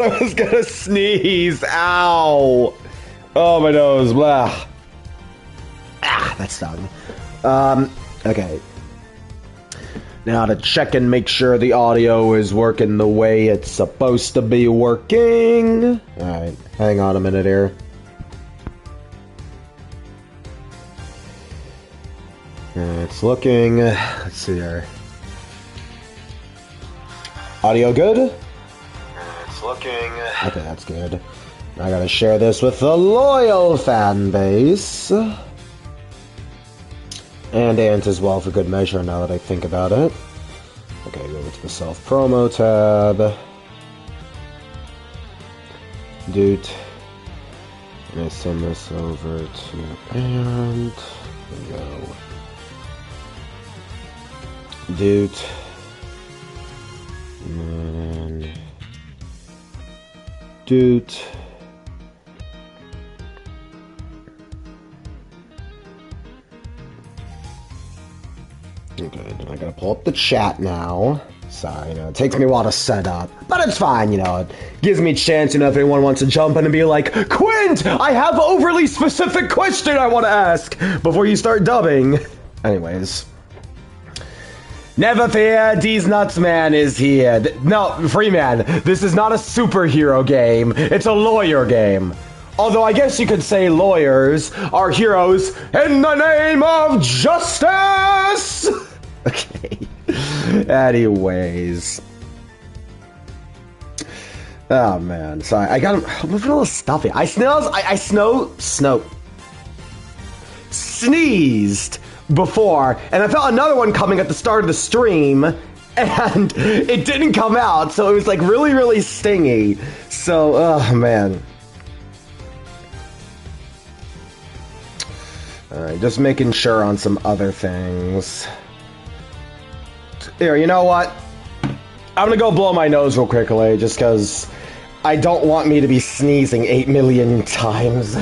I was gonna sneeze. Ow. Oh, my nose. Blah. Ah, that stung. Okay. Now to check and make sure the audio is working the way it's supposed to be working. Alright, hang on a minute here. It's looking... Let's see here. Audio good? It's looking... Okay, that's good. I gotta share this with the loyal fan base. And Ant as well, for good measure, now that I think about it. Okay, go over to the self-promo tab. Dude. And I send this over to Ant. There we go. Dude. And then... Dude. Okay, then I gotta pull up the chat now. Sorry, you know, it takes me a while to set up. But it's fine, you know, it gives me a chance, you know, if anyone wants to jump in and be like, Quint, I have an overly specific question I want to ask before you start dubbing. Anyways. Never fear, D's Nuts Man is here. No, Freeman, this is not a superhero game. It's a lawyer game. Although I guess you could say lawyers are heroes in the name of justice! Okay. Anyways. Oh, man. Sorry. I'm a little stuffy. I sneezed before, and I felt another one coming at the start of the stream, and it didn't come out, so it was like really, really stingy. So, oh, man. Alright, just making sure on some other things. Here, you know what? I'm gonna go blow my nose real quickly, just because I don't want me to be sneezing 8 million times.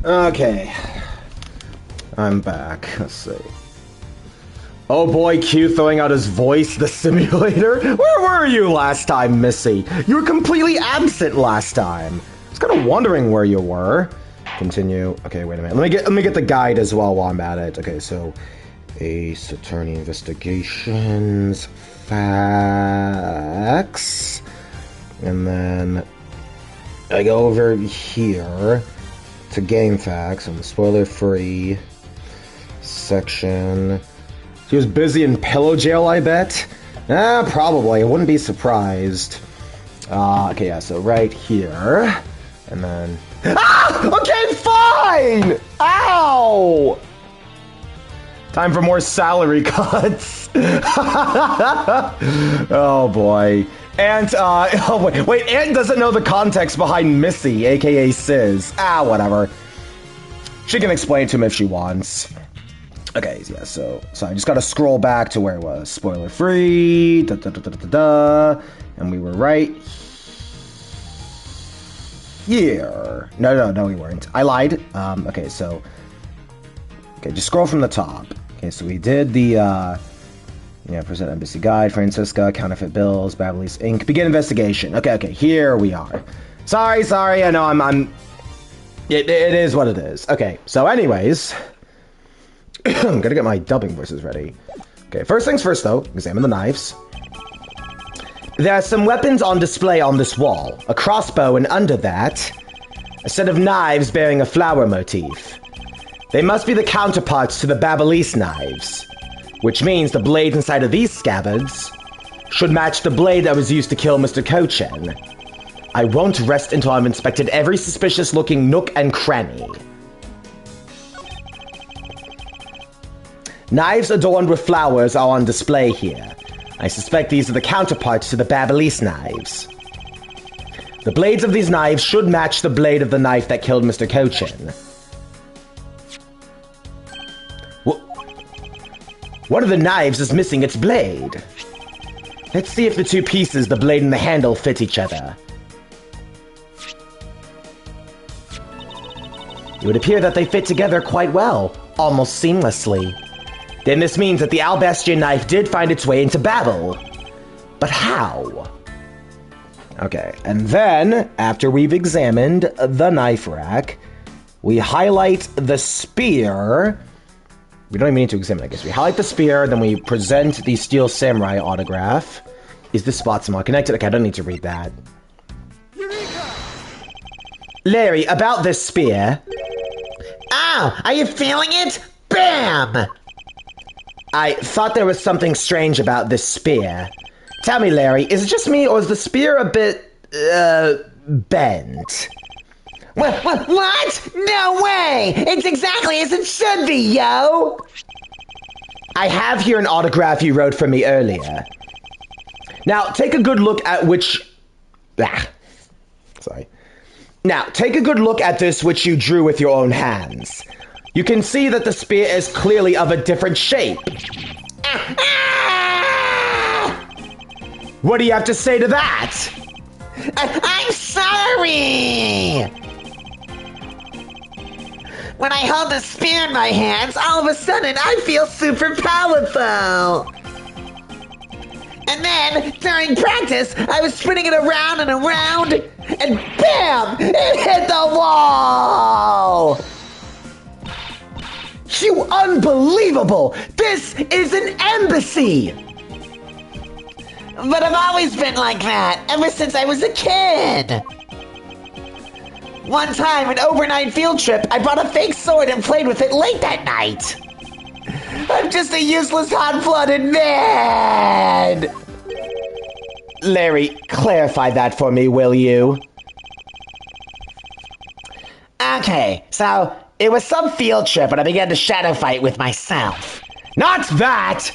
Okay, I'm back. Let's see. Oh boy, Q throwing out his voice, the simulator. Where were you last time, Missy? You were completely absent last time. I was kind of wondering where you were. Continue. Okay, wait a minute. Let me get the guide as well while I'm at it. Okay, so Ace Attorney investigations, facts, and then I go over here to game facts on the spoiler-free section. He was busy in pillow jail, I bet? Probably. I wouldn't be surprised. Okay, yeah, so right here. And then... Okay, fine! Ow! Time for more salary cuts. Oh, boy. Ant, oh, wait, Ant doesn't know the context behind Missy, aka Sis. Whatever. She can explain to him if she wants. Okay, yeah, so I just gotta scroll back to where it was. Spoiler free, and we were right here. No, we weren't. I lied. Okay, so, okay, just scroll from the top. Okay, so we did the, present embassy guide, Francisca, counterfeit bills, Babyliss Inc. Begin investigation. Okay, here we are. Sorry, I know it is what it is. Okay, so anyways, I'm gonna get my dubbing voices ready. Okay, first things first though, examine the knives. There are some weapons on display on this wall. A crossbow, and under that, a set of knives bearing a flower motif. They must be the counterparts to the Babyliss knives. Which means the blades inside of these scabbards should match the blade that was used to kill Mr. Kochen. I won't rest until I've inspected every suspicious-looking nook and cranny. Knives adorned with flowers are on display here. I suspect these are the counterparts to the Babyliss knives. The blades of these knives should match the blade of the knife that killed Mr. Cochin. One of the knives is missing its blade. Let's see if the two pieces, the blade and the handle, fit each other. It would appear that they fit together quite well, almost seamlessly. Then this means that the Albastian knife did find its way into battle. But how? Okay, and then, after we've examined the knife rack, we highlight the spear. We don't even need to examine it, I guess. We highlight the spear, then we present the Steel Samurai autograph. Is the spot somehow connected? Okay, I don't need to read that. Eureka! Larry, about this spear. Oh, are you feeling it? Bam! I thought there was something strange about this spear. Tell me, Larry, is it just me, or is the spear a bit, bent? What? No way! It's exactly as it should be, yo! I have here an autograph you wrote for me earlier. Now, take a good look at which... Sorry. Now, take a good look at this which you drew with your own hands. You can see that the spear is clearly of a different shape. What do you have to say to that? I'm sorry! When I hold the spear in my hands, all of a sudden I feel super powerful. And then, during practice, I was spinning it around and around, and bam! It hit the wall! You unbelievable! This is an embassy! But I've always been like that, ever since I was a kid. One time, an overnight field trip, I brought a fake sword and played with it late that night. I'm just a useless hot-blooded man! Larry, clarify that for me, will you? Okay, so it was some field trip and I began to shadow fight with myself. Not that!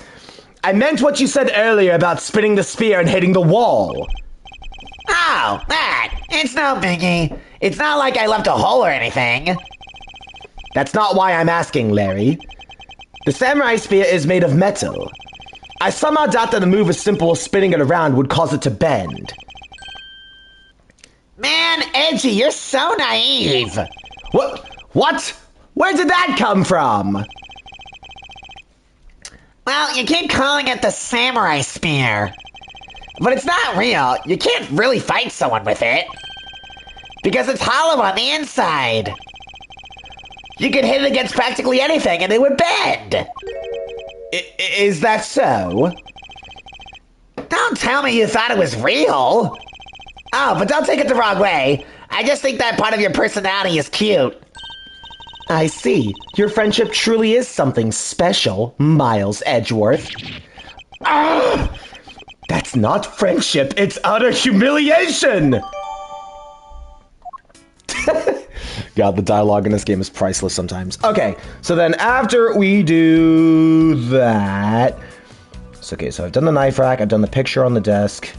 I meant what you said earlier about spinning the spear and hitting the wall. Oh, that! It's no biggie. It's not like I left a hole or anything. That's not why I'm asking, Larry. The samurai spear is made of metal. I somehow doubt that a move as simple as spinning it around would cause it to bend. Man, Edgy, you're so naive. What? Where did that come from? Well, you keep calling it the samurai spear. But it's not real. You can't really fight someone with it. Because it's hollow on the inside. You can hit it against practically anything and it would bend. Is that so? Don't tell me you thought it was real. Oh, but don't take it the wrong way. I just think that part of your personality is cute. I see. Your friendship truly is something special, Miles Edgeworth. Ah! That's not friendship, it's utter humiliation! God, the dialogue in this game is priceless sometimes. Okay, so then after we do that... So I've done the knife rack, I've done the picture on the desk.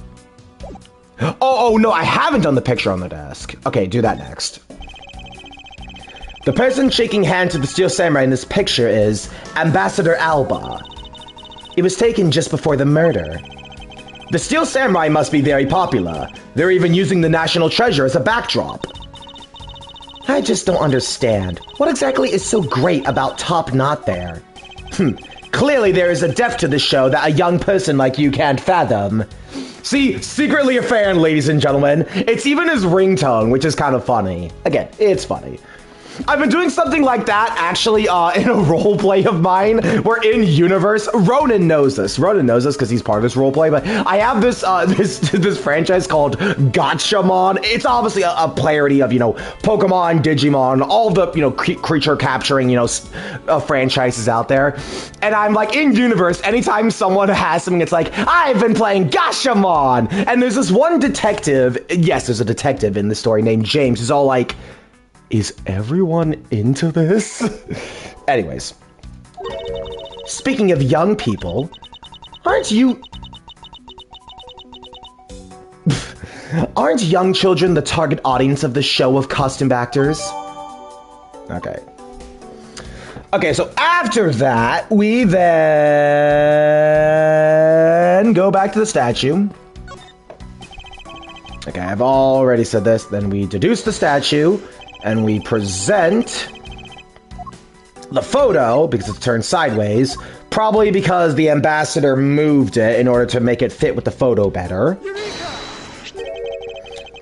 Oh, no, I haven't done the picture on the desk. Okay, do that next. The person shaking hands with the Steel Samurai in this picture is Ambassador Alba. It was taken just before the murder. The Steel Samurai must be very popular. They're even using the National Treasure as a backdrop. I just don't understand. What exactly is so great about Top Knot there? Clearly there is a depth to this show that a young person like you can't fathom. See, secretly a fan, ladies and gentlemen. It's even his ringtone, which is kind of funny. Again, it's funny. I've been doing something like that, actually, in a roleplay of mine, where in universe, Ronan knows this. Ronan knows this because he's part of this roleplay, but I have this, this franchise called Gotchamon. It's obviously a parody of, Pokemon, Digimon, all the, creature capturing, franchises out there. And I'm like, in universe, anytime someone has something, it's like, I've been playing Gotchamon! And there's this one detective, yes, there's a detective in the story named James, who's all like, is everyone into this? Anyways. Speaking of young people, aren't you... Aren't young children the target audience of the show of costume actors? Okay. Okay, so after that, we then go back to the statue. Okay, I've already said this. Then we deduce the statue, and we present the photo, because it's turned sideways, probably because the ambassador moved it in order to make it fit with the photo better.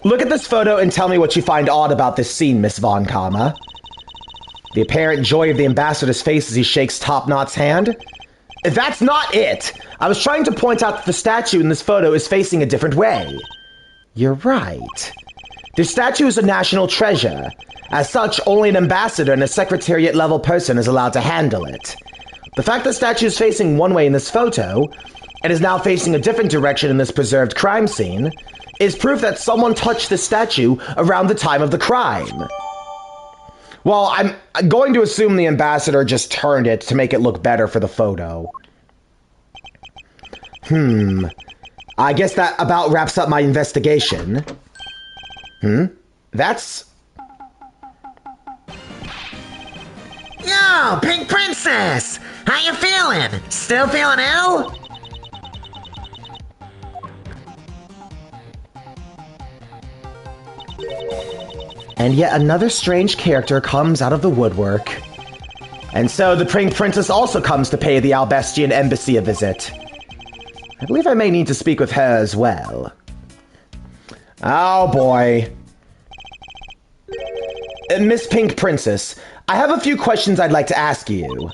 Look at this photo and tell me what you find odd about this scene, Miss Von Kama. The apparent joy of the ambassador's face as he shakes Top Knot's hand? That's not it! I was trying to point out that the statue in this photo is facing a different way. You're right. The statue is a national treasure. As such, only an ambassador and a secretariat-level person is allowed to handle it. The fact the statue is facing one way in this photo, and is now facing a different direction in this preserved crime scene, is proof that someone touched the statue around the time of the crime. Well, I'm going to assume the ambassador just turned it to make it look better for the photo. I guess that about wraps up my investigation. That's... Yo, Pink Princess! How you feeling? Still feeling ill? And yet another strange character comes out of the woodwork. And so the Pink Princess also comes to pay the Albastian embassy a visit. I believe I may need to speak with her as well. Oh boy. Miss Pink Princess, I have a few questions I'd like to ask you.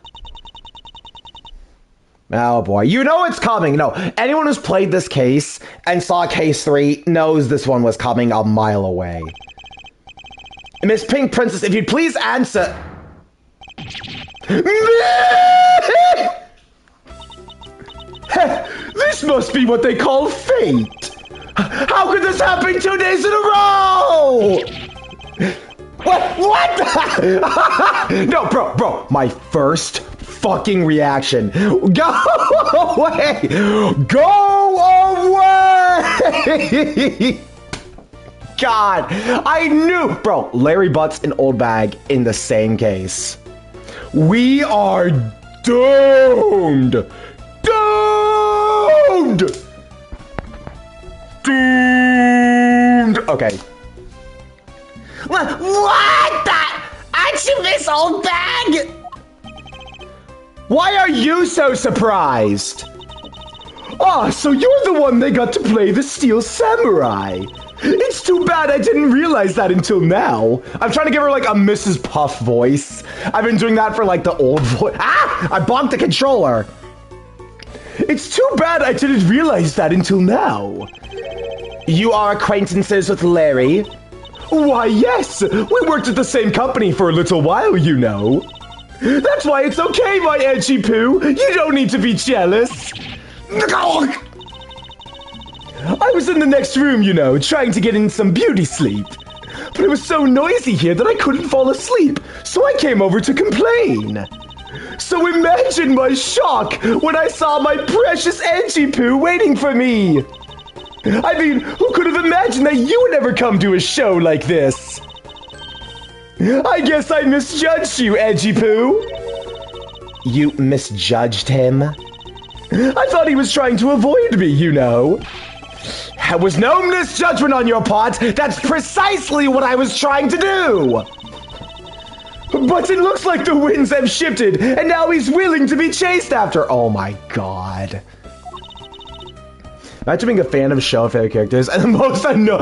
Oh boy, you know it's coming. No, anyone who's played this case and saw case 3 knows this one was coming a mile away. Miss Pink Princess, if you'd please answer... This must be what they call fate. How could this happen 2 days in a row? What? No, bro, my first fucking reaction. Go away! Go away! God, I knew, bro, Larry Butts and Old Bag in the same case. We are doomed! Doomed! Doomed! Okay. What the? Aren't you Miss Old Bag? Why are you so surprised? Ah, so you're the one they got to play the Steel Samurai. It's too bad I didn't realize that until now. I'm trying to give her like a Mrs. Puff voice. I've been doing that for like the old voice. Ah! I bonked the controller. It's too bad I didn't realize that until now. You are acquaintances with Larry? Why, yes. We worked at the same company for a little while, you know. That's why it's okay, my edgy poo. You don't need to be jealous. I was in the next room, you know, trying to get in some beauty sleep. But it was so noisy here that I couldn't fall asleep, so I came over to complain. So imagine my shock when I saw my precious edgy poo waiting for me. I mean, who could have imagined that you would ever come to a show like this? I guess I misjudged you, edgy poo. You misjudged him? I thought he was trying to avoid me, you know. There was no misjudgment on your part. That's precisely what I was trying to do. But it looks like the winds have shifted, and now he's willing to be chased after. Oh my god. Imagine being a fan of a show of favorite characters, and the most I know.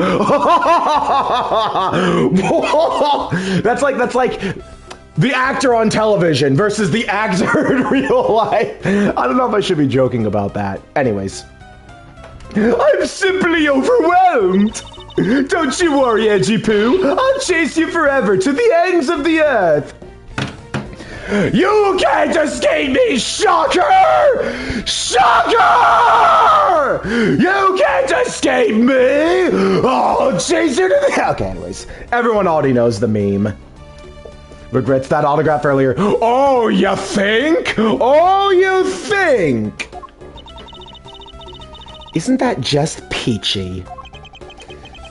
That's like the actor on television versus the actor in real life. I don't know if I should be joking about that. Anyways. I'm simply overwhelmed. Don't you worry, Edgy Poo. I'll chase you forever to the ends of the earth. You can't escape me, Shocker! Shocker! You can't escape me! I'll chase you to the... Okay, anyways. Everyone already knows the meme. Regrets that autograph earlier. Oh, you think? Oh, you think? Isn't that just peachy?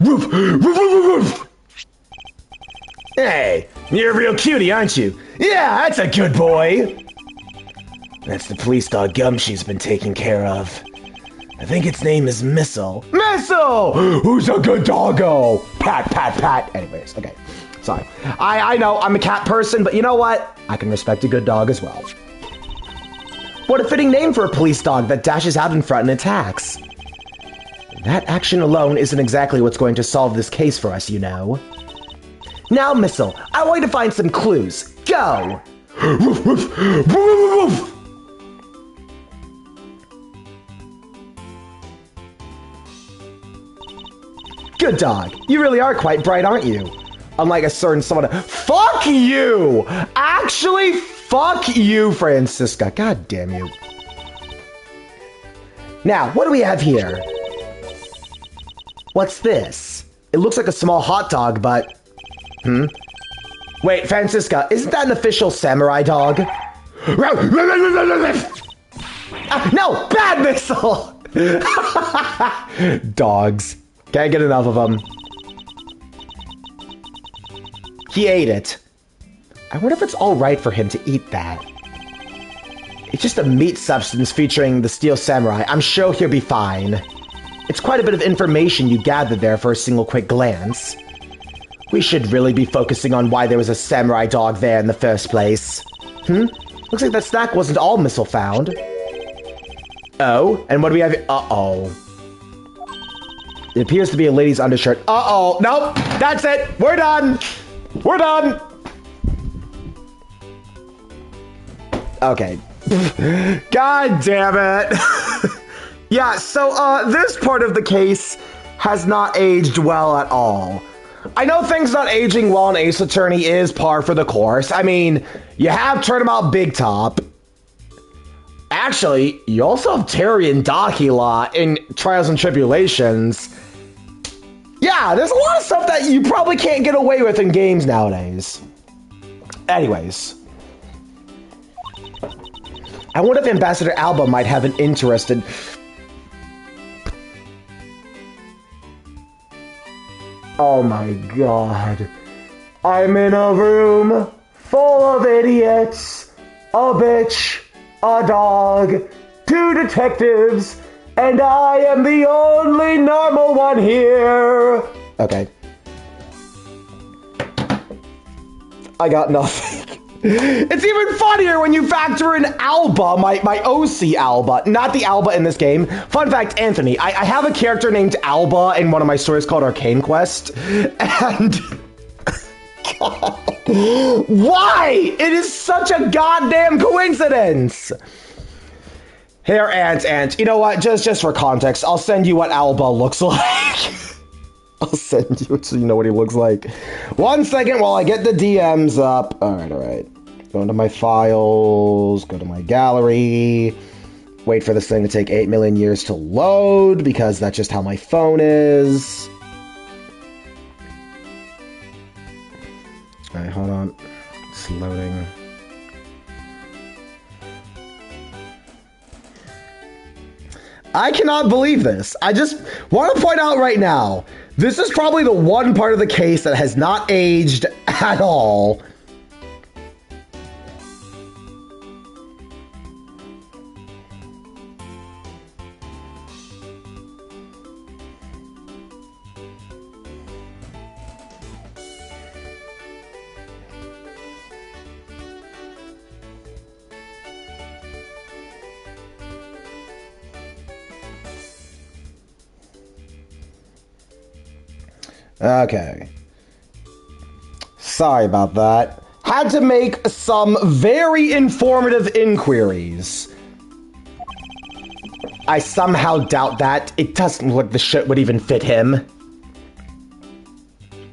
Woof, woof, woof, woof, woof. Hey, you're a real cutie, aren't you? Yeah, that's a good boy. That's the police dog Gumshoe's been taking care of. I think its name is Missile. Missile! Who's a good doggo? Pat, pat, pat. Anyways, okay. Sorry. I know I'm a cat person, but you know what? I can respect a good dog as well. What a fitting name for a police dog that dashes out in front and attacks. That action alone isn't exactly what's going to solve this case for us, you know. Now, Missile, I want you to find some clues. Go! Woof, woof, woof, woof, woof. Good dog. You really are quite bright, aren't you? Unlike a certain someone. Fuck you! Actually, fuck you, Francisca. God damn you. Now, what do we have here? What's this? It looks like a small hot dog, but... Wait, Francisca, isn't that an official samurai dog? No! Bad Missile! Dogs. Can't get enough of them. He ate it. I wonder if it's alright for him to eat that. It's just a meat substance featuring the Steel Samurai. I'm sure he'll be fine. It's quite a bit of information you gathered there for a single quick glance. We should really be focusing on why there was a samurai dog there in the first place. Looks like that snack wasn't all Missile found. Oh, and what do we have here? Uh-oh. It appears to be a lady's undershirt. Uh-oh. Nope. That's it. We're done. We're done. Okay. God damn it. Yeah, so, this part of the case has not aged well at all. I know things not aging well in Ace Attorney is par for the course. I mean, you have Turnabout Big Top. Actually, you also have Terry and Dakila in Trials and Tribulations. Yeah, there's a lot of stuff that you probably can't get away with in games nowadays. Anyways. I wonder if Ambassador Alba might have an interest in... Oh my god. I'm in a room full of idiots, a bitch, a dog, 2 detectives, and I am the only normal one here. Okay. I got nothing. It's even funnier when you factor in Alba, my OC Alba, not the Alba in this game. Fun fact, Anthony, I have a character named Alba in one of my stories called Arcane Quest, and... God. Why? It is such a goddamn coincidence! Here, Ant. You know what? Just for context, I'll send you what Alba looks like. I'll send you so you know what he looks like. 1 second while I get the DMs up. Alright. Go into my files, go to my gallery, wait for this thing to take 8 million years to load, because that's just how my phone is. Alright, hold on. It's loading. I cannot believe this. I just want to point out right now, this is probably the one part of the case that has not aged at all. Okay. Sorry about that. Had to make some very informative inquiries. I somehow doubt that. It doesn't look like the shit would even fit him.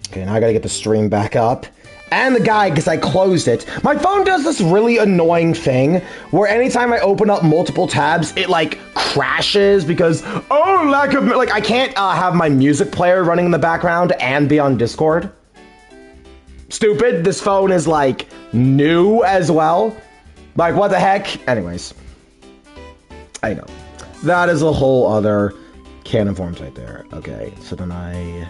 Okay, now I gotta get the stream back up. And the guide, because I closed it. My phone does this really annoying thing where anytime I open up multiple tabs, it like crashes because, oh, lack of, like I can't have my music player running in the background and be on Discord. Stupid, this phone is like new as well. Like what the heck? Anyways, I know. That is a whole other can of worms right there. Okay, so then I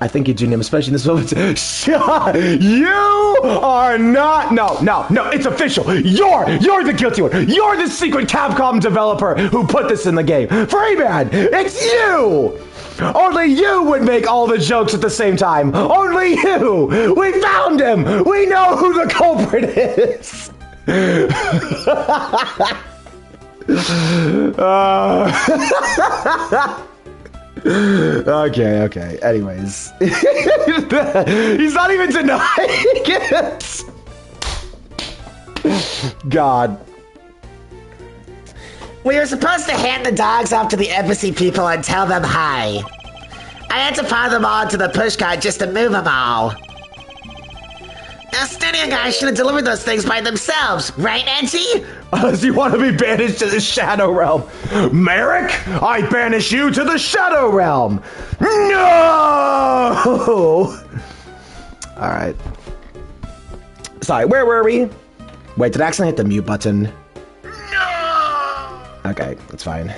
I think you do, Nim, especially in this moment. You are not. No, it's official. You're the guilty one. You're the secret Capcom developer who put this in the game. Freeman, it's you. Only you would make all the jokes at the same time. Only you. We found him. We know who the culprit is. Okay. Anyways. He's not even denying it. God. We were supposed to hand the dogs off to the embassy people and tell them hi. I had to pile them all to the pushcart just to move them all. Now, studio guys should have delivered those things by themselves, right, Edgy? You want to be banished to the Shadow Realm. Merrick, I banish you to the Shadow Realm. No! Alright. Sorry, where were we? Wait, did I accidentally hit the mute button? No! Okay, that's fine.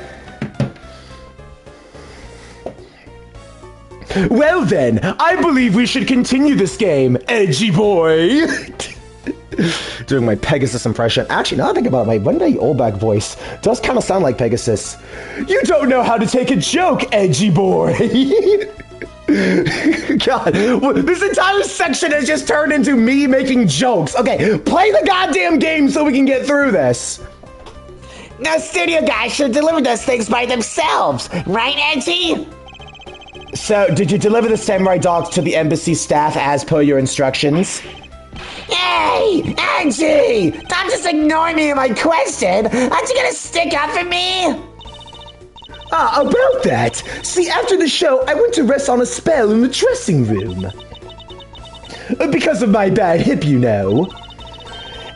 Well then, I believe we should continue this game, edgy boy. Doing my Pegasus impression. Actually, now that I think about it, my one-day old-back voice does kind of sound like Pegasus. You don't know how to take a joke, edgy boy. God, this entire section has just turned into me making jokes. Okay, play the goddamn game so we can get through this. Now, studio guys should have delivered those things by themselves, right, Edgy? So, did you deliver the samurai dogs to the embassy staff as per your instructions? Hey, Edgy! Don't just ignore me in my question! Aren't you gonna stick up for me? About that. See, after the show, I went to rest on a spell in the dressing room. Because of my bad hip, you know.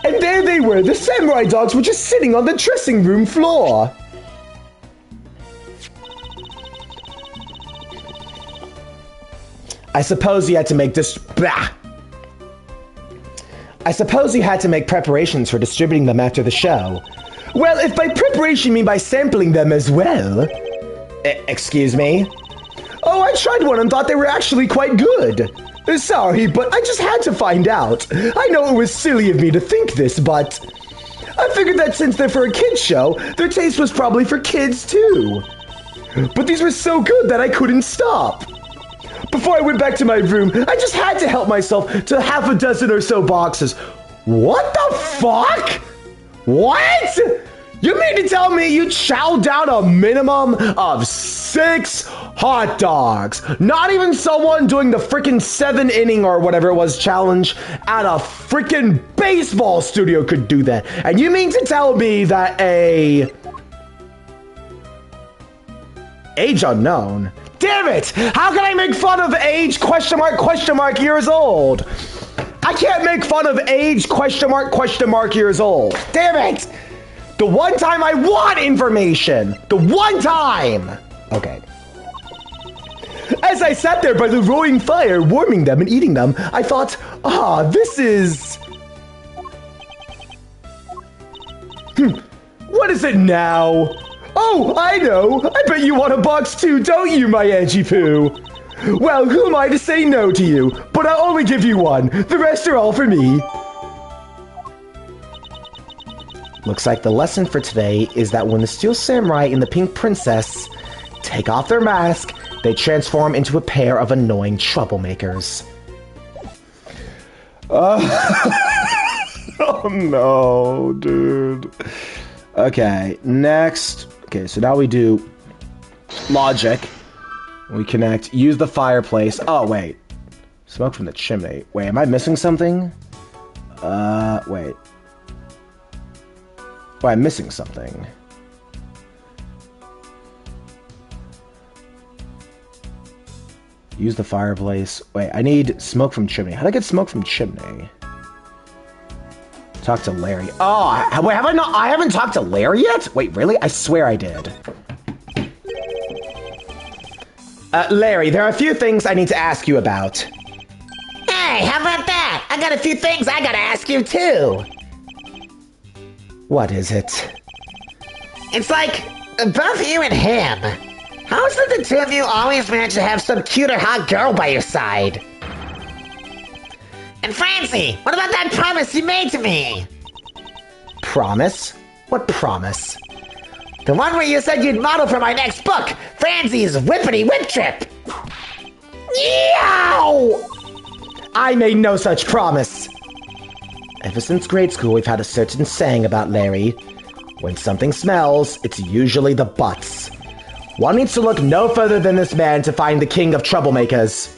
And there they were, the samurai dogs were just sitting on the dressing room floor. I suppose you had to make preparations for distributing them after the show. Well, if by preparation you mean by sampling them as well. Excuse me? Oh, I tried one and thought they were actually quite good. Sorry, but I just had to find out. I know it was silly of me to think this, but I figured that since they're for a kids show, their taste was probably for kids too. But these were so good that I couldn't stop. Before I went back to my room, I just had to help myself to half a dozen or so boxes. What the fuck? What? You mean to tell me you chowed down a minimum of 6 hot dogs? Not even someone doing the freaking 7-inning or whatever it was challenge at a freaking baseball studio could do that. And you mean to tell me that a age unknown? Damn it! How can I make fun of age !? Years old? I can't make fun of age !? Years old. Damn it! The one time I want information! The one time! Okay. As I sat there by the roaring fire, warming them and eating them, I thought, this is... What is it now? Oh, I know! I bet you want a box too, don't you, my edgy poo? Well, who am I to say no to you? But I'll only give you one. The rest are all for me. Looks like the lesson for today is that when the Steel Samurai and the Pink Princess take off their mask, they transform into a pair of annoying troublemakers. Oh no, dude. Okay, next. Okay, so now we do logic. We connect, use the fireplace. Oh, wait. Smoke from the chimney. Wait, am I missing something? Wait. Oh, I'm missing something. Use the fireplace. Wait, I need smoke from chimney. How do I get smoke from chimney? Talk to Larry. Oh, wait, have I not? I haven't talked to Larry yet? Wait, really? I swear I did. Larry, there are a few things I need to ask you about. Hey, how about that? I got a few things I gotta ask you too. What is it? It's like, both you and him. How is it the two of you always manage to have some cute or hot girl by your side? And Francie, what about that promise you made to me? Promise? What promise? The one where you said you'd model for my next book, Francie's Whippity Whip Trip. Yow! I made no such promise. Ever since grade school, we've had a certain saying about Larry. When something smells, it's usually the butts. One needs to look no further than this man to find the king of troublemakers.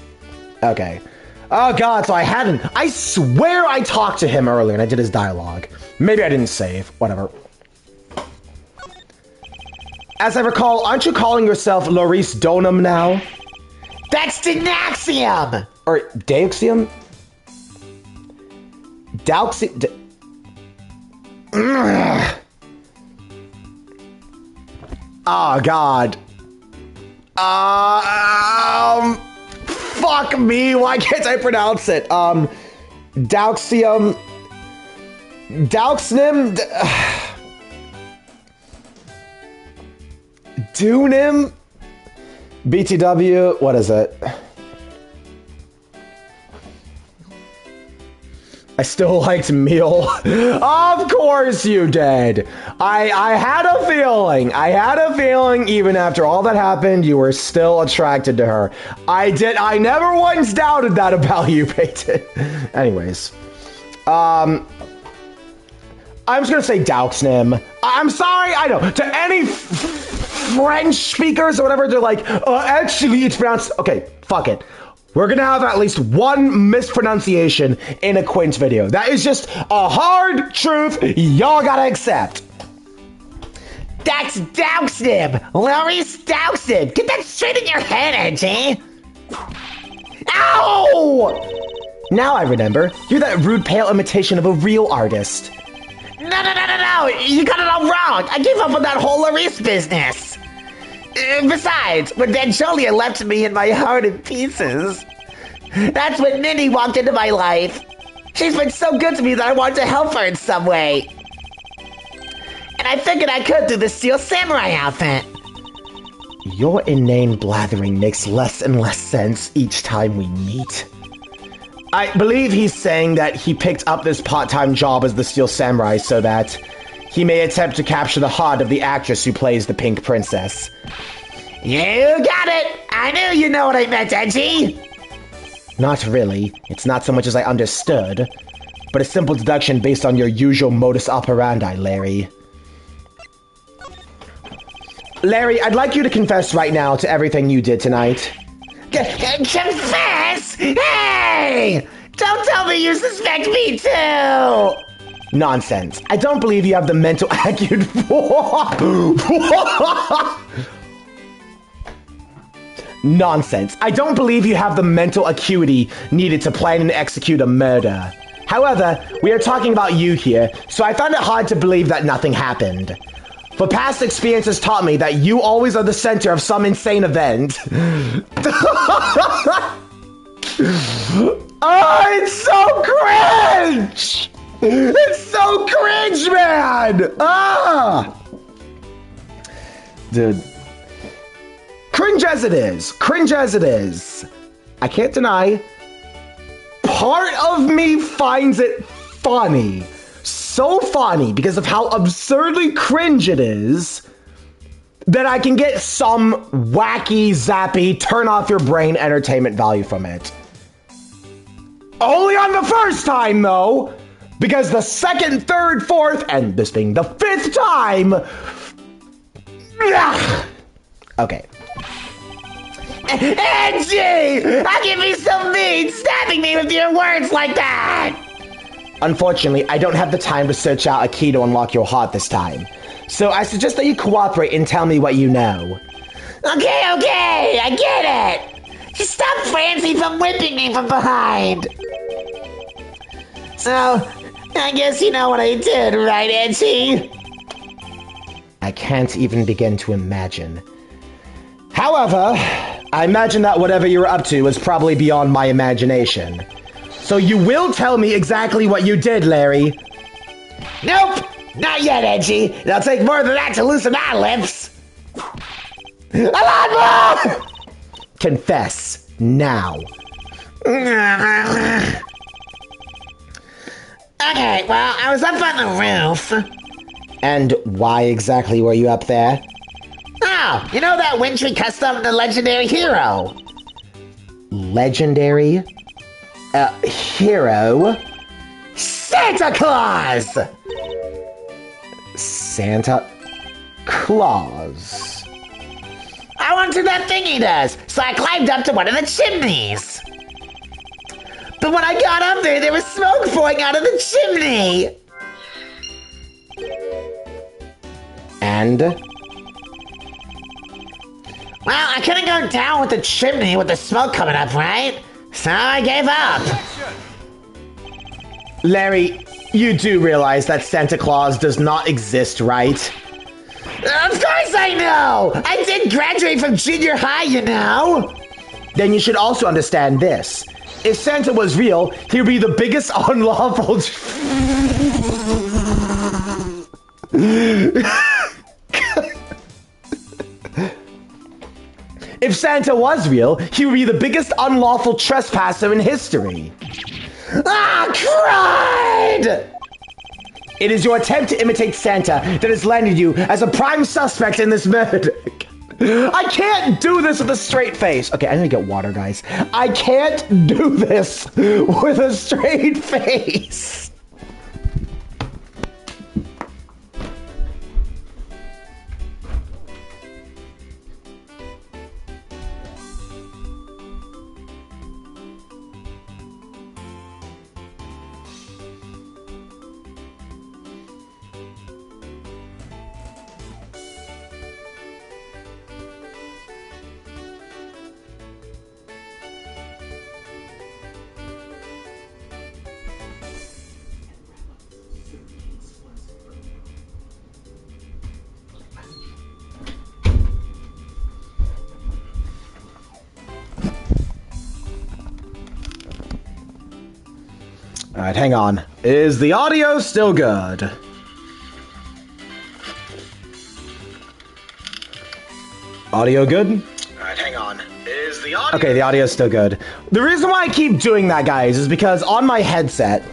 Okay. Oh god, so I hadn't. I swear I talked to him earlier and I did his dialogue. Maybe I didn't save. Whatever. As I recall, aren't you calling yourself Laurice Donum now? That's Denaxium! Or Dauxium? Dauxium? Oh god. Fuck me, why can't I pronounce it? Dauxium... Dauxnim? Dunim? BTW? What is it? I still liked Meal. Of course you did. I had a feeling. I had a feeling even after all that happened, you were still attracted to her. I never once doubted that about you, Peyton. Anyways. I'm just gonna say Dauxnim. I'm sorry, I know. To any French speakers or whatever, they're like, actually it's pronounced... Okay, fuck it. We're gonna have at least one mispronunciation in a Quint video. That is just a hard truth y'all gotta accept. That's Dauxnim! Laurice Dauxnim! Get that straight in your head, Edgy! Ow! Now I remember. You're that rude, pale imitation of a real artist. No! You got it all wrong! I gave up on that whole Laurice business! Besides, when Vangelia left me in my heart in pieces, that's when Minnie walked into my life. She's been so good to me that I wanted to help her in some way. And I figured I could through the Steel Samurai outfit. Your inane blathering makes less and less sense each time we meet. I believe he's saying that he picked up this part-time job as the Steel Samurai so that he may attempt to capture the heart of the actress who plays the Pink Princess. You got it! I knew you know what I meant, Edgy! Not really. It's not so much as I understood, but a simple deduction based on your usual modus operandi, Larry. Larry, I'd like you to confess right now to everything you did tonight. Confess? Hey! Don't tell me you suspect me too! Nonsense. I don't believe you have the mental acumen Nonsense. I don't believe you have the mental acuity needed to plan and execute a murder. However, we are talking about you here, so I find it hard to believe that nothing happened. For past experience has taught me that you always are the center of some insane event. Oh, it's so cringe! It's so cringe, man! Ah! Dude. Cringe as it is, I can't deny, part of me finds it funny. So funny because of how absurdly cringe it is that I can get some wacky, zappy, turn off your brain entertainment value from it. Only on the first time, though! Because the second, third, fourth, and this being the fifth time... Okay. Edgy! How can you be so mean, stabbing me with your words like that? Unfortunately, I don't have the time to search out a key to unlock your heart this time. So I suggest that you cooperate and tell me what you know. Okay, I get it! Just stop Francie from whipping me from behind! So, I guess you know what I did, right, Edgy? I can't even begin to imagine. However, I imagine that whatever you're up to is probably beyond my imagination. So you will tell me exactly what you did, Larry. Nope! Not yet, Edgy. It'll take more than that to loosen my lips. A lot more! Confess now. Okay, well, I was up on the roof. And why exactly were you up there? Oh, you know that wintry custom, the legendary hero? Legendary? Hero? Santa Claus! Santa Claus. I wanted to do that thing he does, so I climbed up to one of the chimneys. But when I got up there was smoke pouring out of the chimney. And? Well, I couldn't go down with the chimney with the smoke coming up, right? So I gave up. Larry, you do realize that Santa Claus does not exist, right? Of course I know! I did graduate from junior high, you know! Then you should also understand this. If Santa was real, he would be the biggest unlawful... If Santa was real, he would be the biggest unlawful trespasser in history. Ah, crud! It is your attempt to imitate Santa that has landed you as a prime suspect in this murder. I can't do this with a straight face. Okay, I'm gonna get water, guys. I can't do this with a straight face. All right, hang on. Is the audio still good? Audio good? All right, hang on. Is the audio... Okay, the audio is still good. The reason why I keep doing that, guys, is because on my headset,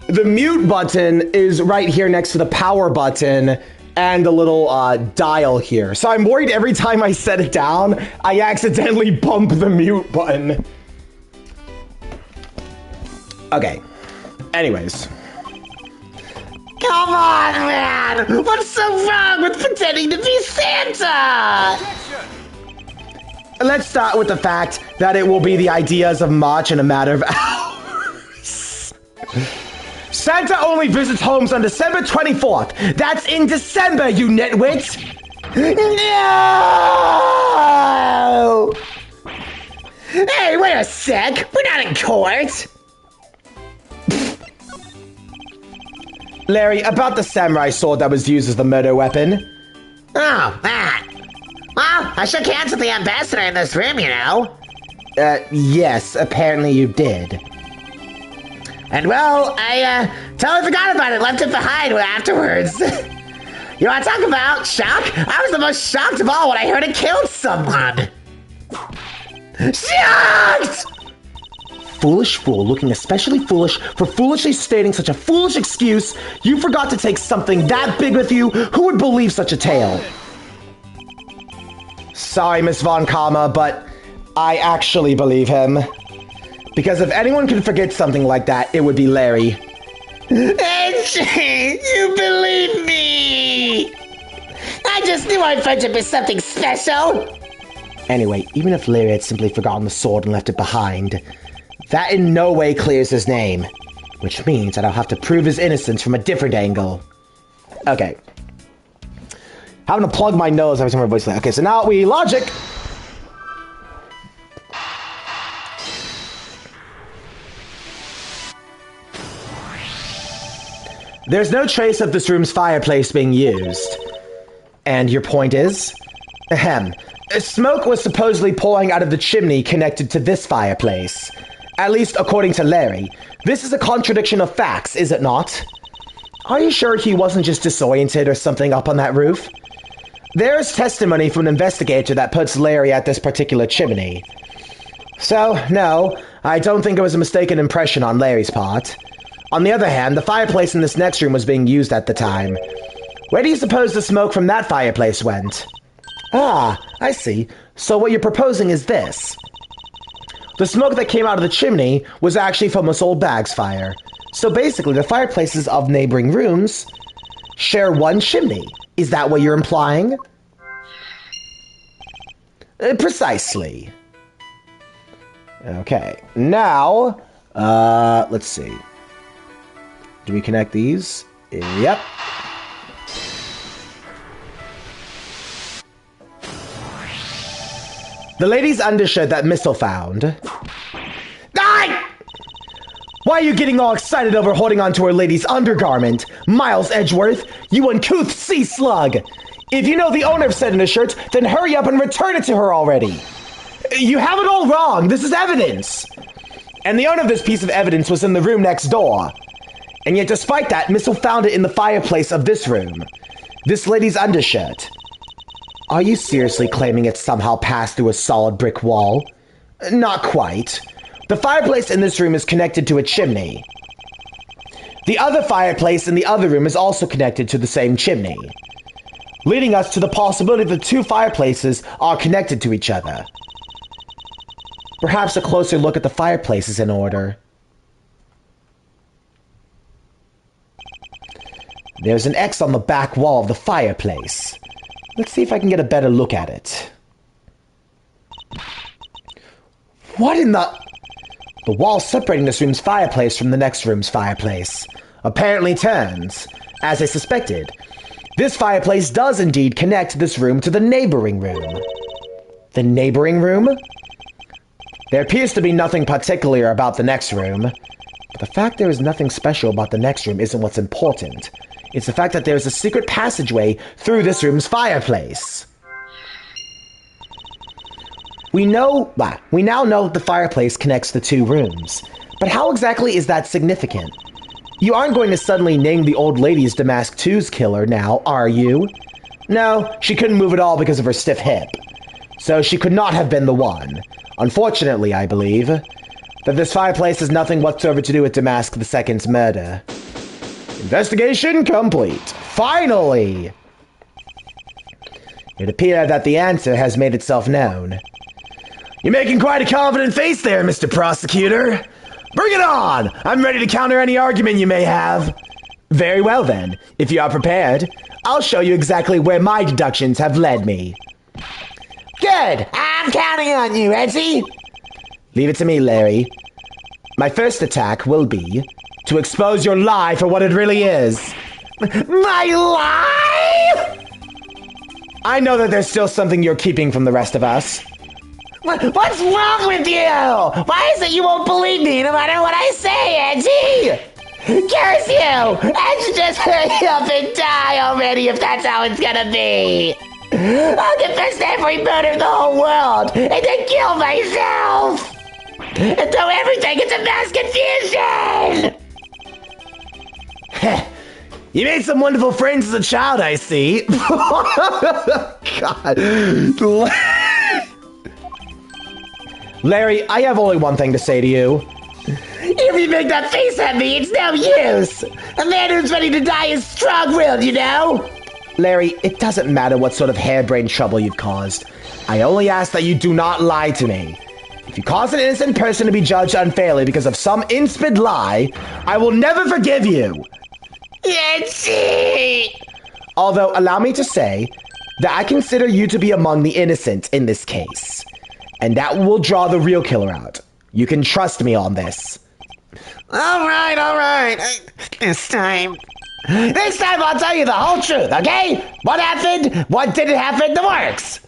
the mute button is right here next to the power button and the little dial here. So I'm worried every time I set it down, I accidentally bump the mute button. Okay. Anyways. Come on, man! What's so wrong with pretending to be Santa? Let's start with the fact that it will be the ideas of March in a matter of hours. Santa only visits homes on December 24th. That's in December, you nitwit! No! Hey, wait a sec. We're not in court. Larry, about the samurai sword that was used as the murder weapon. Oh, that. Well, I shook hands with the ambassador in this room, you know. Yes, apparently you did. And well, I totally forgot about it, left it behind afterwards. You want to talk about shock? I was the most shocked of all when I heard it killed someone. Shocked! Foolish fool, looking especially foolish for foolishly stating such a foolish excuse. You forgot to take something that big with you. Who would believe such a tale? Sorry, Miss Von Karma, but I actually believe him. Because if anyone can forget something like that, it would be Larry. Angie, you believe me! I just knew our friendship is something special! Anyway, even if Larry had simply forgotten the sword and left it behind, that in no way clears his name. Which means that I'll have to prove his innocence from a different angle. Okay. Having to plug my nose every time my voice. Okay, so now we logic. There's no trace of this room's fireplace being used. And your point is? Ahem. Smoke was supposedly pouring out of the chimney connected to this fireplace. At least according to Larry. This is a contradiction of facts, is it not? Are you sure he wasn't just disoriented or something up on that roof? There's testimony from an investigator that puts Larry at this particular chimney. So, no, I don't think it was a mistaken impression on Larry's part. On the other hand, the fireplace in this next room was being used at the time. Where do you suppose the smoke from that fireplace went? Ah, I see. So what you're proposing is this. The smoke that came out of the chimney was actually from Miss Old Bag's fire. So basically, the fireplaces of neighboring rooms share one chimney. Is that what you're implying? Precisely. Okay, now, let's see. Do we connect these? Yep. The lady's undershirt that Missile found. Die! Why are you getting all excited over holding onto her lady's undergarment? Miles Edgeworth, you uncouth sea slug! If you know the owner of said undershirt, then hurry up and return it to her already! You have it all wrong! This is evidence! And the owner of this piece of evidence was in the room next door. And yet despite that, Missile found it in the fireplace of this room. This lady's undershirt. Are you seriously claiming it somehow passed through a solid brick wall? Not quite. The fireplace in this room is connected to a chimney. The other fireplace in the other room is also connected to the same chimney, leading us to the possibility that the two fireplaces are connected to each other. Perhaps a closer look at the fireplace is in order. There's an X on the back wall of the fireplace. Let's see if I can get a better look at it. What in the... The wall separating this room's fireplace from the next room's fireplace apparently turns, as I suspected. This fireplace does indeed connect this room to the neighboring room. The neighboring room? There appears to be nothing particular about the next room, but the fact there is nothing special about the next room isn't what's important. It's the fact that there's a secret passageway through this room's fireplace. We now know that the fireplace connects the two rooms, but how exactly is that significant? You aren't going to suddenly name the old lady as Damask 2's killer now, are you? No, she couldn't move at all because of her stiff hip. So she could not have been the one. Unfortunately, I believe, that this fireplace has nothing whatsoever to do with Damask II's murder. Investigation complete. Finally! It appears that the answer has made itself known. You're making quite a confident face there, Mr. Prosecutor. Bring it on! I'm ready to counter any argument you may have. Very well then. If you are prepared, I'll show you exactly where my deductions have led me. Good! I'm counting on you, Reggie! Leave it to me, Larry. My first attack will be to expose your lie for what it really is. My lie?! I know that there's still something you're keeping from the rest of us. What's wrong with you? Why is it you won't believe me no matter what I say, Angie? Curse you! I should just hurry up and die already if that's how it's gonna be. I'll confess to every murder in the whole world and then kill myself! And throw everything into mass confusion! You made some wonderful friends as a child, I see. God. Larry, I have only one thing to say to you. If you make that face at me, it's no use. A man who's ready to die is strong-willed, you know? Larry, it doesn't matter what sort of harebrained trouble you've caused. I only ask that you do not lie to me. If you cause an innocent person to be judged unfairly because of some inspid lie, I will never forgive you. Although, allow me to say that I consider you to be among the innocent in this case. And that will draw the real killer out. You can trust me on this. All right. This time I'll tell you the whole truth, okay? What happened? What didn't happen? The works.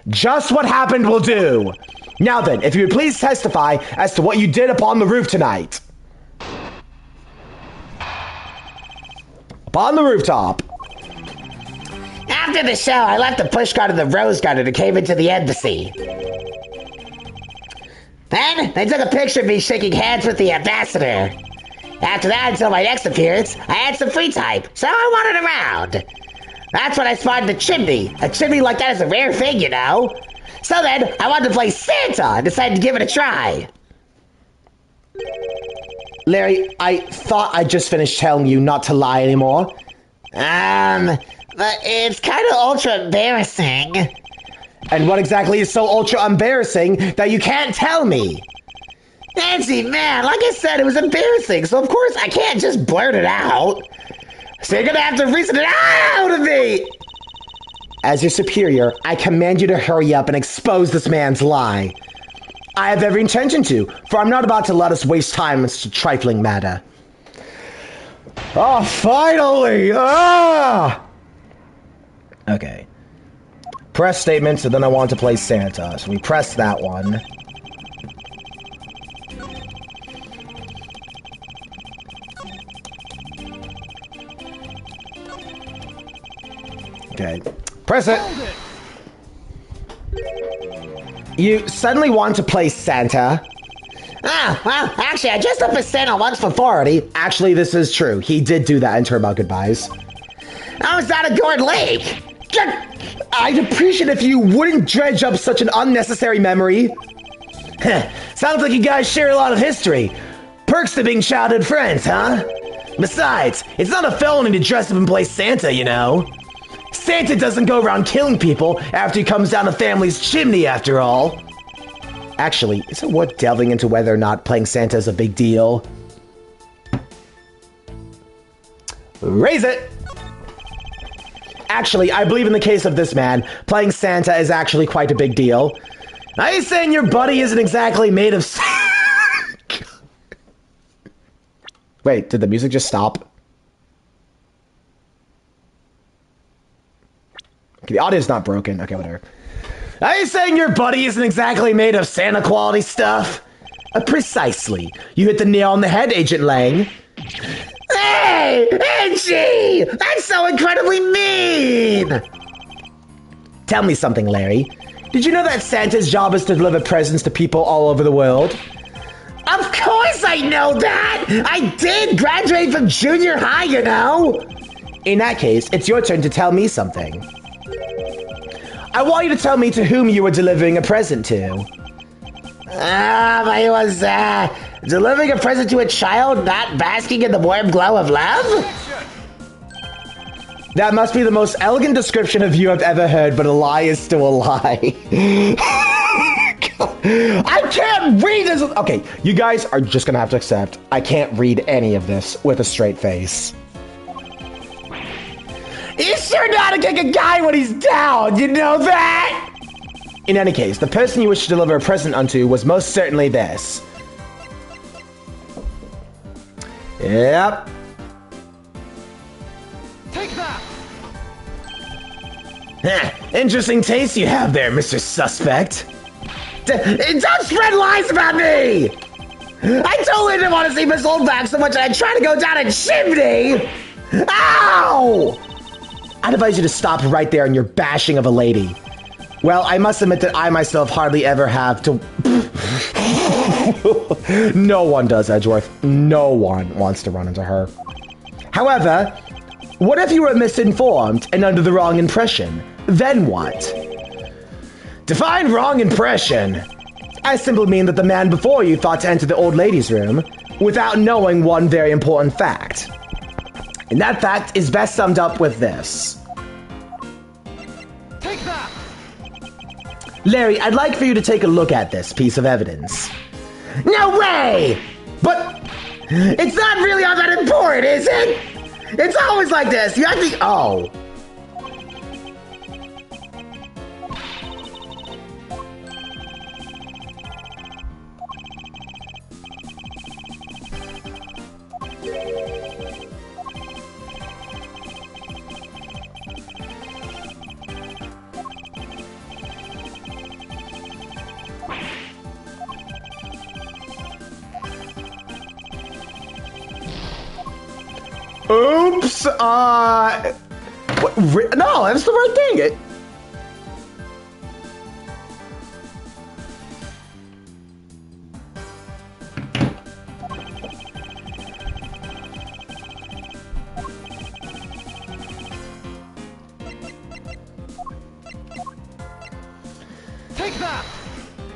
Just what happened will do. Now then, if you would please testify as to what you did upon the roof tonight. Upon the rooftop. After the show, I left the pushcart of the Rose Garden and came into the embassy. Then, they took a picture of me shaking hands with the ambassador. After that, until my next appearance, I had some free time, so I wandered around. That's when I spotted the chimney. A chimney like that is a rare thing, you know. So then, I wanted to play Santa and decided to give it a try. Larry, I thought I just finished telling you not to lie anymore. But it's kind of ultra embarrassing. And what exactly is so ultra embarrassing that you can't tell me? Nancy, man, like I said, it was embarrassing, so of course I can't just blurt it out. So you're gonna have to reason it out of me! As your superior, I command you to hurry up and expose this man's lie. I have every intention to, for I'm not about to let us waste time on such a trifling matter. Oh, finally! Ah! Okay. Press statements, and then I want to play Santa. So we press that one. Okay. Press it! You suddenly want to play Santa? Ah, well, actually, I dressed up as Santa once for authority. Actually, this is true. He did do that in Turnabout Goodbyes. I was down at Gourd Lake. I'd appreciate if you wouldn't dredge up such an unnecessary memory. Sounds like you guys share a lot of history. Perks to being childhood friends, huh? Besides, it's not a felony to dress up and play Santa, you know. Santa doesn't go around killing people after he comes down the family's chimney, after all. Actually, is it worth delving into whether or not playing Santa is a big deal? Raise it! Actually, I believe in the case of this man, playing Santa is actually quite a big deal. Are you saying your buddy isn't exactly made of... Wait, did the music just stop? Okay, the audio's not broken. Okay, whatever. Are you saying your buddy isn't exactly made of Santa quality stuff? Precisely. You hit the nail on the head, Agent Lang. Hey, Angie! That's so incredibly mean! Tell me something, Larry. Did you know that Santa's job is to deliver presents to people all over the world? Of course I know that! I did graduate from junior high, you know! In that case, it's your turn to tell me something. I want you to tell me to whom you were delivering a present to. I was, delivering a present to a child not basking in the warm glow of love? That must be the most elegant description of you I've ever heard, but a lie is still a lie. I can't read this! Okay, you guys are just gonna have to accept I can't read any of this with a straight face. He's sure know how to kick a guy when he's down, you know that? In any case, the person you wish to deliver a present unto was most certainly this. Yep. Take that! Interesting taste you have there, Mr. Suspect. Don't spread lies about me! I totally didn't want to see Miss Oldback so much that I tried to go down a chimney! Ow! I'd advise you to stop right there in your bashing of a lady. Well, I must admit that I myself hardly ever have to... No one does, Edgeworth. No one wants to run into her. However, what if you were misinformed and under the wrong impression? Then what? Define wrong impression. I simply mean that the man before you thought to enter the old lady's room without knowing one very important fact. And that fact is best summed up with this. Take that! Larry, I'd like for you to take a look at this piece of evidence. No way! But it's not really all that important, is it? It's always like this. You have to... Oh. Oops, no, that's the right thing.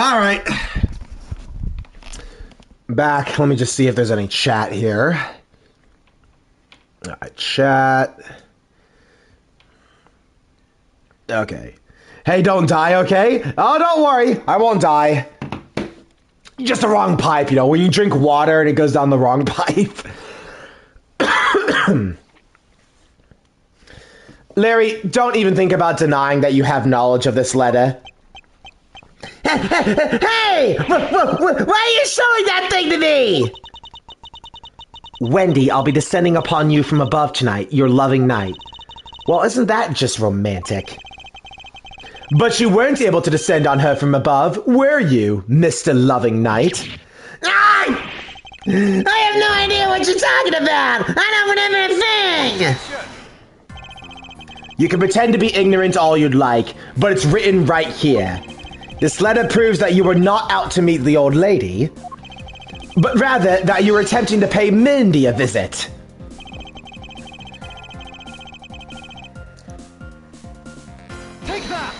Alright. Back. Let me just see if there's any chat here. Alright, chat. Okay. Hey, don't die, okay? Oh, don't worry. I won't die. Just the wrong pipe, you know, when you drink water and it goes down the wrong pipe. Larry, don't even think about denying that you have knowledge of this letter. Hey! Why are you showing that thing to me? Wendy, I'll be descending upon you from above tonight, your loving night. Well, isn't that just romantic? But you weren't able to descend on her from above, were you, Mr. Loving Knight? Ah! I have no idea what you're talking about! I don't remember a thing! You can pretend to be ignorant all you'd like, but it's written right here. This letter proves that you were not out to meet the old lady, but rather that you were attempting to pay Mindy a visit. Take that!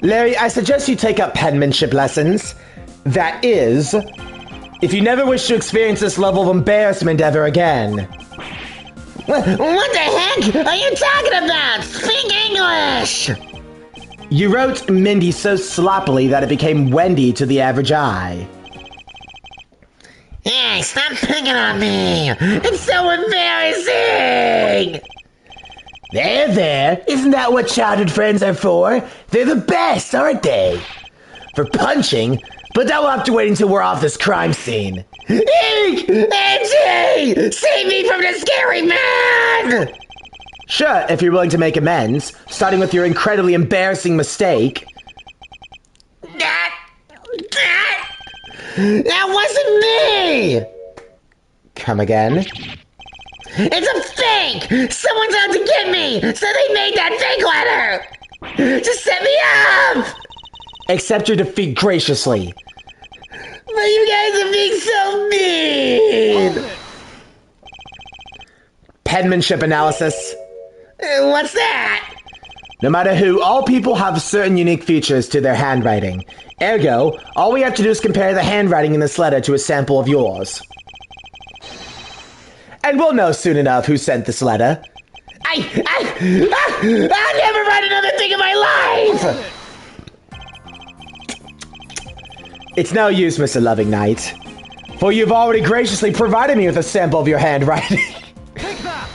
Larry, I suggest you take up penmanship lessons. That is, if you never wish to experience this level of embarrassment ever again. What the heck are you talking about? Speak English! You wrote Mindy so sloppily that it became Wendy to the average eye. Hey, stop picking on me! It's so embarrassing! There, isn't that what childhood friends are for? They're the best, aren't they? For punching, but that will have to wait until we're off this crime scene. Eek! Angie! Save me from the scary man! Sure, if you're willing to make amends, starting with your incredibly embarrassing mistake. That wasn't me! Come again? It's a fake! Someone's out to get me, so they made that fake letter! To set me up! Accept your defeat graciously. But you guys are being so mean! Penmanship analysis. What's that? No matter who, all people have certain unique features to their handwriting. Ergo, all we have to do is compare the handwriting in this letter to a sample of yours. And we'll know soon enough who sent this letter. I'll never write another thing in my life! It's no use, Mr. Loving Knight, for you've already graciously provided me with a sample of your handwriting. Take that!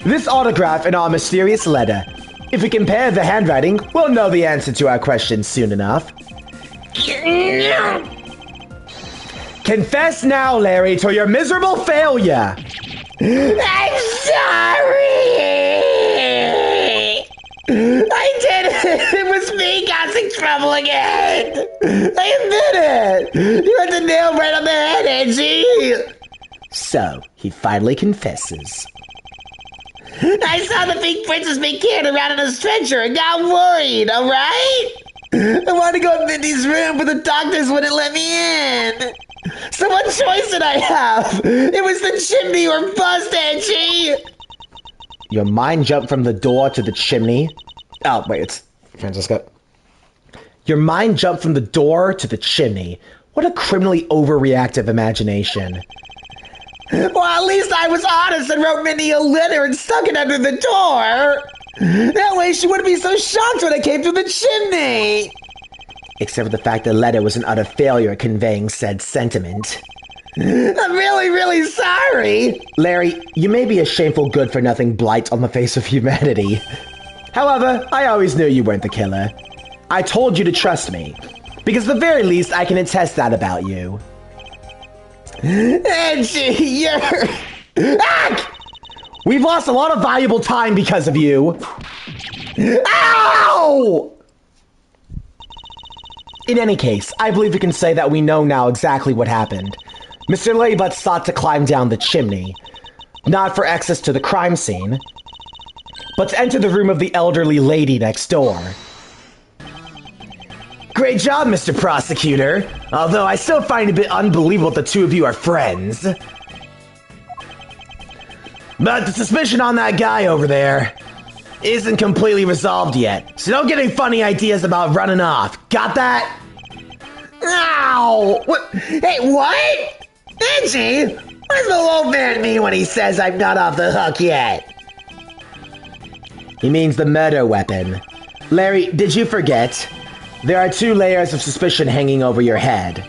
This autograph in our mysterious letter. If we compare the handwriting, we'll know the answer to our questions soon enough. Confess now, Larry, to your miserable failure. I'm sorry! I did it! It was me causing trouble again! I admit it! You had the nail right on the head, Angie! So, he finally confesses. I saw the pink princess being carried around in a stretcher and got worried, alright? I wanted to go in Mindy's room, but the doctors wouldn't let me in! So what choice did I have? It was the chimney or bust, Angie! Your mind jumped from the door to the chimney. Oh, wait, it's Francisca. Your mind jumped from the door to the chimney. What a criminally overreactive imagination. Well, at least I was honest and wrote Mindy a letter and stuck it under the door. That way she wouldn't be so shocked when I came through the chimney. Except for the fact the letter was an utter failure at conveying said sentiment. I'm really, really sorry. Larry, you may be a shameful good-for-nothing blight on the face of humanity. However, I always knew you weren't the killer. I told you to trust me, because at the very least I can attest that about you. Angie, you're... Ah! We've lost a lot of valuable time because of you. Ow! In any case, I believe we can say that we know now exactly what happened. Mr. Laybutt sought to climb down the chimney, not for access to the crime scene, but to enter the room of the elderly lady next door. Great job, Mr. Prosecutor, although I still find it a bit unbelievable the two of you are friends. But the suspicion on that guy over there, isn't completely resolved yet, so don't get any funny ideas about running off. Got that? Ow! What? Hey, what? Angie, what does the old man mean when he says I'm not off the hook yet? He means the murder weapon. Larry, did you forget? There are 2 layers of suspicion hanging over your head.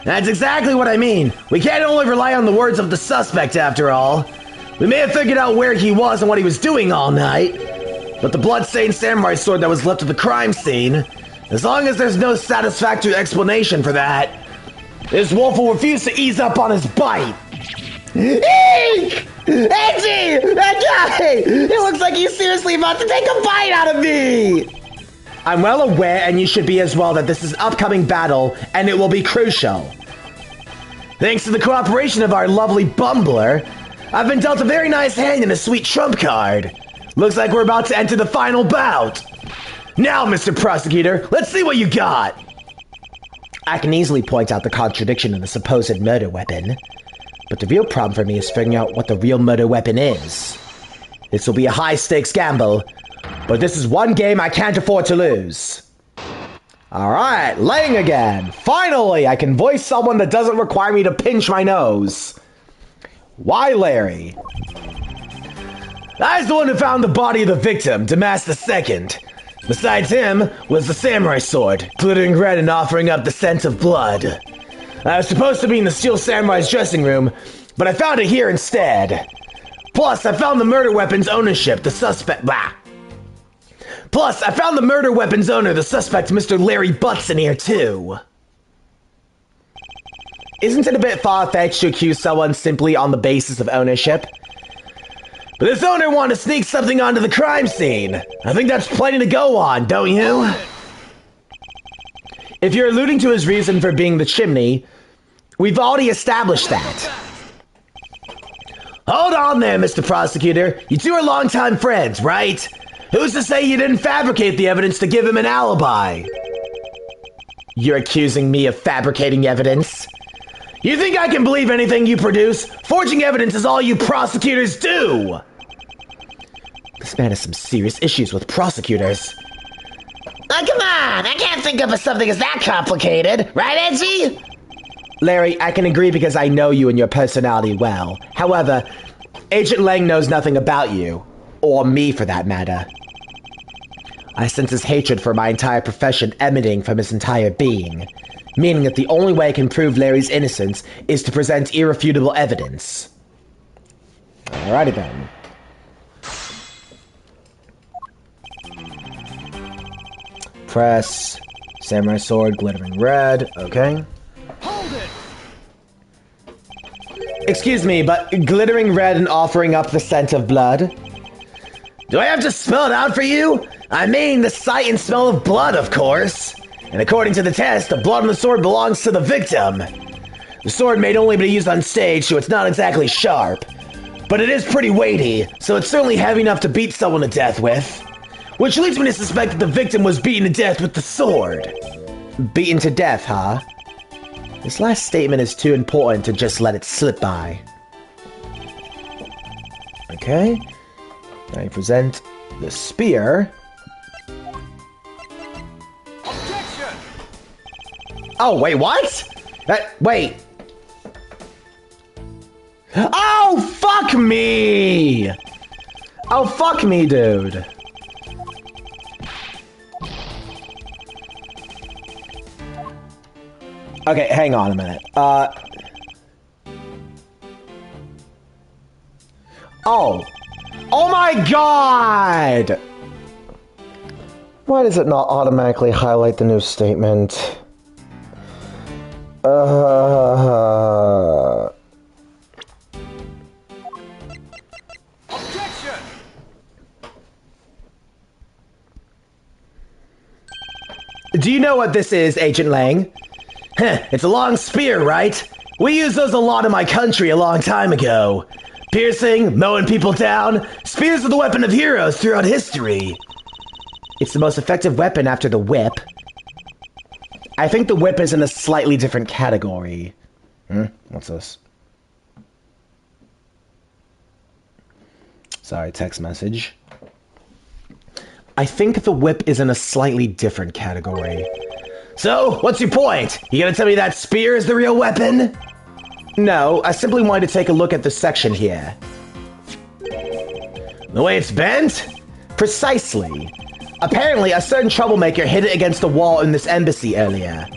That's exactly what I mean. We can't only rely on the words of the suspect, after all. We may have figured out where he was and what he was doing all night, but the blood-stained samurai sword that was left at the crime scene, as long as there's no satisfactory explanation for that, this wolf will refuse to ease up on his bite. Eek! Angie! That guy! It looks like he's seriously about to take a bite out of me! I'm well aware, and you should be as well, that this is an upcoming battle, and it will be crucial. Thanks to the cooperation of our lovely bumbler, I've been dealt a very nice hand and a sweet trump card. Looks like we're about to enter the final bout. Now, Mr. Prosecutor, let's see what you got. I can easily point out the contradiction in the supposed murder weapon, but the real problem for me is figuring out what the real murder weapon is. This will be a high-stakes gamble, but this is one game I can't afford to lose. Alright, laying again. Finally, I can voice someone that doesn't require me to pinch my nose. Why, Larry? I was the one who found the body of the victim, Damas II. Besides him was the samurai sword, glittering red and offering up the scent of blood. I was supposed to be in the Steel Samurai's dressing room, but I found it here instead. Plus, I found the murder weapon's ownership, the suspect... Plus, I found the murder weapon's owner, the suspect, Mr. Larry Butts, in here too. Isn't it a bit far-fetched to accuse someone simply on the basis of ownership? But this owner wanted to sneak something onto the crime scene. I think that's plenty to go on, don't you? If you're alluding to his reason for being the chimney, we've already established that. Hold on there, Mr. Prosecutor. You 2 are longtime friends, right? Who's to say you didn't fabricate the evidence to give him an alibi? You're accusing me of fabricating evidence? You think I can believe anything you produce? Forging evidence is all you prosecutors do! This man has some serious issues with prosecutors. Oh, come on! I can't think of something as that complicated, right, Angie? Larry, I can agree because I know you and your personality well. However, Agent Lang knows nothing about you. Or me, for that matter. I sense his hatred for my entire profession emanating from his entire being. Meaning that the only way I can prove Larry's innocence is to present irrefutable evidence. Alrighty then. Press. Samurai sword, glittering red. Okay. Hold it! Excuse me, but glittering red and offering up the scent of blood? Do I have to spell it out for you? I mean, the sight and smell of blood, of course. And according to the test, the blood on the sword belongs to the victim. The sword may only be used on stage, so it's not exactly sharp. But it is pretty weighty, so it's certainly heavy enough to beat someone to death with. Which leads me to suspect that the victim was beaten to death with the sword. Beaten to death, huh? This last statement is too important to just let it slip by. Okay. I present the spear. Objection! Oh, wait, what? Wait. Oh, fuck me! Oh, fuck me, dude. Okay, hang on a minute. Oh. Oh my god! Why does it not automatically highlight the new statement? Objection! Do you know what this is, Agent Lang? Heh, it's a long spear, right? We used those a lot in my country a long time ago. Piercing, mowing people down, spears are the weapon of heroes throughout history. It's the most effective weapon after the whip. I think the whip is in a slightly different category. What's this? Sorry, text message. I think the whip is in a slightly different category. So, what's your point? You gonna tell me that spear is the real weapon? No, I simply wanted to take a look at this section here. The way it's bent? Precisely. Apparently, a certain troublemaker hit it against the wall in this embassy earlier.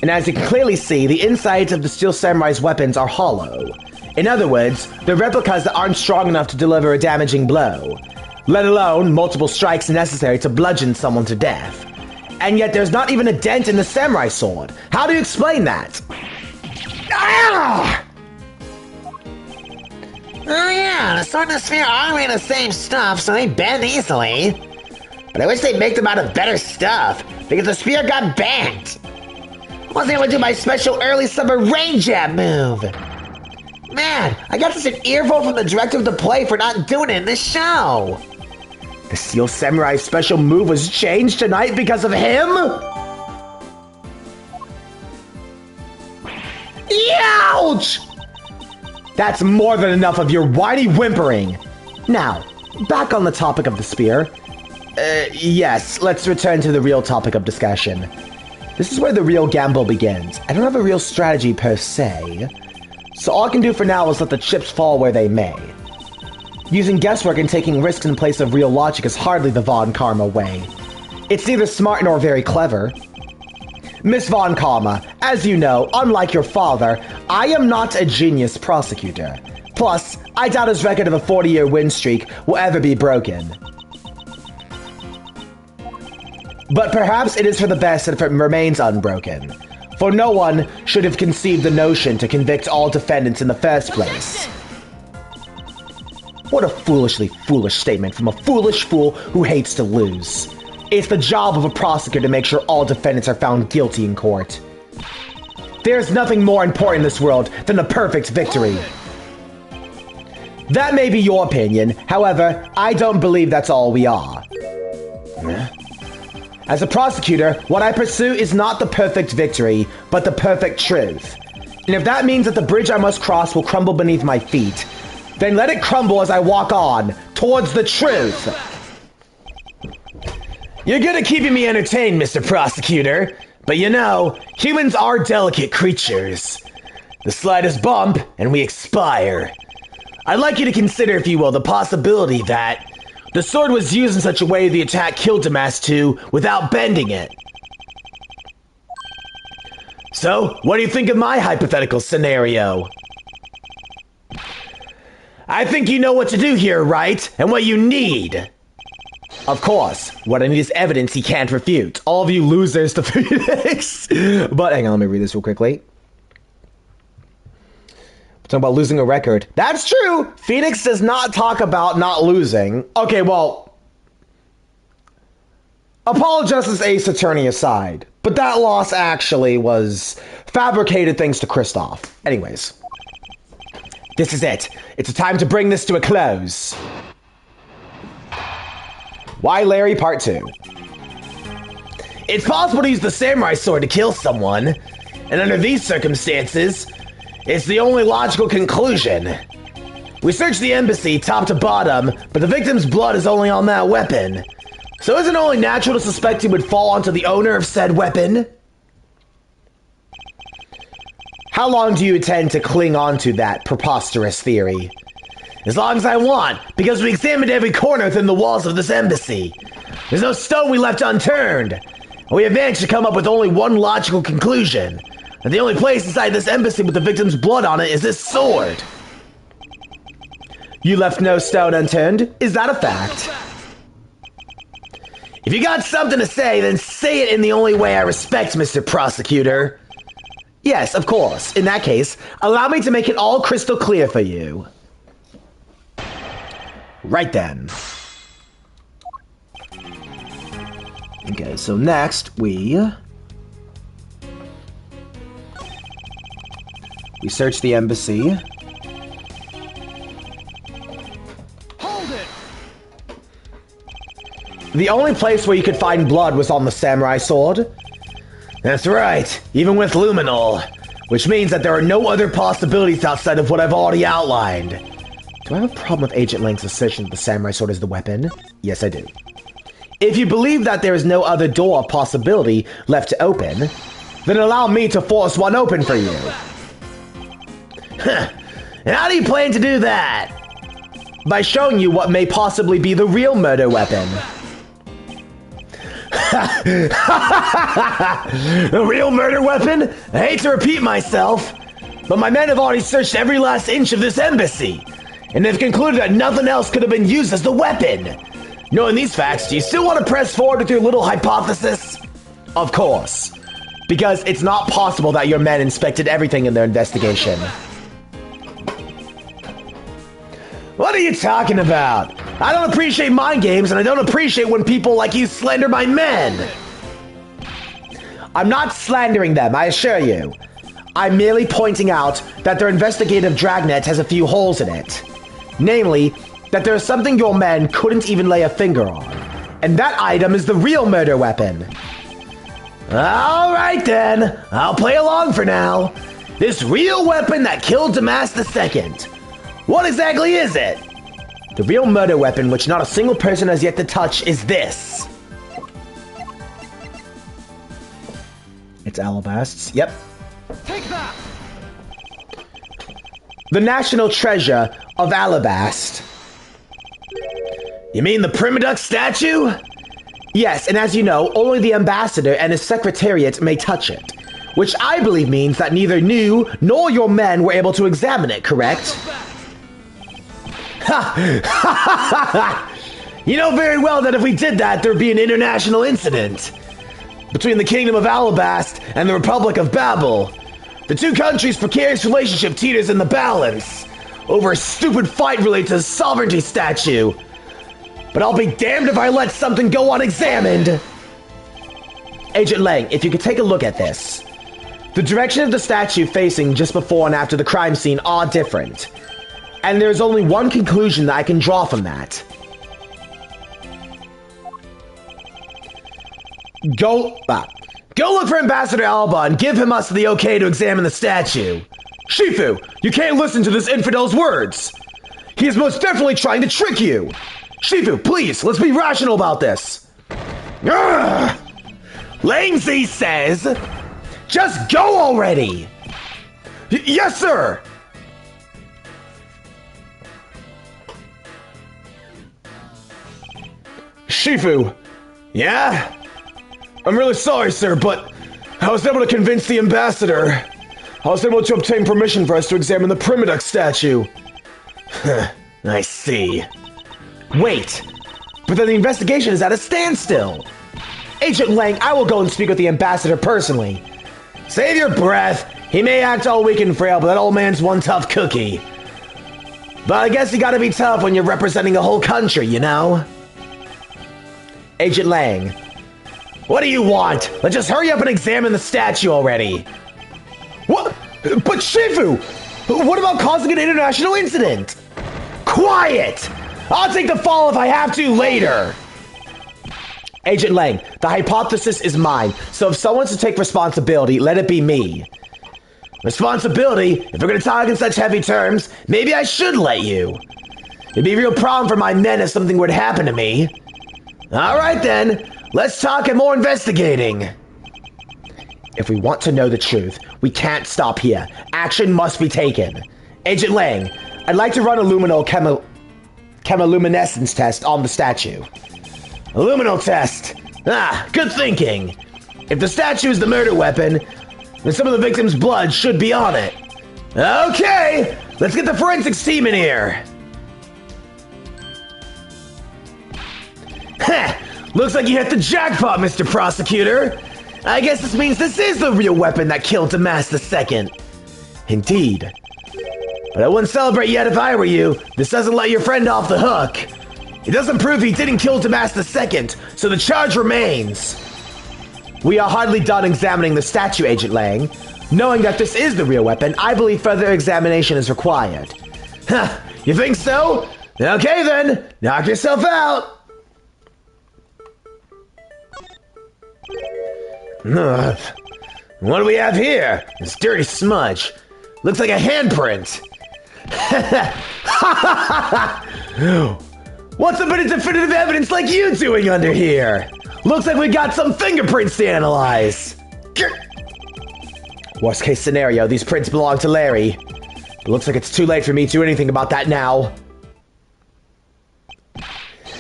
And as you can clearly see, the insides of the Steel Samurai's weapons are hollow. In other words, they're replicas that aren't strong enough to deliver a damaging blow, let alone multiple strikes necessary to bludgeon someone to death. And yet there's not even a dent in the samurai sword. How do you explain that? Ah! Oh yeah, the sword and the spear are made of the same stuff, so they bend easily. But I wish they'd make them out of better stuff, because the spear got bent. I wasn't able to do my special early summer rain jab move. Man, I got such an earful from the director of the play for not doing it in this show. The Steel Samurai's special move was changed tonight because of him? Ouch! That's more than enough of your whiny whimpering. Now, back on the topic of the spear. Yes, let's return to the real topic of discussion. This is where the real gamble begins. I don't have a real strategy per se, so all I can do for now is let the chips fall where they may. Using guesswork and taking risks in place of real logic is hardly the Von Karma way. It's neither smart nor very clever. Miss Von Karma, as you know, unlike your father, I am not a genius prosecutor. Plus, I doubt his record of a 40-year win streak will ever be broken. But perhaps it is for the best if it remains unbroken, for no one should have conceived the notion to convict all defendants in the first place. What a foolishly foolish statement from a foolish fool who hates to lose. It's the job of a prosecutor to make sure all defendants are found guilty in court. There's nothing more important in this world than a perfect victory. That may be your opinion, however, I don't believe that's all we are. As a prosecutor, what I pursue is not the perfect victory, but the perfect truth. And if that means that the bridge I must cross will crumble beneath my feet, then let it crumble as I walk on, towards the truth. You're good at keeping me entertained, Mr. Prosecutor, but you know, humans are delicate creatures. The slightest bump, and we expire. I'd like you to consider, if you will, the possibility that the sword was used in such a way the attack killed Damas 2 without bending it. So, what do you think of my hypothetical scenario? I think you know what to do here, right? And what you need. Of course, what I need is evidence he can't refute. All of you losers to Phoenix. But hang on, let me read this real quickly. We're talking about losing a record. That's true! Phoenix does not talk about not losing. Okay, well, Apologist Ace Attorney aside, but that loss actually was fabricated thanks to Kristoff. Anyways, this is it. It's time to bring this to a close. Why Larry Part 2. It's possible to use the samurai sword to kill someone, and under these circumstances, it's the only logical conclusion. We searched the embassy top to bottom, but the victim's blood is only on that weapon. So isn't it only natural to suspect he would fall onto the owner of said weapon? How long do you intend to cling on to that preposterous theory? As long as I want, because we examined every corner within the walls of this embassy. There's no stone we left unturned. And we have managed to come up with only one logical conclusion. That the only place inside this embassy with the victim's blood on it is this sword. You left no stone unturned? Is that a fact? If you got something to say, then say it in the only way I respect, Mr. Prosecutor. Yes, of course. In that case, allow me to make it all crystal clear for you. Right then. Okay, so next we search the embassy. Hold it! The only place where you could find blood was on the samurai sword. That's right, even with luminol, which means that there are no other possibilities outside of what I've already outlined. Do I have a problem with Agent Link's assertion that the samurai sword is the weapon? Yes, I do. If you believe that there is no other door of possibility left to open, then allow me to force one open for you. And how do you plan to do that? By showing you what may possibly be the real murder weapon. The real murder weapon? I hate to repeat myself, but my men have already searched every last inch of this embassy, and they've concluded that nothing else could have been used as the weapon. Knowing these facts, do you still want to press forward with your little hypothesis? Of course. Because it's not possible that your men inspected everything in their investigation. What are you talking about? I don't appreciate mind games, and I don't appreciate when people like you slander my men. I'm not slandering them, I assure you. I'm merely pointing out that their investigative dragnet has a few holes in it. Namely, that there's something your men couldn't even lay a finger on. And that item is the real murder weapon. All right then, I'll play along for now. This real weapon that killed Damas II. What exactly is it? The real murder weapon, which not a single person has yet to touch, is this. It's Alabast's. Yep. Take that! The national treasure of Alabast. You mean the Primaduck statue? Yes, and as you know, only the ambassador and his secretariat may touch it. Which I believe means that neither you nor your men were able to examine it, correct? You know very well that if we did that, there'd be an international incident between the Kingdom of Alabast and the Republic of Babel. The two countries' precarious relationship teeters in the balance over a stupid fight related to the sovereignty statue. But I'll be damned if I let something go unexamined. Agent Lang, if you could take a look at this. The direction of the statue facing just before and after the crime scene are different. And there's only one conclusion that I can draw from that. Go look for Ambassador Alba and give him us the okay to examine the statue. Shifu, you can't listen to this infidel's words. He is most definitely trying to trick you. Shifu, please, let's be rational about this. Langzi says, just go already. Yes, sir. Shifu. Yeah? I'm really sorry, sir, but I was able to convince the ambassador. I was able to obtain permission for us to examine the Primaduck statue. I see. Wait, but then the investigation is at a standstill. Agent Lang, I will go and speak with the ambassador personally. Save your breath. He may act all weak and frail, but that old man's one tough cookie. But I guess you gotta be tough when you're representing a whole country, you know? Agent Lang. What do you want? Let's just hurry up and examine the statue already. What? But Shifu! What about causing an international incident? Quiet! I'll take the fall if I have to later. Agent Lang, the hypothesis is mine, so if someone's to take responsibility, let it be me. Responsibility? If we're gonna talk in such heavy terms, maybe I should let you. It'd be a real problem for my men if something were to happen to me. Alright then, let's talk and more investigating. If we want to know the truth, we can't stop here. Action must be taken. Agent Lang, I'd like to run a luminal chemiluminescence test on the statue. A luminal test? Ah, good thinking. If the statue is the murder weapon, then some of the victim's blood should be on it. Okay, let's get the forensics team in here. Heh, looks like you hit the jackpot, Mr. Prosecutor. I guess this means this is the real weapon that killed Damas II. Indeed. But I wouldn't celebrate yet if I were you. This doesn't let your friend off the hook. It doesn't prove he didn't kill Damas II, so the charge remains. We are hardly done examining the statue, Agent Lang. Knowing that this is the real weapon, I believe further examination is required. Huh, you think so? Okay then, knock yourself out. What do we have here? This dirty smudge. Looks like a handprint. What's a bit of definitive evidence like you doing under here? Looks like we got some fingerprints to analyze. Worst case scenario, these prints belong to Larry. But looks like it's too late for me to do anything about that now.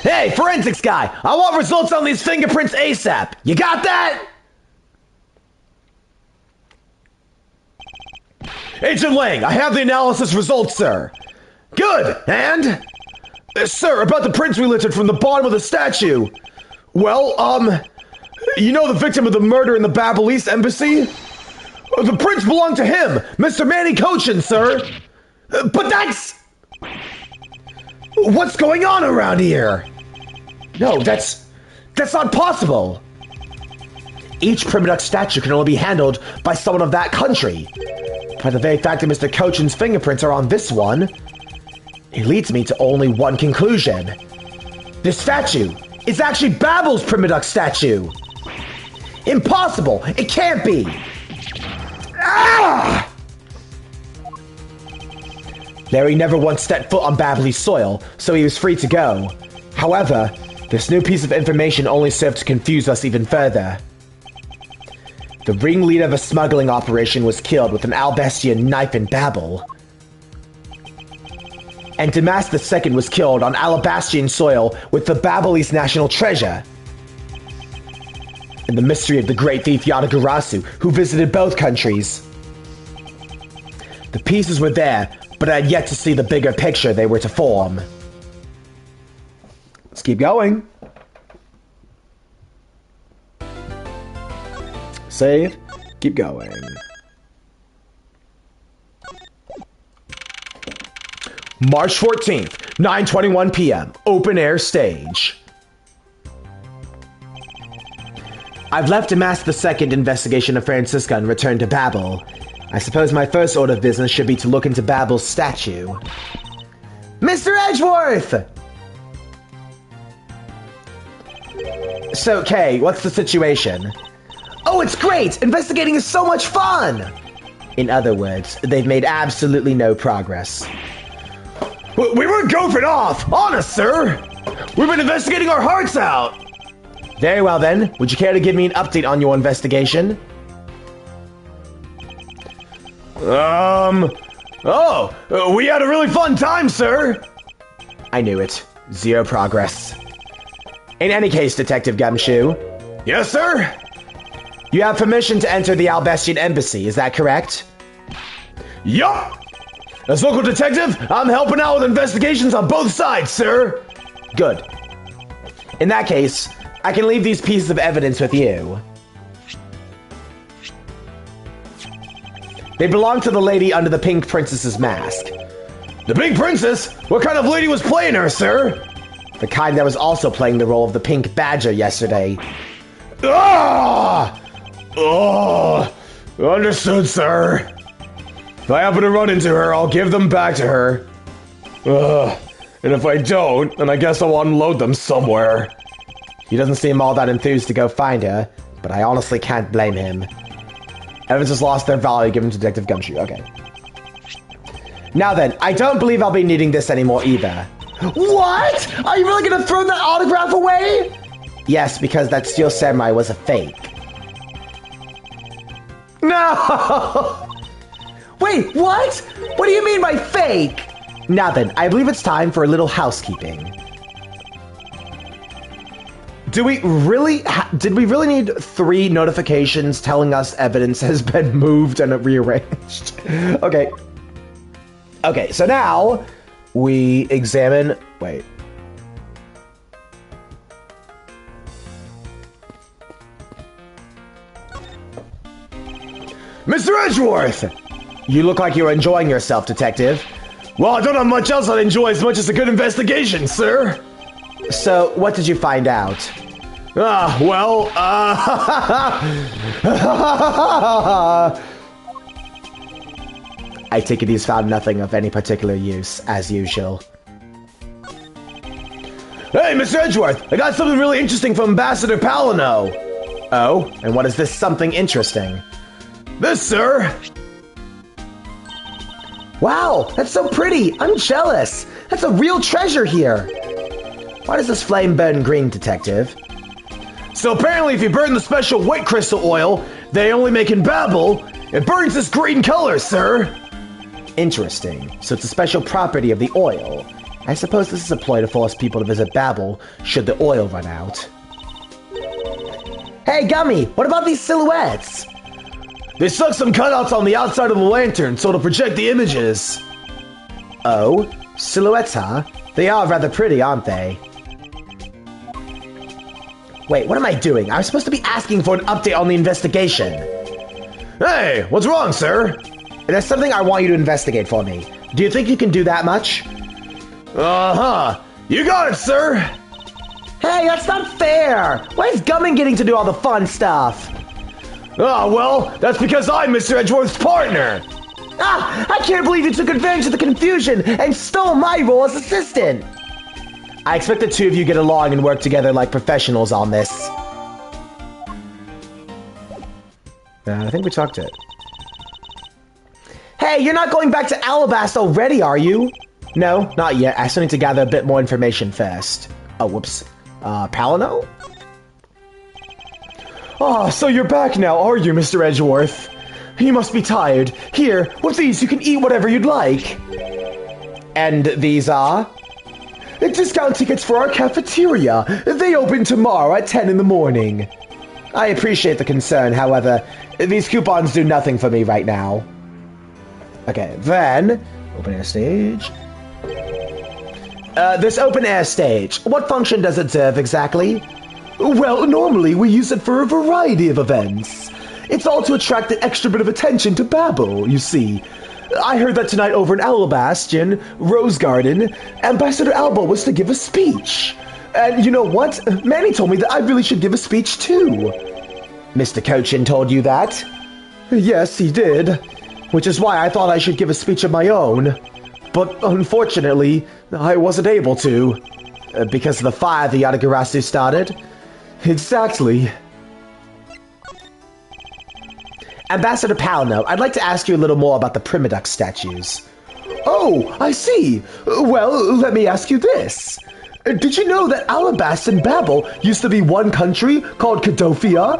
Hey, forensics guy! I want results on these fingerprints ASAP. You got that? Agent Lang, I have the analysis results, sir. Good, and? Sir, about the prints we lifted from the bottom of the statue. Well, you know the victim of the murder in the Babylese embassy? The prints belong to him, Mr. Manny Cochin, sir. But that's... What's going on around here? No, that's not possible. Each Primiduck statue can only be handled by someone of that country. By the very fact that Mr. Cochin's fingerprints are on this one, it leads me to only one conclusion. This statue is actually Babel's Primiduck statue. Impossible! It can't be! Ah! Larry never once stepped foot on Babel's soil, so he was free to go. However, this new piece of information only served to confuse us even further. The ringleader of a smuggling operation was killed with an Albastian knife in Babel. And Damas II was killed on Alabastian soil with the Babelese national treasure. And the mystery of the great thief Yadagarasu, who visited both countries. The pieces were there, but I had yet to see the bigger picture they were to form. Let's keep going. Save. Keep going. March 14th, 9:21 p.m. Open air stage. I've left Damas II investigation of Francisca and returned to Babel. I suppose my first order of business should be to look into Babel's statue. Mr. Edgeworth! So, Kay, what's the situation? Oh, it's great! Investigating is so much fun! In other words, they've made absolutely no progress. We weren't goofing off! Honest, sir! We've been investigating our hearts out! Very well then, would you care to give me an update on your investigation? We had a really fun time, sir! I knew it. Zero progress. In any case, Detective Gumshoe. Yes, sir? You have permission to enter the Albastian embassy, is that correct? Yup! As local detective, I'm helping out with investigations on both sides, sir! Good. In that case, I can leave these pieces of evidence with you. They belong to the lady under the Pink Princess's mask. The Pink Princess? What kind of lady was playing her, sir? The kind that was also playing the role of the Pink Badger yesterday. Ah! Oh! Understood, sir. If I happen to run into her, I'll give them back to her. And if I don't, then I guess I'll unload them somewhere. He doesn't seem all that enthused to go find her, but I honestly can't blame him. Evidence has lost their value given to Detective Gumshoe. Okay. Now then, I don't believe I'll be needing this anymore either. What? Are you really gonna throw that autograph away? Yes, because that Steel Samurai was a fake. No! Wait, what? What do you mean by fake? Now then, I believe it's time for a little housekeeping. Did we really need 3 notifications telling us evidence has been moved and rearranged? Okay. Okay, so now we examine... Wait. Mr. Edgeworth! You look like you're enjoying yourself, Detective. Well, I don't have much else I'd enjoy as much as a good investigation, sir. So, what did you find out? I take it he's found nothing of any particular use, as usual. Hey, Mr. Edgeworth! I got something really interesting from Ambassador Palino! Oh? And what is this something interesting? This, sir! Wow, that's so pretty! I'm jealous! That's a real treasure here! Why does this flame burn green, Detective? So apparently if you burn the special white crystal oil they only make in Babel, it burns this green color, sir. Interesting. So it's a special property of the oil. I suppose this is a ploy to force people to visit Babel should the oil run out. Hey, Gummy, what about these silhouettes? They stuck some cutouts on the outside of the lantern so to project the images. Oh, silhouettes, huh? They are rather pretty, aren't they? Wait, what am I doing? I was supposed to be asking for an update on the investigation. Hey, what's wrong, sir? There's something I want you to investigate for me. Do you think you can do that much? Uh-huh. You got it, sir. Hey, that's not fair! Why is Gummin getting to do all the fun stuff? Ah, well, that's because I'm Mr. Edgeworth's partner. Ah, I can't believe you took advantage of the confusion and stole my role as assistant! I expect the two of you get along and work together like professionals on this. I think we talked it. Hey, you're not going back to Alabast already, are you? No, not yet. I still need to gather a bit more information first. Oh, whoops. Palino? Oh, so you're back now, are you, Mr. Edgeworth? You must be tired. Here, with these you can eat whatever you'd like. And these are? Discount tickets for our cafeteria. They open tomorrow at 10 in the morning. I appreciate the concern, however, these coupons do nothing for me right now. Okay, then, open air stage. This open air stage, what function does it serve exactly? Well, normally we use it for a variety of events. It's all to attract an extra bit of attention to Babel, you see. I heard that tonight over in Alabastion, Rose Garden, Ambassador Alba was to give a speech. And you know what? Manny told me that I really should give a speech too. Mr. Cochin told you that? Yes, he did. Which is why I thought I should give a speech of my own. But unfortunately, I wasn't able to. Because of the fire the Yatagarasu started? Exactly. Ambassador Palino, I'd like to ask you a little more about the Primadux statues. Oh, I see. Well, let me ask you this. Did you know that Alabast and Babel used to be one country called Cadofia?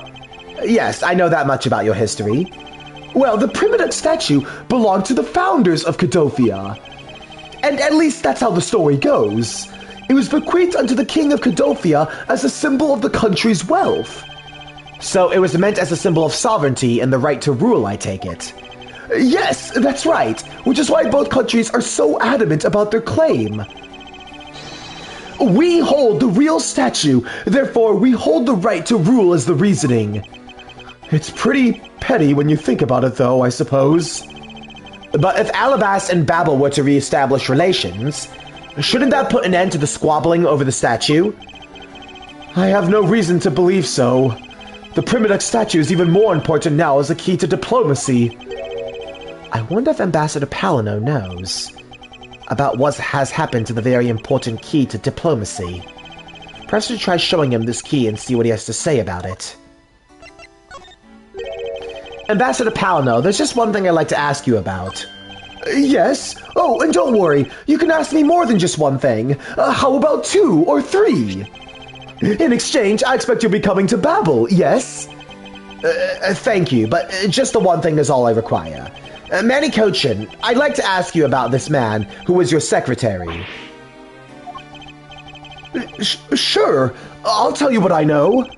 Yes, I know that much about your history. Well, the Primadux statue belonged to the founders of Cadofia. And at least that's how the story goes. It was bequeathed unto the king of Cadofia as a symbol of the country's wealth. So it was meant as a symbol of sovereignty and the right to rule, I take it. Yes, that's right, which is why both countries are so adamant about their claim. We hold the real statue, therefore we hold the right to rule as the reasoning. It's pretty petty when you think about it though, I suppose. But if Alabast and Babel were to re-establish relations, shouldn't that put an end to the squabbling over the statue? I have no reason to believe so. The Primadux statue is even more important now as a key to diplomacy. I wonder if Ambassador Palino knows about what has happened to the very important key to diplomacy. Perhaps we should try showing him this key and see what he has to say about it. Ambassador Palino, there's just one thing I'd like to ask you about. Yes? Oh, and don't worry, you can ask me more than just one thing. How about 2 or 3? In exchange, I expect you'll be coming to Babel, yes? Thank you, but just the one thing is all I require. Manny Cochin, I'd like to ask you about this man who was your secretary. Sure, I'll tell you what I know.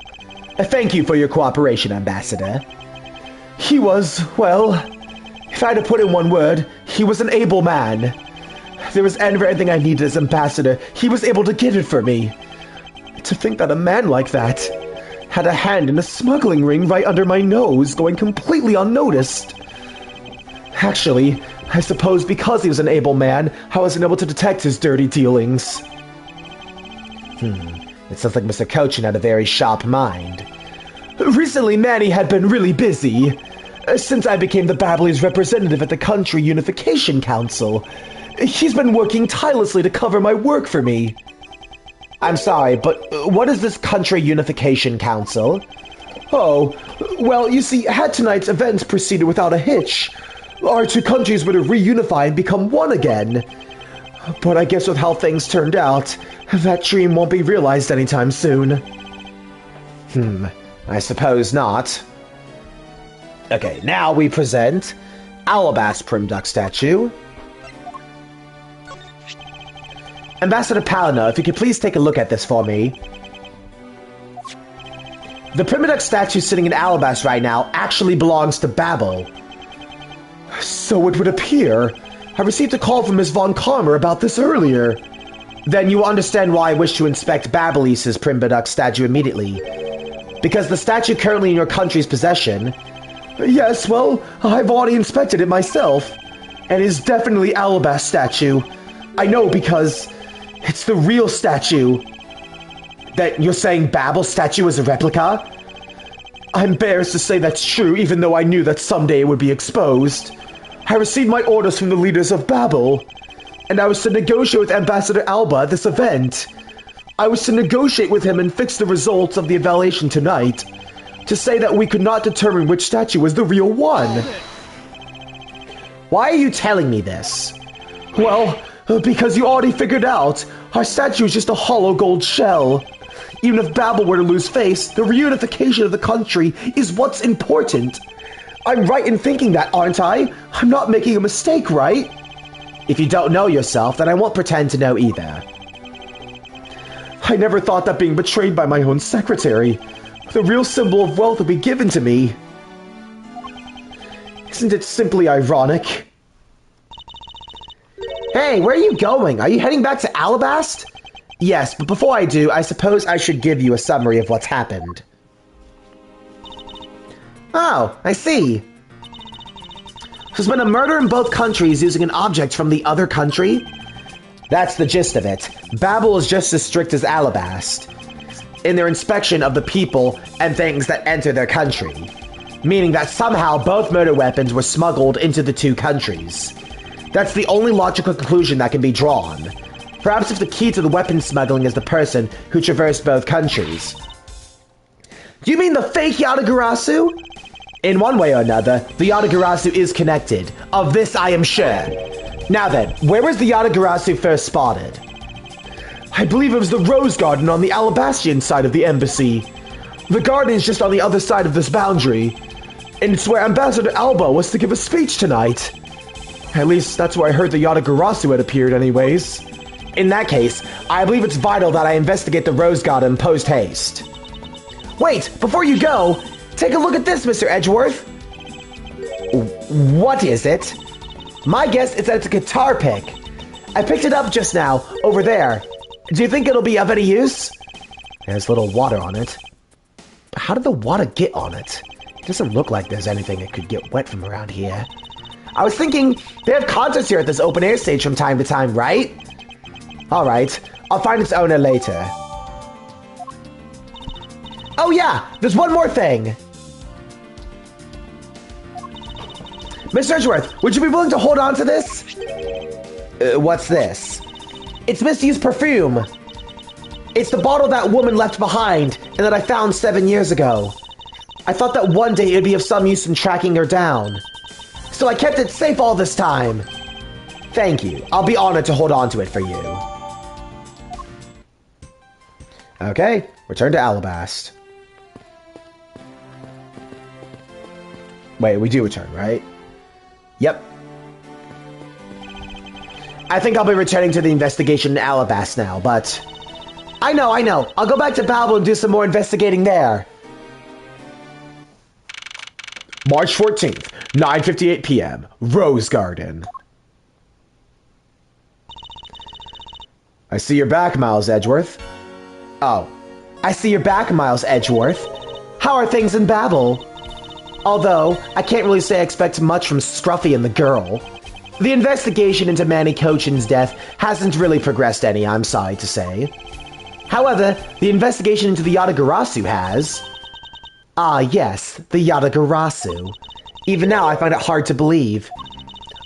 Thank you for your cooperation, Ambassador. He was, well, if I had to put in one word, he was an able man. If there was ever anything I needed as ambassador, he was able to get it for me. To think that a man like that had a hand in a smuggling ring right under my nose, going completely unnoticed. Actually, I suppose because he was an able man, I wasn't able to detect his dirty dealings. It sounds like Mr. Cochin had a very sharp mind. Recently, Manny had been really busy. Since I became the Babbley's representative at the Country Unification Council, he's been working tirelessly to cover my work for me. I'm sorry, but what is this Country Unification Council? Oh, well, you see, had tonight's events proceeded without a hitch, our two countries were to reunify and become one again. But I guess with how things turned out, that dream won't be realized anytime soon. I suppose not. Okay, now we present Alabast Primduck statue. Ambassador Palina, if you could please take a look at this for me. The Primduck statue sitting in Alabast right now actually belongs to Babel. So it would appear. I received a call from Ms. Von Karmer about this earlier. Then you will understand why I wish to inspect Babelise's Primduck statue immediately. Because the statue currently in your country's possession... Yes, well, I've already inspected it myself. And it is definitely Alabast statue. I know because it's the real statue. That you're saying Babel's statue is a replica? I'm embarrassed to say that's true, even though I knew that someday it would be exposed. I received my orders from the leaders of Babel, and I was to negotiate with Ambassador Alba at this event. I was to negotiate with him and fix the results of the evaluation tonight, to say that we could not determine which statue was the real one. Why are you telling me this? Well, because you already figured out, our statue is just a hollow gold shell. Even if Babel were to lose face, the reunification of the country is what's important. I'm right in thinking that, aren't I? I'm not making a mistake, right? If you don't know yourself, then I won't pretend to know either. I never thought that being betrayed by my own secretary, the real symbol of wealth, would be given to me. Isn't it simply ironic? Hey, where are you going? Are you heading back to Alabast? Yes, but before I do, I suppose I should give you a summary of what's happened. Oh, I see. There's been a murder in both countries using an object from the other country? That's the gist of it. Babel is just as strict as Alabast in their inspection of the people and things that enter their country, meaning that somehow both murder weapons were smuggled into the two countries. That's the only logical conclusion that can be drawn. Perhaps if the key to the weapon smuggling is the person who traversed both countries. Do you mean the fake Yatagarasu? In one way or another, the Yatagarasu is connected. Of this I am sure. Now then, where was the Yatagarasu first spotted? I believe it was the Rose Garden on the Alabastian side of the embassy. The garden is just on the other side of this boundary. And it's where Ambassador Alba was to give a speech tonight. At least, that's where I heard the Yatagarasu had appeared anyways. In that case, I believe it's vital that I investigate the Rose Garden post-haste. Wait, before you go, take a look at this, Mr. Edgeworth. What is it? My guess is that it's a guitar pick. I picked it up just now, over there. Do you think it'll be of any use? There's a little water on it. But how did the water get on it? It doesn't look like there's anything that could get wet from around here. I was thinking, they have concerts here at this open air stage from time to time, right? Alright, I'll find its owner later. Oh yeah, there's one more thing. Mr. Edgeworth, would you be willing to hold on to this? What's this? It's misused perfume. It's the bottle that woman left behind and that I found 7 years ago. I thought that one day it would be of some use in tracking her down. So I kept it safe all this time. Thank you. I'll be honored to hold on to it for you. Okay, return to Alabast. Wait, we do return, right? Yep. I think I'll be returning to the investigation in Alabast now, but... I know. I'll go back to Babel and do some more investigating there. March 14th, 9:58 p.m. Rose Garden. I see you're back, Miles Edgeworth. Oh, I see you're back, Miles Edgeworth. How are things in Babel? Although, I can't really say I expect much from Scruffy and the girl. The investigation into Manny Cochin's death hasn't really progressed any, I'm sorry to say. However, the investigation into the Yatagarasu has. Ah, yes, the Yatagarasu. Even now, I find it hard to believe.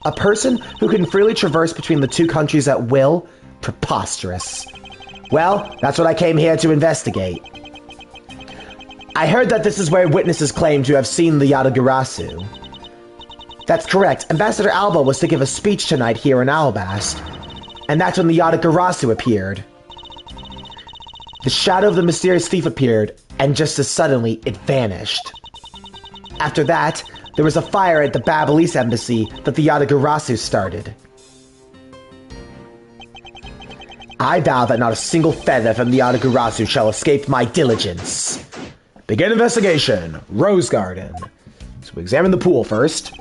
A person who can freely traverse between the two countries at will? Preposterous. Well, that's what I came here to investigate. I heard that this is where witnesses claim to have seen the Yatagarasu. That's correct. Ambassador Alba was to give a speech tonight here in Alabast. and that's when the Yatagarasu appeared. The shadow of the mysterious thief appeared, and just as suddenly, it vanished. After that, there was a fire at the Babyliss embassy that the Yatagarasu started. I vow that not a single feather from the Yatagarasu shall escape my diligence. Begin investigation. Rose Garden. So we examine the pool first.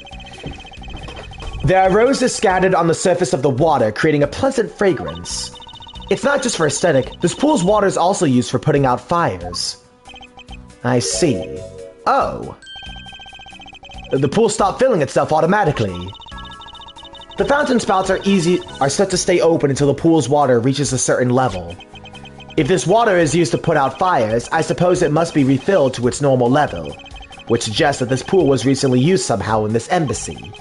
There are roses scattered on the surface of the water, creating a pleasant fragrance. It's not just for aesthetic. This pool's water is also used for putting out fires. I see. Oh. The pool stopped filling itself automatically. The fountain spouts are set to stay open until the pool's water reaches a certain level. If this water is used to put out fires, I suppose it must be refilled to its normal level, which suggests that this pool was recently used somehow in this embassy.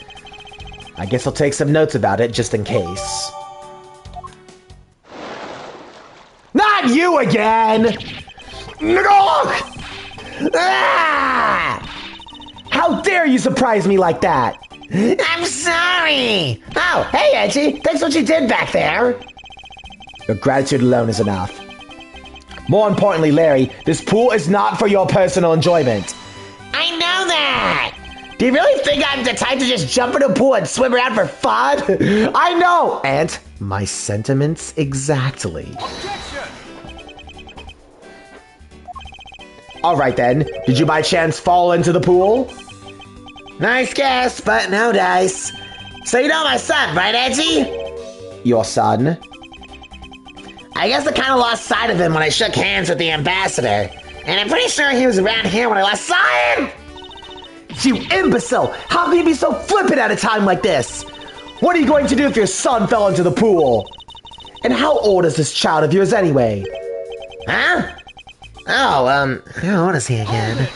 I guess I'll take some notes about it just in case. Not you again! Ah! How dare you surprise me like that? I'm sorry! Oh, hey, Edgy! Thanks for what you did back there! Your gratitude alone is enough. More importantly, Larry, this pool is not for your personal enjoyment. I know that! Do you really think I'm the type to just jump in a pool and swim around for fun? I know! And my sentiments exactly. Alright then, did you by chance fall into the pool? Nice guess, but no dice. So you know my son, right, Edgy? Your son? I guess I kind of lost sight of him when I shook hands with the ambassador. And I'm pretty sure he was around here when I last saw him! You imbecile! How can you be so flippant at a time like this? What are you going to do if your son fell into the pool? And how old is this child of yours anyway? Huh? Oh, how old is he again?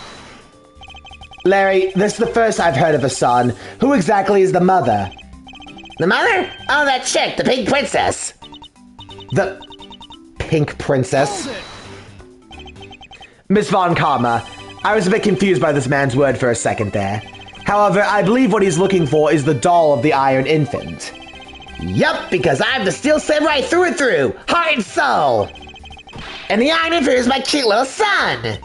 Larry, this is the first I've heard of a son. Who exactly is the mother? The mother? Oh, that chick, the pink princess. The pink princess? Miss Von Karma, I was a bit confused by this man's word for a second there. However, I believe what he's looking for is the doll of the Iron Infant. Yup, because I'm the Steel Samurai through and through, heart and soul. And the Iron Infant is my cute little son.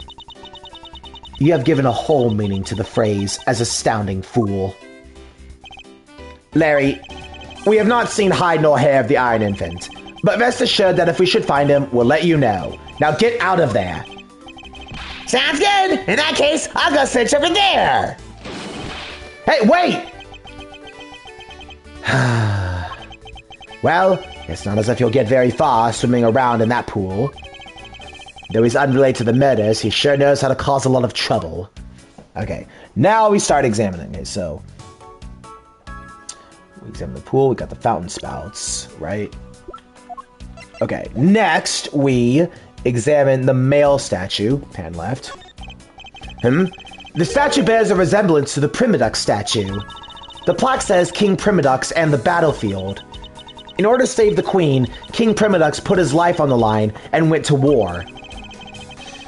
You have given a whole meaning to the phrase, as astounding fool. Larry, we have not seen hide nor hair of the Iron Infant, but rest assured that if we should find him, we'll let you know. Now get out of there. Sounds good. In that case, I'll go search over there. Hey, wait! Well, it's not as if you'll get very far swimming around in that pool. Though he's unrelated to the murders, he sure knows how to cause a lot of trouble. Okay, now we start examining. Okay, so we examine the pool, we got the fountain spouts, right? Okay, next we examine the male statue, pan left. The statue bears a resemblance to the Primadux statue. The plaque says King Primadux and the battlefield. In order to save the queen, King Primadux put his life on the line and went to war.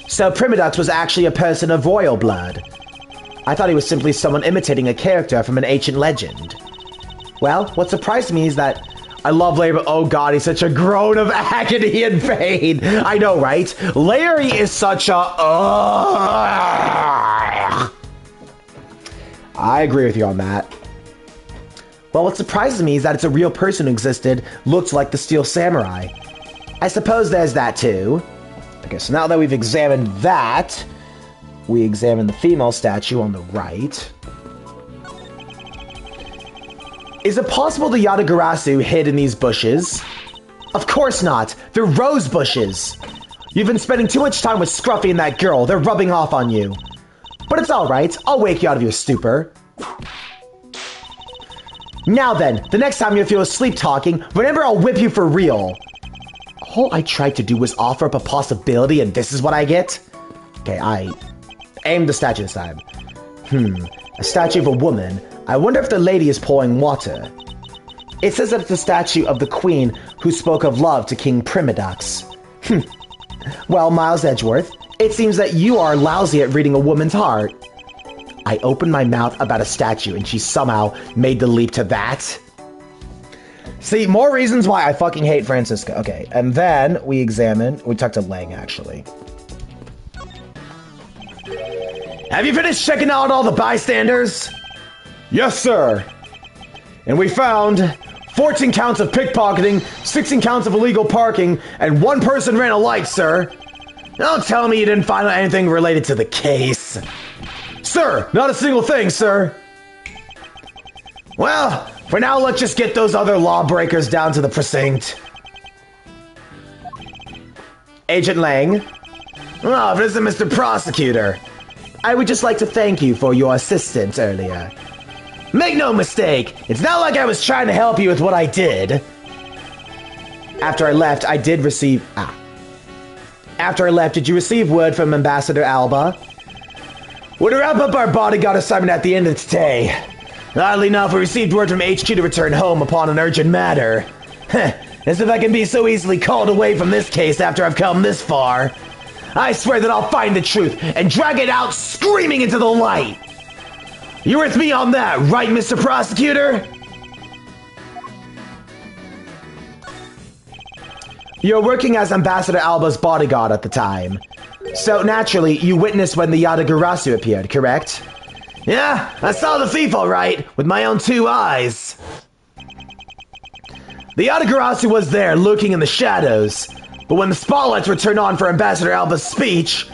So Primadux was actually a person of royal blood. I thought he was simply someone imitating a character from an ancient legend. Well, what surprised me is that I love Larry, but oh god, he's such a groan of agony and pain. I know, right? Larry is such a... I agree with you on that. Well, what surprises me is that it's a real person who existed, looked like the Steel Samurai. I suppose there's that too. Okay, so now that we've examined that, we examine the female statue on the right. Is it possible the Yatagarasu hid in these bushes? Of course not! They're rose bushes! You've been spending too much time with Scruffy and that girl. They're rubbing off on you. But it's alright. I'll wake you out of your stupor. Now then, the next time you feel asleep talking, remember I'll whip you for real. All I tried to do was offer up a possibility, and this is what I get? Okay, I aimed the statue this time. A statue of a woman. I wonder if the lady is pouring water. It says that it's a statue of the queen who spoke of love to King Primadux. Well, Miles Edgeworth, it seems that you are lousy at reading a woman's heart. I opened my mouth about a statue and she somehow made the leap to that. See, more reasons why I fucking hate Francisca. Okay, and then we talked to Lang, actually. Have you finished checking out all the bystanders? Yes, sir. And we found 14 counts of pickpocketing, 16 counts of illegal parking, and 1 person ran a light, sir. Don't tell me you didn't find anything related to the case. Sir, not a single thing, sir. Well, for now, let's just get those other lawbreakers down to the precinct. Agent Lang. Oh, this is Mr. Prosecutor. I would just like to thank you for your assistance earlier. Make no mistake, it's not like I was trying to help you with what I did. After I left, did you receive word from Ambassador Alba? We're to wrap up our bodyguard assignment at the end of today. Oddly enough, we received word from HQ to return home upon an urgent matter. As if I can be so easily called away from this case after I've come this far. I swear that I'll find the truth and drag it out screaming into the light. You with me on that, right, Mr. Prosecutor? You're working as Ambassador Alba's bodyguard at the time. So naturally, you witnessed when the Yatagarasu appeared, correct? Yeah, I saw the thief all right, with my own 2 eyes. The Yatagarasu was there, lurking in the shadows. But when the spotlights were turned on for Ambassador Alba's speech,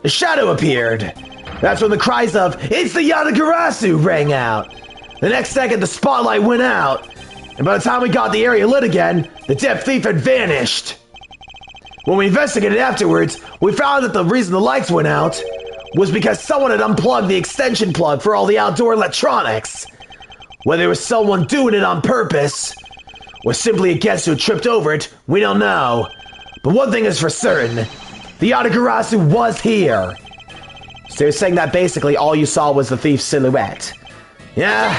a shadow appeared. That's when the cries of, "It's the Yatagarasu!" rang out. The next second, the spotlight went out. And by the time we got the area lit again, the deaf thief had vanished. When we investigated afterwards, we found that the reason the lights went out was because someone had unplugged the extension plug for all the outdoor electronics. Whether it was someone doing it on purpose, or simply a guest who had tripped over it, we don't know. But one thing is for certain, the Yatagarasu was here. So you're saying that basically all you saw was the thief's silhouette? Yeah.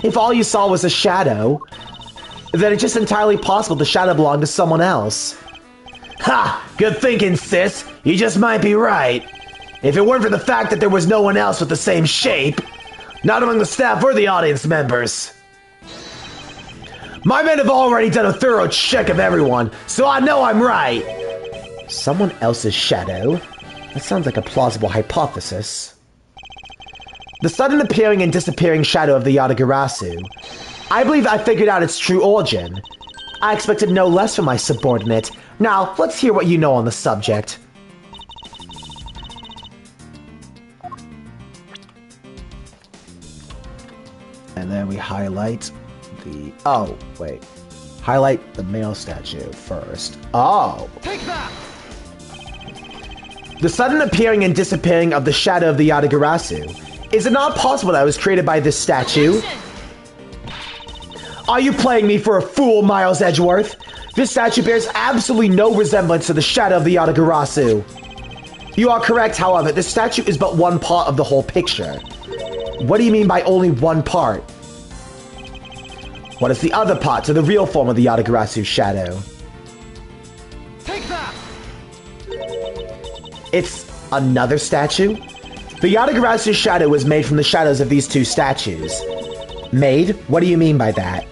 If all you saw was a shadow, then it's just entirely possible the shadow belonged to someone else. Ha! Good thinking, sis. You just might be right. If it weren't for the fact that there was no one else with the same shape, not among the staff or the audience members. My men have already done a thorough check of everyone, so I know I'm right. Someone else's shadow? That sounds like a plausible hypothesis. The sudden appearing and disappearing shadow of the Yatagarasu. I believe I figured out its true origin. I expected no less from my subordinate. Now, let's hear what you know on the subject. And then we highlight the... Oh, wait. Highlight the male statue first. Oh! Take that! The sudden appearing and disappearing of the shadow of the Yatagarasu. Is it not possible that it was created by this statue? Are you playing me for a fool, Miles Edgeworth? This statue bears absolutely no resemblance to the shadow of the Yatagarasu. You are correct, however, this statue is but one part of the whole picture. What do you mean by only one part? What is the other part to the real form of the Yatagarasu shadow? Take that! It's another statue? The Yatagarasu shadow was made from the shadows of these 2 statues. Made? What do you mean by that?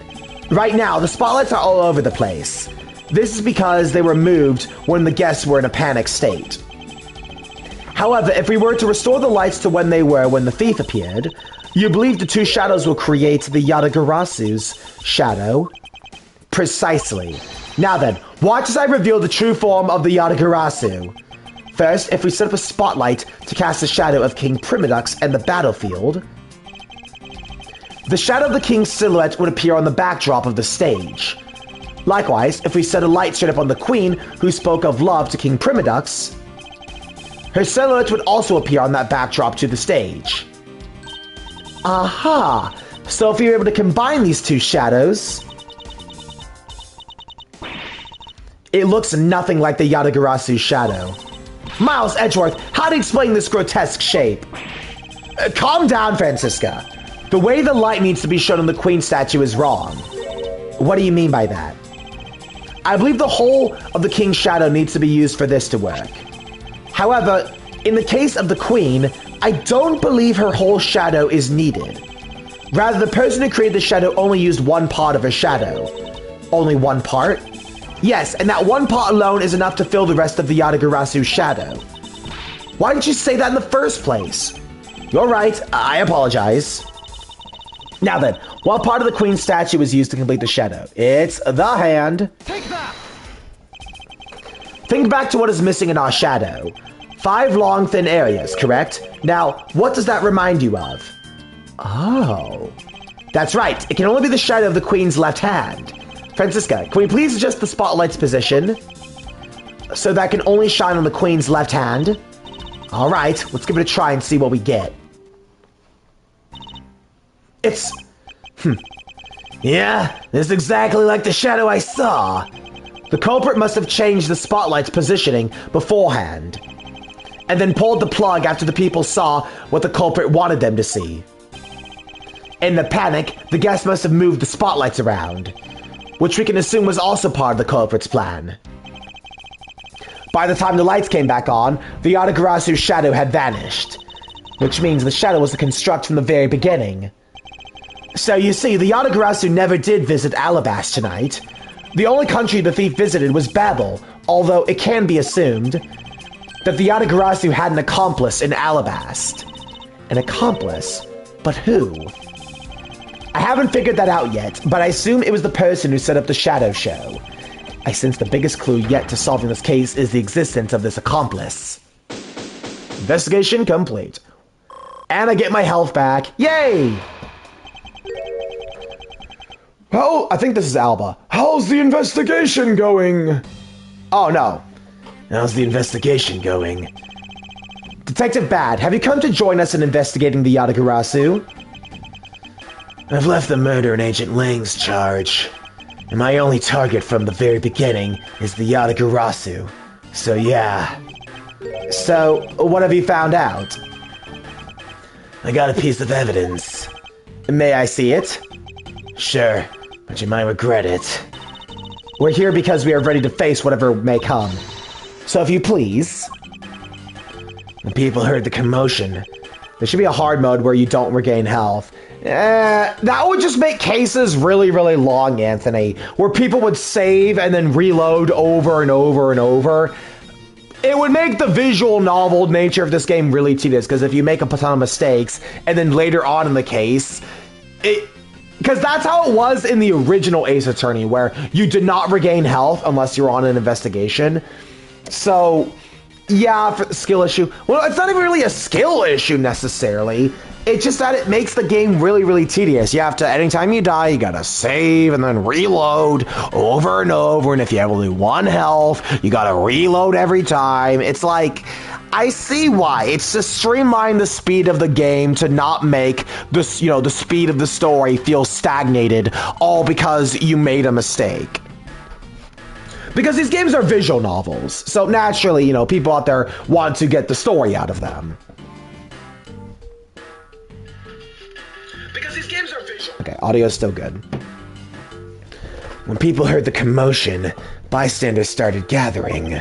Right now, the spotlights are all over the place. This is because they were moved when the guests were in a panic state. However, if we were to restore the lights to when they were when the thief appeared, you believe the 2 shadows will create the Yatagarasu's shadow? Precisely. Now then, watch as I reveal the true form of the Yatagarasu. First, if we set up a spotlight to cast the shadow of King Primadux and the battlefield, the shadow of the king's silhouette would appear on the backdrop of the stage. Likewise, if we set a light straight up on the queen who spoke of love to King Primadux, her silhouette would also appear on that backdrop to the stage. Aha! So if we were able to combine these 2 shadows, it looks nothing like the Yatagarasu shadow. Miles Edgeworth, how do you explain this grotesque shape? Calm down, Francisca. The way the light needs to be shown on the queen statue is wrong. What do you mean by that? I believe the whole of the king's shadow needs to be used for this to work. However, in the case of the queen, I don't believe her whole shadow is needed. Rather, the person who created the shadow only used one part of a shadow. Only one part? Yes, and that one part alone is enough to fill the rest of the Yatagarasu shadow. Why didn't you say that in the first place? You're right, I apologize. Now then, what part of the Queen's statue was used to complete the shadow? It's the hand. Take that! Think back to what is missing in our shadow. 5 long, thin areas, correct? Now, what does that remind you of? Oh. That's right, it can only be the shadow of the Queen's left hand. Francisca, can we please adjust the spotlight's position so that can only shine on the Queen's left hand? Alright, let's give it a try and see what we get. It's... Yeah, it's exactly like the shadow I saw. The culprit must have changed the spotlight's positioning beforehand, and then pulled the plug after the people saw what the culprit wanted them to see. In the panic, the guest must have moved the spotlights around, which we can assume was also part of the culprit's plan. By the time the lights came back on, the Yatagarasu's shadow had vanished, which means the shadow was a construct from the very beginning. So you see, the Yatagarasu never did visit Alabast tonight. The only country the thief visited was Babel, although it can be assumed that the Yatagarasu had an accomplice in Alabast. An accomplice? But who? I haven't figured that out yet, but I assume it was the person who set up the shadow show. I sense the biggest clue yet to solving this case is the existence of this accomplice. Investigation complete. And I get my health back. Yay! Oh, I think this is Alba. How's the investigation going? Oh, no. How's the investigation going? Detective Bad, have you come to join us in investigating the Yatagarasu? I've left the murder in Agent Lang's charge, and my only target from the very beginning is the Yatagarasu. So yeah. So, what have you found out? I got a piece of evidence. May I see it? Sure, but you might regret it. We're here because we are ready to face whatever may come. So if you please. When people heard the commotion, there should be a hard mode where you don't regain health. That would just make cases really, really long, Anthony. Where people would save and then reload over and over and over. It would make the visual novel nature of this game really tedious, because if you make a ton of mistakes, and then later on in the case, because that's how it was in the original Ace Attorney, where you did not regain health unless you're on an investigation. So, yeah, for the skill issue. Well, it's not even really a skill issue necessarily. It's just that it makes the game really, really tedious. You have to, anytime you die, you gotta save and then reload over and over. And if you have only 1 health, you gotta reload every time. It's like, I see why. It's to streamline the speed of the game to not make this, the speed of the story feel stagnated, all because you made a mistake. Because these games are visual novels, so naturally, people out there want to get the story out of them. Because these games are visual. Okay, audio is still good. When people heard the commotion, bystanders started gathering.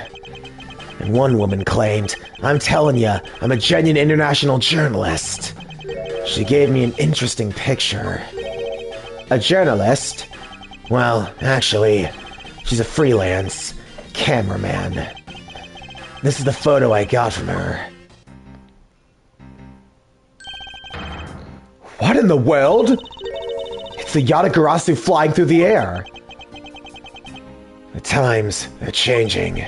And one woman claimed, "I'm telling ya, I'm a genuine international journalist." She gave me an interesting picture. A journalist? Well, actually, she's a freelance cameraman. This is the photo I got from her. What in the world? It's the Yatagarasu flying through the air. The times are changing.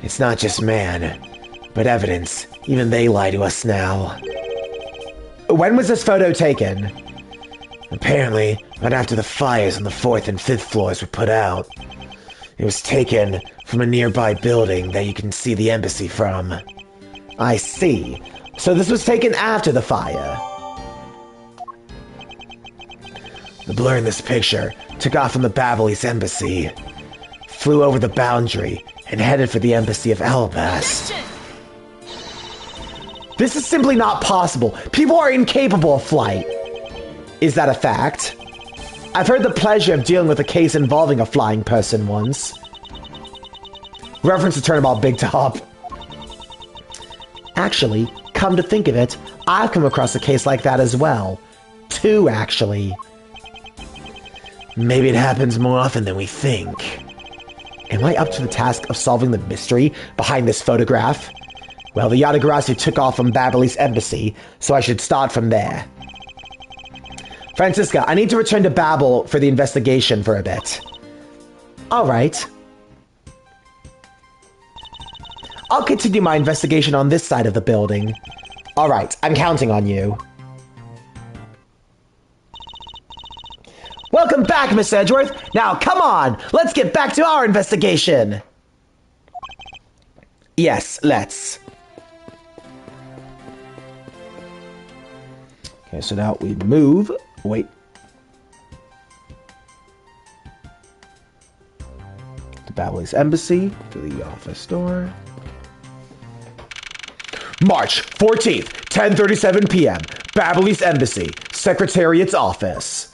It's not just man, but evidence. Even they lie to us now. When was this photo taken? Apparently, right after the fires on the 4th and 5th floors were put out. It was taken from a nearby building that you can see the embassy from. I see. So this was taken after the fire. The blur in this picture took off from the Babelese embassy, flew over the boundary, and headed for the embassy of Alabast. This is simply not possible. People are incapable of flight. Is that a fact? I've heard the pleasure of dealing with a case involving a flying person once. Reference to Turnabout Big Top. Actually, come to think of it, I've come across a case like that as well. 2, actually. Maybe it happens more often than we think. Am I up to the task of solving the mystery behind this photograph? Well, the Yatagarasu took off from Babylon's embassy, so I should start from there. Francisca, I need to return to Babel for the investigation for a bit. All right. I'll continue my investigation on this side of the building. All right, I'm counting on you. Welcome back, Miss Edgeworth. Now, come on, let's get back to our investigation. Yes, let's. Okay, so now we move. Wait. To Babylon's embassy, to the office door. March 14th, 10:37 p.m. Babylon's embassy, Secretariat's office.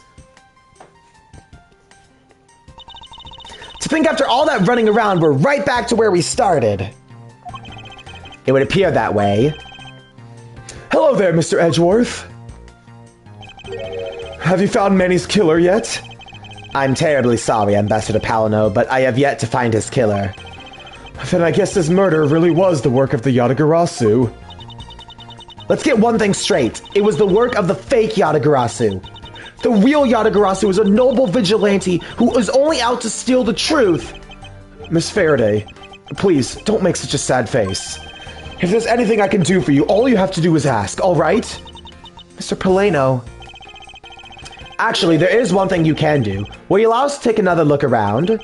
To think after all that running around, we're right back to where we started. It would appear that way. Hello there, Mr. Edgeworth. Have you found Manny's killer yet? I'm terribly sorry, Ambassador Palino, but I have yet to find his killer. Then I guess this murder really was the work of the Yatagarasu. Let's get one thing straight. It was the work of the fake Yatagarasu. The real Yatagarasu is a noble vigilante who is only out to steal the truth. Miss Faraday, please, don't make such a sad face. If there's anything I can do for you, all you have to do is ask, all right? Mr. Palino. Actually, there is one thing you can do. Will you allow us to take another look around?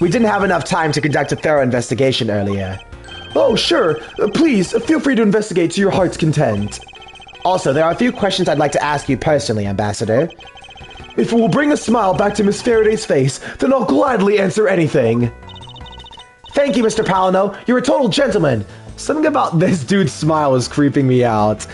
We didn't have enough time to conduct a thorough investigation earlier. Oh, sure. Please, feel free to investigate to your heart's content. Also, there are a few questions I'd like to ask you personally, Ambassador. If it will bring a smile back to Miss Faraday's face, then I'll gladly answer anything. Thank you, Mr. Palino. You're a total gentleman. Something about this dude's smile is creeping me out.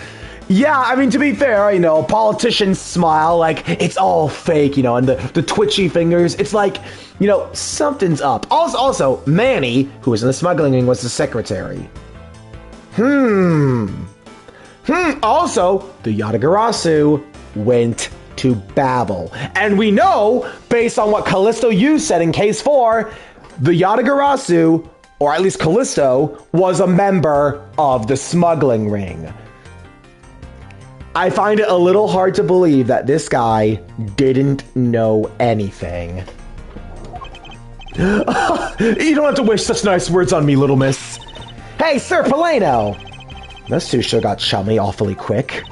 Yeah, I mean, to be fair, you know, politicians smile like it's all fake, you know, and the twitchy fingers. It's like, you know, something's up. Also, Manny, who was in the smuggling ring, was the secretary. Also, the Yatagarasu went to Babel. And we know, based on what Callisto Yu said in Case 4, the Yatagarasu, or at least Callisto, was a member of the smuggling ring. I find it a little hard to believe that this guy didn't know anything. You don't have to wish such nice words on me, little miss. Hey, Sir Palino! Those two sure got chummy awfully quick.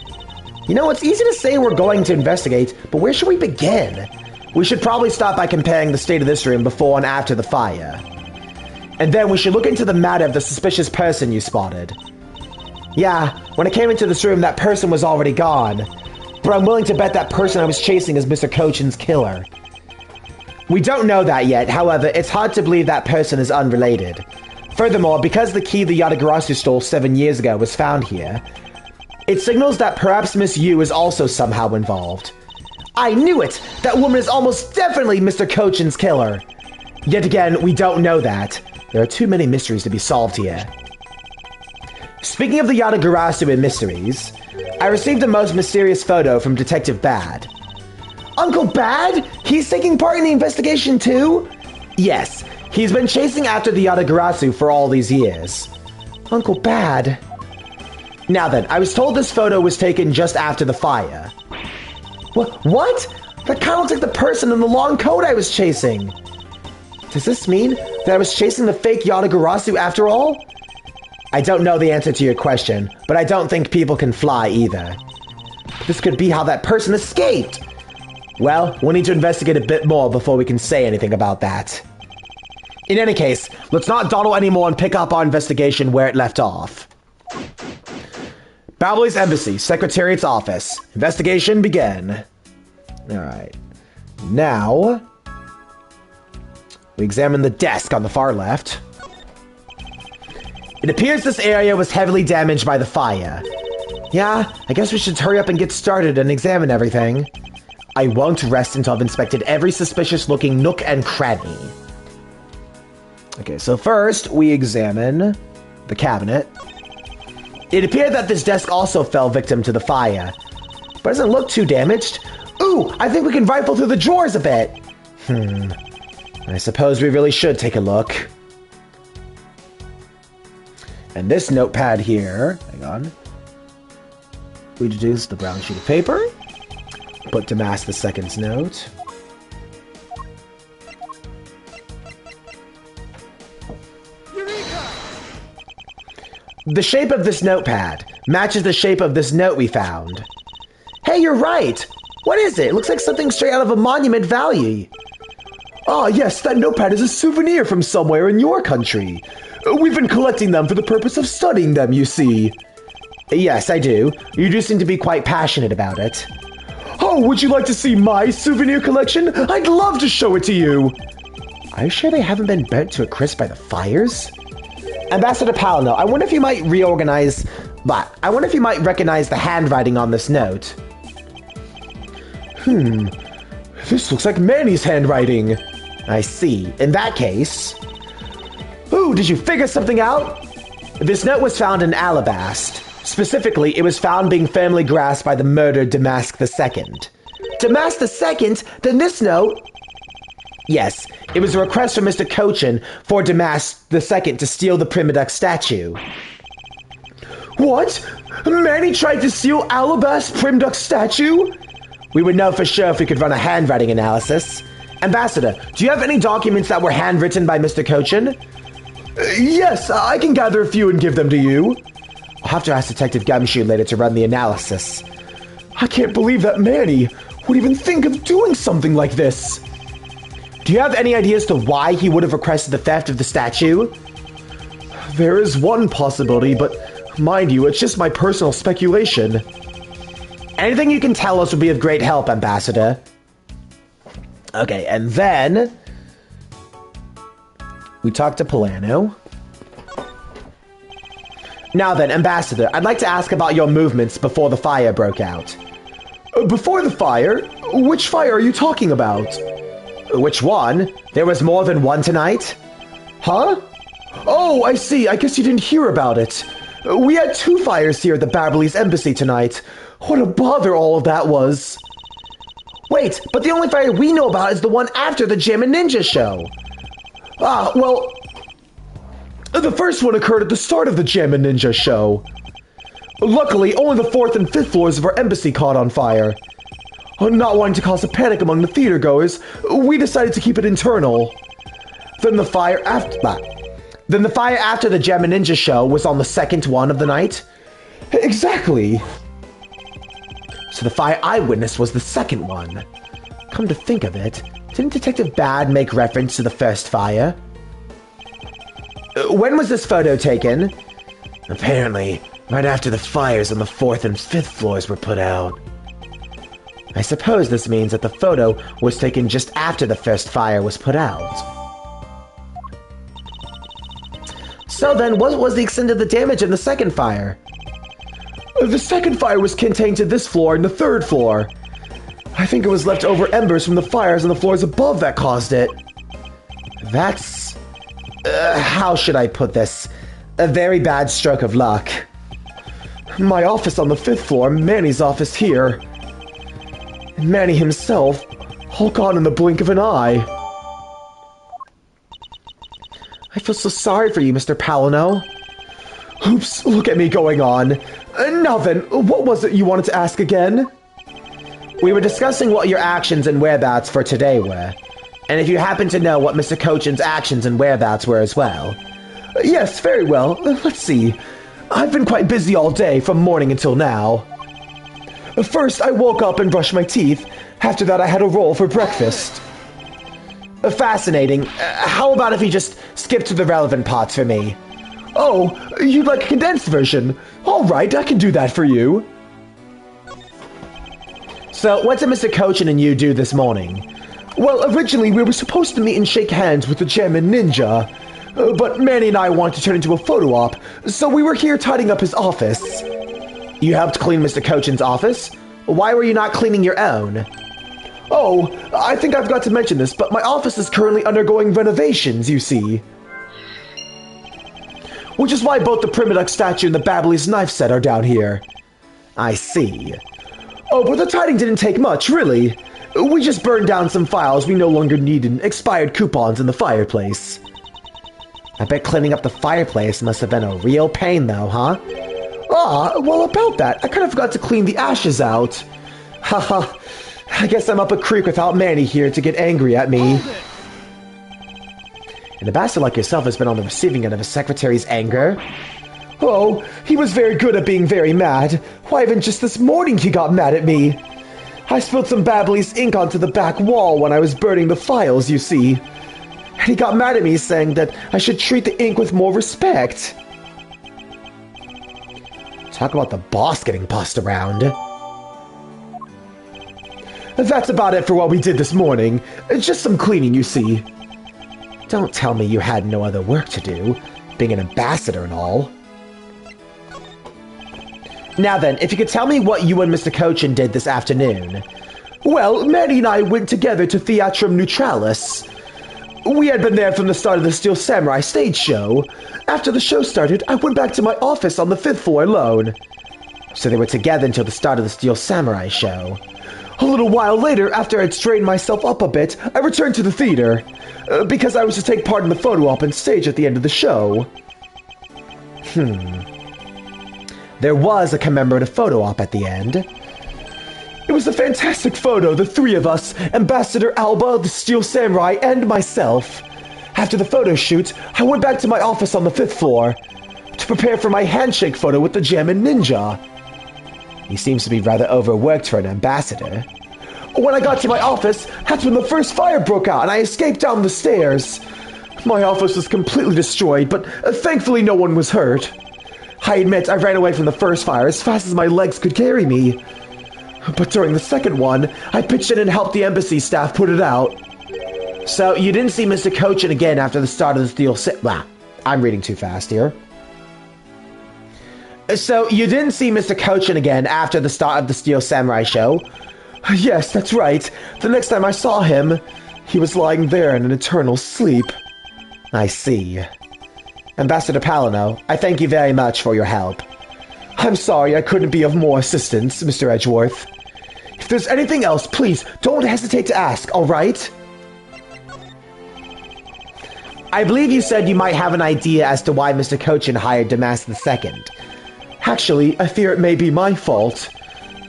You know, it's easy to say we're going to investigate, but where should we begin? We should probably start by comparing the state of this room before and after the fire. And then we should look into the matter of the suspicious person you spotted. Yeah, when I came into this room, that person was already gone. But I'm willing to bet that person I was chasing is Mr. Kochin's killer. We don't know that yet, however, it's hard to believe that person is unrelated. Furthermore, because the key the Yatagarasu stole 7 years ago was found here, it signals that perhaps Miss Yu is also somehow involved. I knew it! That woman is almost definitely Mr. Kochin's killer. Yet again, we don't know that. There are too many mysteries to be solved here. Speaking of the Yatagarasu and mysteries, I received a most mysterious photo from Detective Bad. Uncle Bad? He's taking part in the investigation too? Yes, he's been chasing after the Yatagarasu for all these years. Uncle Bad. Now then, I was told this photo was taken just after the fire. What? That kind of looks like the person in the long coat I was chasing. Does this mean that I was chasing the fake Yatagarasu after all? I don't know the answer to your question, but I don't think people can fly either. This could be how that person escaped. Well, we'll need to investigate a bit more before we can say anything about that. In any case, let's not dawdle anymore and pick up our investigation where it left off. Babylon's Embassy, Secretariat's Office. Investigation begin. Alright. Now, we examine the desk on the far left. It appears this area was heavily damaged by the fire. Yeah, I guess we should hurry up and get started and examine everything. I won't rest until I've inspected every suspicious-looking nook and cranny. Okay, so first, we examine the cabinet. It appeared that this desk also fell victim to the fire. but it doesn't look too damaged. Ooh, I think we can rifle through the drawers a bit. I suppose we really should take a look. And this notepad here, hang on. We deduce the brown sheet of paper. Put Damas II's note. Eureka! The shape of this notepad matches the shape of this note we found. Hey, you're right! What is it? It looks like something straight out of a Monument Valley. Ah, yes, that notepad is a souvenir from somewhere in your country. We've been collecting them for the purpose of studying them, you see. Yes, I do. You do seem to be quite passionate about it. Oh, would you like to see my souvenir collection? I'd love to show it to you. Are you sure they haven't been burnt to a crisp by the fires? Ambassador Palinol, I wonder if you might I wonder if you might recognize the handwriting on this note. This looks like Manny's handwriting. I see. In that case... Ooh, did you figure something out? This note was found in Alabast. Specifically, it was found being firmly grasped by the murdered Damask II. Damask II? Then this note... Yes, it was a request from Mr. Cochin for Damask II to steal the Primidux statue. What? Manny tried to steal Alabast's Primidux statue? We would know for sure if we could run a handwriting analysis. Ambassador, do you have any documents that were handwritten by Mr. Cochin? Yes, I can gather a few and give them to you. I'll have to ask Detective Gumshoe later to run the analysis. I can't believe that Manny would even think of doing something like this. Do you have any idea as to why he would have requested the theft of the statue? There is one possibility, but mind you, it's just my personal speculation. Anything you can tell us would be of great help, Ambassador. Okay, and then... we talked to Polano. Now then, Ambassador, I'd like to ask about your movements before the fire broke out. Before the fire? Which fire are you talking about? Which one? There was more than one tonight? Huh? Oh, I see. I guess you didn't hear about it. We had 2 fires here at the Babylese embassy tonight. What a bother all of that was. Wait, but the only fire we know about is the one after the Jammin' Ninja show. Ah, well... the first one occurred at the start of the Jammin' Ninja show. Luckily, only the 4th and 5th floors of our embassy caught on fire. Not wanting to cause a panic among the theatergoers, we decided to keep it internal. Then the fire after the Jammin' Ninja show was on the 2nd one of the night? Exactly. So the fire I witnessed was the 2nd one. Come to think of it, didn't Detective Bad make reference to the first fire? When was this photo taken? Apparently, right after the fires on the 4th and 5th floors were put out. I suppose this means that the photo was taken just after the first fire was put out. So then, what was the extent of the damage in the 2nd fire? The 2nd fire was contained to this floor and the 3rd floor. I think it was leftover embers from the fires on the floors above that caused it. That's... how should I put this? A very bad stroke of luck. My office on the 5th floor, Manny's office here. And Manny himself, all gone in the blink of an eye. I feel so sorry for you, Mr. Palinol. Oops, look at me going on. Now then, what was it you wanted to ask again? We were discussing what your actions and whereabouts for today were. And if you happen to know what Mr. Cochin's actions and whereabouts were as well. Yes, very well. Let's see. I've been quite busy all day, from morning until now. First, I woke up and brushed my teeth. After that, I had a roll for breakfast. Fascinating. How about if you just skip to the relevant parts for me? Oh, you'd like a condensed version? All right, I can do that for you. So, what did Mr. Cochin and you do this morning? Well, originally we were supposed to meet and shake hands with the Jammin' Ninja. But Manny and I wanted to turn into a photo op, so we were here tidying up his office. You helped clean Mr. Cochin's office? Why were you not cleaning your own? Oh, I think I forgot to mention this, but my office is currently undergoing renovations, you see. Which is why both the Primidux statue and the Babylese knife set are down here. I see. Oh, but the tiding didn't take much, really. We just burned down some files we no longer needed and expired coupons in the fireplace. I bet cleaning up the fireplace must have been a real pain, though, huh? Ah, well, about that, I kind of forgot to clean the ashes out. Haha, I guess I'm up a creek without Manny here to get angry at me. An ambassador like yourself has been on the receiving end of a secretary's anger. Oh, he was very good at being very mad. Why, even just this morning he got mad at me. I spilled some Babley's ink onto the back wall when I was burning the files, you see. And he got mad at me, saying that I should treat the ink with more respect. Talk about the boss getting bossed around. That's about it for what we did this morning. Just some cleaning, you see. Don't tell me you had no other work to do, being an ambassador and all. Now then, if you could tell me what you and Mr. Cochin did this afternoon. Well, Manny and I went together to Theatrum Neutralis. We had been there from the start of the Steel Samurai stage show. After the show started, I went back to my office on the 5th floor alone. So they were together until the start of the Steel Samurai show. A little while later, after I'd straightened myself up a bit, I returned to the theater. Because I was to take part in the photo op on stage at the end of the show. There was a commemorative photo op at the end. It was a fantastic photo, the three of us, Ambassador Alba, the Steel Samurai, and myself. After the photo shoot, I went back to my office on the 5th floor to prepare for my handshake photo with the Jammin' Ninja. He seems to be rather overworked for an ambassador. When I got to my office, that's when the first fire broke out and I escaped down the stairs. My office was completely destroyed, but thankfully no one was hurt. I admit I ran away from the first fire as fast as my legs could carry me. But during the second one, I pitched in and helped the embassy staff put it out. So you didn't see Mr. Cochin again after the start of the Steel I'm reading too fast here. So you didn't see Mr. Cochin again after the start of the Steel Samurai show? Yes, that's right. The next time I saw him, he was lying there in an eternal sleep. I see. Ambassador Palino, I thank you very much for your help. I'm sorry I couldn't be of more assistance, Mr. Edgeworth. If there's anything else, please don't hesitate to ask, all right? I believe you said you might have an idea as to why Mr. Cochin hired Damas II. Actually, I fear it may be my fault.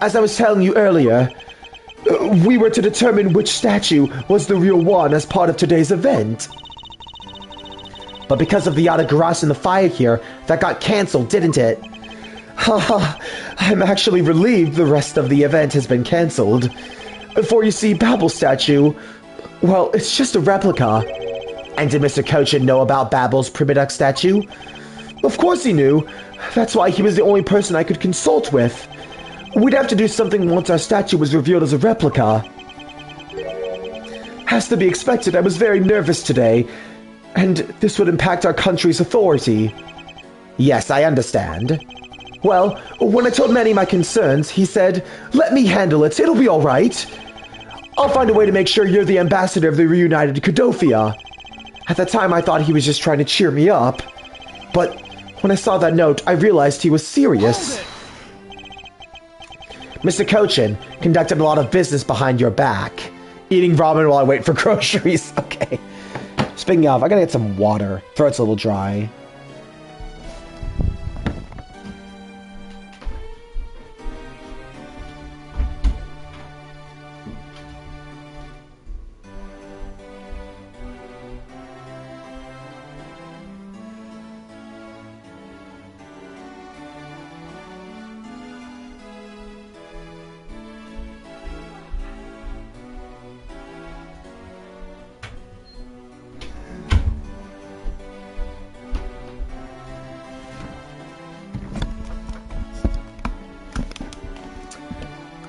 As I was telling you earlier, we were to determine which statue was the real one as part of today's event. But because of the Yatagarasu and the fire here, that got cancelled, didn't it? Haha, I'm actually relieved the rest of the event has been cancelled. For you see, Babel's statue, well, it's just a replica. And did Mr. Cochin know about Babel's Primaduck statue? Of course he knew. That's why he was the only person I could consult with. We'd have to do something once our statue was revealed as a replica. Has to be expected, I was very nervous today, and this would impact our country's authority. Yes, I understand. Well, when I told Manny my concerns, he said, "Let me handle it, it'll be alright. I'll find a way to make sure you're the ambassador of the reunited Cadofia." At the time, I thought he was just trying to cheer me up. But when I saw that note, I realized he was serious. Mr. Cochin conducted a lot of business behind your back. Eating ramen while I wait for groceries. Okay. Speaking of, I gotta get some water. Throat's a little dry.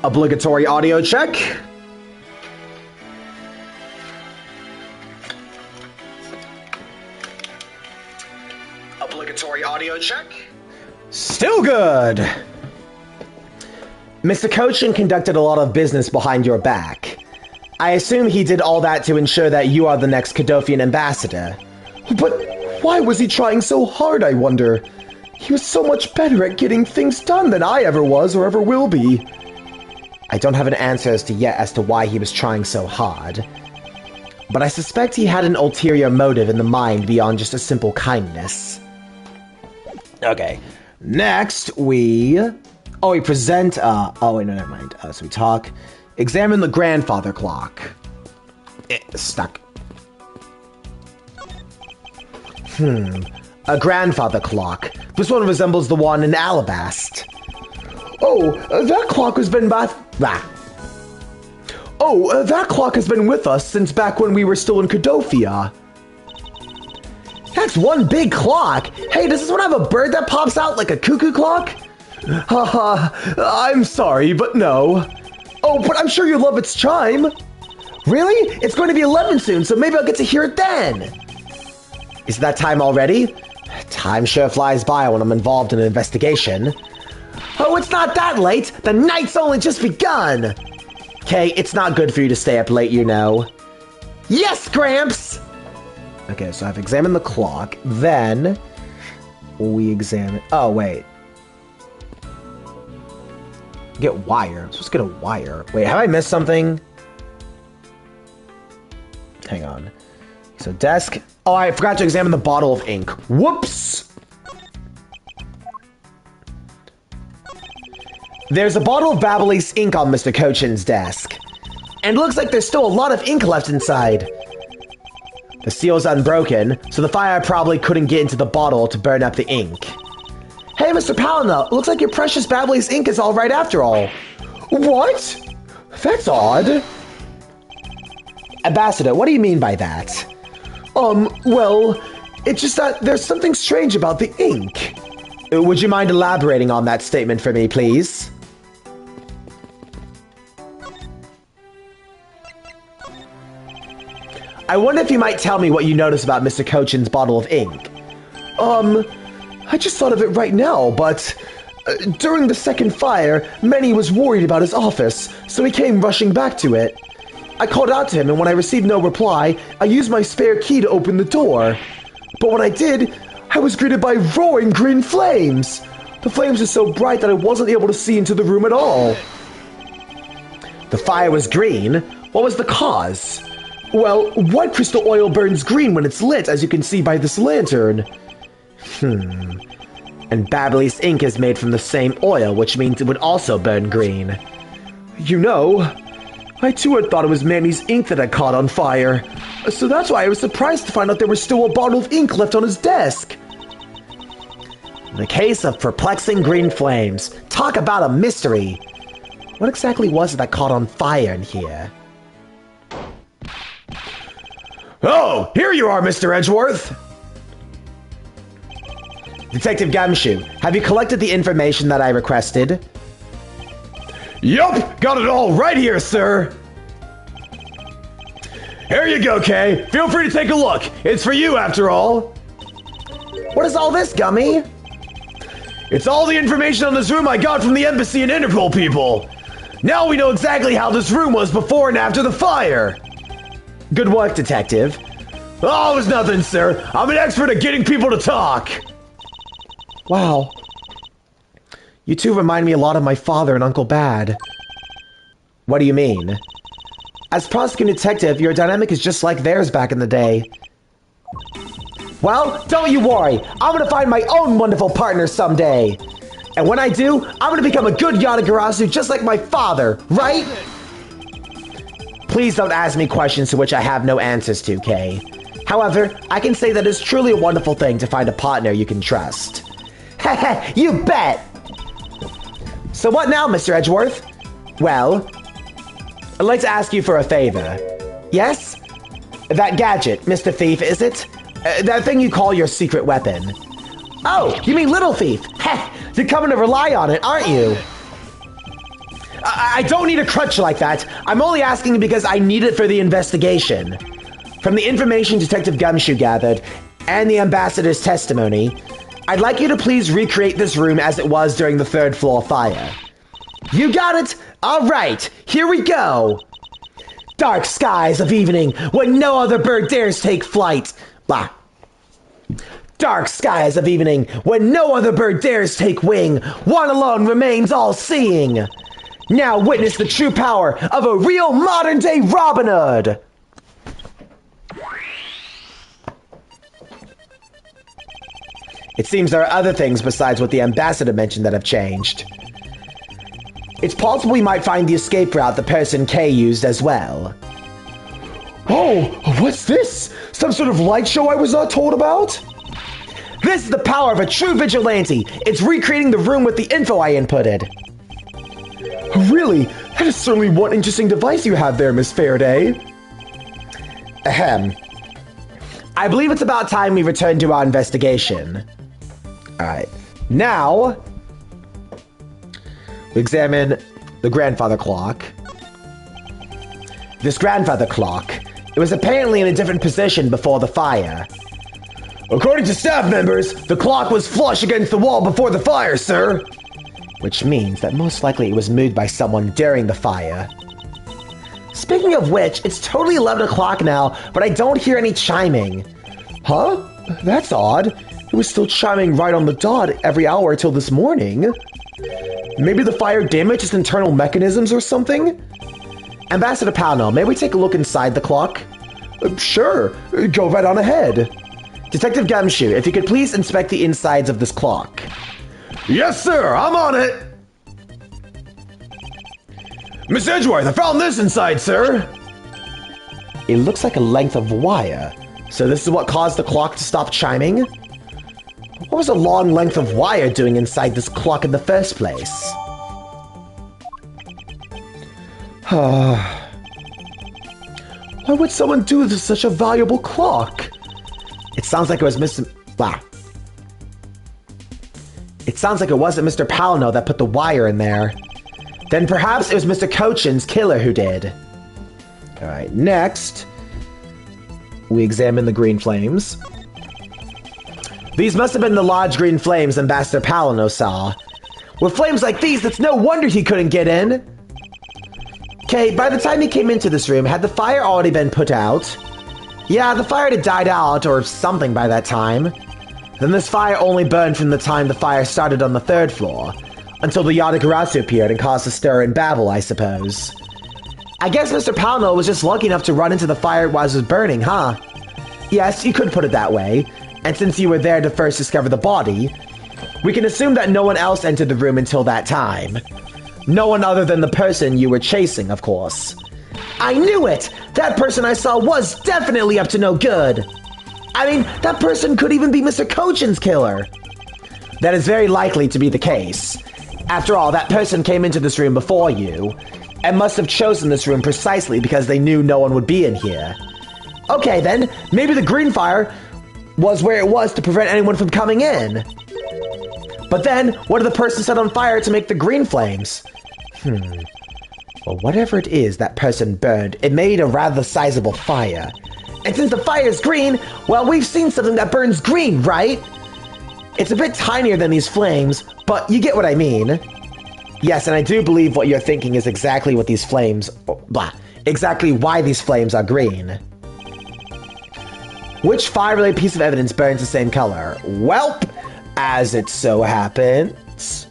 Obligatory audio check. Obligatory audio check. Still good. Mr. Cochin conducted a lot of business behind your back. I assume he did all that to ensure that you are the next Cadofian ambassador. But why was he trying so hard, I wonder? He was so much better at getting things done than I ever was or ever will be. I don't have an answer as to why he was trying so hard. But I suspect he had an ulterior motive in the mind beyond just a simple kindness. Okay. Next, we present, oh wait, no, never mind. So we talk, examine the grandfather clock. Stuck. A grandfather clock. This one resembles the one in Alabast. That clock has been that clock has been with us since back when we were still in Cadofia. That's one big clock. Hey, does this one have a bird that pops out like a cuckoo clock? Haha, I'm sorry, but no. Oh, but I'm sure you love its chime. Really? It's going to be 11 soon, so maybe I'll get to hear it then. Is that time already? Time sure flies by when I'm involved in an investigation. Oh, it's not that late. The night's only just begun. Okay, it's not good for you to stay up late, you know. Yes, Gramps! Okay, so I've examined the clock. Then we examine... Oh, wait. Get wire. I'm supposed to get a wire. Wait, have I missed something? Hang on. So desk... Oh, I forgot to examine the bottle of ink. Whoops! There's a bottle of Ablaze ink on Mr. Cochin's desk. And it looks like there's still a lot of ink left inside. The seal's unbroken, so the fire probably couldn't get into the bottle to burn up the ink. Hey, Mr. Palinel, looks like your precious Ablaze ink is all right after all. What? That's odd. Ambassador, what do you mean by that? Well, it's just that there's something strange about the ink. Would you mind elaborating on that statement for me, please? I wonder if you might tell me what you notice about Mr. Cochin's bottle of ink. I just thought of it right now, but during the second fire, Manny was worried about his office, so he came rushing back to it. I called out to him, and when I received no reply, I used my spare key to open the door. But when I did, I was greeted by roaring green flames. The flames were so bright that I wasn't able to see into the room at all. The fire was green? What was the cause? Well, white crystal oil burns green when it's lit, as you can see by this lantern. And Ablaze ink is made from the same oil, which means it would also burn green. You know, I too had thought it was Manny's ink that had caught on fire. So that's why I was surprised to find out there was still a bottle of ink left on his desk. The case of perplexing green flames. Talk about a mystery. What exactly was it that caught on fire in here? Oh, here you are, Mr. Edgeworth! Detective Gumshoe, have you collected the information that I requested? Yup, got it all right here, sir! Here you go, Kay. Feel free to take a look. It's for you, after all. What is all this, Gummy? It's all the information on this room I got from the embassy and Interpol people. Now we know exactly how this room was before and after the fire. Good work, Detective. Oh, it was nothing, sir. I'm an expert at getting people to talk. Wow. You two remind me a lot of my father and Uncle Bad. What do you mean? As prosecuting detective, your dynamic is just like theirs back in the day. Well, don't you worry. I'm gonna find my own wonderful partner someday. And when I do, I'm gonna become a good Yatagarasu just like my father, right? Please don't ask me questions to which I have no answers to, Kay. However, I can say that it's truly a wonderful thing to find a partner you can trust. Heh, you bet! So what now, Mr. Edgeworth? Well, I'd like to ask you for a favor. Yes? That gadget, Mr. Thief, is it? That thing you call your secret weapon. Oh, you mean Little Thief? Heh, you're coming to rely on it, aren't you? I don't need a crutch like that. I'm only asking because I need it for the investigation. From the information Detective Gumshoe gathered, and the ambassador's testimony, I'd like you to please recreate this room as it was during the third floor fire. You got it? All right, here we go. Dark skies of evening, when no other bird dares take flight. Blah. Dark skies of evening, when no other bird dares take wing, one alone remains all-seeing. Now witness the true power of a real modern-day Robin Hood! It seems there are other things besides what the ambassador mentioned that have changed. It's possible we might find the escape route the person K used as well. Oh, what's this? Some sort of light show I was not told about? This is the power of a true vigilante. It's recreating the room with the info I inputted. Really? That is certainly one interesting device you have there, Miss Faraday. Ahem. I believe it's about time we return to our investigation. Alright. Now, we examine the grandfather clock. This grandfather clock, it was apparently in a different position before the fire. According to staff members, the clock was flush against the wall before the fire, sir. Which means that most likely it was moved by someone during the fire. Speaking of which, it's totally 11 o'clock now, but I don't hear any chiming. Huh? That's odd. It was still chiming right on the dot every hour till this morning. Maybe the fire damaged its internal mechanisms or something? Ambassador Pownell, may we take a look inside the clock? Sure. Go right on ahead. Detective Gumshoe, if you could please inspect the insides of this clock. Yes, sir. I'm on it. Miss Edgeworth, I found this inside, sir. It looks like a length of wire. So this is what caused the clock to stop chiming? What was a long length of wire doing inside this clock in the first place? Why would someone do this to such a valuable clock? It sounds like it was Mr. Wow. It sounds like it wasn't Mr. Palno that put the wire in there. Then perhaps it was Mr. Cochin's killer who did. Alright, next, we examine the green flames. These must have been the large green flames Ambassador Palano saw. With flames like these, it's no wonder he couldn't get in. Okay, by the time he came into this room, had the fire already been put out? Yeah, the fire had died out or something by that time. Then this fire only burned from the time the fire started on the 3rd floor, until the Yadagarasu appeared and caused a stir and babble, I suppose. I guess Mr. Palno was just lucky enough to run into the fire while it was burning, huh? Yes, you could put it that way, and since you were there to first discover the body, we can assume that no one else entered the room until that time. No one other than the person you were chasing, of course. I knew it! That person I saw was definitely up to no good! I mean, that person could even be Mr. Cochin's killer. That is very likely to be the case. After all, that person came into this room before you, and must have chosen this room precisely because they knew no one would be in here. Okay then, maybe the green fire was where it was to prevent anyone from coming in. But then, what did the person set on fire to make the green flames? Well, whatever it is that person burned, it made a rather sizable fire. And since the fire is green, well, we've seen something that burns green, right? It's a bit tinier than these flames, but you get what I mean. Yes, and I do believe what you're thinking is exactly what these flames... exactly why these flames are green. Which fire-related piece of evidence burns the same color? Welp, as it so happens...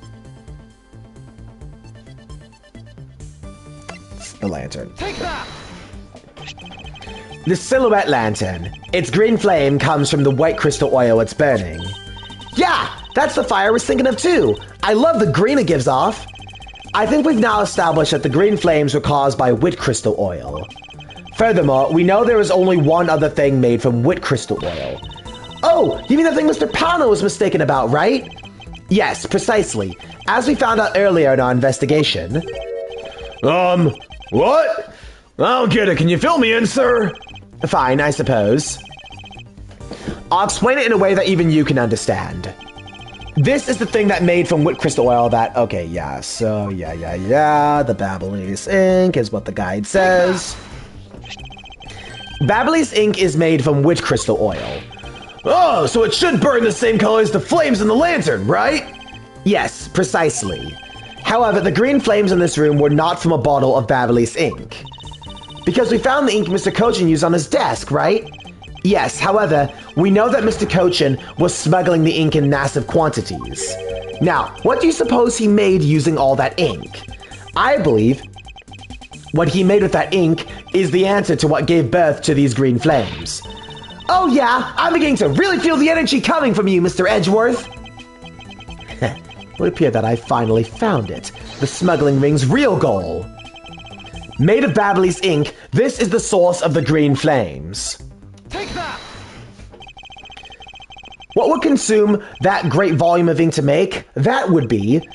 it's the lantern. Take that! The silhouette lantern. Its green flame comes from the white crystal oil it's burning. Yeah, that's the fire I was thinking of too. I love the green it gives off. I think we've now established that the green flames were caused by wit crystal oil. Furthermore, we know there is only one other thing made from wit crystal oil. Oh, you mean the thing Mr. Pano was mistaken about, right? Yes, precisely. As we found out earlier in our investigation. What? I don't get it. Can you fill me in, sir? Fine, I suppose. I'll explain it in a way that even you can understand. This is the thing that made from wit crystal oil that... okay, yeah, so, the Babyliss ink is what the guide says. Babyliss ink is made from wit crystal oil. Oh, so it should burn the same color as the flames in the lantern, right? Yes, precisely. However, the green flames in this room were not from a bottle of Babyliss ink. Because we found the ink Mr. Cochin used on his desk, right? Yes, however, we know that Mr. Cochin was smuggling the ink in massive quantities. Now, what do you suppose he made using all that ink? I believe what he made with that ink is the answer to what gave birth to these green flames. Oh yeah, I'm beginning to really feel the energy coming from you, Mr. Edgeworth. It would appear that I finally found it. The smuggling ring's real goal. Made of Babbly's ink, this is the source of the green flames. Take that! What would consume that great volume of ink to make? That would be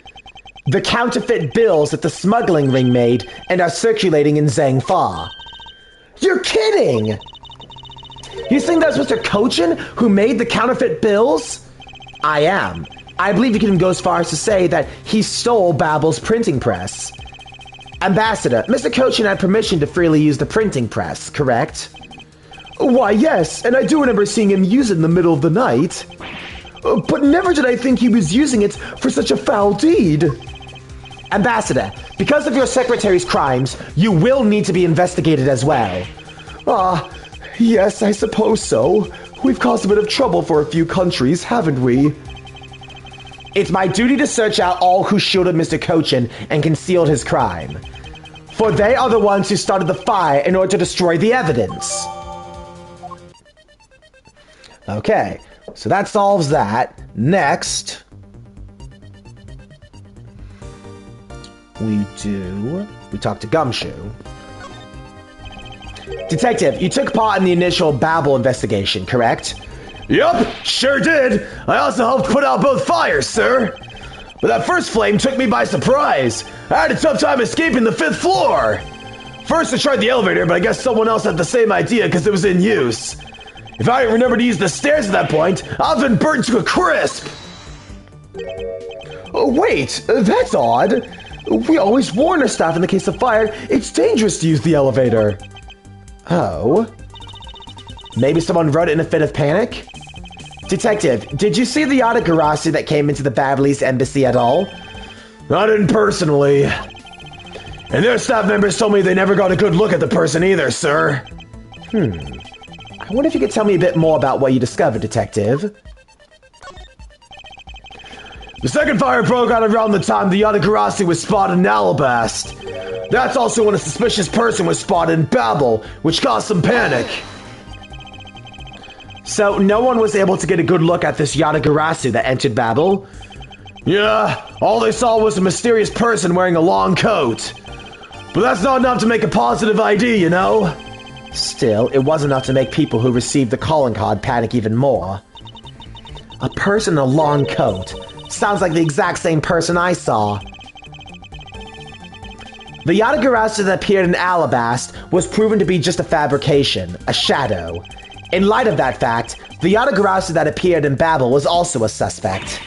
the counterfeit bills that the smuggling ring made and are circulating in Zhangfa. You're kidding! You think that's Mr. Cochin who made the counterfeit bills? I am. I believe he can even go as far as to say that he stole Babble's printing press. Ambassador, Mr. Cochin had permission to freely use the printing press, correct? Why, yes, and I do remember seeing him use it in the middle of the night. But never did I think he was using it for such a foul deed. Ambassador, because of your secretary's crimes, you will need to be investigated as well. Yes, I suppose so. We've caused a bit of trouble for a few countries, haven't we? It's my duty to search out all who shielded Mr. Cochin and concealed his crime. For they are the ones who started the fire in order to destroy the evidence. Okay, so that solves that. Next, we talk to Gumshoe. Detective, you took part in the initial Babble investigation, correct? Yup, sure did. I also helped put out both fires, sir. But that first flame took me by surprise. I had a tough time escaping the 5th floor. First I tried the elevator, but I guess someone else had the same idea because it was in use. If I didn't remember to use the stairs at that point, I've been burnt to a crisp. Oh, wait, that's odd. We always warn our staff in the case of fire, it's dangerous to use the elevator. Oh. Maybe someone wrote it in a fit of panic? Detective, did you see the Yatagarasu that came into the Babbly's embassy at all? I didn't personally. And their staff members told me they never got a good look at the person either, sir. I wonder if you could tell me a bit more about what you discovered, Detective. The second fire broke out around the time the Yatagarasu was spotted in Alabast. That's also when a suspicious person was spotted in Babble, which caused some panic. So no one was able to get a good look at this Yatagarasu that entered Babble? Yeah, all they saw was a mysterious person wearing a long coat. But that's not enough to make a positive ID, you know? Still, it was enough to make people who received the calling card panic even more. A person in a long coat. Sounds like the exact same person I saw. The Yatagarasu that appeared in Alabast was proven to be just a fabrication, a shadow. In light of that fact, the Yatagarasu that appeared in Babel was also a suspect.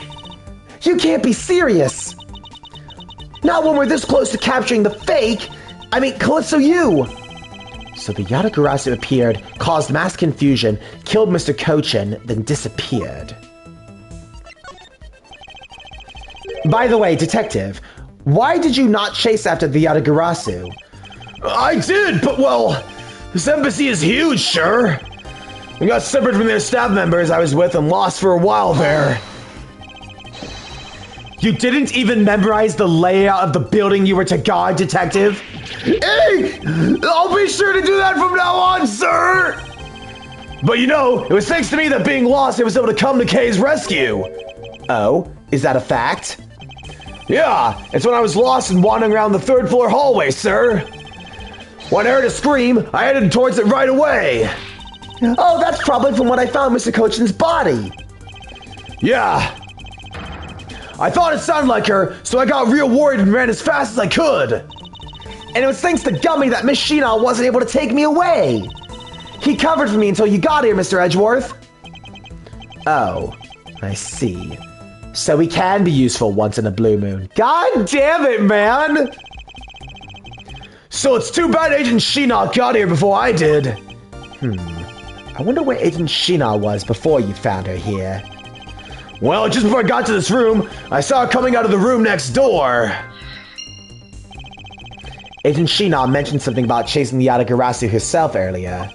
You can't be serious! Not when we're this close to capturing the fake! I mean, Calypso, you! So the Yatagarasu appeared, caused mass confusion, killed Mr. Cochin, then disappeared. By the way, Detective, why did you not chase after the Yatagarasu? I did, but well, this embassy is huge, sure. I got separated from their staff members I was with and lost for a while there. You didn't even memorize the layout of the building you were to guard, Detective? Hey! I'll be sure to do that from now on, sir! But you know, it was thanks to me that being lost, I was able to come to Kay's rescue. Oh, is that a fact? Yeah, it's when I was lost and wandering around the 3rd floor hallway, sir. When I heard a scream, I headed towards it right away. Oh, that's probably from when I found Mr. Cochin's body. Yeah. I thought it sounded like her, so I got real worried and ran as fast as I could. And it was thanks to Gummy that Miss Sheena wasn't able to take me away. He covered for me until you got here, Mr. Edgeworth. Oh, I see. So he can be useful once in a blue moon. God damn it, man! So it's too bad Agent Sheena got here before I did. I wonder where Agent Sheena was before you found her here. Well, just before I got to this room, I saw her coming out of the room next door. Agent Sheena mentioned something about chasing the Yatagarasu herself earlier.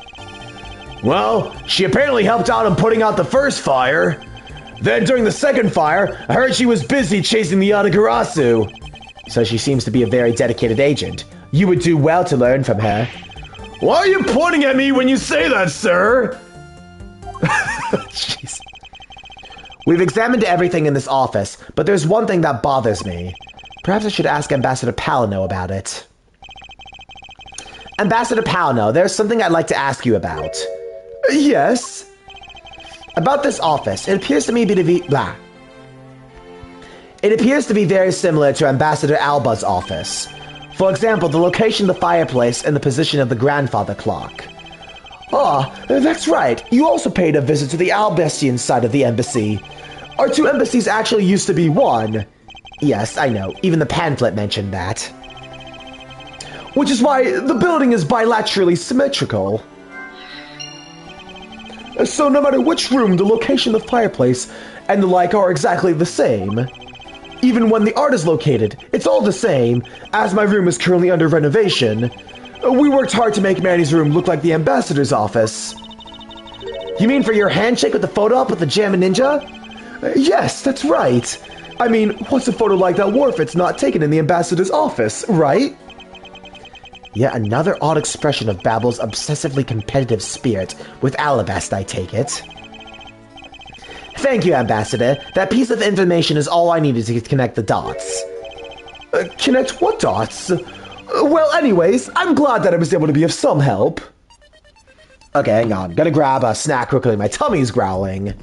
Well, she apparently helped out in putting out the first fire. Then during the second fire, I heard she was busy chasing the Yatagarasu. So she seems to be a very dedicated agent. You would do well to learn from her. Why are you pointing at me when you say that, sir? Jeez. We've examined everything in this office, but there's one thing that bothers me. Perhaps I should ask Ambassador Palino about it. Ambassador Palino, there's something I'd like to ask you about. Yes? About this office, it appears to me to be It appears to be very similar to Ambassador Alba's office. For example, the location of the fireplace and the position of the grandfather clock. Ah, that's right. You also paid a visit to the Albastian side of the embassy. Our two embassies actually used to be one. Yes, I know. Even the pamphlet mentioned that. Which is why the building is bilaterally symmetrical. So no matter which room, the location of the fireplace and the like are exactly the same. Even when the art is located, it's all the same, as my room is currently under renovation. We worked hard to make Manny's room look like the ambassador's office. You mean for your handshake with the photo op with the Jammin' Ninja? Yes, that's right. I mean, what's a photo like that war if it's not taken in the ambassador's office, right? Yet another odd expression of Babble's obsessively competitive spirit with Alabast, I take it. Thank you, Ambassador. That piece of information is all I needed to connect the dots. Connect what dots? Well, anyways, I'm glad that I was able to be of some help. Okay, hang on. Gotta grab a snack quickly. My tummy's growling.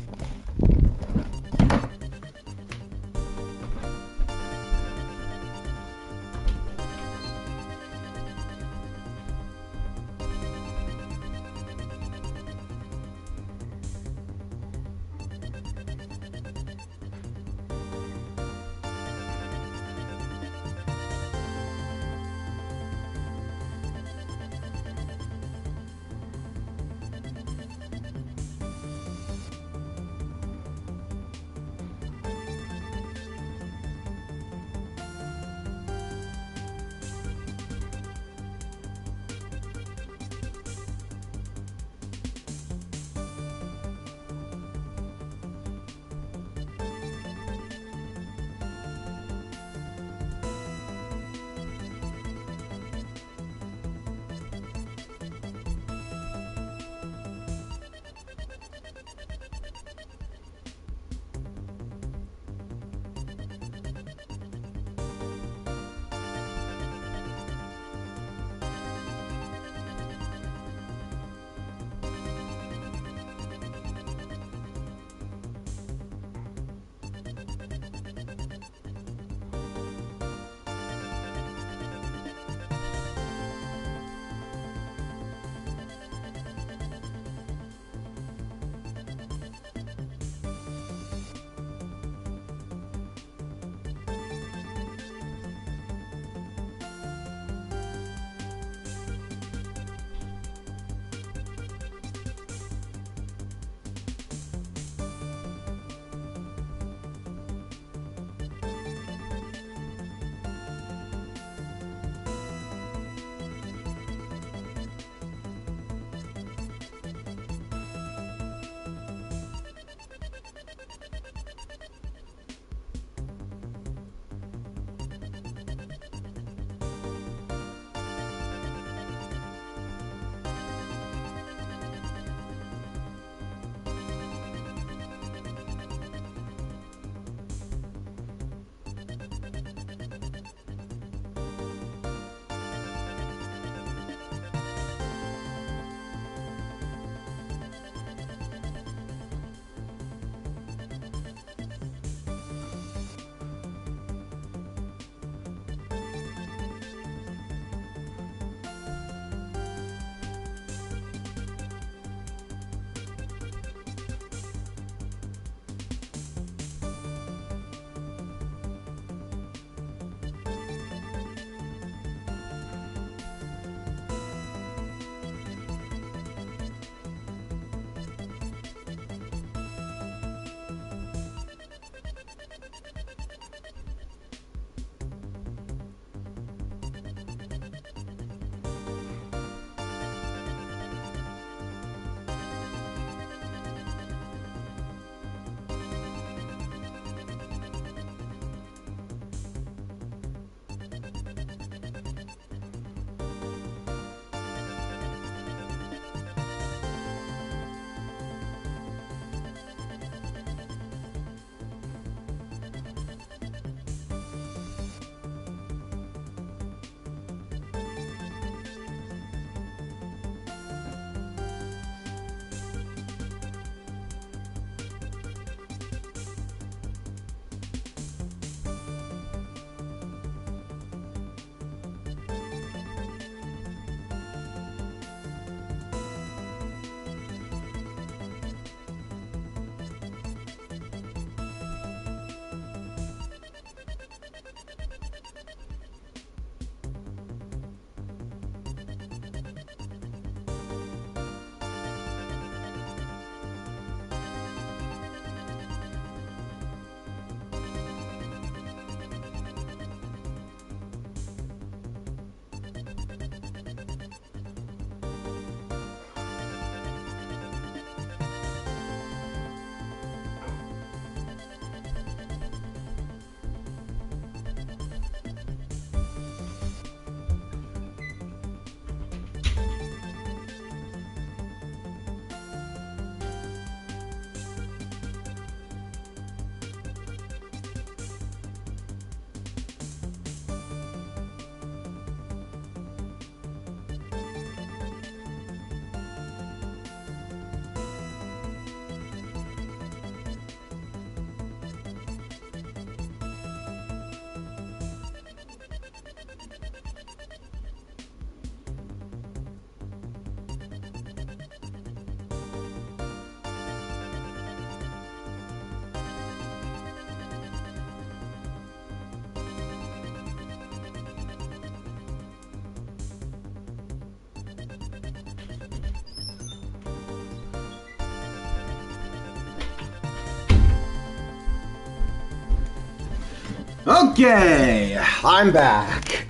Okay, I'm back.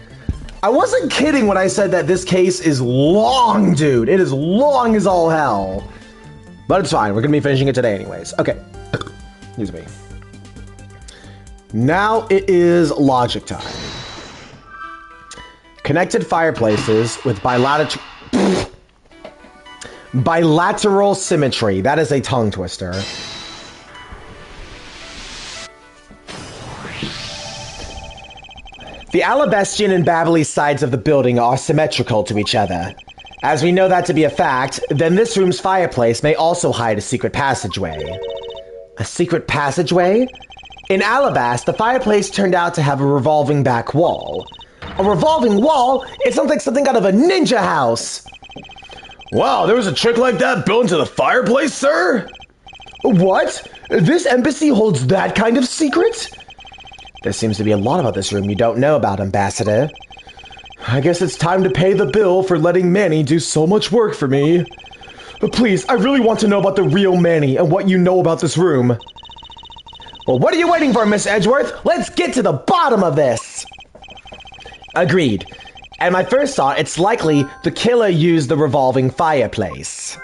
I wasn't kidding when I said that this case is long, dude. It is long as all hell. But it's fine. We're going to be finishing it today anyways. Okay. Excuse me. Now it is logic time. Connected fireplaces with bilateral symmetry. That is a tongue twister. The Alabastian and Babbly sides of the building are symmetrical to each other. As we know that to be a fact, then this room's fireplace may also hide a secret passageway. A secret passageway? In Alabast, the fireplace turned out to have a revolving back wall. A revolving wall? It sounds like something out of a ninja house! Wow, there was a trick like that built into the fireplace, sir? What? This embassy holds that kind of secret? There seems to be a lot about this room you don't know about, Ambassador. I guess it's time to pay the bill for letting Manny do so much work for me. Please, I really want to know about the real Manny and what you know about this room. Well, what are you waiting for, Miss Edgeworth? Let's get to the bottom of this! Agreed. And my first thought, it's likely the killer used the revolving fireplace.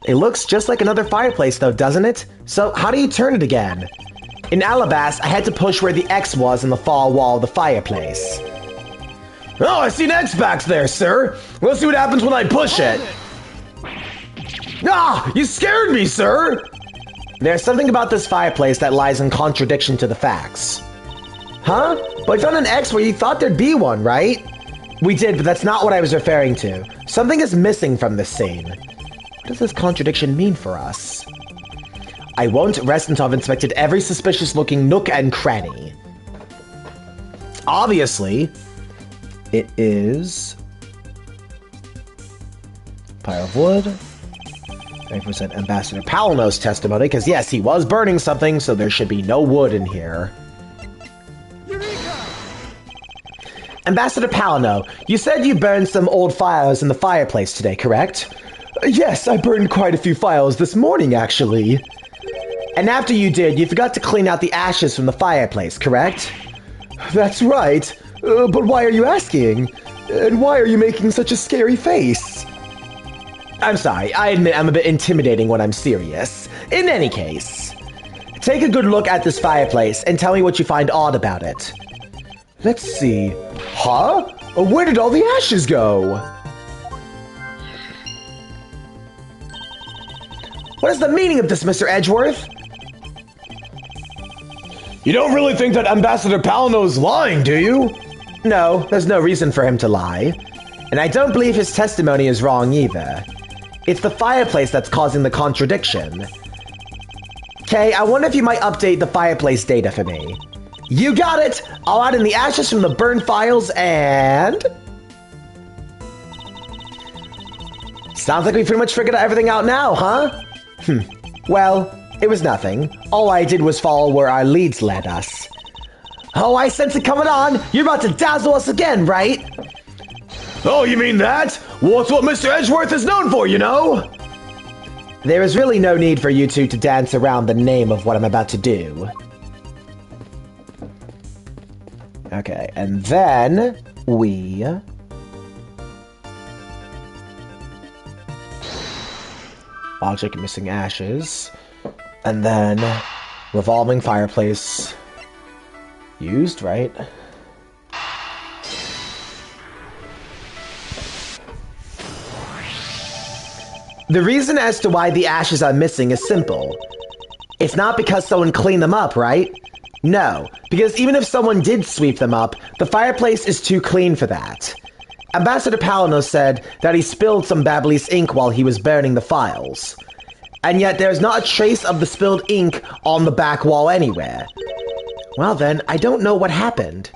It looks just like another fireplace though, doesn't it? So how do you turn it again? In Alabast, I had to push where the X was in the far wall of the fireplace. Oh, I see an X back there, sir. Let's see what happens when I push it. Ah, you scared me, sir. There's something about this fireplace that lies in contradiction to the facts. Huh? But I found an X where you thought there'd be one, right? We did, but that's not what I was referring to. Something is missing from this scene. What does this contradiction mean for us? I won't rest until I've inspected every suspicious-looking nook and cranny. Obviously, it is pile of wood. 30% Ambassador Palino's testimony, because yes, he was burning something, so there should be no wood in here. Eureka! Ambassador Palino, you said you burned some old files in the fireplace today, correct? Yes, I burned quite a few files this morning, actually. And after you did, you forgot to clean out the ashes from the fireplace, correct? That's right. But why are you asking? And why are you making such a scary face? I'm sorry, I admit I'm a bit intimidating when I'm serious. In any case, take a good look at this fireplace and tell me what you find odd about it. Let's see. Huh? Where did all the ashes go? What is the meaning of this, Mr. Edgeworth? You don't really think that Ambassador Palino's lying, do you? No, there's no reason for him to lie. And I don't believe his testimony is wrong either. It's the fireplace that's causing the contradiction. Okay, I wonder if you might update the fireplace data for me. You got it! I'll add in the ashes from the burned files and... Sounds like we pretty much figured everything out now, huh? Well, it was nothing. All I did was follow where our leads led us. Oh, I sense it coming on! You're about to dazzle us again, right? Oh, you mean that? Well, it's what Mr. Edgeworth is known for, you know? There is really no need for you two to dance around the name of what I'm about to do. Okay, and then we... Object missing ashes. And then revolving fireplace used, right? The reason as to why the ashes are missing is simple. It's not because someone cleaned them up, right? No, because even if someone did sweep them up, the fireplace is too clean for that. Ambassador Palino said that he spilled some Babbly's ink while he was burning the files. And yet there's not a trace of the spilled ink on the back wall anywhere. Well then, I don't know what happened.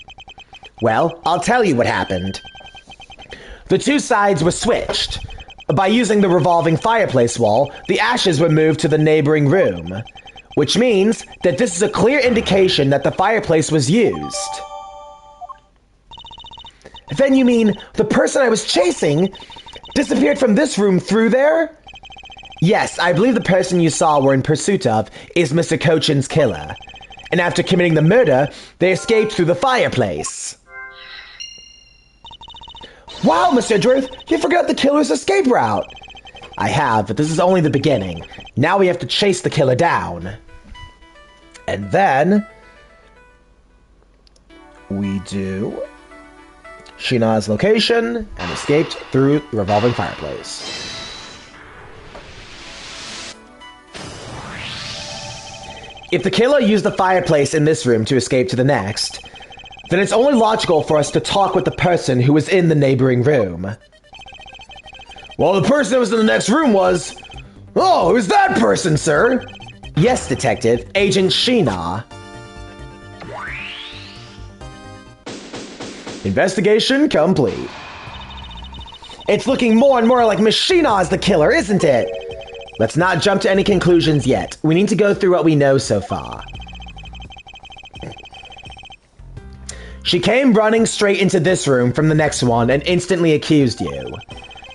Well, I'll tell you what happened. The two sides were switched. By using the revolving fireplace wall, the ashes were moved to the neighboring room. Which means that this is a clear indication that the fireplace was used. Then you mean the person I was chasing disappeared from this room through there? Yes, I believe the person you saw were in pursuit of is Mr. Cochin's killer. And after committing the murder, they escaped through the fireplace. Wow, Mr. Edgeworth, you forgot the killer's escape route. I have, but this is only the beginning. Now we have to chase the killer down. And then we do Sheena's location and escaped through the revolving fireplace. If the killer used the fireplace in this room to escape to the next, then it's only logical for us to talk with the person who was in the neighboring room. Well, the person that was in the next room was... Oh, who's that person, sir? Yes, Detective, Agent Sheena. Investigation complete. It's looking more and more like Miss Sheena is the killer, isn't it? Let's not jump to any conclusions yet. We need to go through what we know so far. She came running straight into this room from the next one and instantly accused you.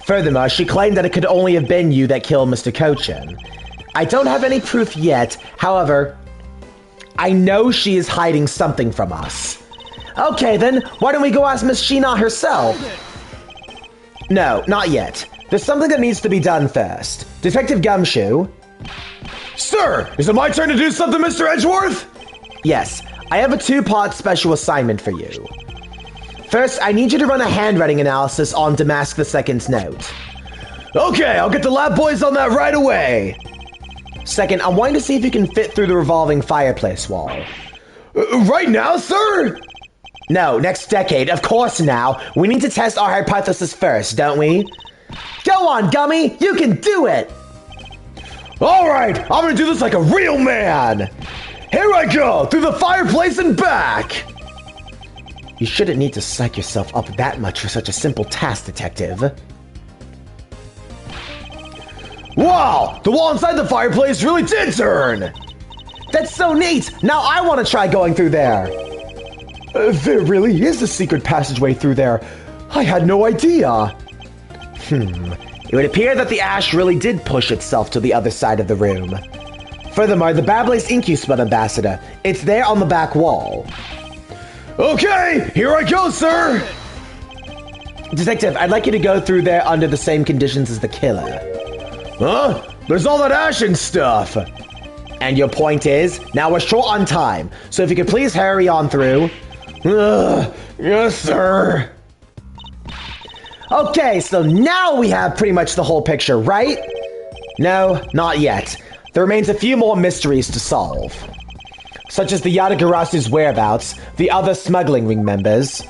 Furthermore, she claimed that it could only have been you that killed Mr. Cochin. I don't have any proof yet, however, I know she is hiding something from us. Okay then, why don't we go ask Miss Sheena herself? No, not yet. There's something that needs to be done first. Detective Gumshoe? Sir, is it my turn to do something, Mr. Edgeworth? Yes, I have a two-part special assignment for you. First, I need you to run a handwriting analysis on Damask II's note. Okay, I'll get the lab boys on that right away. Second, I'm wanting to see if you can fit through the revolving fireplace wall. Right now, sir? No, next decade, of course now. We need to test our hypothesis first, don't we? Go on, Gummy! You can do it! Alright, I'm gonna do this like a real man! Here I go, through the fireplace and back! You shouldn't need to psych yourself up that much for such a simple task, Detective. Wow, the wall inside the fireplace really did turn! That's so neat! Now I want to try going through there! There really is a secret passageway through there. I had no idea. It would appear that the ash really did push itself to the other side of the room. Furthermore, the Bablaze Incubus ambassador, it's there on the back wall. Okay, here I go, sir! Detective, I'd like you to go through there under the same conditions as the killer. Huh? There's all that ash and stuff. And your point is, now we're short on time, so if you could please hurry on through. Yes, sir. Okay, so now we have pretty much the whole picture, right? No, not yet. There remains a few more mysteries to solve. Such as the Yadagarasu's whereabouts, the other smuggling ring members,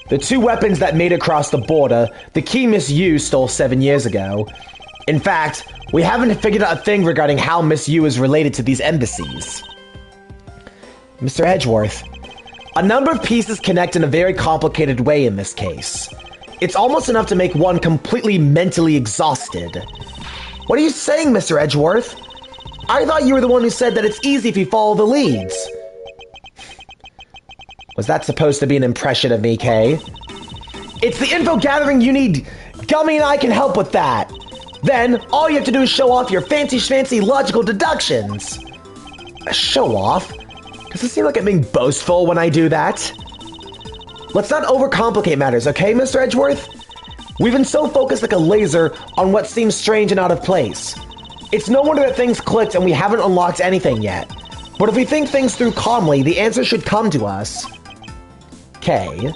the two weapons that made across the border, the key Miss Yu stole 7 years ago. In fact, we haven't figured out a thing regarding how Miss Yu is related to these embassies. Mr. Edgeworth, a number of pieces connect in a very complicated way in this case. It's almost enough to make one completely mentally exhausted. What are you saying, Mr. Edgeworth? I thought you were the one who said that it's easy if you follow the leads. Was that supposed to be an impression of me, Kay? It's the info gathering you need. Gummy and I can help with that. Then, all you have to do is show off your fancy-schmancy logical deductions. Show off? Does it seem like I'm being boastful when I do that? Let's not overcomplicate matters, okay, Mr. Edgeworth? We've been so focused like a laser on what seems strange and out of place. It's no wonder that things clicked and we haven't unlocked anything yet. But if we think things through calmly, the answer should come to us. Okay.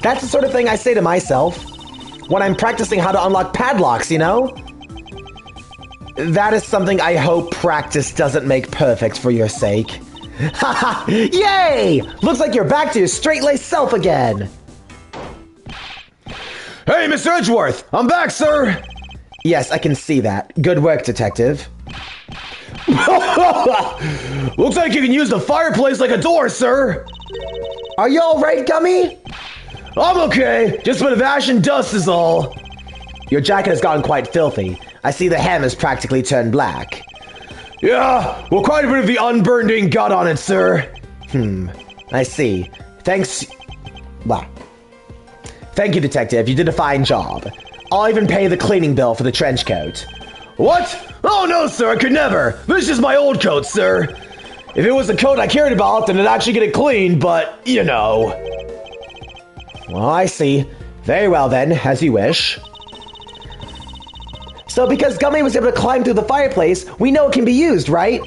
That's the sort of thing I say to myself when I'm practicing how to unlock padlocks, you know? That is something I hope practice doesn't make perfect for your sake. Haha! Yay! Looks like you're back to your straight-laced self again. Hey, Mr. Edgeworth! I'm back, sir! Yes, I can see that. Good work, Detective. Looks like you can use the fireplace like a door, sir! Are you alright, Gummy? I'm okay. Just a bit of ash and dust is all. Your jacket has gotten quite filthy. I see the hem has practically turned black. Yeah, well, quite a bit of the unburned ink got on it, sir. I see. Thanks. Well, thank you, Detective. You did a fine job. I'll even pay the cleaning bill for the trench coat. What? Oh no, sir, I could never. This is my old coat, sir. If it was a coat I cared about, then I'd actually get it cleaned, but, you know. Well, I see. Very well then, as you wish. So because Gummy was able to climb through the fireplace, we know it can be used, right?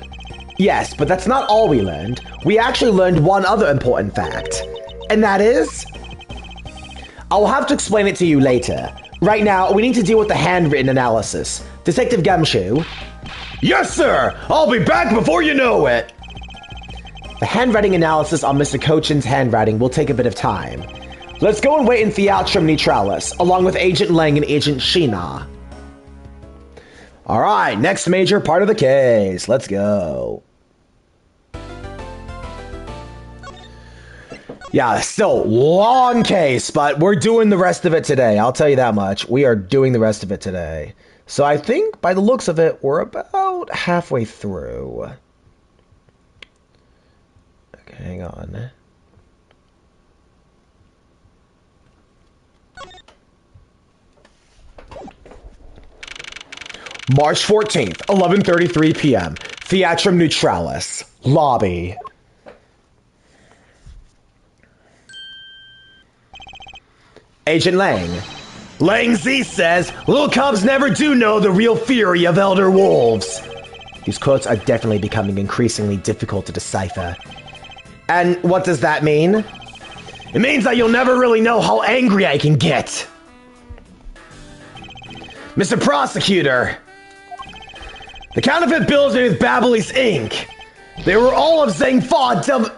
Yes, but that's not all we learned. We actually learned one other important fact. And that is... I'll have to explain it to you later. Right now, we need to deal with the handwritten analysis. Detective Gumshoe? Yes, sir! I'll be back before you know it! The handwriting analysis on Mr. Cochin's handwriting will take a bit of time. Let's go and wait in Theatrum Neutralis, along with Agent Lang and Agent Sheena. Alright, next major part of the case. Let's go. Yeah, still long case, but we're doing the rest of it today. I'll tell you that much. We are doing the rest of it today. So I think, by the looks of it, we're about halfway through. Okay, hang on. March 14th, 11:33 p.m. Theatrum Neutralis. Lobby. Agent Lang. Lang Z says, little cubs never do know the real fury of elder wolves. These quotes are definitely becoming increasingly difficult to decipher. And what does that mean? It means that you'll never really know how angry I can get. Mr. Prosecutor, the counterfeit bills made with Babbly's ink. They were all of Zhang Fa.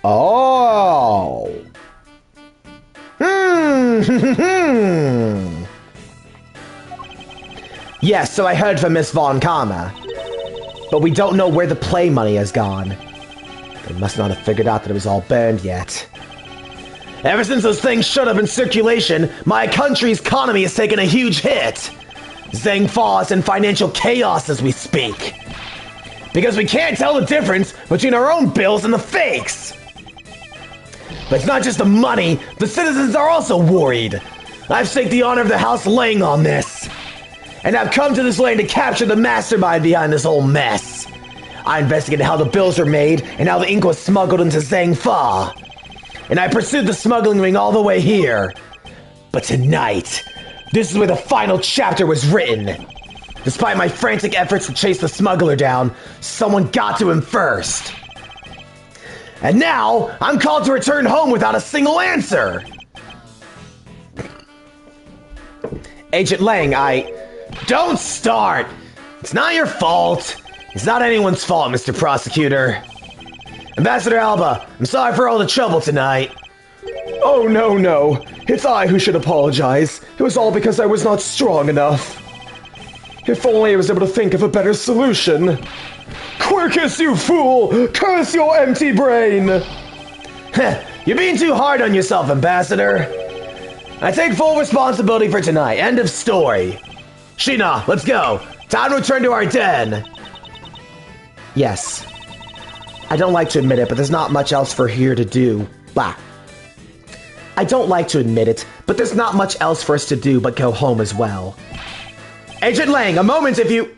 Oh. Yes, so I heard from Miss Von Karma. But we don't know where the play money has gone. They must not have figured out that it was all burned yet. Ever since those things showed up in circulation, my country's economy has taken a huge hit. Zhang Fa is in financial chaos as we speak. Because we can't tell the difference between our own bills and the fakes. But it's not just the money, the citizens are also worried. I've staked the honor of the House Lang on this. And I've come to this land to capture the mastermind behind this whole mess. I investigated how the bills were made and how the ink was smuggled into Zhang Fa. And I pursued the smuggling ring all the way here. But tonight, this is where the final chapter was written. Despite my frantic efforts to chase the smuggler down, someone got to him first. And now, I'm called to return home without a single answer. Agent Lang, Don't start! It's not your fault. It's not anyone's fault, Mr. Prosecutor. Ambassador Alba, I'm sorry for all the trouble tonight. Oh, no. It's I who should apologize. It was all because I was not strong enough. If only I was able to think of a better solution. Quirkus, you fool! Curse your empty brain! You're being too hard on yourself, Ambassador. I take full responsibility for tonight. End of story. Sheena, let's go. Time to return to our den. Yes. I don't like to admit it, but there's not much else for here to do. Bah. I don't like to admit it, but there's not much else for us to do but go home as well. Agent Lang, a moment if you...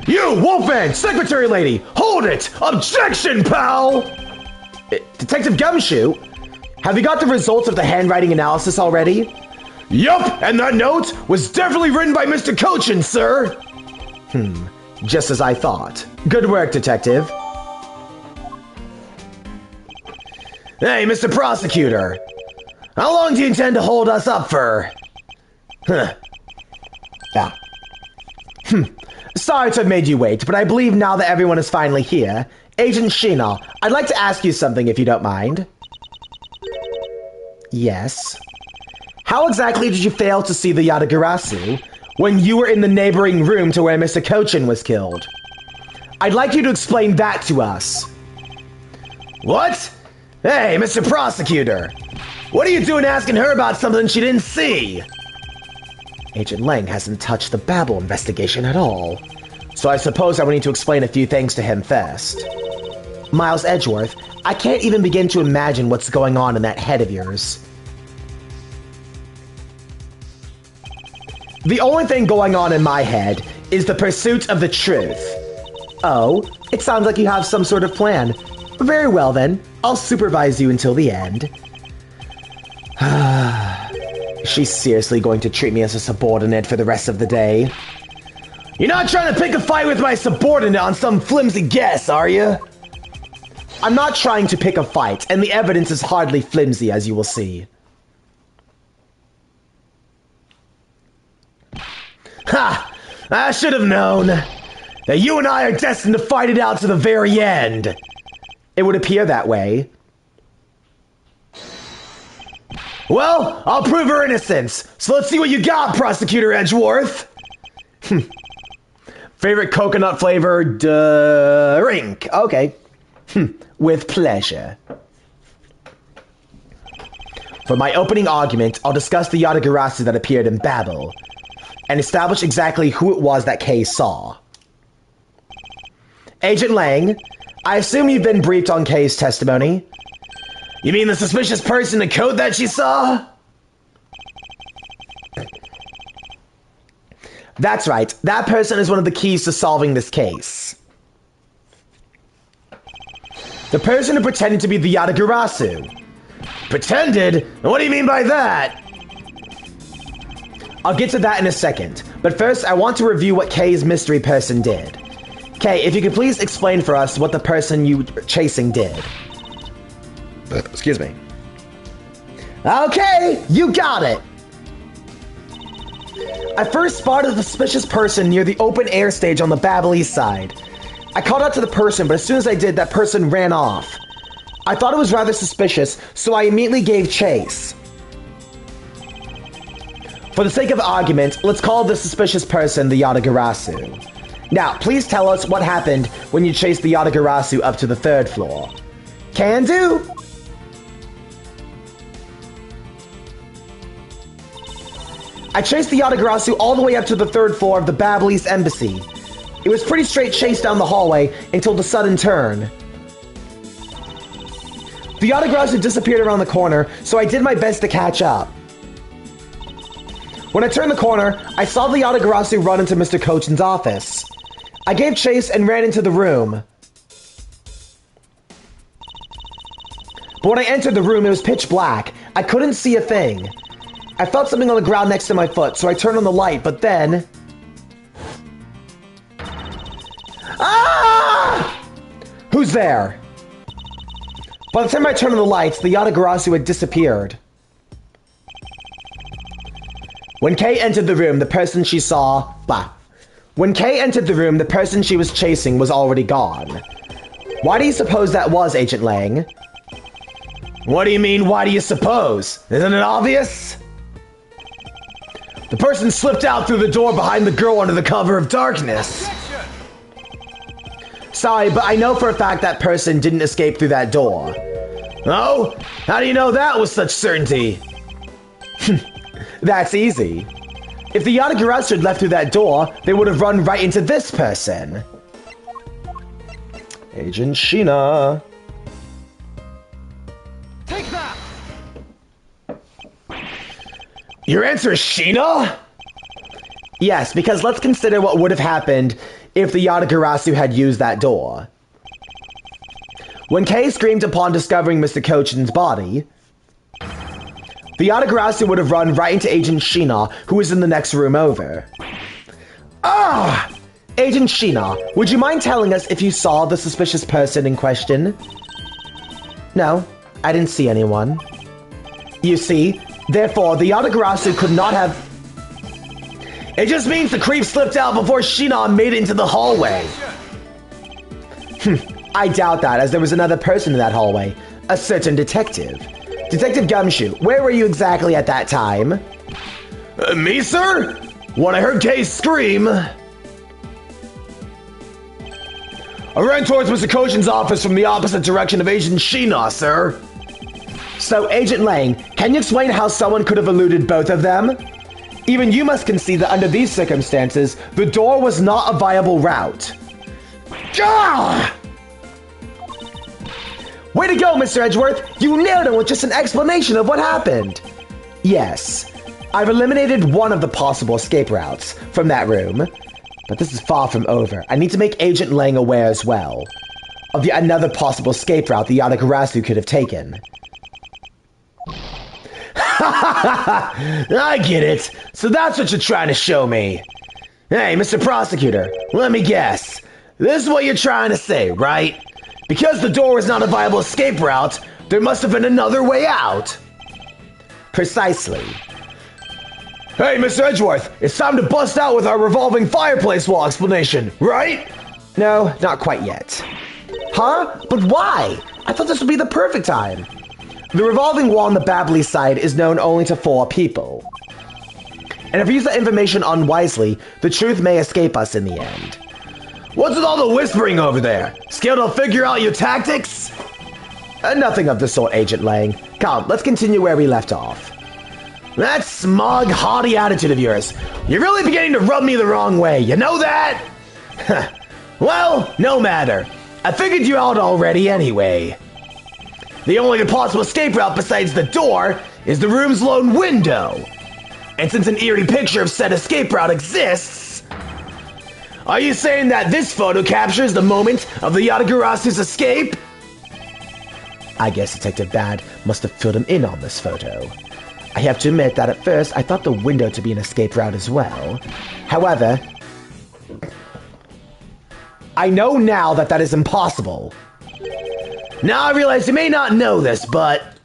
You, Wolfman, Secretary Lady, hold it! Objection, pal! Detective Gumshoe, have you got the results of the handwriting analysis already? Yup, and that note was definitely written by Mr. Cochin, sir! Just as I thought. Good work, Detective. Hey, Mr. Prosecutor. How long do you intend to hold us up for? Sorry to have made you wait, but I believe now that everyone is finally here, Agent Sheena, I'd like to ask you something if you don't mind. Yes? How exactly did you fail to see the Yatagarasu when you were in the neighboring room to where Mr. Cochin was killed? I'd like you to explain that to us. What? Hey, Mr. Prosecutor. What are you doing asking her about something she didn't see? Agent Lang hasn't touched the Babel investigation at all, so I suppose I will need to explain a few things to him first. Miles Edgeworth, I can't even begin to imagine what's going on in that head of yours. The only thing going on in my head is the pursuit of the truth. Oh, it sounds like you have some sort of plan. Very well then, I'll supervise you until the end. She's seriously going to treat me as a subordinate for the rest of the day. You're not trying to pick a fight with my subordinate on some flimsy guess, are you? I'm not trying to pick a fight, and the evidence is hardly flimsy, as you will see. Ha! I should have known that you and I are destined to fight it out to the very end. It would appear that way. Well, I'll prove her innocence. So let's see what you got, Prosecutor Edgeworth. Favorite coconut flavored drink. Okay. With pleasure. For my opening argument, I'll discuss the Yatagarasu that appeared in Babel and establish exactly who it was that Kay saw. Agent Lang, I assume you've been briefed on Kay's testimony. You mean the suspicious person in coat that she saw? That's right. That person is one of the keys to solving this case. The person who pretended to be the Yatagarasu. Pretended? What do you mean by that? I'll get to that in a second, but first I want to review what Kay's mystery person did. Kay, if you could please explain for us what the person you were chasing did. Excuse me. Okay, you got it! I first spotted the suspicious person near the open air stage on the Babel East side. I called out to the person, but as soon as I did, that person ran off. I thought it was rather suspicious, so I immediately gave chase. For the sake of argument, let's call the suspicious person the Yatagarasu. Now, please tell us what happened when you chased the Yatagarasu up to the 3rd floor. Can do! I chased the Yatagarasu all the way up to the 3rd floor of the Babel East Embassy. It was pretty straight chase down the hallway until the sudden turn. The Yatagarasu disappeared around the corner, so I did my best to catch up. When I turned the corner, I saw the Yatagarasu run into Mr. Kochin's office. I gave chase and ran into the room. But when I entered the room, it was pitch black. I couldn't see a thing. I felt something on the ground next to my foot, so I turned on the light, but then... Ah! Who's there? By the time I turned on the lights, the Yatagarasu had disappeared. When Kay entered the room, the person she saw... When Kay entered the room, the person she was chasing was already gone. Why do you suppose that was, Agent Lang? What do you mean, why do you suppose? Isn't it obvious? The person slipped out through the door behind the girl under the cover of darkness. Sorry, but I know for a fact that person didn't escape through that door. Oh? How do you know that with such certainty? That's easy. If the Yatagarasu had left through that door, they would have run right into this person. Agent Sheena. Take that! Your answer is Sheena? Yes, because let's consider what would have happened if the Yatagarasu had used that door. When Kay screamed upon discovering Mr. Kochin's body, the Yatagarasu would have run right into Agent Sheena, who was in the next room over. Ah! Agent Sheena, would you mind telling us if you saw the suspicious person in question? No, I didn't see anyone. You see, therefore, the Yatagarasu could not have... It just means the creep slipped out before Sheena made it into the hallway. I doubt that, as there was another person in that hallway. A certain detective. Detective Gumshoe, where were you exactly at that time? Me, sir? When I heard Kay scream... I ran towards Mr. Kochin's office from the opposite direction of Agent Sheena, sir. So, Agent Lang, can you explain how someone could have eluded both of them? Even you must concede that under these circumstances, the door was not a viable route. Gah! Way to go, Mr. Edgeworth! You nailed it with just an explanation of what happened! Yes, I've eliminated one of the possible escape routes from that room, but this is far from over. I need to make Agent Lang aware as well of another possible escape route the Yatagarasu could have taken. I get it. So that's what you're trying to show me. Hey, Mr. Prosecutor, let me guess. This is what you're trying to say, right? Because the door is not a viable escape route, there must have been another way out. Precisely. Hey, Mr. Edgeworth, it's time to bust out with our revolving fireplace wall explanation, right? No, not quite yet. Huh? But why? I thought this would be the perfect time. The revolving wall on the Babbly side is known only to 4 people. And if we use that information unwisely, the truth may escape us in the end. What's with all the whispering over there? Scared I'll figure out your tactics? Nothing of the sort, Agent Lang. Come, let's continue where we left off. That smug, haughty attitude of yours. You're really beginning to rub me the wrong way, you know that? Well, no matter. I figured you out already anyway. The only possible escape route besides the door is the room's lone window. And since an eerie picture of said escape route exists, are you saying that this photo captures the moment of the Yatagarasu's escape? I guess Detective Bad must have filled him in on this photo. I have to admit that at first I thought the window to be an escape route as well. However, I know now that that is impossible. Now I realize you may not know this, but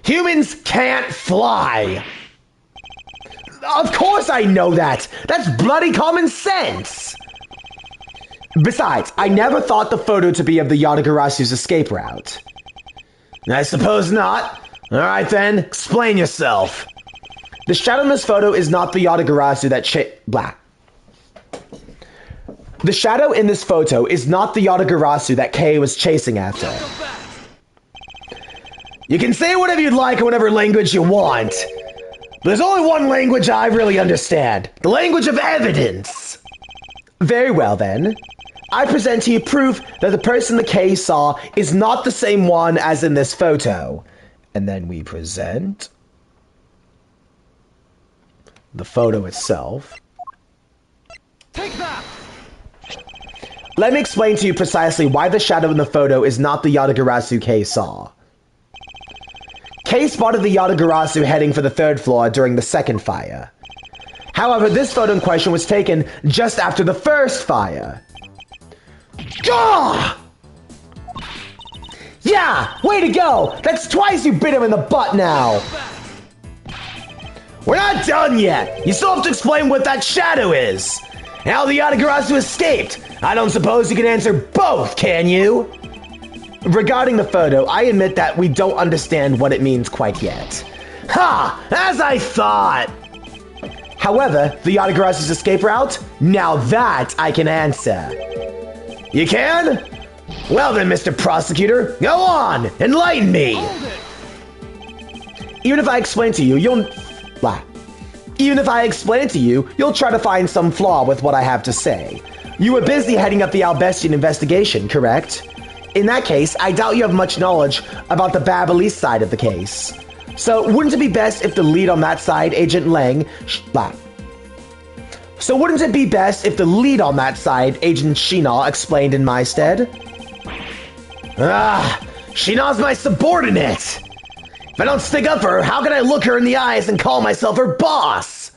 humans can't fly. Of course I know that. That's bloody common sense. Besides, I never thought the photo to be of the Yatagarasu's escape route. I suppose not. All right then, explain yourself. The shadow in this photo is not the Yatagarasu that The shadow in this photo is not the Yatagarasu that Kei was chasing after. You can say whatever you'd like in whatever language you want. But there's only one language I really understand. The language of evidence. Very well then. I present to you proof that the person the Kei saw is not the same one as in this photo. And then we present the photo itself. Take that! Let me explain to you precisely why the shadow in the photo is not the Yatagarasu Kei saw. Kei spotted the Yatagarasu heading for the 3rd floor during the 2nd fire. However, this photo in question was taken just after the 1st fire. Gah! Yeah, way to go! That's twice you bit him in the butt now! We're not done yet! You still have to explain what that shadow is! And how the Yatagarasu escaped! I don't suppose you can answer both, can you? Regarding the photo, I admit that we don't understand what it means quite yet. Ha! As I thought! However, the Yatagarasu's escape route? Now that I can answer. You can? Well then, Mr. Prosecutor, go on! Enlighten me! Even if I explain to you, you'll try to find some flaw with what I have to say. You were busy heading up the Albestian investigation, correct? In that case, I doubt you have much knowledge about the Babbly side of the case. So, wouldn't it be best if the lead on that side, Agent Lang, Shina explained in my stead? Shina's my subordinate! If I don't stick up for her, how can I look her in the eyes and call myself her boss?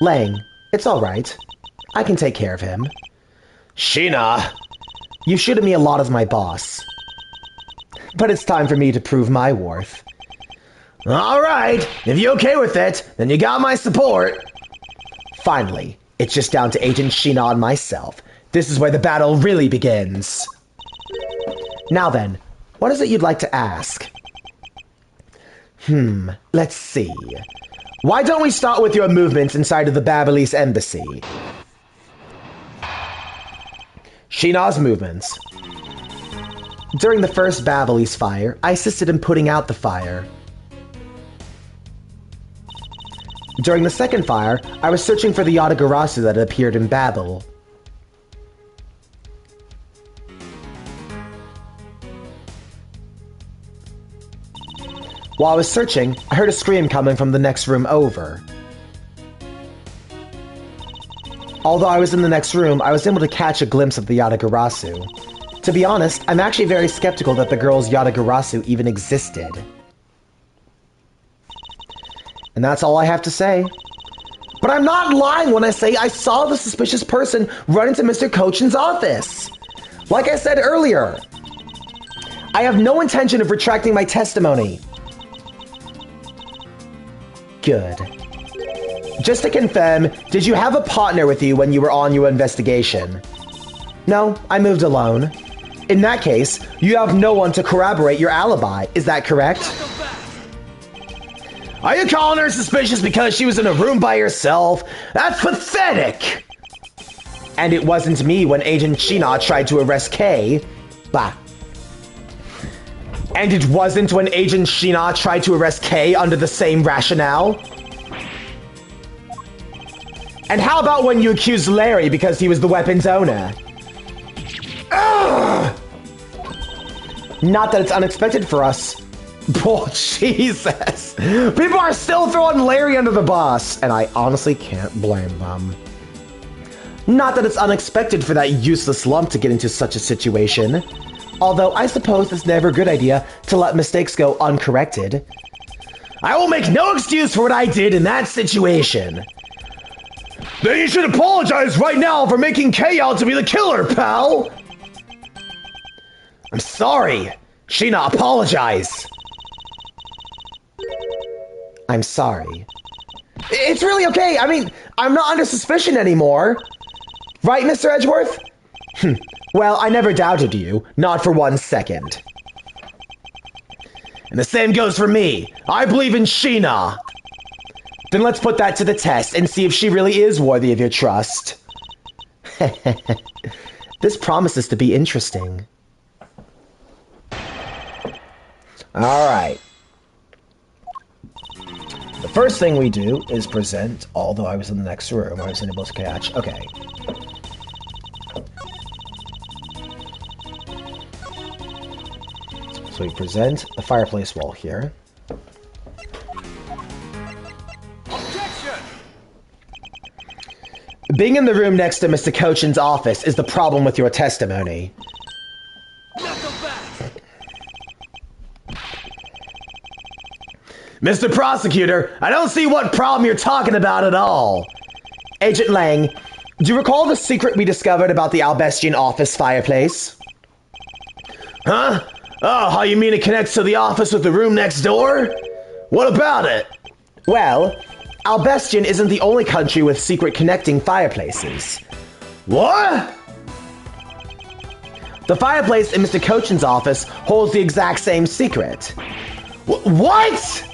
Lang, it's alright. I can take care of him. Shina! You should at me a lot as my boss. But it's time for me to prove my worth. Alright, if you're okay with it, then you got my support. Finally, it's just down to Agent Shina and myself. This is where the battle really begins. Now then, what is it you'd like to ask? Let's see. Why don't we start with your movements inside of the Babbly's embassy? Shina's movements. During the first Babbly's fire, I assisted in putting out the fire. During the second fire, I was searching for the Yatagarasu that had appeared in Babel. While I was searching, I heard a scream coming from the next room over. Although I was in the next room, I was able to catch a glimpse of the Yatagarasu. To be honest, I'm actually very skeptical that the girl's Yatagarasu even existed. And that's all I have to say. But I'm not lying when I say I saw the suspicious person run into Mr. Kochin's office. Like I said earlier, I have no intention of retracting my testimony. Good. Just to confirm, did you have a partner with you when you were on your investigation? No, I moved alone. In that case, you have no one to corroborate your alibi, is that correct? Are you calling her suspicious because she was in a room by herself? That's pathetic! And it wasn't me when Agent Shina tried to arrest Kay. Bah. And it wasn't when Agent Shina tried to arrest Kay under the same rationale? And how about when you accused Larry because he was the weapon's owner? Ugh! Not that it's unexpected for us. Oh, Jesus. People are still throwing Larry under the bus, and I honestly can't blame them. Not that it's unexpected for that useless lump to get into such a situation. Although I suppose it's never a good idea to let mistakes go uncorrected. I will make no excuse for what I did in that situation. Then you should apologize right now for making Kay out to be the killer, pal! I'm sorry. Sheena, apologize. I'm sorry. It's really okay. I mean, I'm not under suspicion anymore. Right, Mr. Edgeworth? Well, I never doubted you. Not for 1 second. And the same goes for me. I believe in Sheena. Then let's put that to the test and see if she really is worthy of your trust. This promises to be interesting. Alright. The first thing we do is present, although I was in the next room, I was unable to catch. Okay. So we present the fireplace wall here. Being in the room next to Mr. Kochin's office is the problem with your testimony. Mr. Prosecutor, I don't see what problem you're talking about at all. Agent Lang, do you recall the secret we discovered about the Albestian office fireplace? Huh? Oh, how you mean it connects to the office with the room next door? What about it? Well, Albestian isn't the only country with secret connecting fireplaces. What? The fireplace in Mr. Kochin's office holds the exact same secret. What?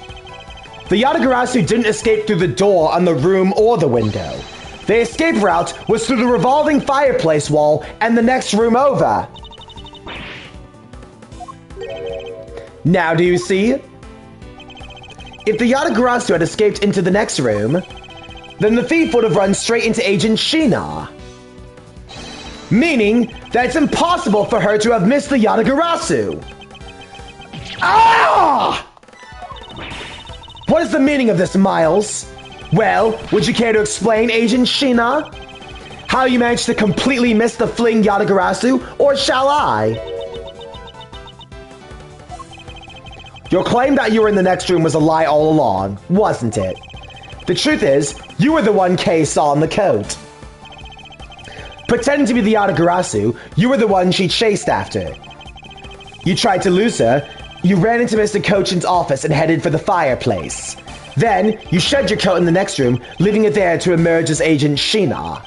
The Yatagarasu didn't escape through the door on the room or the window. The escape route was through the revolving fireplace wall and the next room over. Now do you see? If the Yatagarasu had escaped into the next room, then the thief would have run straight into Agent Sheena. Meaning that it's impossible for her to have missed the Yatagarasu. Ah! What is the meaning of this, Miles? Well, would you care to explain, Agent Sheena? How you managed to completely miss the fling Yatagarasu, or shall I? Your claim that you were in the next room was a lie all along, wasn't it? The truth is, you were the one Kay saw in the coat. Pretending to be the Yatagarasu, you were the one she chased after. You tried to lose her, you ran into Mr. Kochin's office and headed for the fireplace. Then, you shed your coat in the next room, leaving it there to emerge as Agent Sheena.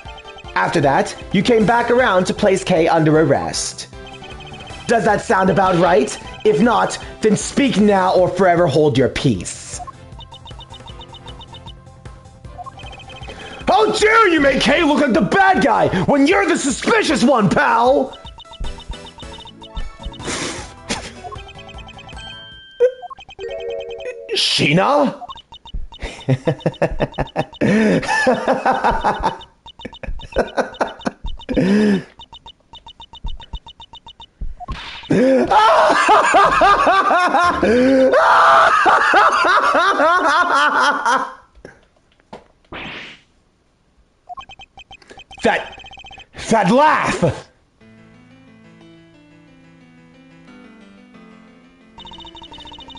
After that, you came back around to place Kay under arrest. Does that sound about right? If not, then speak now or forever hold your peace. How dare you make Kay look like the bad guy when you're the suspicious one, pal! Sheena? That laugh!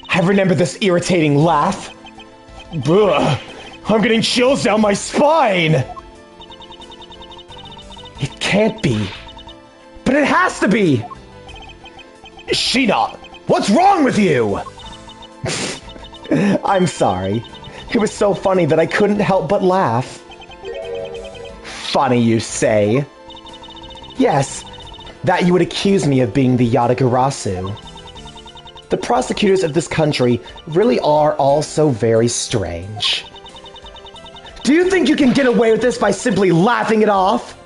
I remember this irritating laugh. Ugh, I'm getting chills down my spine! It can't be. But it has to be! Sheena, what's wrong with you? I'm sorry. It was so funny that I couldn't help but laugh. Funny, you say? Yes, that you would accuse me of being the Yatagarasu. The prosecutors of this country really are all so very strange. Do you think you can get away with this by simply laughing it off?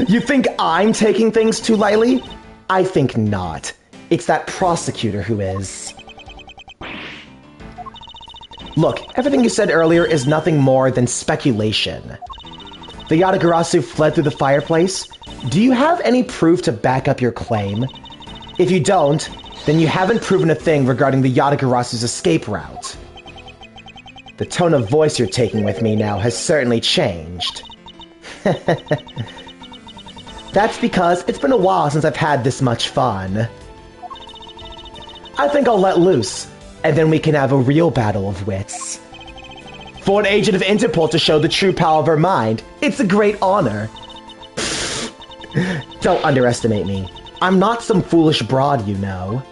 You think I'm taking things too lightly? I think not. It's that prosecutor who is. Look, everything you said earlier is nothing more than speculation. The Yatagarasu fled through the fireplace. Do you have any proof to back up your claim? If you don't, then you haven't proven a thing regarding the Yatagarasu's escape route. The tone of voice you're taking with me now has certainly changed. That's because it's been a while since I've had this much fun. I think I'll let loose, and then we can have a real battle of wits. For an agent of Interpol to show the true power of her mind, it's a great honor. Don't underestimate me. I'm not some foolish broad, you know.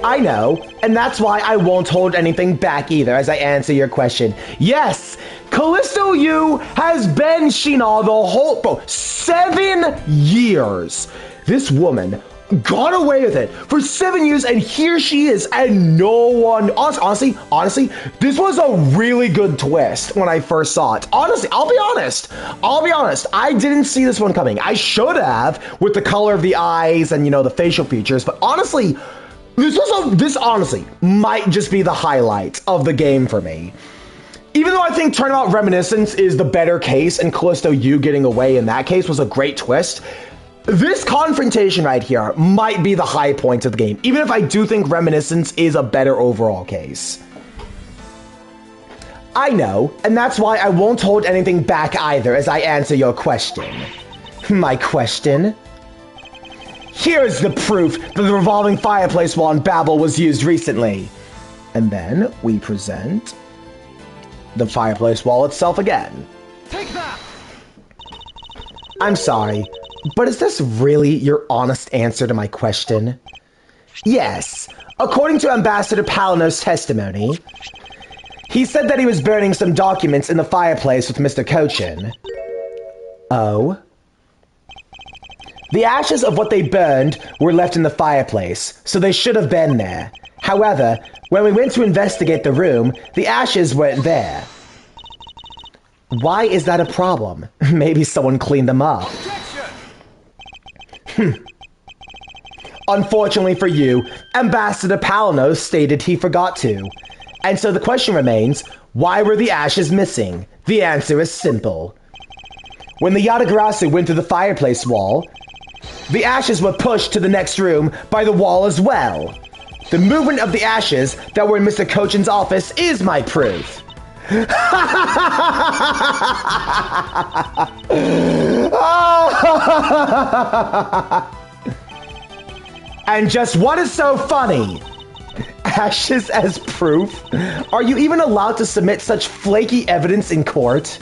I know, and that's why I won't hold anything back either as I answer your question. Yes, Callisto Yu has been Sheena the whole... Bro, 7 years. This woman got away with it for 7 years, and here she is, and no one... Honestly, this was a really good twist when I first saw it. Honestly, I'll be honest. I didn't see this one coming. I should have, with the color of the eyes and, you know, the facial features, but honestly... This honestly might just be the highlight of the game for me. Even though I think Turnabout Reminiscence is the better case and Callisto Yu getting away in that case was a great twist, this confrontation right here might be the high point of the game, even if I do think Reminiscence is a better overall case. I know, and that's why I won't hold anything back either as I answer your question. My question? Here's the proof that the revolving fireplace wall in Babel was used recently. And then we present the fireplace wall itself again. Take that! I'm sorry, but is this really your honest answer to my question? Yes. According to Ambassador Palino's testimony, he said that he was burning some documents in the fireplace with Mr. Cochin. Oh? The ashes of what they burned were left in the fireplace, so they should have been there. However, when we went to investigate the room, the ashes weren't there. Why is that a problem? Maybe someone cleaned them up. Unfortunately for you, Ambassador Palino stated he forgot to. And so the question remains, why were the ashes missing? The answer is simple. When the Yatagarasu went through the fireplace wall, the ashes were pushed to the next room by the wall as well. The movement of the ashes that were in Mr. Cochin's office is my proof. And just what is so funny? Ashes as proof? Are you even allowed to submit such flaky evidence in court?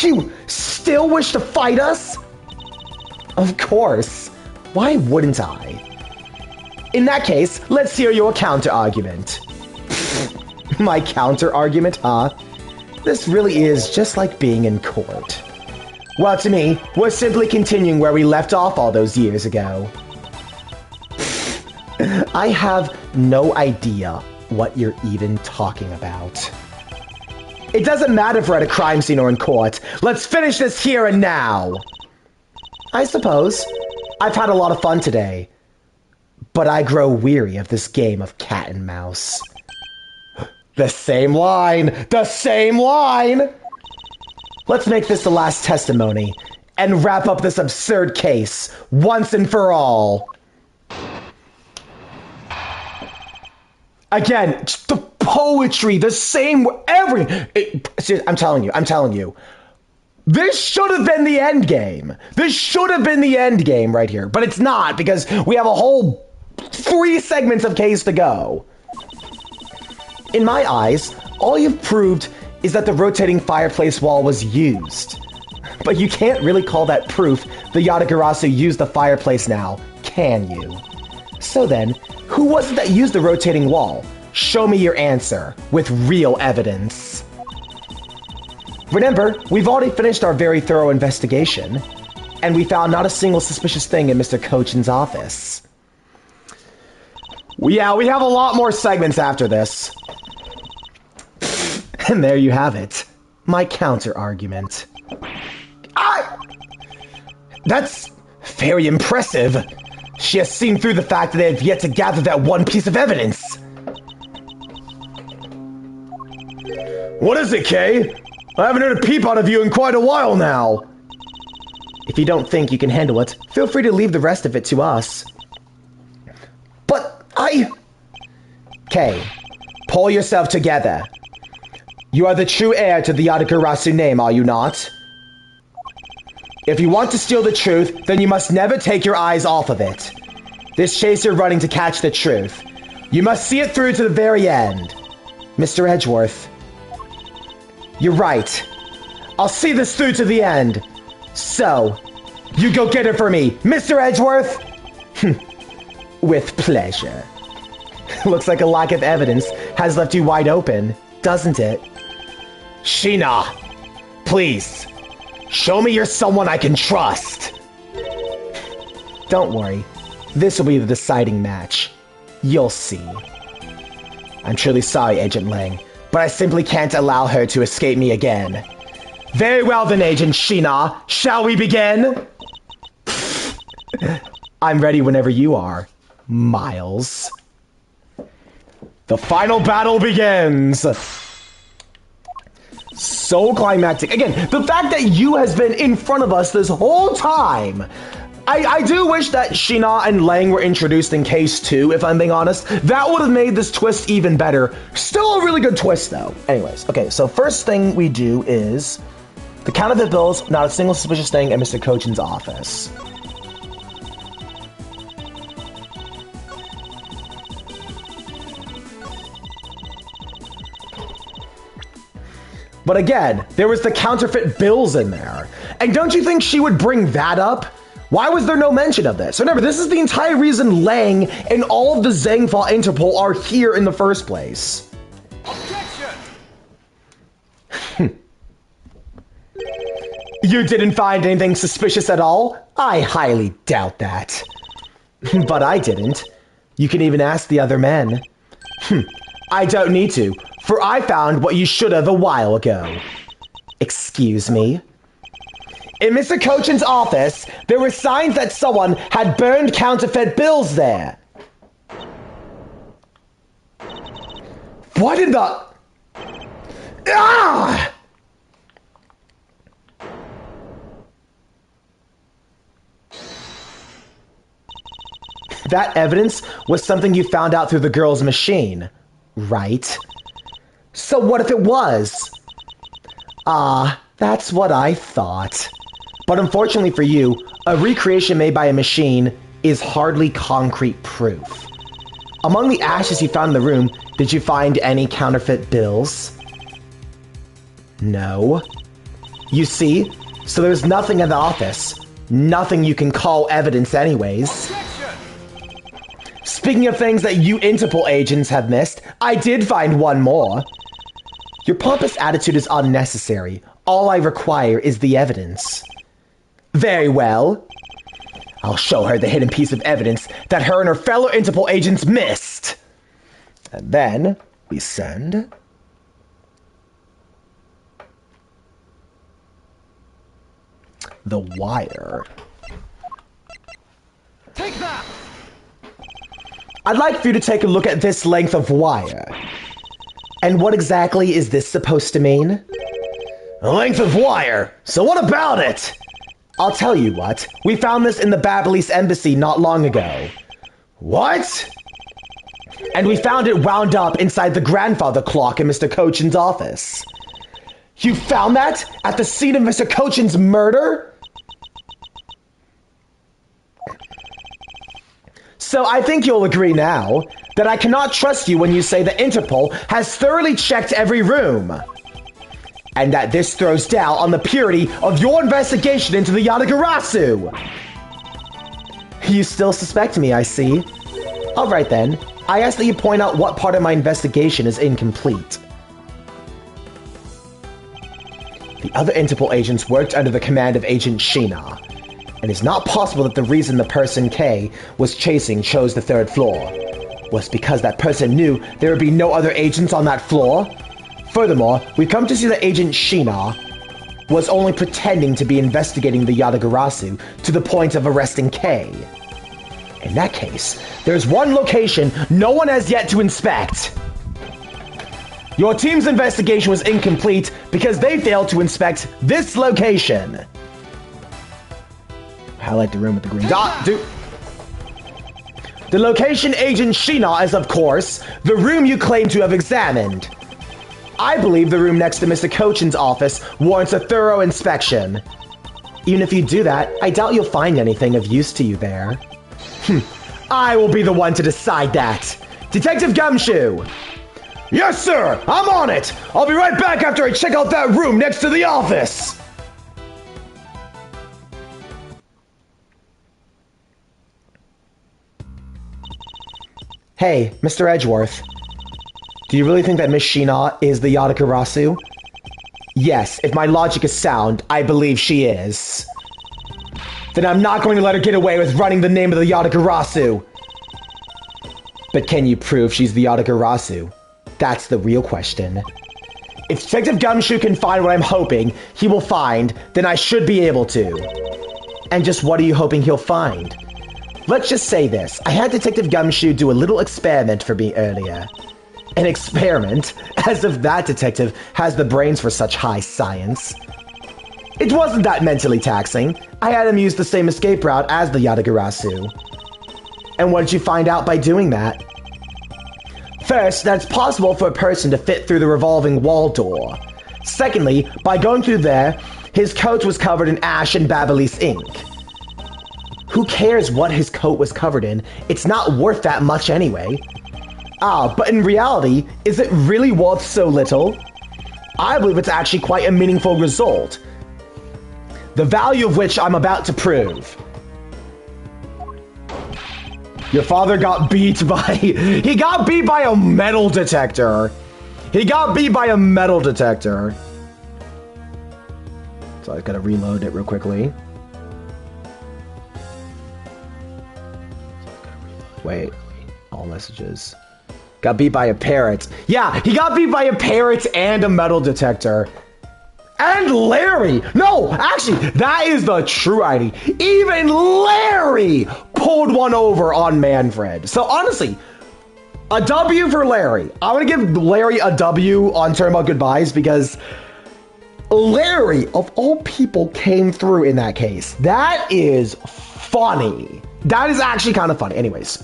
You still wish to fight us? Of course. Why wouldn't I? In that case, let's hear your counter-argument. My counter-argument, huh? This really is just like being in court. Well, to me, we're simply continuing where we left off all those years ago. I have no idea what you're even talking about. It doesn't matter if we're at a crime scene or in court. Let's finish this here and now. I suppose. I've had a lot of fun today. But I grow weary of this game of cat and mouse. The same line! The same line! Let's make this the last testimony and wrap up this absurd case once and for all. Again, just the poetry, the same, I'm telling you. This should have been the end game. This should have been the end game right here. But it's not, because we have a whole 3 segments of case to go. In my eyes, all you've proved is that the rotating fireplace wall was used. But you can't really call that proof the Yatagarasu used the fireplace now, can you? So then, who was it that used the rotating wall? Show me your answer, with real evidence. Remember, we've already finished our very thorough investigation, and we found not a single suspicious thing in Mr. Kochin's office. Yeah, we have a lot more segments after this. And there you have it. My counter-argument. That's very impressive. She has seen through the fact that they have yet to gather that one piece of evidence. What is it, Kay? I haven't heard a peep out of you in quite a while now. If you don't think you can handle it, feel free to leave the rest of it to us. But Kay, pull yourself together. You are the true heir to the Yatagarasu name, are you not? If you want to steal the truth, then you must never take your eyes off of it. This chase you're running to catch the truth. You must see it through to the very end. Mr. Edgeworth. You're right. I'll see this through to the end. So, you go get it for me, Mr. Edgeworth? With pleasure. Looks like a lack of evidence has left you wide open, doesn't it? Sheena, please, show me you're someone I can trust. Don't worry. This will be the deciding match. You'll see. I'm truly sorry, Agent Lang, but I simply can't allow her to escape me again. Very well then, Agent Sheena. Shall we begin? I'm ready whenever you are, Miles. The final battle begins. So climactic. Again, the fact that Yu has been in front of us this whole time. I do wish that Sheena and Lang were introduced in Case 2, if I'm being honest. That would have made this twist even better. Still a really good twist, though. Anyways, okay, so first thing we do is the counterfeit bills, not a single suspicious thing in Mr. Kochin's office. But again, there was the counterfeit bills in there. And don't you think she would bring that up? Why was there no mention of this? Remember, this is the entire reason Lang and all of the Zangfa Interpol are here in the first place. Objection! You didn't find anything suspicious at all? I highly doubt that. But I didn't. You can even ask the other men. I don't need to, for I found what you should have a while ago. Excuse me? In Mr. Kochin's office, there were signs that someone had burned counterfeit bills there. What in the... Ah! That evidence was something you found out through the girl's machine, right? So what if it was? That's what I thought. But unfortunately for you, a recreation made by a machine is hardly concrete proof. Among the ashes you found in the room, did you find any counterfeit bills? No. You see? So there's nothing in the office. Nothing you can call evidence anyways. Speaking of things that you Interpol agents have missed, I did find one more. Your pompous attitude is unnecessary. All I require is the evidence. Very well. I'll show her the hidden piece of evidence that her and her fellow Interpol agents missed. And then we send... the wire. Take that! I'd like for you to take a look at this length of wire. And what exactly is this supposed to mean? A length of wire? So what about it? I'll tell you what. We found this in the Babyliss embassy not long ago. What? And we found it wound up inside the grandfather clock in Mr. Cochin's office. You found that at the scene of Mr. Cochin's murder? So I think you'll agree now that I cannot trust you when you say that Interpol has thoroughly checked every room. And that this throws doubt on the purity of your investigation into the Yatagarasu. You still suspect me, I see. Alright then, I ask that you point out what part of my investigation is incomplete. The other Interpol agents worked under the command of Agent Sheena. And it's not possible that the reason the person K was chasing chose the 3rd floor was because that person knew there would be no other agents on that floor. Furthermore, we've come to see that Agent Sheena was only pretending to be investigating the Yatagarasu to the point of arresting K. In that case, there's one location no one has yet to inspect. Your team's investigation was incomplete because they failed to inspect this location. Highlight the room with the green dot. The location Agent Sheena is, of course, the room you claim to have examined. I believe the room next to Mr. Cochin's office warrants a thorough inspection. Even if you do that, I doubt you'll find anything of use to you there. I will be the one to decide that. Detective Gumshoe! Yes, sir! I'm on it! I'll be right back after I check out that room next to the office! Hey, Mr. Edgeworth. Do you really think that Miss Sheena is the Yatagarasu? Yes, if my logic is sound, I believe she is. Then I'm not going to let her get away with running the name of the Yatagarasu. But can you prove she's the Yatagarasu? That's the real question. If Detective Gumshoe can find what I'm hoping he will find, then I should be able to. And just what are you hoping he'll find? Let's just say this. I had Detective Gumshoe do a little experiment for me earlier. An experiment? As if that detective has the brains for such high science. It wasn't that mentally taxing. I had him use the same escape route as the Yatagarasu. And what did you find out by doing that? First, that it's possible for a person to fit through the revolving wall door. Secondly, by going through there, his coat was covered in ash and Babyliss ink. Who cares what his coat was covered in? It's not worth that much anyway. But in reality, is it really worth so little? I believe it's actually quite a meaningful result. The value of which I'm about to prove. Your father got beat by... He got beat by a metal detector. He got beat by a metal detector. So I gotta reload it real quickly. Wait. All messages. Got beat by a parrot. Yeah, he got beat by a parrot and a metal detector. And Larry! No, actually, that is the true ID. Even Larry pulled one over on Manfred. So honestly, a W for Larry. I'm gonna give Larry a W on Turnabout Goodbyes because Larry, of all people, came through in that case. That is funny. That is actually kind of funny. Anyways.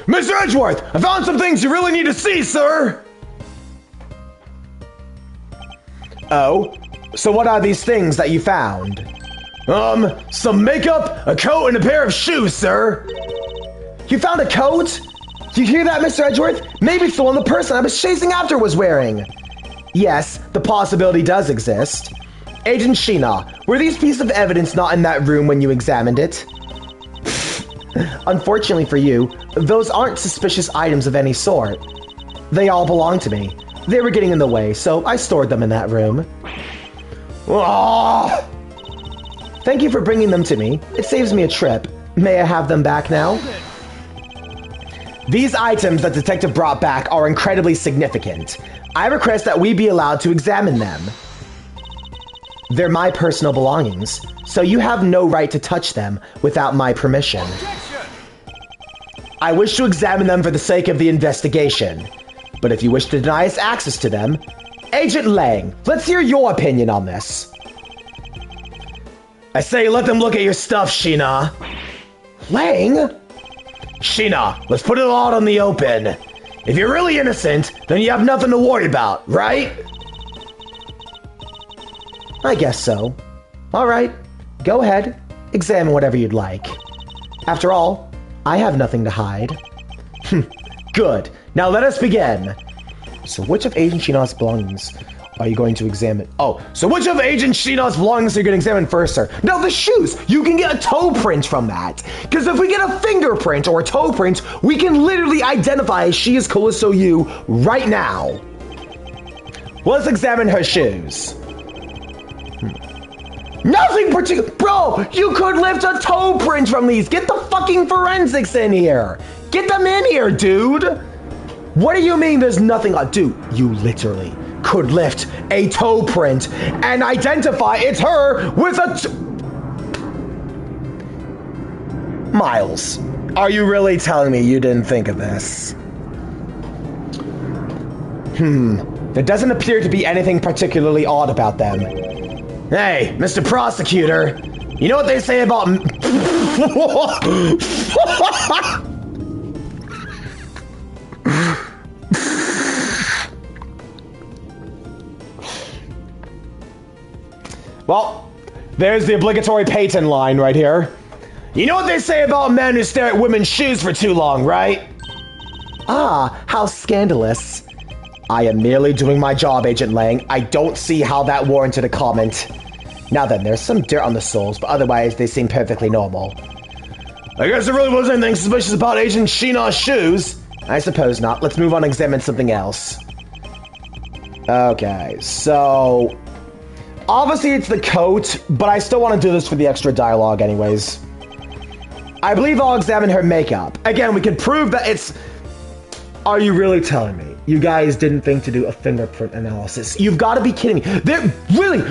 Mr. Edgeworth, I found some things you really need to see, sir! Oh? So what are these things that you found? Some makeup, a coat, and a pair of shoes, sir! You found a coat? You hear that, Mr. Edgeworth? Maybe it's the one the person I was chasing after was wearing. Yes, the possibility does exist. Agent Sheena, were these pieces of evidence not in that room when you examined it? Unfortunately for you, those aren't suspicious items of any sort. They all belong to me. They were getting in the way, so I stored them in that room. Oh! Thank you for bringing them to me. It saves me a trip. May I have them back now? These items that Detective brought back are incredibly significant. I request that we be allowed to examine them. They're my personal belongings, so you have no right to touch them without my permission. I wish to examine them for the sake of the investigation, but if you wish to deny us access to them, Agent Lang, let's hear your opinion on this. I say let them look at your stuff, Sheena. Lang? Sheena, let's put it all out on the open. If you're really innocent, then you have nothing to worry about, right? I guess so. Alright, go ahead. Examine whatever you'd like. After all, I have nothing to hide. Good. Now let us begin. So which of Agent Sheena's belongings are you going to examine? Oh, so which of Agent Sheena's belongings are you going to examine first, sir? No, the shoes! You can get a toe print from that! Because if we get a fingerprint or a toe print, we can literally identify she is Callisto Yu right now. Let's examine her shoes. Nothing particular. Bro, you could lift a toe print from these. Get the fucking forensics in here. Get them in here, dude. What do you mean there's nothing? Dude, you literally could lift a toe print and identify it's her with a Miles, are you really telling me you didn't think of this? There doesn't appear to be anything particularly odd about them. Hey, Mr. Prosecutor, you know what they say about... Well, there's the obligatory Peyton line right here. You know what they say about men who stare at women's shoes for too long, right? Ah, how scandalous. I am merely doing my job, Agent Lang. I don't see how that warranted a comment. Now then, there's some dirt on the soles, but otherwise they seem perfectly normal. I guess there really wasn't anything suspicious about Agent Sheena's shoes. I suppose not. Let's move on and examine something else. Okay, so... obviously it's the coat, but I still want to do this for the extra dialogue anyways. I believe I'll examine her makeup. Again, we can prove that it's... Are you really telling me you guys didn't think to do a fingerprint analysis? You've got to be kidding me. They're really,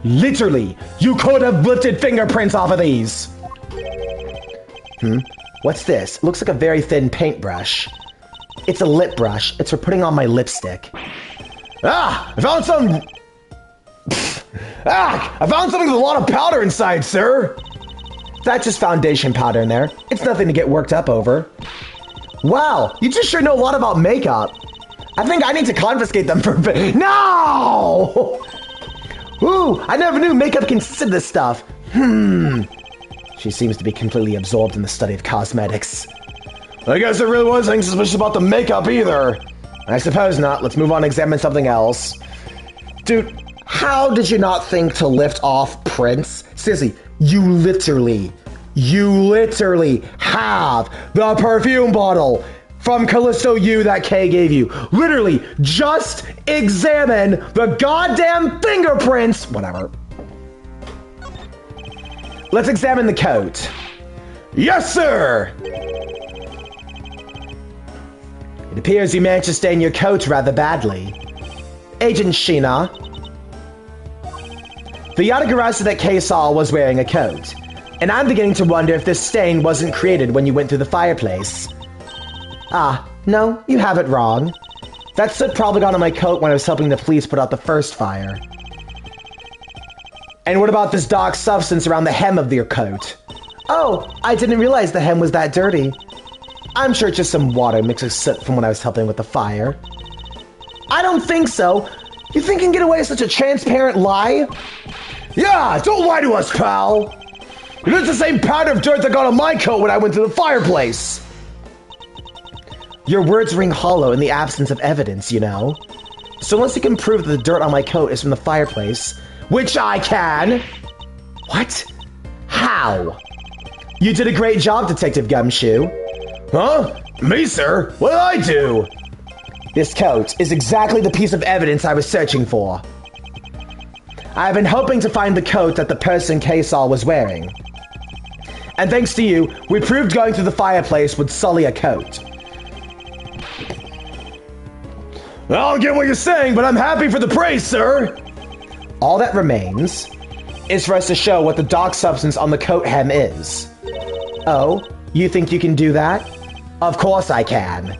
literally, you could have lifted fingerprints off of these. What's this? It looks like a very thin paintbrush. It's a lip brush. It's for putting on my lipstick. Ah, I found some... I found something with a lot of powder inside, sir. That's just foundation powder in there. It's nothing to get worked up over. Wow, you just sure know a lot about makeup. I think I need to confiscate them for a bit. No! Ooh, I never knew makeup consisted of this stuff. She seems to be completely absorbed in the study of cosmetics. I guess there really wasn't anything suspicious about the makeup either. I suppose not. Let's move on and examine something else. Dude, how did you not think to lift off prints? Seriously, you literally have the perfume bottle from Callisto Yu that Kay gave you. Literally, just examine the goddamn fingerprints. Whatever. Let's examine the coat. Yes, sir! It appears you managed to stain your coat rather badly. Agent Sheena. The Yatagarasu that Kay saw was wearing a coat. And I'm beginning to wonder if this stain wasn't created when you went through the fireplace. Ah, no, you have it wrong. That soot probably got on my coat when I was helping the police put out the first fire. And what about this dark substance around the hem of your coat? Oh, I didn't realize the hem was that dirty. I'm sure it's just some water mixed with soot from when I was helping with the fire. I don't think so. You think you can get away with such a transparent lie? Yeah, don't lie to us, pal! It's the same powder of dirt that got on my coat when I went to the fireplace. Your words ring hollow in the absence of evidence, you know. So unless you can prove that the dirt on my coat is from the fireplace, which I can... What? How? You did a great job, Detective Gumshoe. Huh? Me, sir? What did I do? This coat is exactly the piece of evidence I was searching for. I've been hoping to find the coat that the person Kay saw was wearing. And thanks to you, we proved going through the fireplace would sully a coat. I don't get what you're saying, but I'm happy for the praise, sir. All that remains is for us to show what the dark substance on the coat hem is. Oh, you think you can do that? Of course I can.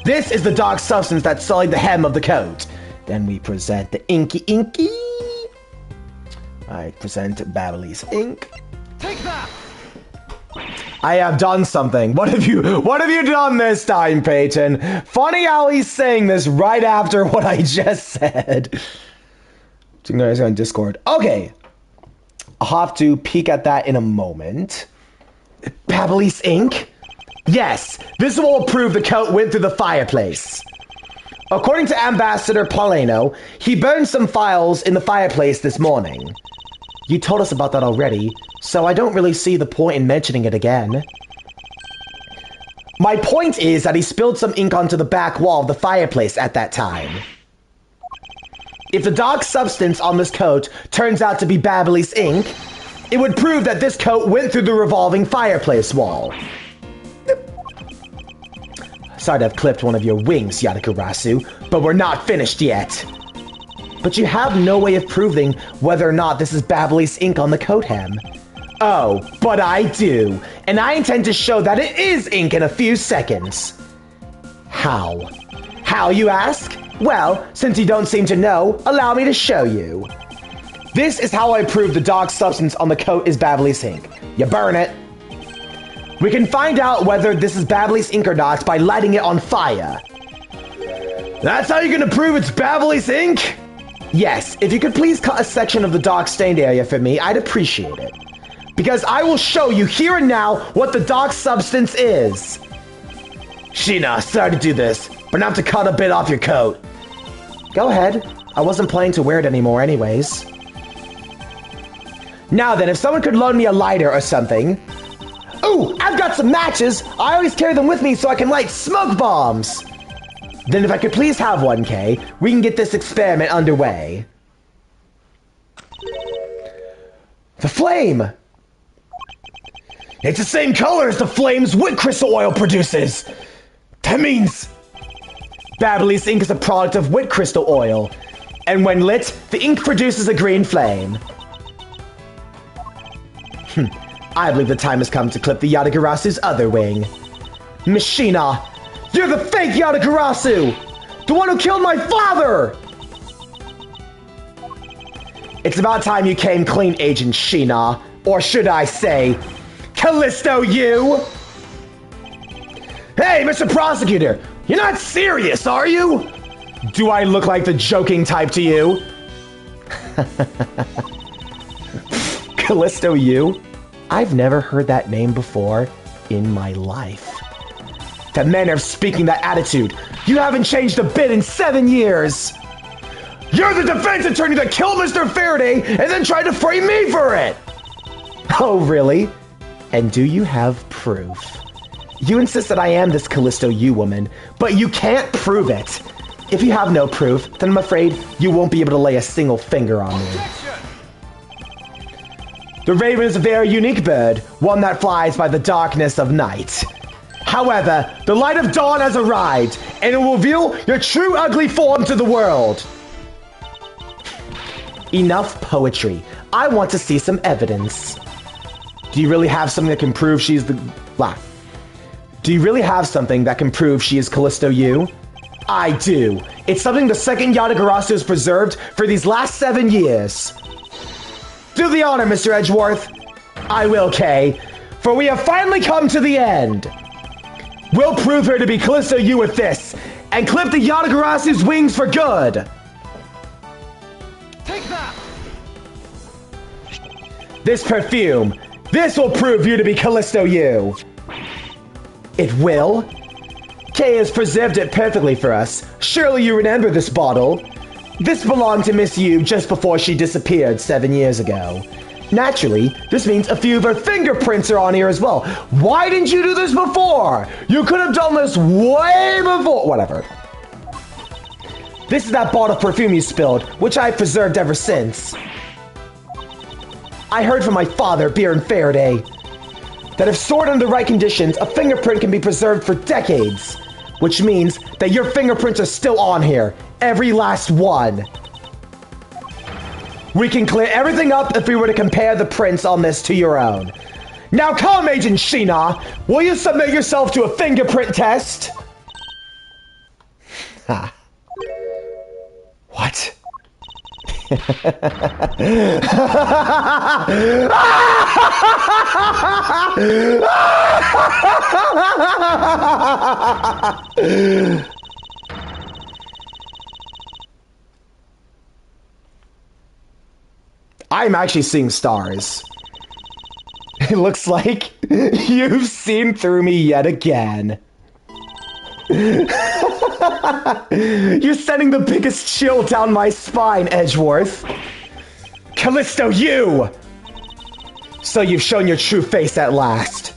This is the dark substance that sullied the hem of the coat. Then we present the inky. I present Babbly's ink. Take that! I have done something. What have you done this time, Peyton? Funny how he's saying this right after what I just said. Guys on Discord. Okay. I'll have to peek at that in a moment. Babyliss ink? Yes, this will prove the coat went through the fireplace. According to Ambassador Paulino, he burned some files in the fireplace this morning. You told us about that already, so I don't really see the point in mentioning it again. My point is that he spilled some ink onto the back wall of the fireplace at that time. If the dark substance on this coat turns out to be Babyliss ink, it would prove that this coat went through the revolving fireplace wall. Sorry to have clipped one of your wings, Yadagarasu, but we're not finished yet. But you have no way of proving whether or not this is Babyliss ink on the coat hem. Oh, but I do, and I intend to show that it is ink in a few seconds. How? How, you ask? Well, since you don't seem to know, allow me to show you. This is how I prove the dark substance on the coat is Babyliss ink. You burn it. We can find out whether this is Babyliss ink or not by lighting it on fire. That's how you're gonna prove it's Babyliss ink? Yes, if you could please cut a section of the dark stained area for me, I'd appreciate it. Because I will show you here and now what the dark substance is. Sheena, sorry to do this, but now I have to cut a bit off your coat. Go ahead. I wasn't planning to wear it anymore anyways. Now then, if someone could loan me a lighter or something. Ooh, I've got some matches. I always carry them with me so I can light smoke bombs. Then if I could please have one, Kay, we can get this experiment underway. The flame! It's the same color as the flames wit crystal oil produces. That means Babyliss ink is a product of wit crystal oil, and when lit, the ink produces a green flame. I believe the time has come to clip the Yadagarasu's other wing. Machina, you're the fake Yadagarasu! The one who killed my father! It's about time you came clean, Agent Sheena. Or should I say, Callisto, you! Hey, Mr. Prosecutor! You're not serious, are you? Do I look like the joking type to you? Callisto, you? I've never heard that name before in my life. The manner of speaking that attitude. You haven't changed a bit in 7 years. You're the defense attorney that killed Mr. Faraday and then tried to frame me for it. Oh, really? And do you have proof? You insist that I am this Callisto you woman, but you can't prove it. If you have no proof, then I'm afraid you won't be able to lay a single finger on me. The raven is a very unique bird, one that flies by the darkness of night. However, the light of dawn has arrived, and it will reveal your true ugly form to the world. Enough poetry. I want to see some evidence. Do you really have something that can prove she's the... Do you really have something that can prove she is Callisto you? I do. It's something the second Yadagarasu has preserved for these last 7 years. Do the honor, Mr. Edgeworth. I will, Kay. For we have finally come to the end. We'll prove her to be Callisto you with this, and clip the Yadagarasu's wings for good. Take that! This perfume. This will prove you to be Callisto you. It will? Kay has preserved it perfectly for us. Surely you remember this bottle. This belonged to Miss Yu just before she disappeared 7 years ago. Naturally, this means a few of her fingerprints are on here as well. Why didn't you do this before? You could have done this way before. Whatever. This is that bottle of perfume you spilled, which I've preserved ever since. I heard from my father, Baron Faraday, that if stored under the right conditions, a fingerprint can be preserved for decades. Which means that your fingerprints are still on here. Every last one. We can clear everything up if we were to compare the prints on this to your own. Now come, Agent Sheena! Will you submit yourself to a fingerprint test? Ha. What? I'm actually seeing stars. It looks like you've seen through me yet again. You're sending the biggest chill down my spine, Edgeworth. Callisto, you! So you've shown your true face at last.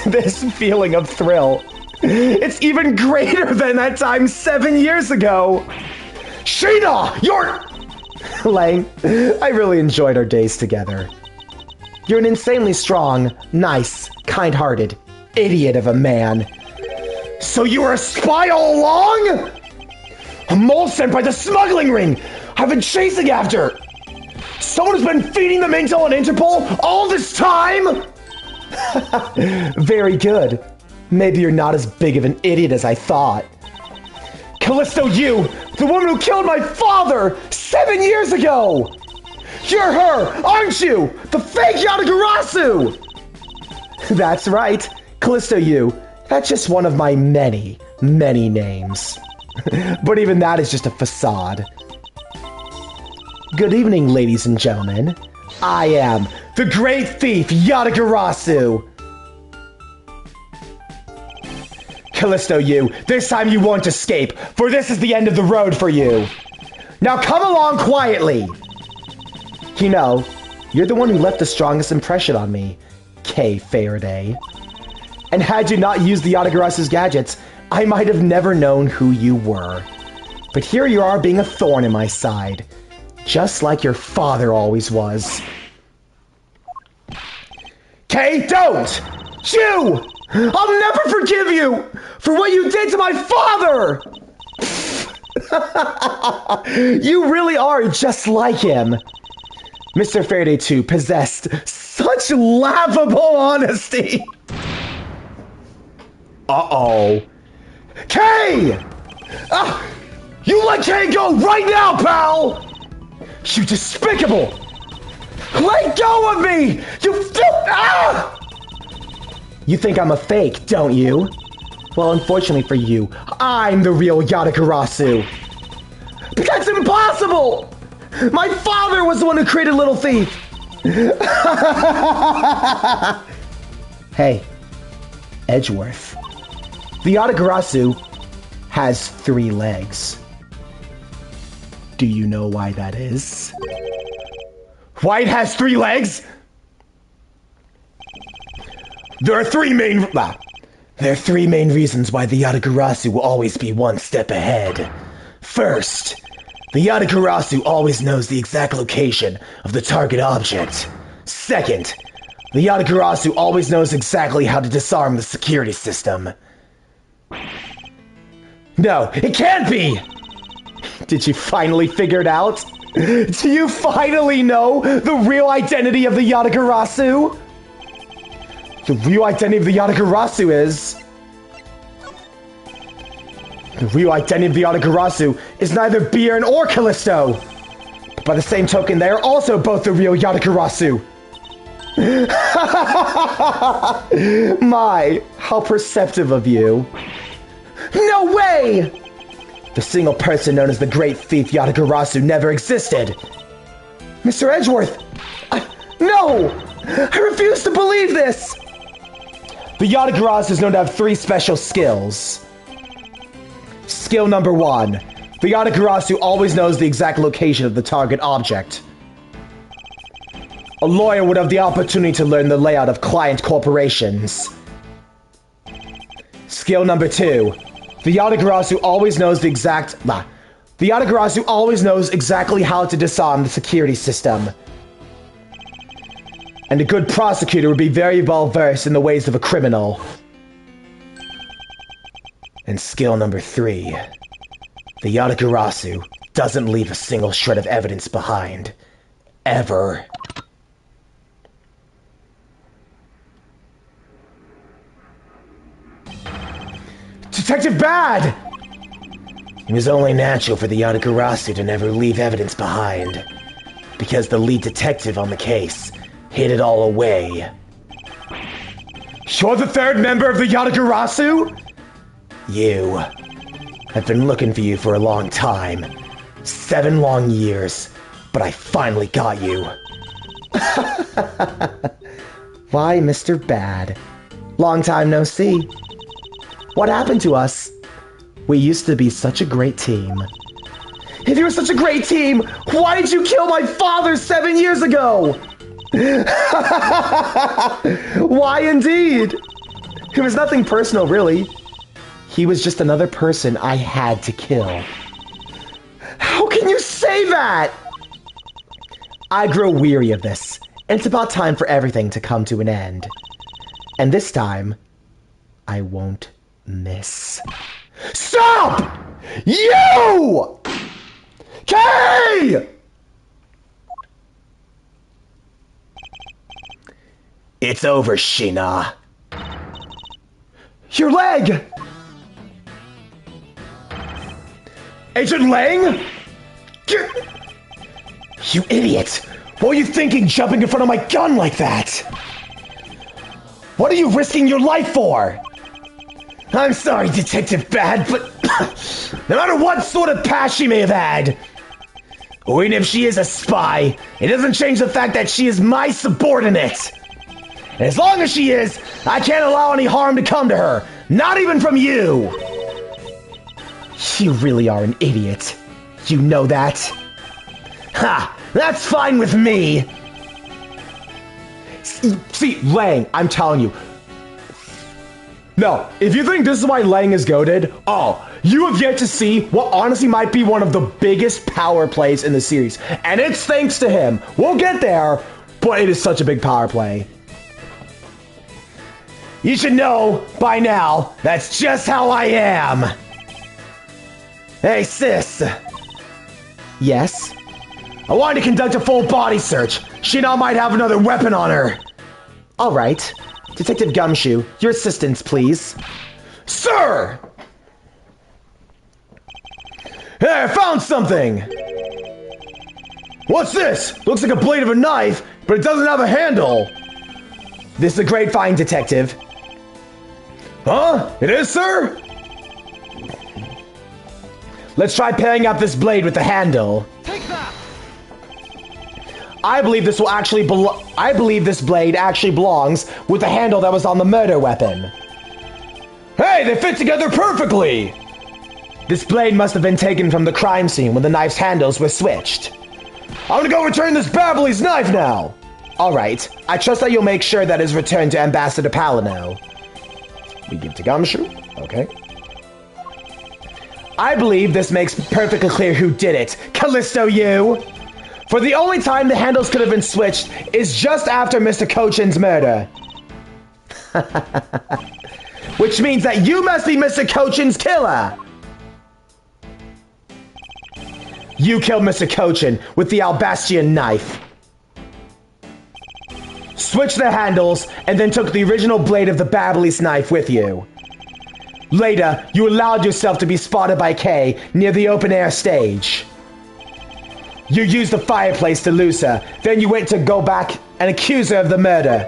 This feeling of thrill. It's even greater than that time 7 years ago. Sheena, you're... Lang, I really enjoyed our days together. You're an insanely strong, nice, kind-hearted idiot of a man. So you were a spy all along? A mole sent by the smuggling ring I've been chasing after. Someone who's been feeding them intel on Interpol all this time? Very good. Maybe you're not as big of an idiot as I thought. Callisto, you, the woman who killed my father 7 years ago! You're her, aren't you? The fake Yatagarasu! That's right, Callisto, you. That's just one of my many, many names. But even that is just a facade. Good evening, ladies and gentlemen. I am the great thief, Yatagarasu! Callisto, you, this time you won't escape, for this is the end of the road for you. Now come along quietly! You know, you're the one who left the strongest impression on me, Kay Faraday. And had you not used the Yatagarasu's gadgets, I might have never known who you were. But here you are being a thorn in my side, just like your father always was. Kay, don't! You! I'll never forgive you for what you did to my father! You really are just like him. Mr. Faraday, too, possessed such laughable honesty. Uh-oh. Kay! You let Kay go right now, pal! You despicable! Let go of me! You think I'm a fake, don't you? Well, unfortunately for you, I'm the real Yatagarasu. But that's impossible! My father was the one who created Little Thief! Hey, Edgeworth. The Yatagarasu has 3 legs. Do you know why that is? Why it has 3 legs? There are 3 main reasons why the Yatagarasu will always be one step ahead. First, the Yatagarasu always knows the exact location of the target object. Second, the Yatagarasu always knows exactly how to disarm the security system. No, it can't be! Did you finally figure it out? Do you finally know the real identity of the Yatagarasu? The real identity of the Yatagarasu is... The real identity of the Yatagarasu is neither Bjorn or Callisto. But by the same token, they are also both the real Yatagarasu. My, how perceptive of you. No way! The single person known as the Great Thief Yatagarasu never existed. Mr. Edgeworth! No! I refuse to believe this! The Yatagarasu is known to have 3 special skills. Skill number 1. The Yatagarasu always knows the exact location of the target object. A lawyer would have the opportunity to learn the layout of client corporations. Skill number 2. The Yatagarasu always knows the Yatagarasu always knows exactly how to disarm the security system. And a good prosecutor would be very well versed in the ways of a criminal. And skill number 3. The Yatagarasu doesn't leave a single shred of evidence behind. Ever. Detective Bad! It was only natural for the Yatagarasu to never leave evidence behind, because the lead detective on the case hid it all away. You're the third member of the Yatagarasu? You. I've been looking for you for a long time. 7 long years, but I finally got you. Why, Mr. Bad? Long time no see. What happened to us? We used to be such a great team. If you were such a great team, why did you kill my father 7 years ago? Why indeed? It was nothing personal, really. He was just another person I had to kill. How can you say that? I grow weary of this, and it's about time for everything to come to an end. And this time, I won't miss. Stop! You! Kay! It's over, Shina. Your leg! Agent Lang? You idiot! What were you thinking jumping in front of my gun like that? What are you risking your life for? I'm sorry, Detective Bad, but no matter what sort of past she may have had, or even if she is a spy, it doesn't change the fact that she is my subordinate. And as long as she is, I can't allow any harm to come to her, not even from you. You really are an idiot. You know that? Ha! That's fine with me! See, Lang, I'm telling you. No, if you think this is why Lang is goated, you have yet to see what honestly might be one of the biggest power plays in the series. And it's thanks to him. We'll get there, but it is such a big power play. You should know, by now, that's just how I am. Hey, sis. Yes? I wanted to conduct a full body search. Shina might have another weapon on her. All right. Detective Gumshoe, your assistance, please. Sir! Hey, I found something! What's this? Looks like a blade of a knife, but it doesn't have a handle. This is a great find, Detective. Huh? It is, sir? Let's try pairing up this blade with the handle. Take that! I believe this blade actually belongs with the handle that was on the murder weapon. Hey, they fit together perfectly! This blade must have been taken from the crime scene when the knife's handles were switched. I'm gonna go return this Babbly's knife now! Alright, I trust that you'll make sure that is returned to Ambassador Palino. We give to Gumshoe? Okay. I believe this makes perfectly clear who did it. Callisto, you! For the only time the handles could have been switched is just after Mr. Cochin's murder. Which means that you must be Mr. Cochin's killer! You killed Mr. Cochin with the Albastian knife. Switched the handles, and then took the original blade of the Babbly's knife with you. Later, you allowed yourself to be spotted by Kay near the open-air stage. You used the fireplace to lose her, then you went to go back and accuse her of the murder.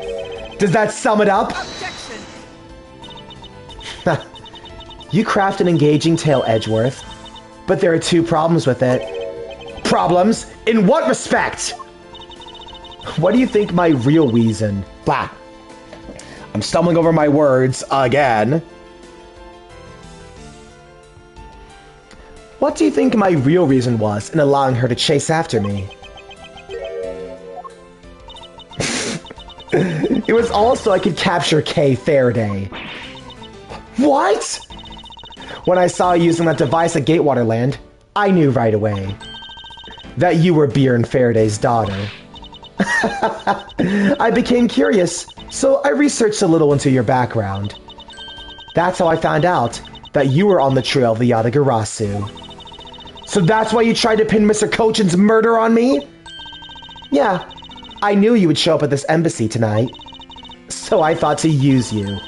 Does that sum it up? Objection! You craft an engaging tale, Edgeworth, but there are 2 problems with it. Problems? In what respect? What do you think my real reason? Blah. I'm stumbling over my words again. What do you think my real reason was in allowing her to chase after me? It was all so I could capture Kay Faraday. What? When I saw you using that device at Gatewaterland, I knew right away that you were Bjorn Faraday's daughter. I became curious, so I researched a little into your background. That's how I found out that you were on the trail of the Yatagarasu. So that's why you tried to pin Mr. Cochin's murder on me? Yeah, I knew you would show up at this embassy tonight. So I thought to use you.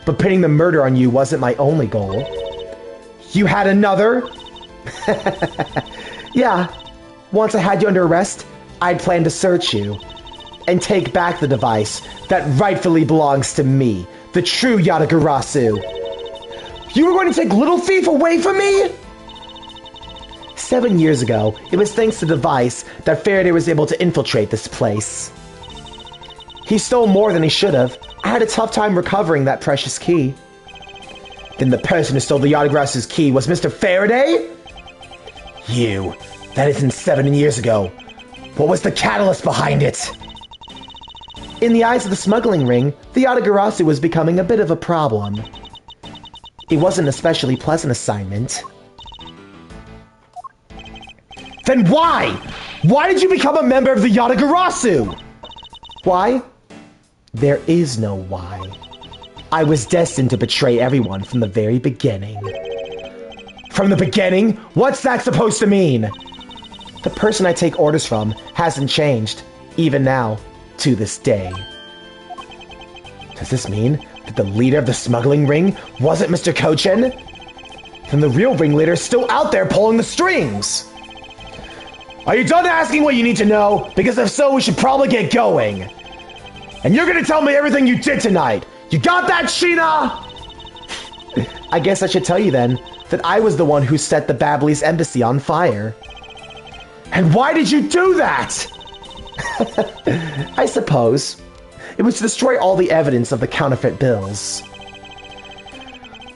But pinning the murder on you wasn't my only goal. You had another? Yeah, once I had you under arrest, I'd planned to search you and take back the device that rightfully belongs to me, the true Yatagarasu. You were going to take Little Thief away from me? 7 years ago, it was thanks to the device that Faraday was able to infiltrate this place. He stole more than he should have. I had a tough time recovering that precious key. Then the person who stole the Yatagarasu's key was Mr. Faraday? You. That isn't 7 years ago. What was the catalyst behind it? In the eyes of the smuggling ring, the Yatagarasu was becoming a bit of a problem. It wasn't an especially pleasant assignment. Then why? Why did you become a member of the Yatagarasu? Why? There is no why. I was destined to betray everyone from the very beginning. From the beginning? What's that supposed to mean? The person I take orders from hasn't changed, even now, to this day. Does this mean that the leader of the smuggling ring wasn't Mr. Kochen? Then the real ringleader is still out there pulling the strings! Are you done asking what you need to know? Because if so, we should probably get going. And you're gonna tell me everything you did tonight. You got that, Sheena? I guess I should tell you then that I was the one who set the Babbley's embassy on fire. And why did you do that? I suppose it was to destroy all the evidence of the counterfeit bills.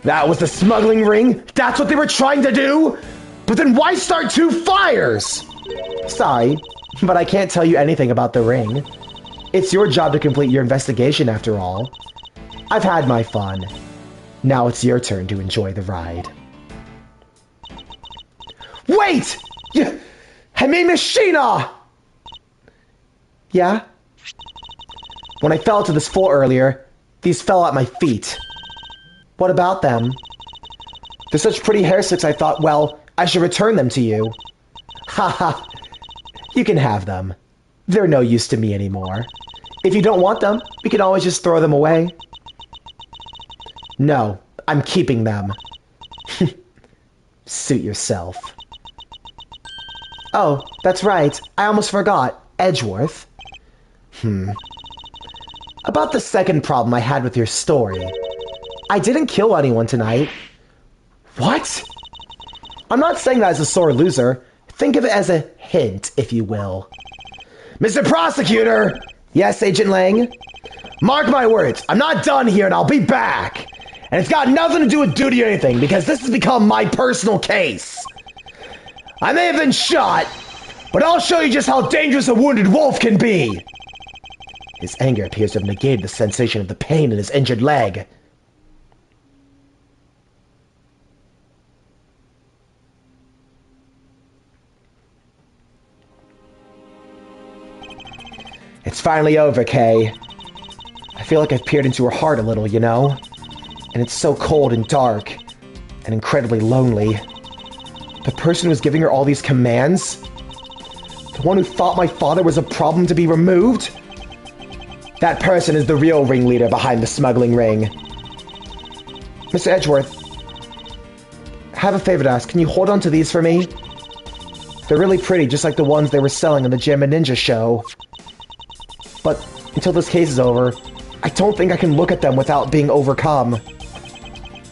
That was the smuggling ring? That's what they were trying to do? But then why start two fires? Sorry, but I can't tell you anything about the ring. It's your job to complete your investigation after all. I've had my fun. Now it's your turn to enjoy the ride. Wait! I mean, Miss Sheena! Yeah? When I fell to this floor earlier, these fell at my feet. What about them? They're such pretty hair sticks I thought, well, I should return them to you. Haha. You can have them. They're no use to me anymore. If you don't want them, we can always just throw them away. No, I'm keeping them. Suit yourself. Oh, that's right. I almost forgot. Edgeworth. About the second problem I had with your story. I didn't kill anyone tonight. What? I'm not saying that as a sore loser. Think of it as a hint, if you will. Mr. Prosecutor! Yes, Agent Lang? Mark my words, I'm not done here and I'll be back. And it's got nothing to do with duty or anything, because this has become my personal case. I may have been shot, but I'll show you just how dangerous a wounded wolf can be. His anger appears to have negated the sensation of the pain in his injured leg. It's finally over, Kay. I feel like I've peered into her heart a little, you know? And it's so cold and dark, and incredibly lonely. The person who was giving her all these commands? The one who thought my father was a problem to be removed? That person is the real ringleader behind the smuggling ring. Mr. Edgeworth, I have a favor to ask. Can you hold on to these for me? They're really pretty, just like the ones they were selling in the Gem and Ninja show. But until this case is over, I don't think I can look at them without being overcome.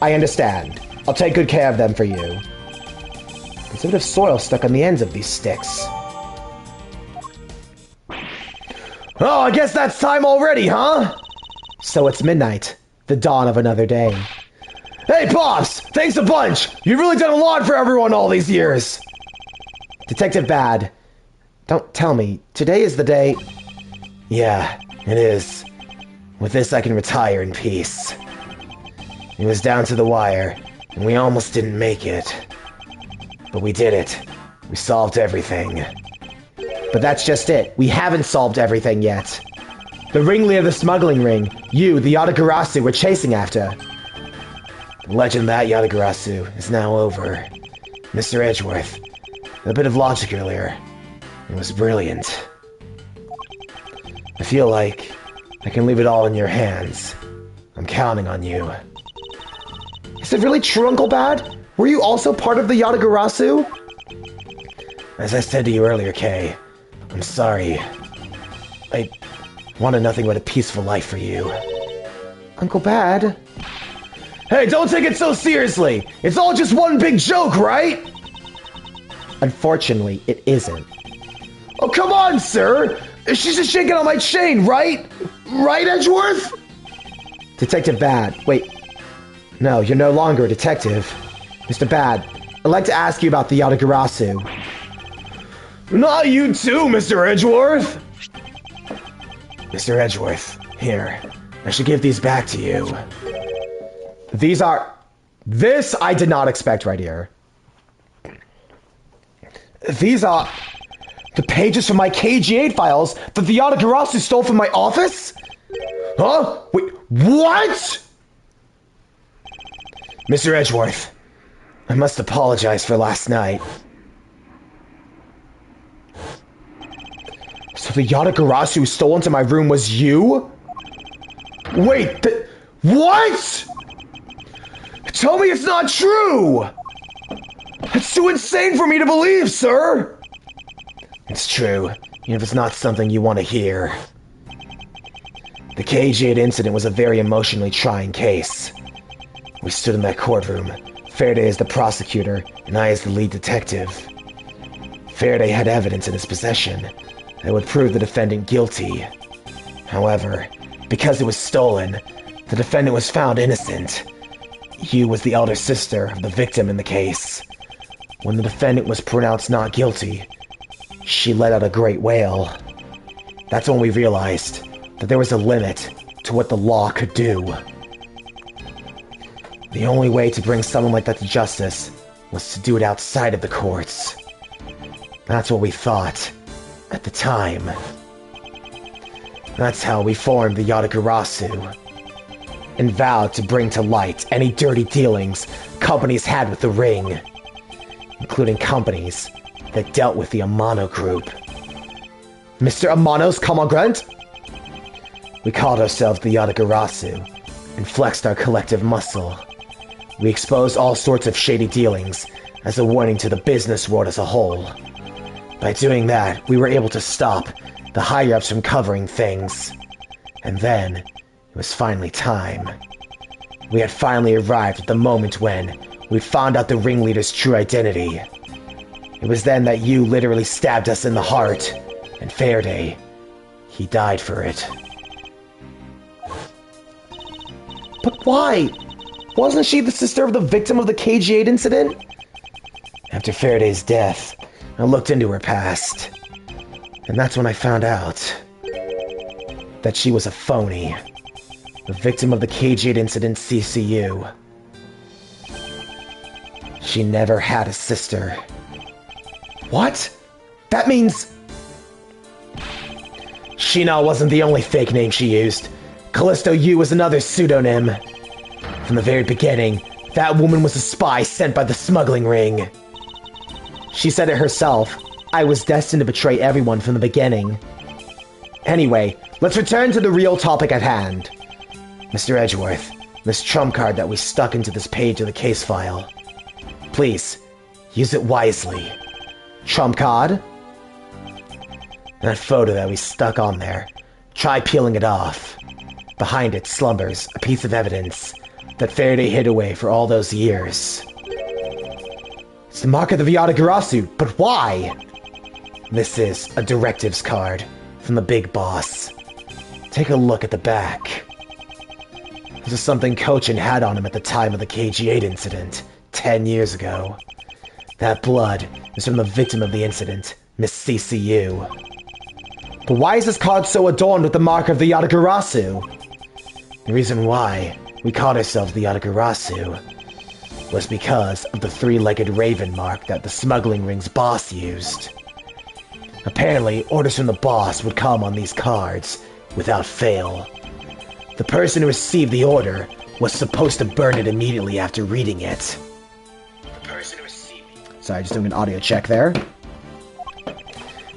I understand. I'll take good care of them for you. There's a bit of soil stuck on the ends of these sticks. Oh, I guess that's time already, huh? So it's midnight, the dawn of another day. Hey, Pops! Thanks a bunch! You've really done a lot for everyone all these years! Detective Bad, don't tell me. Today is the day... Yeah, it is. With this, I can retire in peace. It was down to the wire, and we almost didn't make it. But we did it. We solved everything. But that's just it. We haven't solved everything yet. The ringleader of the smuggling ring, you, the Yatagarasu, we're chasing after. The legend of that Yatagarasu is now over. Mr. Edgeworth, a bit of logic earlier. It was brilliant. I feel like I can leave it all in your hands. I'm counting on you. Is it really true, Uncle Bad? Were you also part of the Yatagarasu? As I said to you earlier, Kay, I'm sorry. I wanted nothing but a peaceful life for you. Uncle Bad? Hey, don't take it so seriously! It's all just one big joke, right? Unfortunately, it isn't. Oh, come on, sir! She's just shaking on my chain, right? Right, Edgeworth? Detective Bad. Wait. No, you're no longer a detective. Mr. Bad, I'd like to ask you about the Yatagarasu. Not you too, Mr. Edgeworth! Mr. Edgeworth, here. I should give these back to you. These are... This I did not expect right here. These are... the pages from my KG8 files that the Yatagarasu stole from my office? Huh? Wait, what? Mr. Edgeworth, I must apologize for last night. So the Yatagarasu who stole into my room was you? Wait, what? Tell me it's not true! It's too insane for me to believe, sir! It's true, even if it's not something you want to hear. The KG8 incident was a very emotionally trying case. We stood in that courtroom, Faraday as the prosecutor, and I as the lead detective. Faraday had evidence in his possession that would prove the defendant guilty. However, because it was stolen, the defendant was found innocent. You was the elder sister of the victim in the case. When the defendant was pronounced not guilty, she let out a great wail. That's when we realized that there was a limit to what the law could do. The only way to bring someone like that to justice was to do it outside of the courts. That's what we thought at the time. That's how we formed the Yatagarasu and vowed to bring to light any dirty dealings companies had with the ring, including companies that dealt with the Amano group. Mr. Amano's Kamagrunt? We called ourselves the Yatagarasu and flexed our collective muscle. We exposed all sorts of shady dealings as a warning to the business world as a whole. By doing that, we were able to stop the higher-ups from covering things. And then, it was finally time. We had finally arrived at the moment when we found out the ringleader's true identity. It was then that you literally stabbed us in the heart, and Faraday, he died for it. But why? Wasn't she the sister of the victim of the KG8 incident? After Faraday's death, I looked into her past, and that's when I found out that she was a phony. The victim of the KG8 incident CCU. She never had a sister. What? That means... Shina wasn't the only fake name she used. Callisto U was another pseudonym. From the very beginning, that woman was a spy sent by the smuggling ring. She said it herself. I was destined to betray everyone from the beginning. Anyway, let's return to the real topic at hand. Mr. Edgeworth, this trump card that we stuck into this page of the case file. Please, use it wisely. Trump card? That photo that we stuck on there. Try peeling it off. Behind it slumbers a piece of evidence that Faraday hid away for all those years. It's the mark of the Yatagarasu, but why? This is a directives card from the big boss. Take a look at the back. This is something Cochin had on him at the time of the KG8 incident, 10 years ago. That blood is from the victim of the incident, Miss CCU. But why is this card so adorned with the mark of the Yatagarasu? The reason why we called ourselves the Yatagarasu was because of the three-legged raven mark that the smuggling ring's boss used. Apparently, orders from the boss would come on these cards without fail. The person who received the order was supposed to burn it immediately after reading it. Sorry, just doing an audio check there.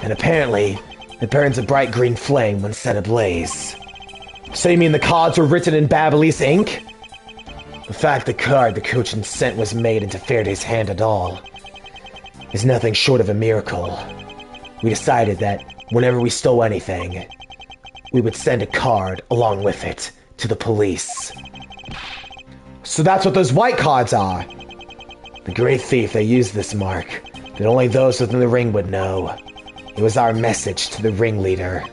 And apparently, it burns a bright green flame when set ablaze. So you mean the cards were written in Babyliss ink? The fact the card the coach sent was made into Faraday's hand at all is nothing short of a miracle. We decided that whenever we stole anything, we would send a card along with it to the police. So that's what those white cards are. The great thief that used this mark, that only those within the ring would know. It was our message to the ringleader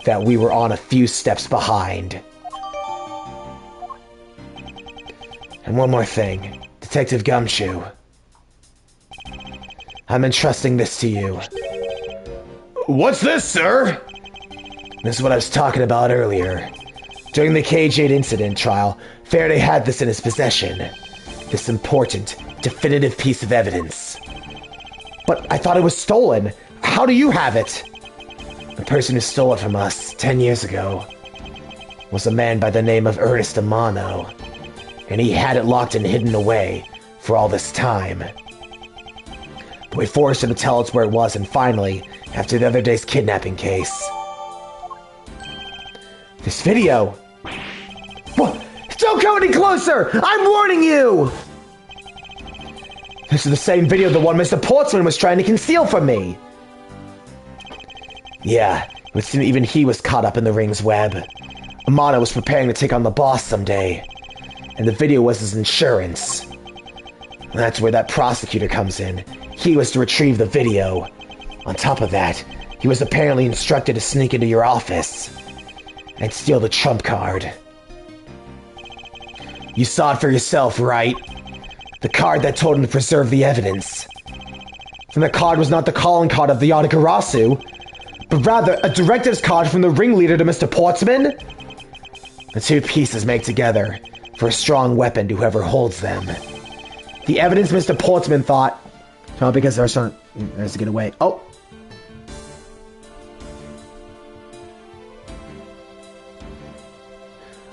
that we were on a few steps behind. And one more thing, Detective Gumshoe. I'm entrusting this to you. What's this, sir? This is what I was talking about earlier. During the KJ incident trial, Faraday had this in his possession. This important, definitive piece of evidence. But I thought it was stolen. How do you have it? The person who stole it from us 10 years ago was a man by the name of Ernest Amano, and he had it locked and hidden away for all this time. But we forced him to tell us where it was, and finally, after the other day's kidnapping case. This video! What? Don't go any closer! I'm warning you! This is the same video the one Mr. Portsman was trying to conceal from me. Yeah, it would seem even he was caught up in the ring's web. Amano was preparing to take on the boss someday, and the video was his insurance. And that's where that prosecutor comes in. He was to retrieve the video. On top of that, he was apparently instructed to sneak into your office and steal the trump card. You saw it for yourself, right? The card that told him to preserve the evidence. And the card was not the calling card of the Yatagarasu, but rather a directives card from the ringleader to Mr. Portsman? The two pieces make together for a strong weapon to whoever holds them. The evidence Mr. Portsman thought... Oh, because there's to get away. Oh!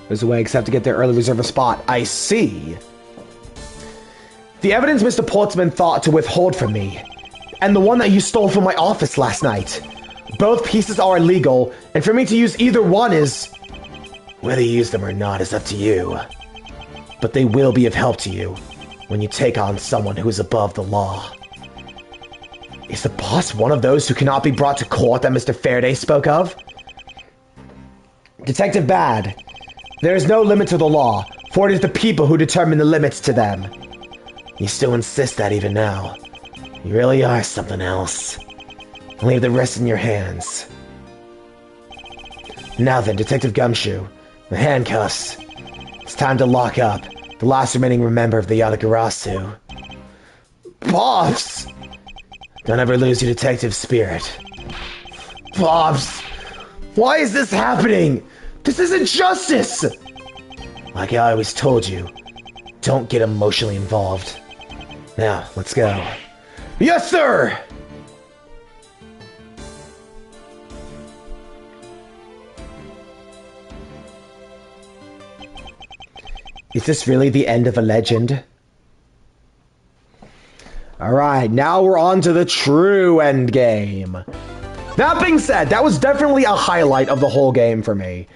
There's a way except to get their early reserve spot. I see. The evidence Mr. Portsman thought to withhold from me, and the one that you stole from my office last night. Both pieces are illegal, and for me to use either one is... Whether you use them or not is up to you. But they will be of help to you when you take on someone who is above the law. Is the boss one of those who cannot be brought to court that Mr. Faraday spoke of? Detective Bad, there is no limit to the law, for it is the people who determine the limits to them. You still insist that even now. You really are something else. Leave the rest in your hands. Now then, Detective Gumshoe, the handcuffs. It's time to lock up the last remaining member of the Yatagarasu. Boss! Don't ever lose your detective spirit. Bobs, why is this happening? This isn't justice! Like I always told you, don't get emotionally involved. Now, let's go. Yes, sir! Is this really the end of a legend? Alright, now we're on to the true end game. That being said, that was definitely a highlight of the whole game for me.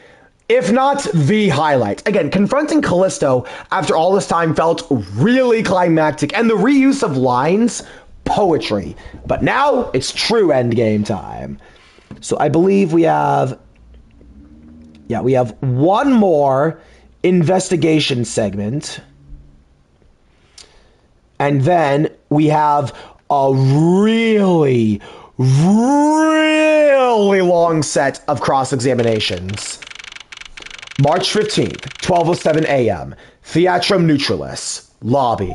If not the highlight. Again, confronting Callisto after all this time felt really climactic, and the reuse of lines, poetry. But now it's true endgame time. So I believe we have... Yeah, we have one more investigation segment. And then we have a really long set of cross-examinations. March 15th, 12:07 a.m. Theatrum Neutralis, lobby.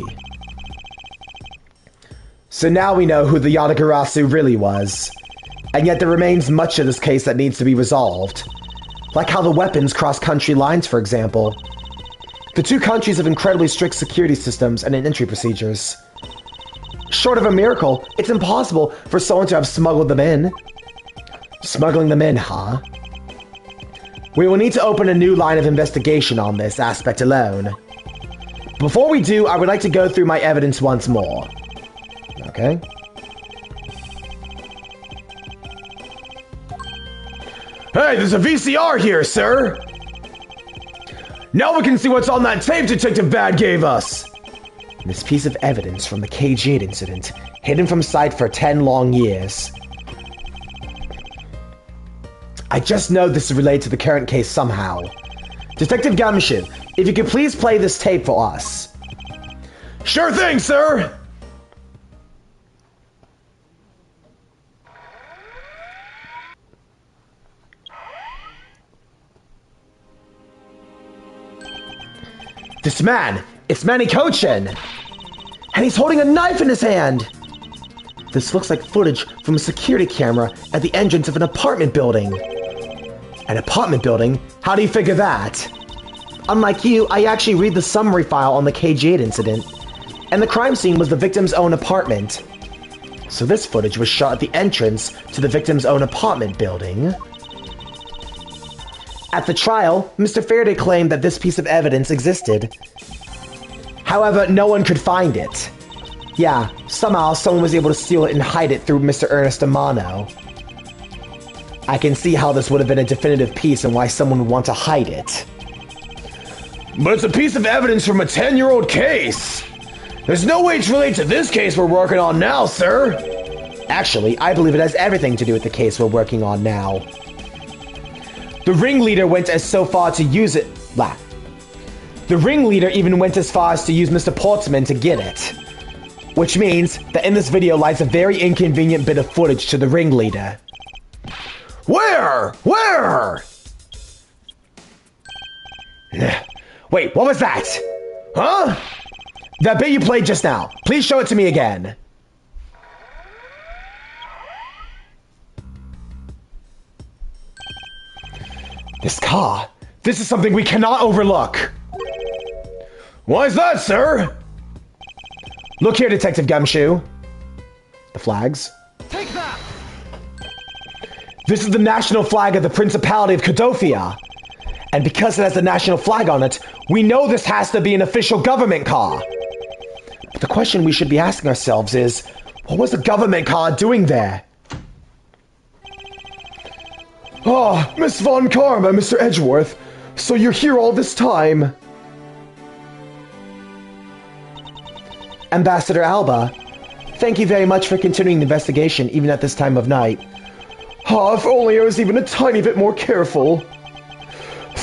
So now we know who the Yatagarasu really was. And yet there remains much of this case that needs to be resolved. Like how the weapons cross country lines, for example. The two countries have incredibly strict security systems and entry procedures. Short of a miracle, it's impossible for someone to have smuggled them in. Smuggling them in, huh? We will need to open a new line of investigation on this aspect alone. Before we do, I would like to go through my evidence once more. Okay. Hey, there's a VCR here, sir! Now we can see what's on that tape Detective Bad gave us! This piece of evidence from the KG8 incident, hidden from sight for 10 long years. I just know this is related to the current case somehow. Detective Gumshoe, if you could please play this tape for us. Sure thing, sir! This man, it's Manny Cochin! And he's holding a knife in his hand! This looks like footage from a security camera at the entrance of an apartment building. An apartment building? How do you figure that? Unlike you, I actually read the summary file on the KG8 incident, and the crime scene was the victim's own apartment. So this footage was shot at the entrance to the victim's own apartment building. At the trial, Mr. Faraday claimed that this piece of evidence existed. However, no one could find it. Yeah, somehow someone was able to steal it and hide it through Mr. Ernest Amano. I can see how this would have been a definitive piece and why someone would want to hide it. But it's a piece of evidence from a 10-year-old case. There's no way it's related to this case we're working on now, sir. Actually, I believe it has everything to do with the case we're working on now. The ringleader went as so far to use it. The ringleader even went as far as to use Mr. Portsman to get it. Which means that in this video lies a very inconvenient bit of footage to the ringleader. Where? Where? Wait, what was that? Huh? That bit you played just now. Please show it to me again. This car. This is something we cannot overlook. Why is that, sir? Look here, Detective Gumshoe. The flags. Take that! This is the national flag of the Principality of Cadofia. And because it has the national flag on it, we know this has to be an official government car. But the question we should be asking ourselves is, what was the government car doing there? Ah, Miss Von Karma, Mr. Edgeworth. So you're here all this time. Ambassador Alba, thank you very much for continuing the investigation even at this time of night. Ah, if only I was even a tiny bit more careful.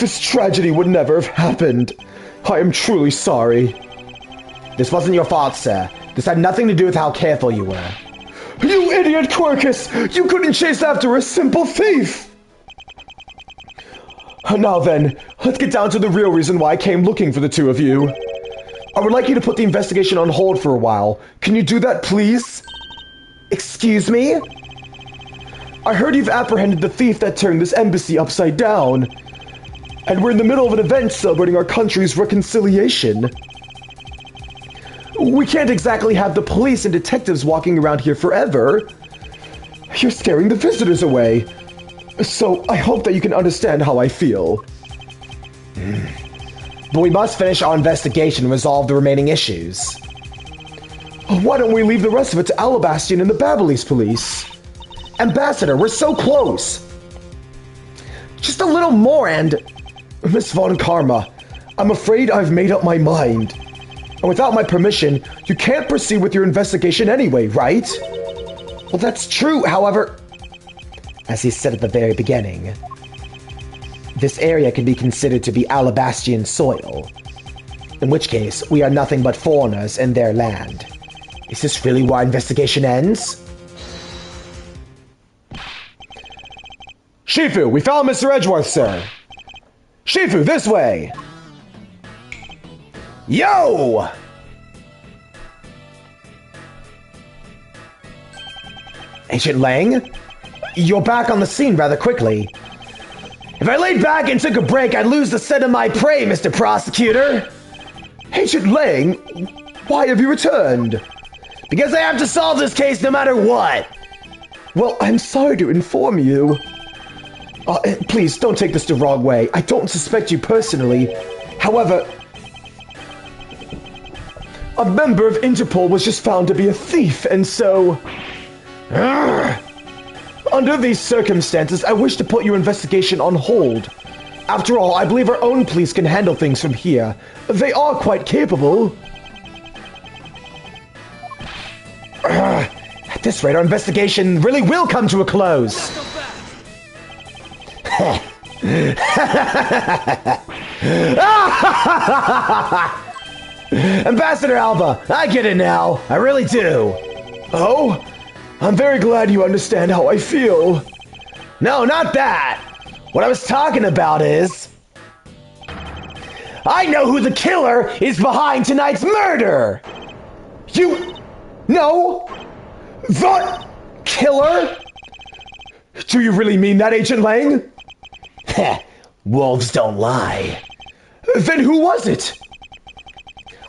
This tragedy would never have happened. I am truly sorry. This wasn't your fault, sir. This had nothing to do with how careful you were. You idiot Quirkus! You couldn't chase after a simple thief! Now then, let's get down to the real reason why I came looking for the two of you. I would like you to put the investigation on hold for a while. Can you do that, please? Excuse me? I heard you've apprehended the thief that turned this embassy upside down. And we're in the middle of an event celebrating our country's reconciliation. We can't exactly have the police and detectives walking around here forever. You're scaring the visitors away. So I hope that you can understand how I feel. But we must finish our investigation and resolve the remaining issues. Why don't we leave the rest of it to Alabastian and the Babyliss police? Ambassador, we're so close. Just a little more and... Miss Von Karma, I'm afraid I've made up my mind. And without my permission, you can't proceed with your investigation anyway, right? Well, that's true, however... As he said at the very beginning, this area can be considered to be Alabastian soil. In which case, we are nothing but foreigners in their land. Is this really where our investigation ends? Shifu, we found Mr. Edgeworth, sir. Shifu, this way! Yo! Agent Lang? You're back on the scene rather quickly. If I laid back and took a break, I'd lose the scent of my prey, Mr. Prosecutor. Agent Lang, why have you returned? Because I have to solve this case no matter what. Well, I'm sorry to inform you. Please, don't take this the wrong way. I don't suspect you personally. However, a member of Interpol was just found to be a thief, and so... Under these circumstances, I wish to put your investigation on hold. After all, I believe our own police can handle things from here. They are quite capable. At this rate, our investigation really will come to a close. Ambassador Alba, I get it now. I really do. Oh? I'm very glad you understand how I feel. No, not that. What I was talking about is... I know who the killer is behind tonight's murder! You... No? The... killer? Do you really mean that, Agent Lang? Wolves don't lie. Then who was it?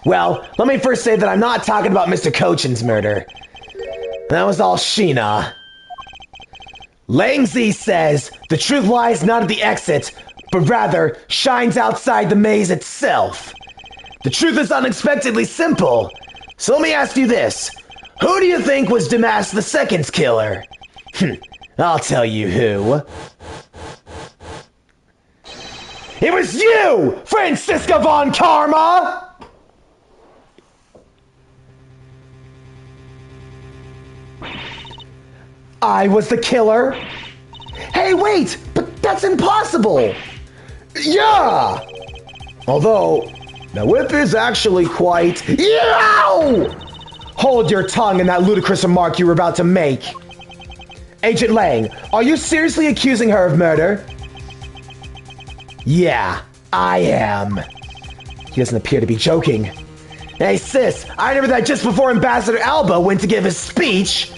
Well, let me first say that I'm not talking about Mr. Cochin's murder. That was all Sheena. Langzy says the truth lies not at the exit, but rather shines outside the maze itself. The truth is unexpectedly simple. So let me ask you this. Who do you think was Damas II's killer? I'll tell you who. It was you, Franziska von Karma! I was the killer? Hey, wait! But that's impossible! Yeah! Although, the whip is actually quite... Yow! Hold your tongue in that ludicrous remark you were about to make. Agent Lang, are you seriously accusing her of murder? Yeah, I am. He doesn't appear to be joking. Hey sis, I remember that just before Ambassador Alba went to give his speech,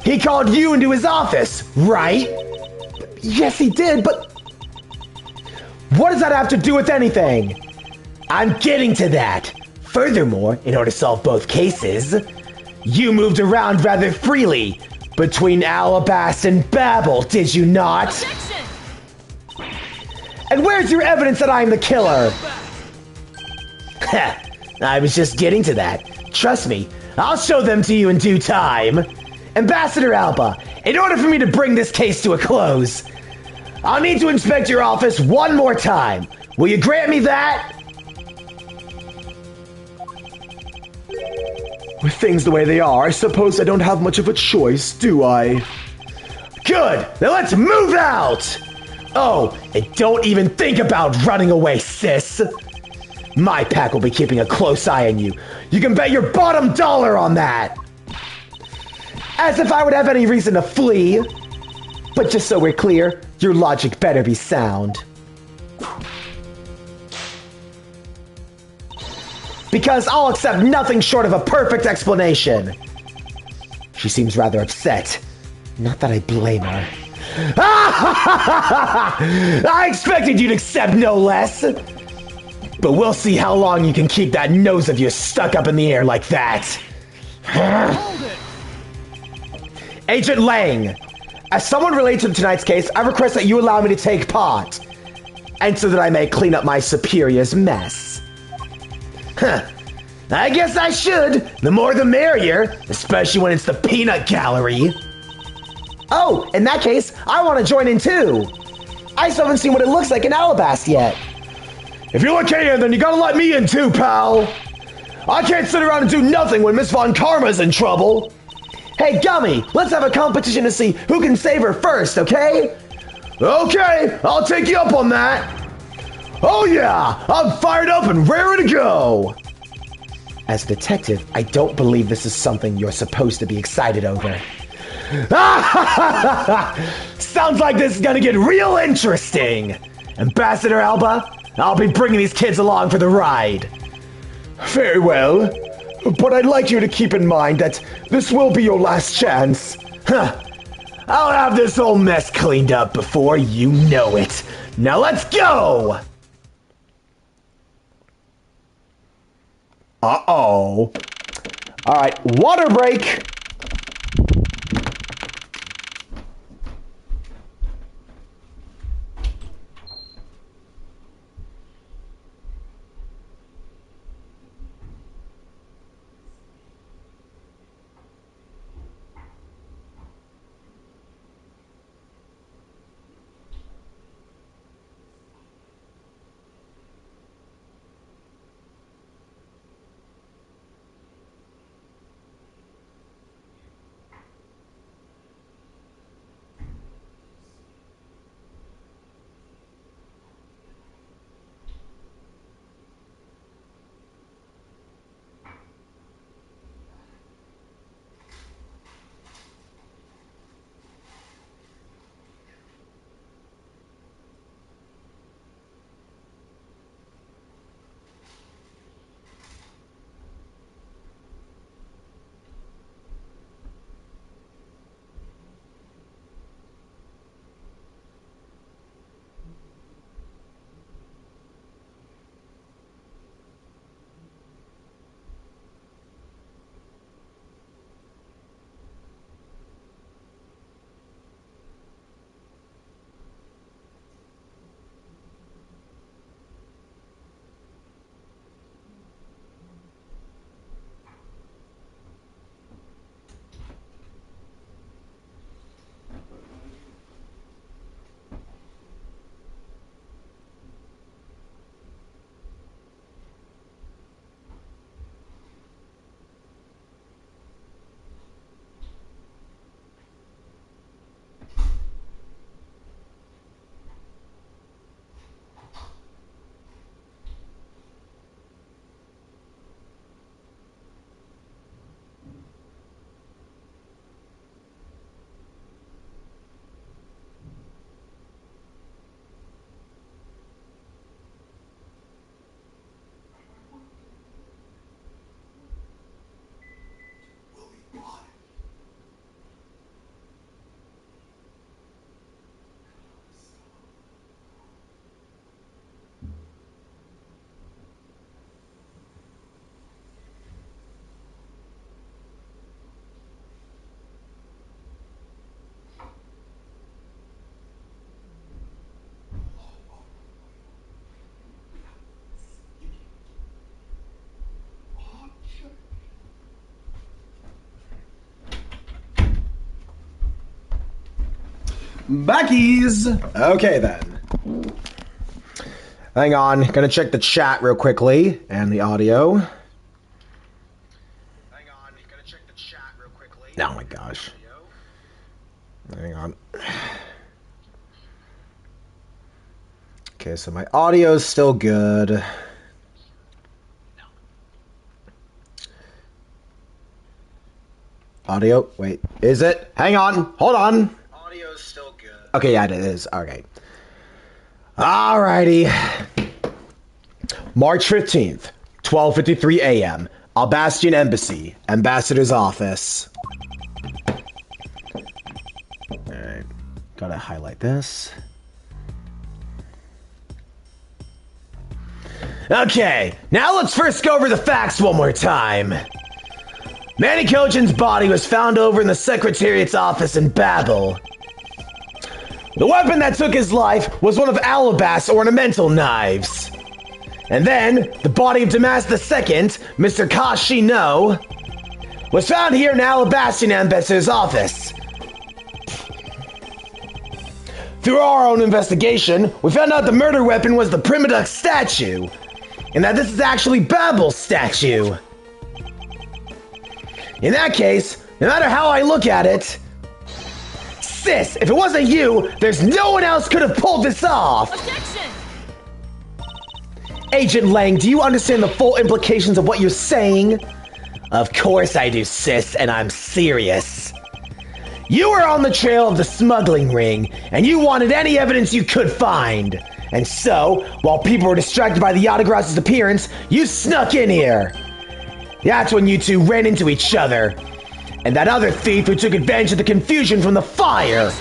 he called you into his office, right? Yes, he did, but... What does that have to do with anything? I'm getting to that. Furthermore, in order to solve both cases, you moved around rather freely between Alabast and Babel, did you not? Objection! And where's your evidence that I'm the killer? I was just getting to that. Trust me, I'll show them to you in due time. Ambassador Alba, in order for me to bring this case to a close, I'll need to inspect your office one more time. Will you grant me that? With things the way they are, I suppose I don't have much of a choice, do I? Good! Then let's move out! Oh, and don't even think about running away, sis! My pack will be keeping a close eye on you. You can bet your bottom dollar on that! As if I would have any reason to flee! But just so we're clear, your logic better be sound. Because I'll accept nothing short of a perfect explanation. She seems rather upset. Not that I blame her. I expected you'd accept no less. But we'll see how long you can keep that nose of yours stuck up in the air like that. Hold it! Agent Lang, as someone related to tonight's case, I request that you allow me to take part. And so that I may clean up my superior's mess. I guess I should. The more the merrier, especially when it's the peanut gallery. Oh, in that case, I want to join in too. I still haven't seen what it looks like in Alabast yet. If you look here, then you gotta let me in too, pal. I can't sit around and do nothing when Miss Von Karma's in trouble. Hey, Gummy, let's have a competition to see who can save her first, okay? Okay, I'll take you up on that. Oh yeah, I'm fired up and raring to go. As a detective, I don't believe this is something you're supposed to be excited over. Sounds like this is gonna get real interesting. Ambassador Alba, I'll be bringing these kids along for the ride. Very well, but I'd like you to keep in mind that this will be your last chance. I'll have this whole mess cleaned up before you know it. Now let's go! Uh-oh. All right, water break. Backies! Okay, then. Hang on. Gonna check the chat real quickly and the audio. Hang on. Gonna check the chat real quickly. Oh my gosh. Hang on. Okay, so my audio is still good. Audio? Wait. Is it? Hang on. Hold on. Audio is still good. Okay, yeah, it is. Okay. Alrighty. March 15th, 12:53 a.m. Albastian Embassy, Ambassador's Office. Alright. Gotta highlight this. Okay, now let's first go over the facts one more time. Manny Kochan's body was found over in the Secretariat's office in Babel. The weapon that took his life was one of Alabast's ornamental knives. And then, the body of Damas II, Mr. Kashino, was found here in Alabastian Ambassador's office. Through our own investigation, we found out the murder weapon was the Primadux statue, and that this is actually Babel's statue. In that case, no matter how I look at it, sis, if it wasn't you, there's no one else could have pulled this off! Objection! Agent Lang, do you understand the full implications of what you're saying? Of course I do, sis, and I'm serious. You were on the trail of the smuggling ring, and you wanted any evidence you could find. And so, while people were distracted by the Yatagrass's disappearance, you snuck in here. That's when you two ran into each other. And that other thief who took advantage of the confusion from the fire.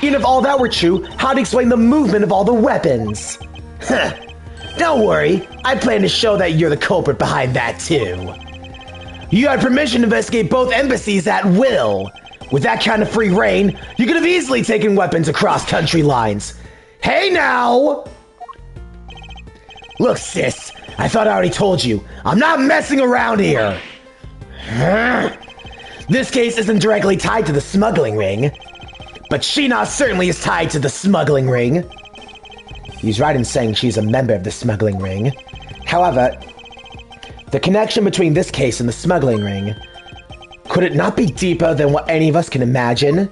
Even if all that were true, how to explain the movement of all the weapons? Huh. Don't worry, I plan to show that you're the culprit behind that too. You had permission to investigate both embassies at will. With that kind of free reign, you could have easily taken weapons across country lines. Hey now! Look, sis, I thought I already told you, I'm not messing around here. This case isn't directly tied to the smuggling ring, but Sheena certainly is tied to the smuggling ring. He's right in saying she's a member of the smuggling ring. However, the connection between this case and the smuggling ring, could it not be deeper than what any of us can imagine?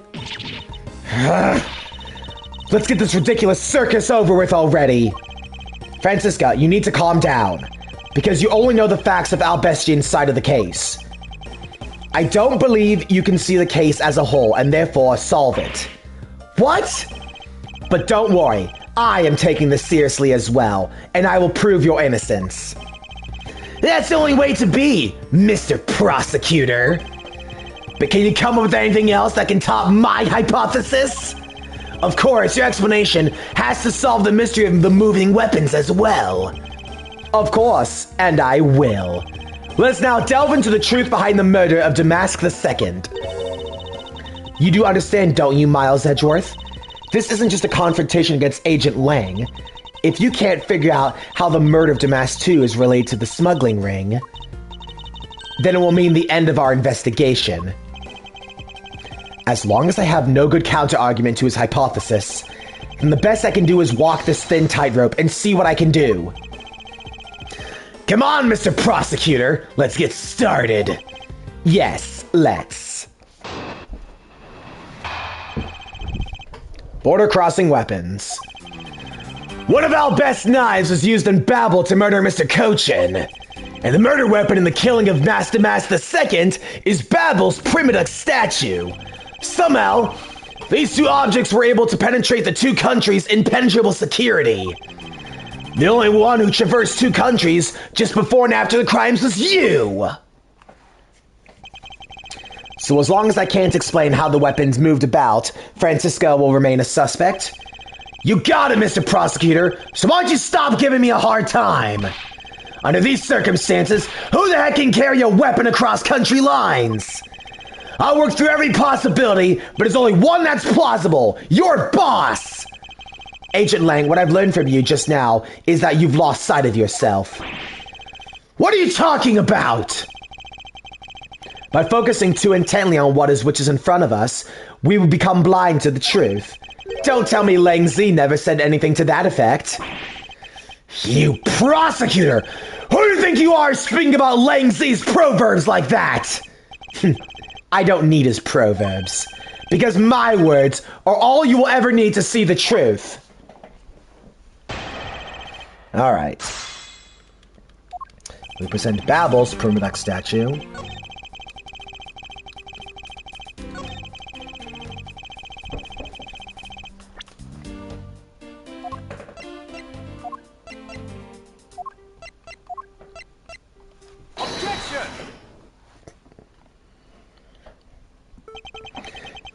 Let's get this ridiculous circus over with already. Francisca, you need to calm down, because you only know the facts of Albastian's side of the case. I don't believe you can see the case as a whole and therefore solve it. What? But don't worry, I am taking this seriously as well, and I will prove your innocence. That's the only way to be, Mr. Prosecutor. But can you come up with anything else that can top my hypothesis? Of course, your explanation has to solve the mystery of the moving weapons as well. Of course, and I will. Let's now delve into the truth behind the murder of Damask II. You do understand, don't you, Miles Edgeworth? This isn't just a confrontation against Agent Lang. If you can't figure out how the murder of Damask II is related to the smuggling ring, then it will mean the end of our investigation. As long as I have no good counter-argument to his hypothesis, then the best I can do is walk this thin tightrope and see what I can do. Come on, Mr. Prosecutor, let's get started. Yes, let's. Border crossing weapons. One of Al's best knives was used in Babel to murder Mr. Kochan. And the murder weapon in the killing of Master II is Babel's Primadux statue. Somehow, these two objects were able to penetrate the two countries' impenetrable security. The only one who traversed two countries just before and after the crimes was you! So as long as I can't explain how the weapons moved about, Francisca will remain a suspect? You got it, Mr. Prosecutor, so why don't you stop giving me a hard time? Under these circumstances, who the heck can carry a weapon across country lines? I'll work through every possibility, but there's only one that's plausible. Your boss! Agent Lang, what I've learned from you just now is that you've lost sight of yourself. What are you talking about? By focusing too intently on which is in front of us, we will become blind to the truth. Don't tell me Lang Z never said anything to that effect. You prosecutor! Who do you think you are speaking about Lang Z's proverbs like that? I don't need his proverbs, because my words are all you will ever need to see the truth. Alright. We present Babel's Permaduck statue.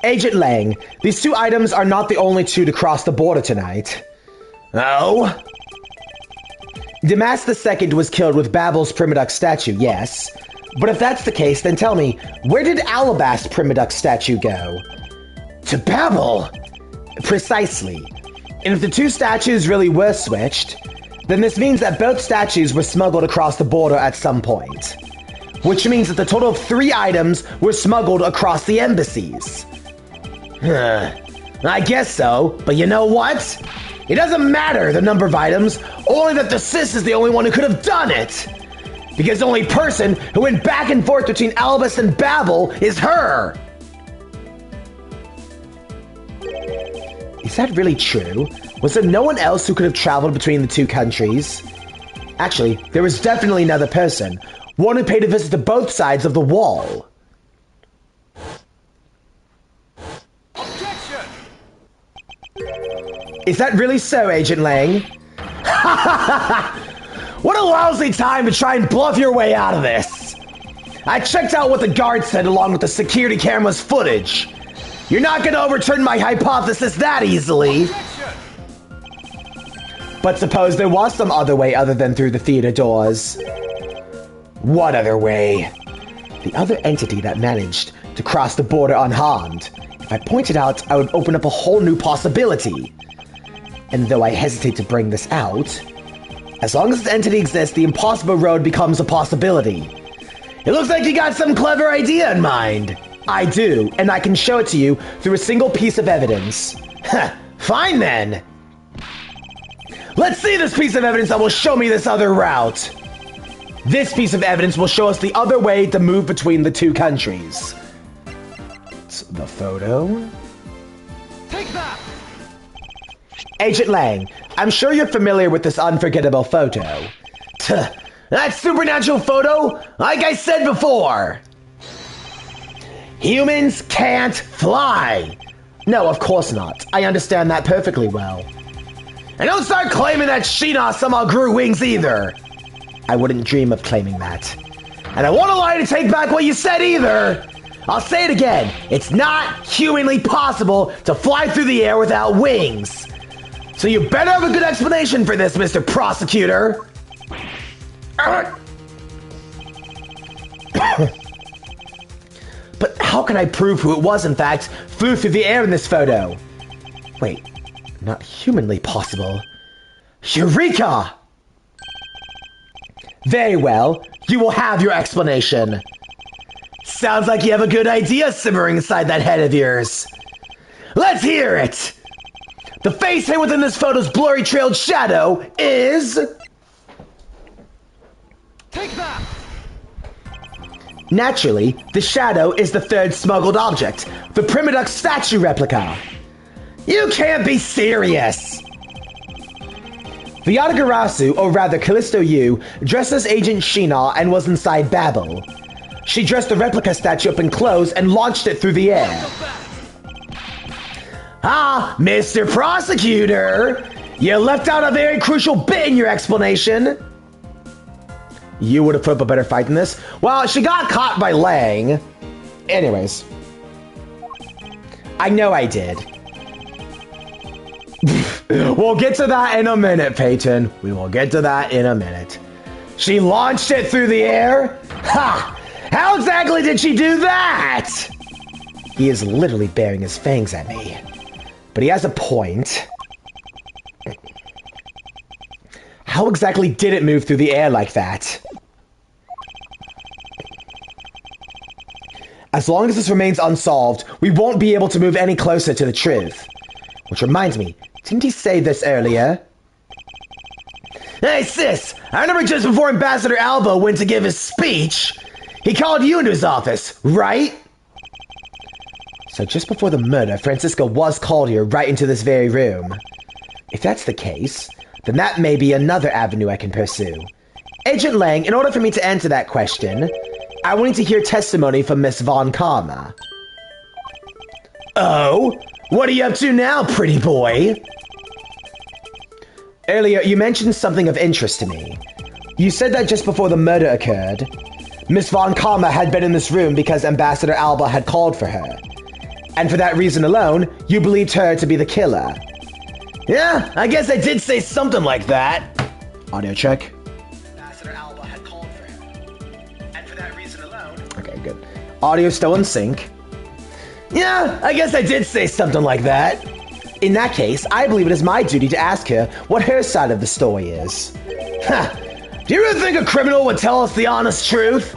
Agent Lang, these two items are not the only two to cross the border tonight. Oh? Damas II was killed with Babel's Primaduck statue, yes. But if that's the case, then tell me, where did Alabast's Primaduck statue go? To Babel! Precisely. And if the two statues really were switched, then this means that both statues were smuggled across the border at some point. Which means that the total of 3 items were smuggled across the embassies. I guess so, but you know what? It doesn't matter the number of items, only that the sis is the only one who could have done it. Because the only person who went back and forth between Albus and Babel is her. Is that really true? Was there no one else who could have traveled between the two countries? Actually, there was definitely another person, one who paid a visit to both sides of the wall. Is that really so, Agent Lang? What a lousy time to try and bluff your way out of this. I checked out what the guard said along with the security camera's footage. You're not going to overturn my hypothesis that easily. But suppose there was some other way other than through the theater doors. What other way? The other entity that managed to cross the border unharmed. If I pointed out, I would open up a whole new possibility. And though I hesitate to bring this out, as long as this entity exists, the impossible road becomes a possibility. It looks like you got some clever idea in mind. I do, and I can show it to you through a single piece of evidence. Fine then. Let's see this piece of evidence that will show me this other route. This piece of evidence will show us the other way to move between the two countries. It's the photo. Take that! Agent Lang, I'm sure you're familiar with this unforgettable photo. That supernatural photo? Like I said before! Humans can't fly! No, of course not. I understand that perfectly well. And don't start claiming that Sheena somehow grew wings either! I wouldn't dream of claiming that. And I won't allow you to take back what you said either! I'll say it again, it's not humanly possible to fly through the air without wings! So you better have a good explanation for this, Mr. Prosecutor! But how can I prove who it was, in fact, flew through the air in this photo? Wait, not humanly possible. Eureka! Very well, you will have your explanation. Sounds like you have a good idea simmering inside that head of yours. Let's hear it! The face hidden within this photo's blurry trailed shadow is... Take that! Naturally, the shadow is the third smuggled object, the Primaduck statue replica. You can't be serious! The Yatagarasu, or rather Callisto Yu, dressed as Agent Sheena and was inside Babel. She dressed the replica statue up in clothes and launched it through the air. Ah, Mr. Prosecutor! You left out a very crucial bit in your explanation. You would have put up a better fight than this. Well, she got caught by Lang. Anyways. I know I did. We'll get to that in a minute, Peyton. We will get to that in a minute. She launched it through the air? Ha! How exactly did she do that? He is literally baring his fangs at me. But he has a point. How exactly did it move through the air like that? As long as this remains unsolved, we won't be able to move any closer to the truth. Which reminds me, didn't he say this earlier? Hey sis, I remember just before Ambassador Alba went to give his speech, he called you into his office, right? So just before the murder, Francisca was called here right into this very room. If that's the case, then that may be another avenue I can pursue. Agent Lang, in order for me to answer that question, I will need to hear testimony from Miss Von Karma. Oh? What are you up to now, pretty boy? Earlier, you mentioned something of interest to me. You said that just before the murder occurred, Miss Von Karma had been in this room because Ambassador Alba had called for her. And for that reason alone, you believed her to be the killer. Yeah, I guess I did say something like that. Audio check. Ambassador Alba had called for her. And for that reason alone... Okay, good. Audio still in sync. Yeah, I guess I did say something like that. In that case, I believe it is my duty to ask her what her side of the story is. Ha! Do you really think a criminal would tell us the honest truth?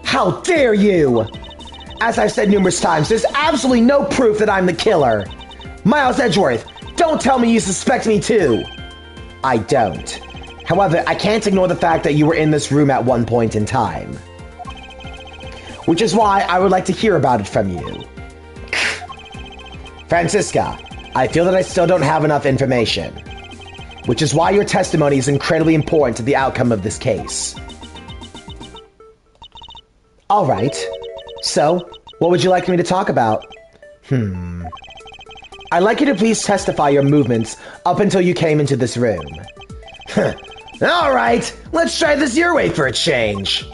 How dare you! As I've said numerous times, there's absolutely no proof that I'm the killer. Miles Edgeworth, don't tell me you suspect me too. I don't. However, I can't ignore the fact that you were in this room at one point in time. Which is why I would like to hear about it from you. Francisca, I feel that I still don't have enough information. Which is why your testimony is incredibly important to the outcome of this case. Alright. So, what would you like me to talk about? I'd like you to please testify your movements up until you came into this room. Alright, let's try this your way for a change.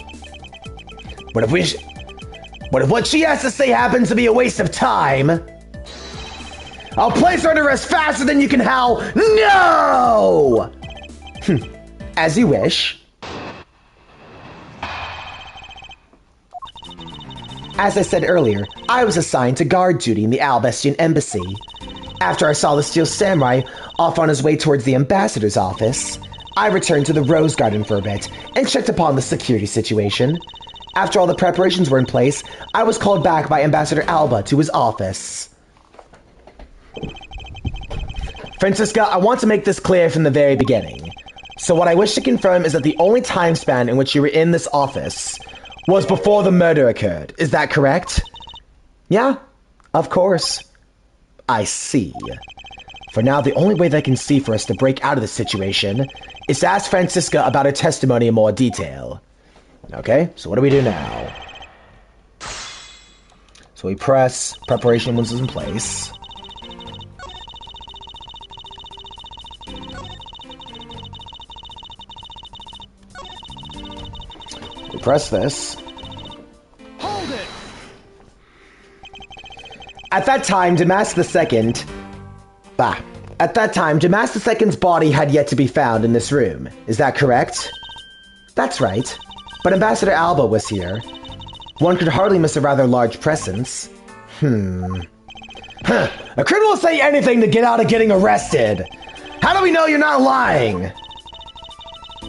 What if what she has to say happens to be a waste of time? I'll place her under arrest faster than you can howl, no! As you wish. As I said earlier, I was assigned to guard duty in the Albestian Embassy. After I saw the Steel Samurai off on his way towards the ambassador's office, I returned to the Rose Garden for a bit and checked upon the security situation. After all the preparations were in place, I was called back by Ambassador Alba to his office. Francisca, I want to make this clear from the very beginning. So what I wish to confirm is that the only time span in which you were in this office was before the murder occurred. Is that correct? Yeah, of course. I see. For now, the only way that I can see for us to break out of this situation is to ask Francisca about her testimony in more detail. Okay, so what do we do now? So we press preparation once it's in place. We press this. Hold it! At that time, Damas II... At that time, Damas II's body had yet to be found in this room. Is that correct? That's right. But Ambassador Alba was here. One could hardly miss a rather large presence. A criminal will say anything to get out of getting arrested. How do we know you're not lying?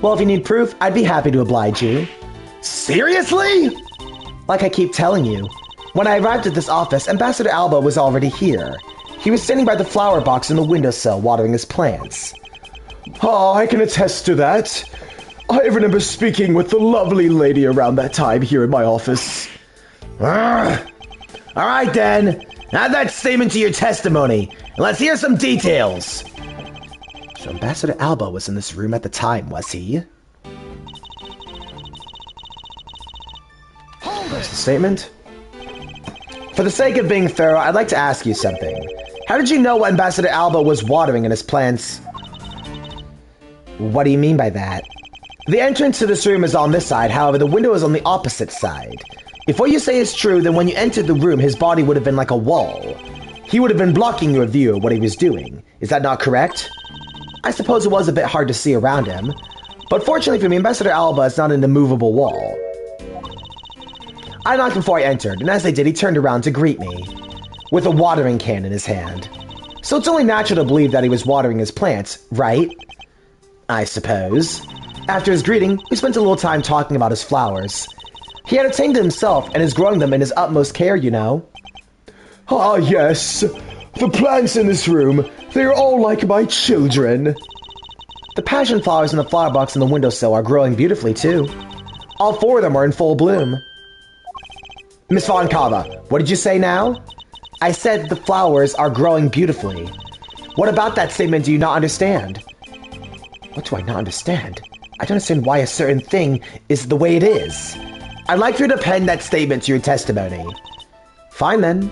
Well, if you need proof, I'd be happy to oblige you. Seriously? Like I keep telling you, when I arrived at this office, Ambassador Alba was already here. He was standing by the flower box in the windowsill watering his plants. Oh, I can attest to that. I remember speaking with the lovely lady around that time here in my office. Alright then, add that statement to your testimony, and let's hear some details. So Ambassador Alba was in this room at the time, was he? That's the statement. For the sake of being thorough, I'd like to ask you something. How did you know what Ambassador Alba was watering in his plants? What do you mean by that? The entrance to this room is on this side, however, the window is on the opposite side. If what you say is true, then when you entered the room, his body would have been like a wall. He would have been blocking your view of what he was doing. Is that not correct? I suppose it was a bit hard to see around him, but fortunately for me, Ambassador Alba is not an immovable wall. I knocked before I entered, and as I did, he turned around to greet me, with a watering can in his hand. So it's only natural to believe that he was watering his plants, right? I suppose. After his greeting, we spent a little time talking about his flowers. He entertained himself and is growing them in his utmost care, you know. Ah, yes. The plants in this room, they are all like my children. The passion flowers in the flower box on the windowsill are growing beautifully, too. All 4 of them are in full bloom. Miss Von Kava, what did you say now? I said the flowers are growing beautifully. What about that statement do you not understand? What do I not understand? I don't understand why a certain thing is the way it is. I'd like you to append that statement to your testimony. Fine then.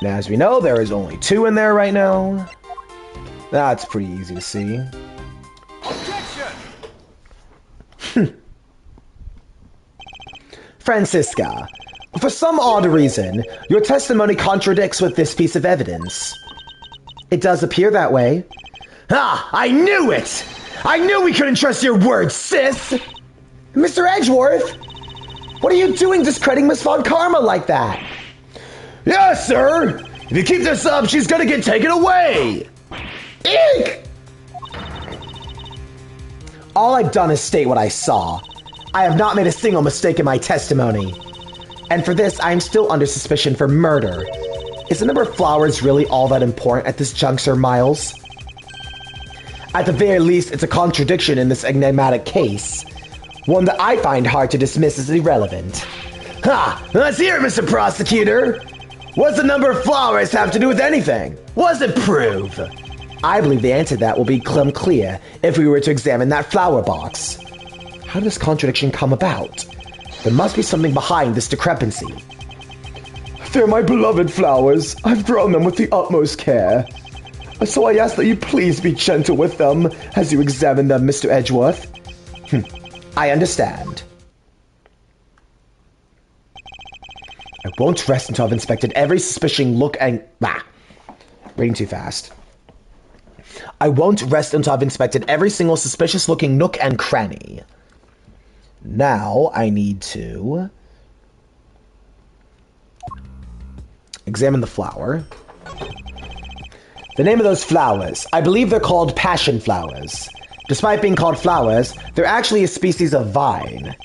Now, as we know, there is only 2 in there right now. That's pretty easy to see. Objection! Francisca, for some odd reason, your testimony contradicts with this piece of evidence. It does appear that way. Ah, I knew it! I knew we couldn't trust your words, sis! Mr. Edgeworth, what are you doing discrediting Miss Von Karma like that? Yes, sir! If you keep this up, she's gonna get taken away! Eek! All I've done is state what I saw. I have not made a single mistake in my testimony. And for this, I am still under suspicion for murder. Is the number of flowers really all that important at this juncture, Miles? At the very least, it's a contradiction in this enigmatic case. One that I find hard to dismiss as irrelevant. Ha! Let's hear it, Mr. Prosecutor! What's the number of flowers have to do with anything? What does it prove? I believe the answer to that will be clear if we were to examine that flower box. How did this contradiction come about? There must be something behind this discrepancy. They're my beloved flowers. I've grown them with the utmost care. So I ask that you please be gentle with them as you examine them, Mr. Edgeworth. I understand. I won't rest until I've inspected every suspicion look and... reading too fast. I won't rest until I've inspected every single suspicious-looking nook and cranny. Now, I need to... examine the flower. The name of those flowers, I believe they're called passion flowers. Despite being called flowers, they're actually a species of vine.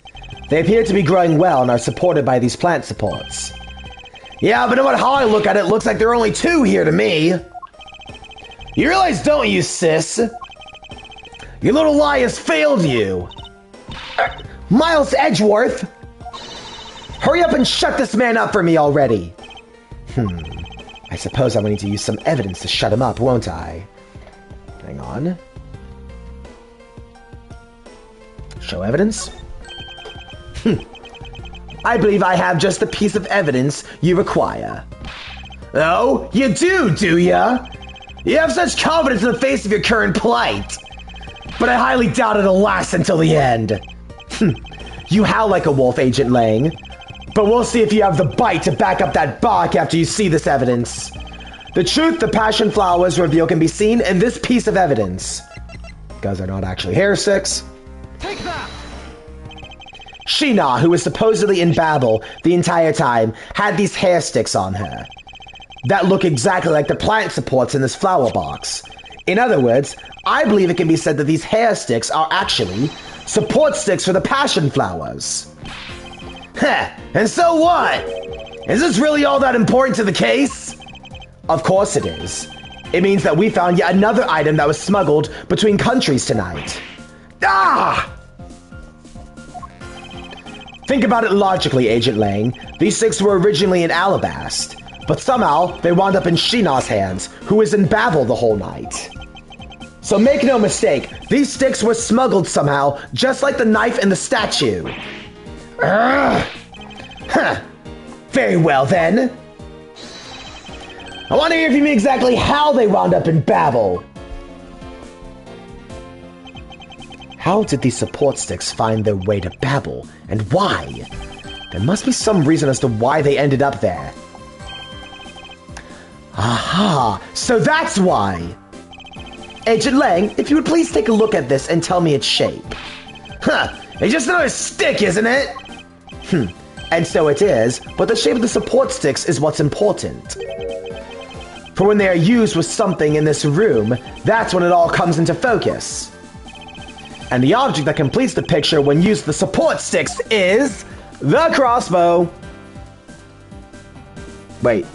They appear to be growing well and are supported by these plant supports. Yeah, but no matter how I look at it, looks like there are only 2 here to me. You realize, don't you, sis? Your little lie has failed you. Miles Edgeworth! Hurry up and shut this man up for me already! I suppose I will need to use some evidence to shut him up, won't I? Hang on. Show evidence? I believe I have just the piece of evidence you require. Oh, you do ya? You have such confidence in the face of your current plight. But I highly doubt it'll last until the end. You howl like a wolf, Agent Lang. But we'll see if you have the bite to back up that bark after you see this evidence. The truth the passion flowers reveal can be seen in this piece of evidence. Because they're not actually hair sticks. Take that! Sheena, who was supposedly in Babel the entire time, had these hair sticks on her. That look exactly like the plant supports in this flower box. In other words, I believe it can be said that these hair sticks are actually support sticks for the passion flowers. Heh, and so what? Is this really all that important to the case? Of course it is. It means that we found yet another item that was smuggled between countries tonight. Ah! Think about it logically, Agent Lang. These sticks were originally in Alabast, but somehow they wound up in Sheena's hands, who was in Babel the whole night. So make no mistake, these sticks were smuggled somehow, just like the knife and the statue. Huh. Very well then. I want to hear from you exactly how they wound up in Babel. How did these support sticks find their way to Babel, and why? There must be some reason as to why they ended up there. Aha, so that's why! Agent Lang, if you would please take a look at this and tell me its shape. Huh, it's just another stick, isn't it? And so it is, but the shape of the support sticks is what's important. For when they are used with something in this room, that's when it all comes into focus. And the object that completes the picture when used the support sticks is the crossbow. Wait.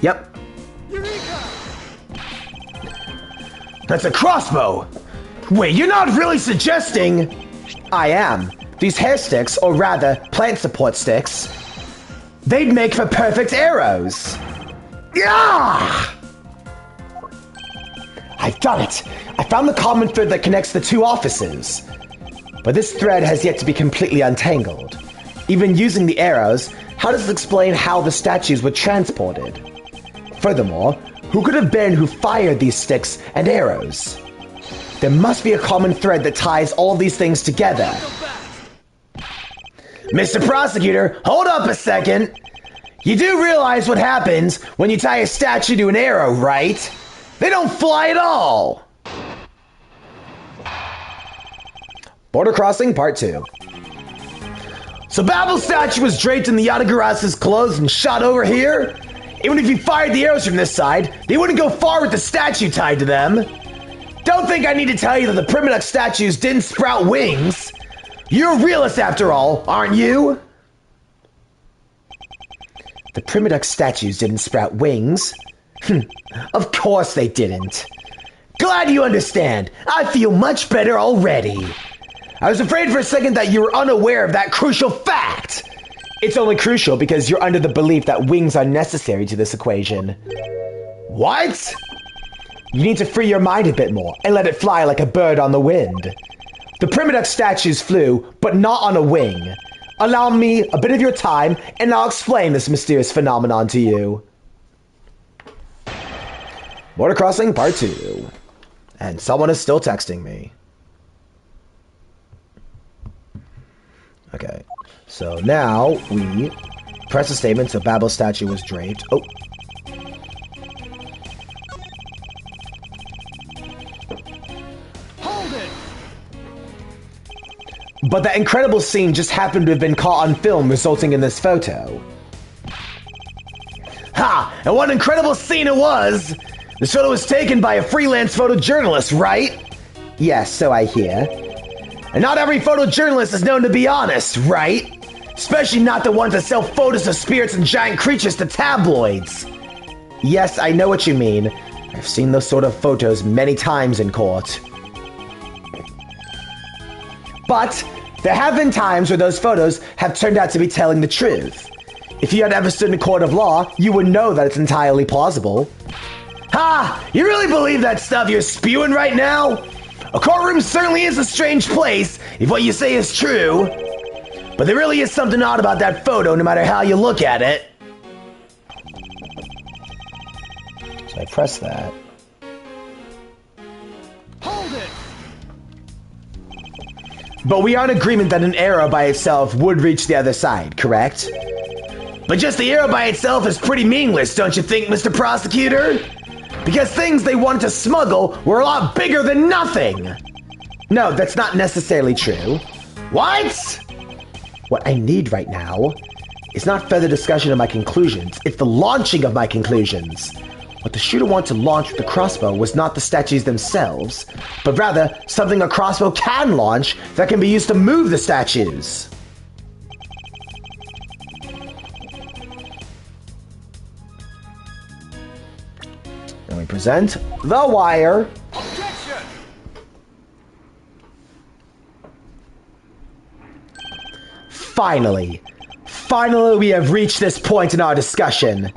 Yep. Eureka! That's a crossbow! Wait, you're not really suggesting... I am. These hair sticks, or rather, plant support sticks, they'd make for perfect arrows. Yeah! I've done it! I found the common thread that connects the two offices. But this thread has yet to be completely untangled. Even using the arrows, how does it explain how the statues were transported? Furthermore, who could have been who fired these sticks and arrows? There must be a common thread that ties all these things together. Mr. Prosecutor, hold up a second. You do realize what happens when you tie a statue to an arrow, right? They don't fly at all. Border Crossing Part 2. So Babel's statue was draped in the Yatagarasa's clothes and shot over here? Even if you fired the arrows from this side, they wouldn't go far with the statue tied to them. Don't think I need to tell you that the Primadux statues didn't sprout wings. You're a realist after all, aren't you? The Primadux statues didn't sprout wings. Of course they didn't. Glad you understand. I feel much better already. I was afraid for a second that you were unaware of that crucial fact. It's only crucial because you're under the belief that wings are necessary to this equation. What? You need to free your mind a bit more and let it fly like a bird on the wind. The Primadux statues flew, but not on a wing. Allow me a bit of your time, and I'll explain this mysterious phenomenon to you. Border Crossing Part 2. And someone is still texting me. Okay, so now we press a statement so Babel's statue was draped. Oh. Hold it! But that incredible scene just happened to have been caught on film, resulting in this photo. Ha! And what an incredible scene it was! This photo was taken by a freelance photojournalist, right? Yes, so I hear. And not every photojournalist is known to be honest, right? Especially not the ones that sell photos of spirits and giant creatures to tabloids. Yes, I know what you mean. I've seen those sort of photos many times in court. But there have been times where those photos have turned out to be telling the truth. If you had ever stood in a court of law, you would know that it's entirely plausible. Ha! You really believe that stuff you're spewing right now? A courtroom certainly is a strange place, if what you say is true. But there really is something odd about that photo, no matter how you look at it. So I press that. Hold it! But we are in agreement that an arrow by itself would reach the other side, correct? But just the arrow by itself is pretty meaningless, don't you think, Mr. Prosecutor? Because things they wanted to smuggle were a lot bigger than nothing. No, that's not necessarily true. What? What I need right now is not further discussion of my conclusions, it's the launching of my conclusions. What the shooter wanted to launch with the crossbow was not the statues themselves, but rather something a crossbow can launch that can be used to move the statues. And we present the wire. Objection! Finally we have reached this point in our discussion.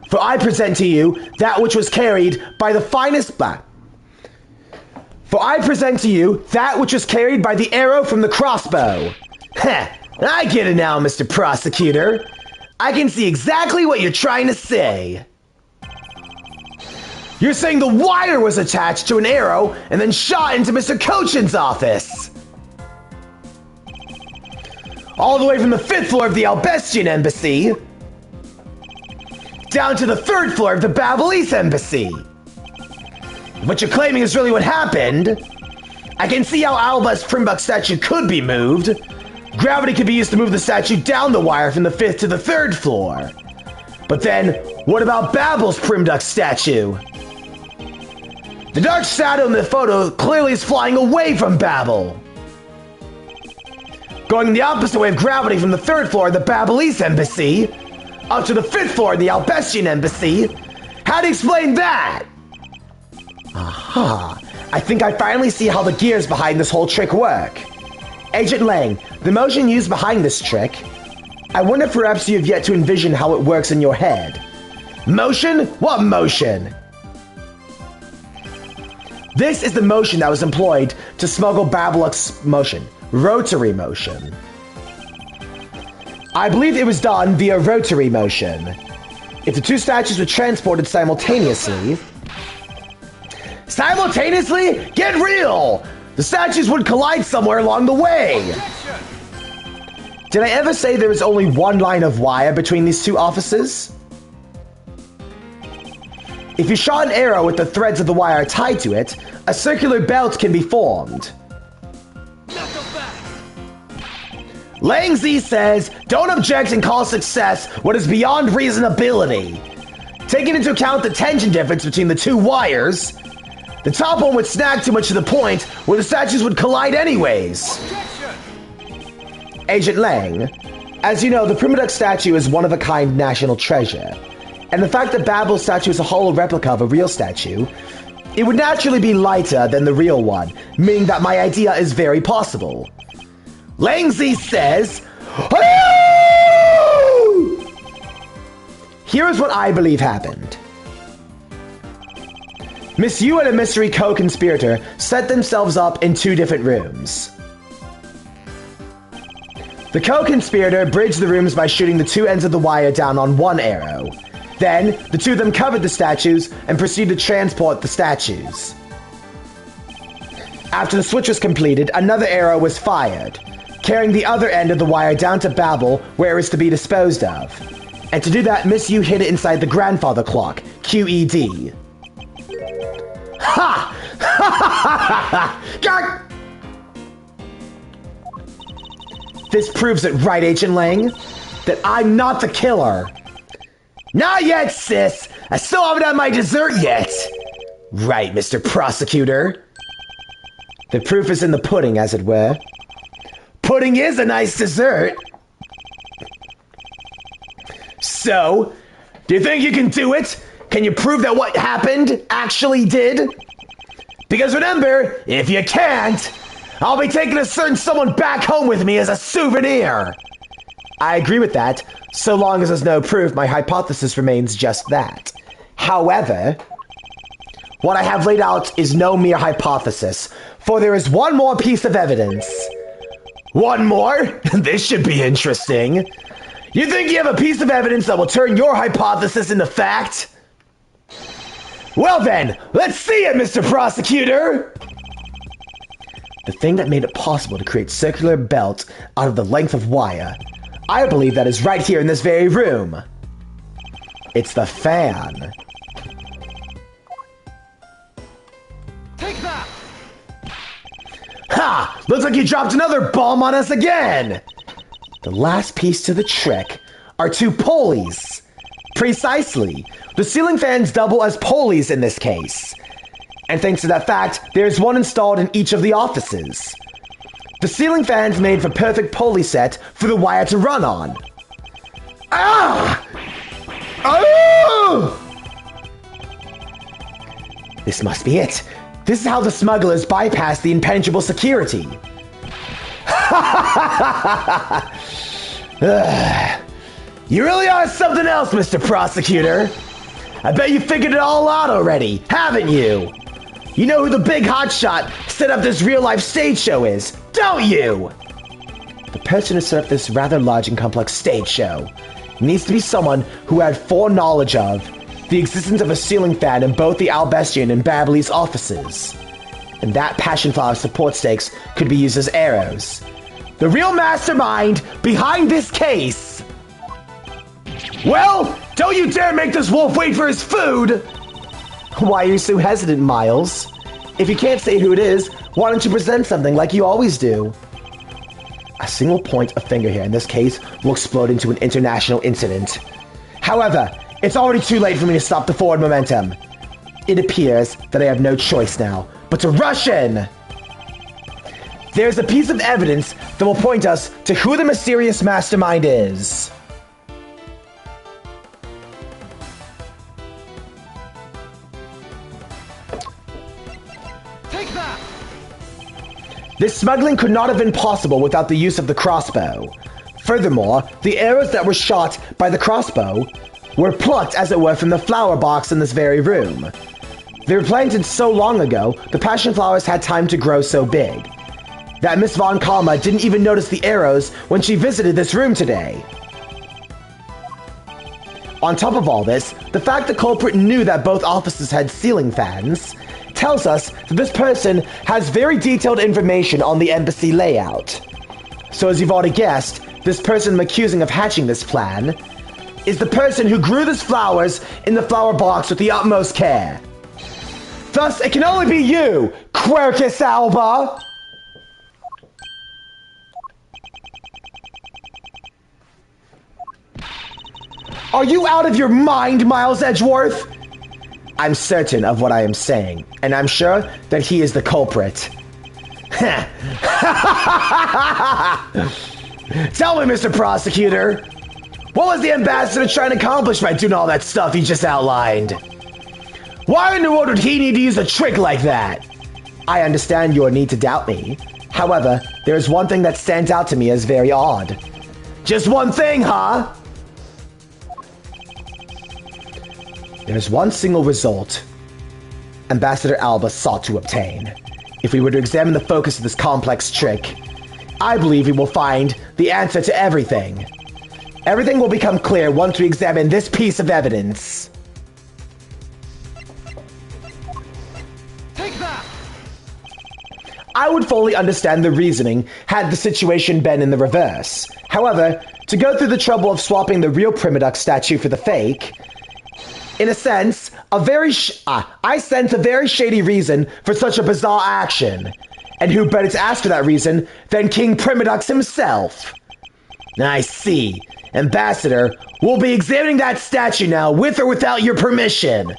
For I present to you that which was carried by the finest For I present to you that which was carried by the arrow from the crossbow. Heh, I get it now, Mr. Prosecutor. I can see exactly what you're trying to say. You're saying the wire was attached to an arrow and then shot into Mr. Cochin's office. All the way from the 5th floor of the Albestian Embassy down to the 3rd floor of the Babelese Embassy. What you're claiming is really what happened. I can see how Alba's Primbuk statue could be moved. Gravity could be used to move the statue down the wire from the 5th to the 3rd floor. But then, what about Babel's Primduck statue? The dark shadow in the photo clearly is flying away from Babel. Going the opposite way of gravity from the 3rd floor of the Babelese embassy up to the 5th floor of the Albestian embassy. How do you explain that? Aha. I think I finally see how the gears behind this whole trick work. Agent Lang, the motion used behind this trick, I wonder if perhaps you have yet to envision how it works in your head. Motion? What motion? This is the motion that was employed to smuggle Babeluk's motion. Rotary motion. I believe it was done via rotary motion. If the two statues were transported simultaneously... Simultaneously? Get real! The statues would collide somewhere along the way! Did I ever say there was only one line of wire between these two offices? If you shot an arrow with the threads of the wire tied to it, a circular belt can be formed. Lang Z says, don't object and call success what is beyond reasonability. Taking into account the tension difference between the two wires, the top one would snag too much to the point where the statues would collide anyways. Agent Lang, as you know, the Primadux statue is one-of-a-kind national treasure. And the fact that Babel's statue is a hollow replica of a real statue, it would naturally be lighter than the real one, meaning that my idea is very possible. Lang Z says, "Hello!" Here's what I believe happened. Miss Yu and a mystery co-conspirator set themselves up in two different rooms. The co-conspirator bridged the rooms by shooting the two ends of the wire down on one arrow. Then, the two of them covered the statues and proceeded to transport the statues. After the switch was completed, another arrow was fired, carrying the other end of the wire down to Babel, where it was to be disposed of. And to do that, Miss Yu hid it inside the grandfather clock, QED. Ha! This proves it, right, Agent Lang? That I'm not the killer. Not yet, sis! I still haven't had my dessert yet! Right, Mr. Prosecutor. The proof is in the pudding, as it were. Pudding is a nice dessert. So, do you think you can do it? Can you prove that what happened actually did? Because remember, if you can't, I'll be taking a certain someone back home with me as a souvenir. I agree with that. So long as there's no proof, my hypothesis remains just that. However, what I have laid out is no mere hypothesis, for there is one more piece of evidence. One more? This should be interesting. You think you have a piece of evidence that will turn your hypothesis into fact? Well then, let's see it, Mr. Prosecutor! The thing that made it possible to create circular belt out of the length of wire, I believe that is right here in this very room. It's the fan. Take that! Ha! Looks like you dropped another bomb on us again! The last piece to the trick are two pulleys. Precisely. The ceiling fans double as pulleys in this case. And thanks to that fact, there's one installed in each of the offices. The ceiling fans made for perfect pulley set for the wire to run on. Ah! Oh! This must be it. This is how the smugglers bypass the impenetrable security. You really are something else, Mr. Prosecutor. I bet you figured it all out already, haven't you? You know who the big hotshot set up this real-life stage show is, don't you? The person who set up this rather large and complex stage show needs to be someone who had foreknowledge of the existence of a ceiling fan in both the Albestian and Babelese offices. And that passion flower support stakes could be used as arrows. The real mastermind behind this case. Well, don't you dare make this wolf wait for his food! Why are you so hesitant, Miles? If you can't say who it is, why don't you present something like you always do? A single point of finger here in this case will explode into an international incident. However, it's already too late for me to stop the forward momentum. It appears that I have no choice now but to rush in. There's a piece of evidence that will point us to who the mysterious mastermind is. Take that! This smuggling could not have been possible without the use of the crossbow. Furthermore, the arrows that were shot by the crossbow were plucked, as it were, from the flower box in this very room. They were planted so long ago, the passion flowers had time to grow so big that Miss Von Kalma didn't even notice the arrows when she visited this room today. On top of all this, the fact the culprit knew that both offices had ceiling fans tells us that this person has very detailed information on the embassy layout. So as you've already guessed, this person I'm accusing of hatching this plan is the person who grew these flowers in the flower box with the utmost care. Thus, it can only be you, Quercus Alba! Are you out of your mind, Miles Edgeworth? I'm certain of what I am saying, and I'm sure that he is the culprit. Tell me, Mr. Prosecutor, what was the ambassador trying to accomplish by doing all that stuff he just outlined? Why in the world would he need to use a trick like that? I understand your need to doubt me. However, there is one thing that stands out to me as very odd. Just one thing, huh? There's one single result Ambassador Alba sought to obtain. If we were to examine the focus of this complex trick, I believe we will find the answer to everything. Everything will become clear once we examine this piece of evidence. Take that! I would fully understand the reasoning had the situation been in the reverse. However, to go through the trouble of swapping the real Primadux statue for the fake, in a sense, I sense a very shady reason for such a bizarre action. And who better to ask for that reason than King Primadux himself? I see. Ambassador, we'll be examining that statue now, with or without your permission.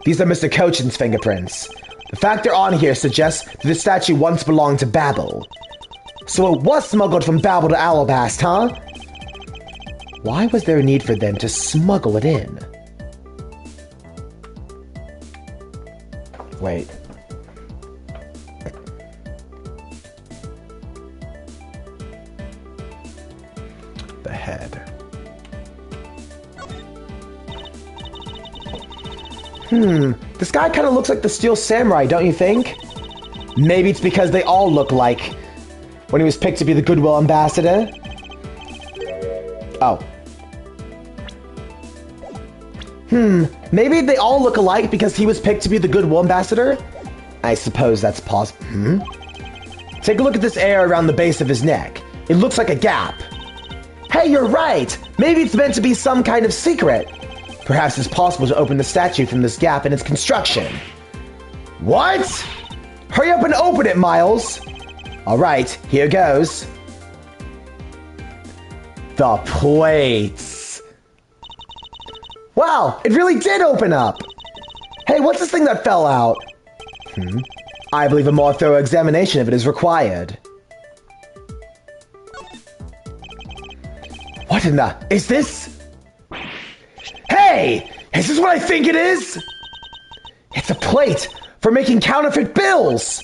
These are Mr. Cochin's fingerprints. The fact they're on here suggests that the statue once belonged to Babel. So it was smuggled from Babel to Alabast, huh? Why was there a need for them to smuggle it in? Wait. The head. This guy kind of looks like the Steel Samurai, don't you think? Maybe it's because they all look like when he was picked to be the Goodwill Ambassador. Oh. Maybe they all look alike because he was picked to be the Goodwill Ambassador? I suppose that's possible. Take a look at this area around the base of his neck. It looks like a gap. Hey, you're right! Maybe it's meant to be some kind of secret. Perhaps it's possible to open the statue from this gap in its construction. What? Hurry up and open it, Miles! Alright, here goes. The plates. Wow, it really did open up! Hey, what's this thing that fell out? I believe a more thorough examination of it is required. What in the... is this? Hey! Is this what I think it is? It's a plate for making counterfeit bills!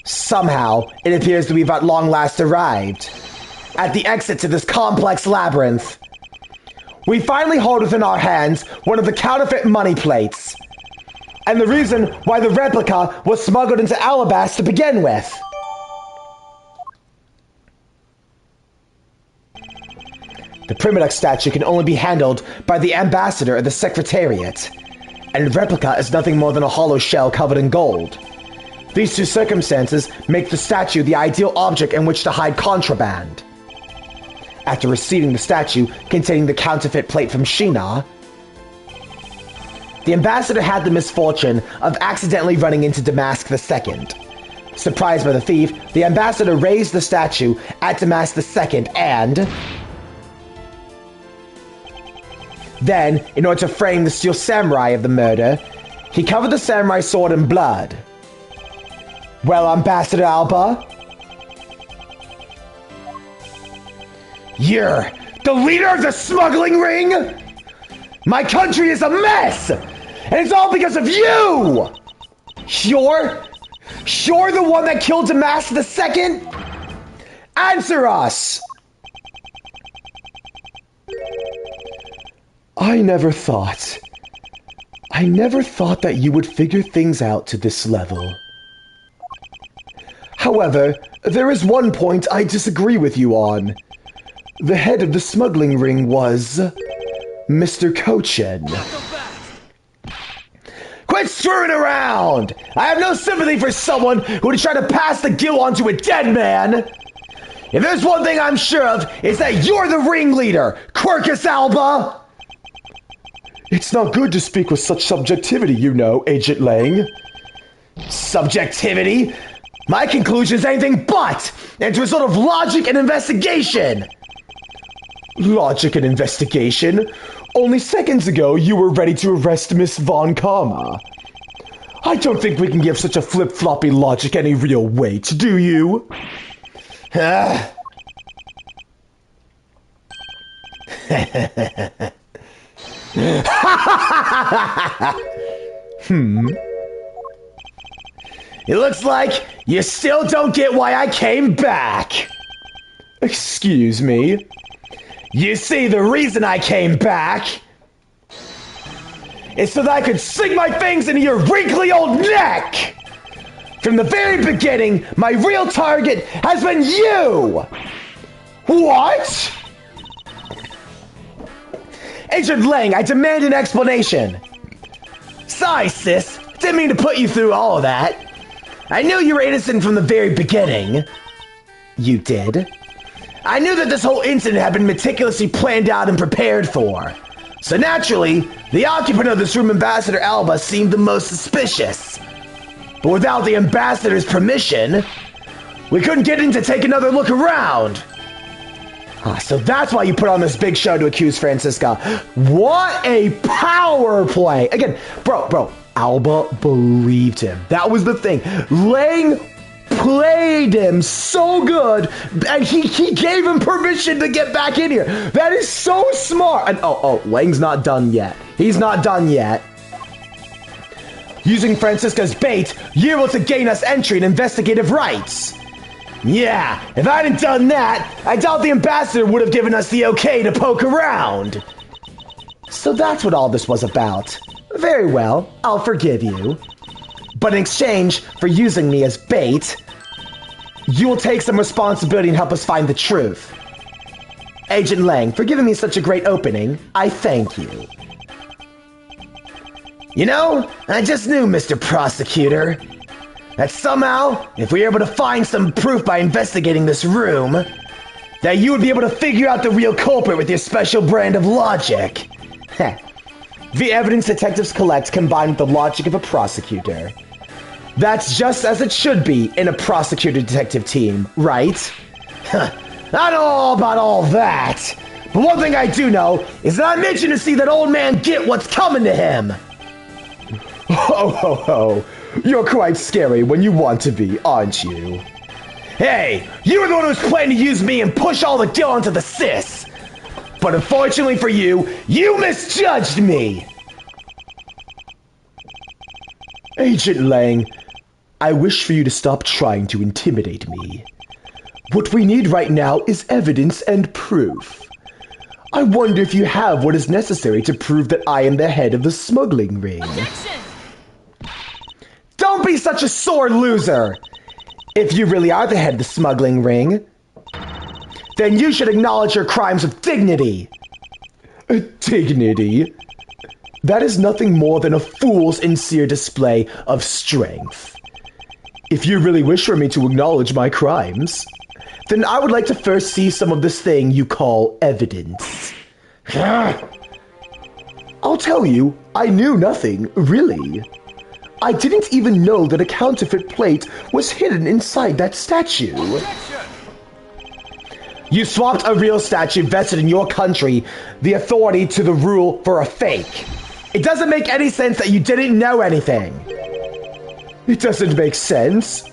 Somehow, it appears that we've at long last arrived at the exit to this complex labyrinth. We finally hold within our hands one of the counterfeit money plates, and the reason why the replica was smuggled into Alabast to begin with. The Primadux statue can only be handled by the ambassador or the secretariat, and the replica is nothing more than a hollow shell covered in gold. These two circumstances make the statue the ideal object in which to hide contraband. After receiving the statue containing the counterfeit plate from Sheena, the ambassador had the misfortune of accidentally running into Damask II. Surprised by the thief, the ambassador raised the statue at Damask II and... Then, in order to frame the steel samurai of the murder, he covered the samurai sword in blood. Well, Ambassador Alba? You're the leader of the smuggling ring? My country is a mess! And it's all because of you! You're the one that killed Damas II? Answer us! I never thought that you would figure things out to this level. However, there is one point I disagree with you on. The head of the smuggling ring was Mr. Cochin. Quit screwing around! I have no sympathy for someone who would try to pass the guilt on to a dead man! If there's one thing I'm sure of, it's that you're the ringleader, Quirkus Alba! It's not good to speak with such subjectivity, you know, Agent Lang. Subjectivity? My conclusion is anything but! And it's a result of logic and investigation! Logic and investigation? Only seconds ago, you were ready to arrest Miss Von Karma. I don't think we can give such a flip-floppy logic any real weight, do you? It looks like you still don't get why I came back. Excuse me? You see, the reason I came back is so that I could sink my fangs into your wrinkly old neck! From the very beginning, my real target has been you! What? Agent Lang, I demand an explanation. Sorry, sis. Didn't mean to put you through all of that. I knew you were innocent from the very beginning. You did? I knew that this whole incident had been meticulously planned out and prepared for. So naturally, the occupant of this room, Ambassador Alba, seemed the most suspicious. But without the ambassador's permission, we couldn't get in to take another look around. So that's why you put on this big show to accuse Francisca. What a power play! Again, bro, Alba believed him. That was the thing. Lang played him so good, and he gave him permission to get back in here. That is so smart. And Lang's not done yet. He's not done yet. Using Francisca's bait, you're able to gain us entry and investigative rights. Yeah, if I hadn't done that, I doubt the ambassador would have given us the okay to poke around. So that's what all this was about. Very well, I'll forgive you. But in exchange for using me as bait, you will take some responsibility and help us find the truth. Agent Lang, for giving me such a great opening, I thank you. You know, I just knew, Mr. Prosecutor, that somehow, if we were able to find some proof by investigating this room, that you would be able to figure out the real culprit with your special brand of logic. The evidence detectives collect combined with the logic of a prosecutor. That's just as it should be in a prosecutor-detective team, right? I know all about all that, but one thing I do know is that I'm itching to see that old man get what's coming to him. Ho. You're quite scary when you want to be, aren't you? Hey, you were the one who was planning to use me and push all the guilt onto the sis. But unfortunately for you, you misjudged me. Agent Lang, I wish for you to stop trying to intimidate me. What we need right now is evidence and proof. I wonder if you have what is necessary to prove that I am the head of the smuggling ring. Objection! Don't be such a sore loser! If you really are the head of the smuggling ring, then you should acknowledge your crimes with dignity. Dignity? That is nothing more than a fool's sincere display of strength. If you really wish for me to acknowledge my crimes, then I would like to first see some of this thing you call evidence. I'll tell you, I knew nothing, really. I didn't even know that a counterfeit plate was hidden inside that statue. You swapped a real statue vested in your country the authority to the rule for a fake. It doesn't make any sense that you didn't know anything. It doesn't make sense?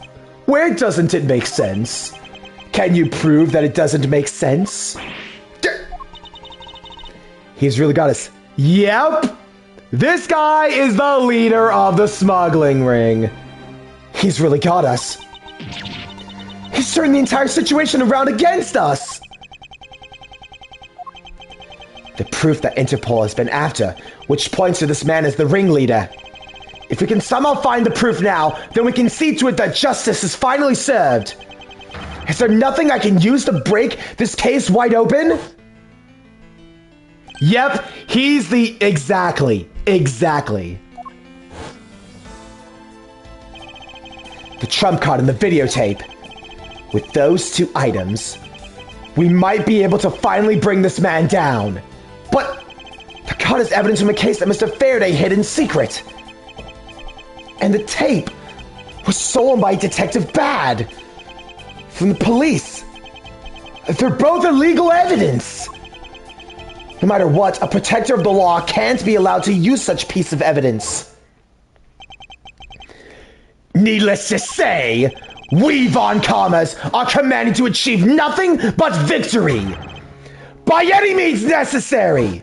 Where doesn't it make sense? Can you prove that it doesn't make sense? He's really got us. Yep! This guy is the leader of the smuggling ring. He's really got us. He's turning the entire situation around against us. The proof that Interpol has been after, which points to this man as the ringleader. If we can somehow find the proof now, then we can see to it that justice is finally served. Is there nothing I can use to break this case wide open? Yep, he's the... Exactly. The trump card in the videotape. With those two items, we might be able to finally bring this man down. But the card is evidence from a case that Mr. Faraday hid in secret. And the tape was stolen by Detective Bad from the police. They're both illegal evidence. No matter what, a protector of the law can't be allowed to use such piece of evidence. Needless to say, we Von Karmas are commanded to achieve nothing but victory. By any means necessary.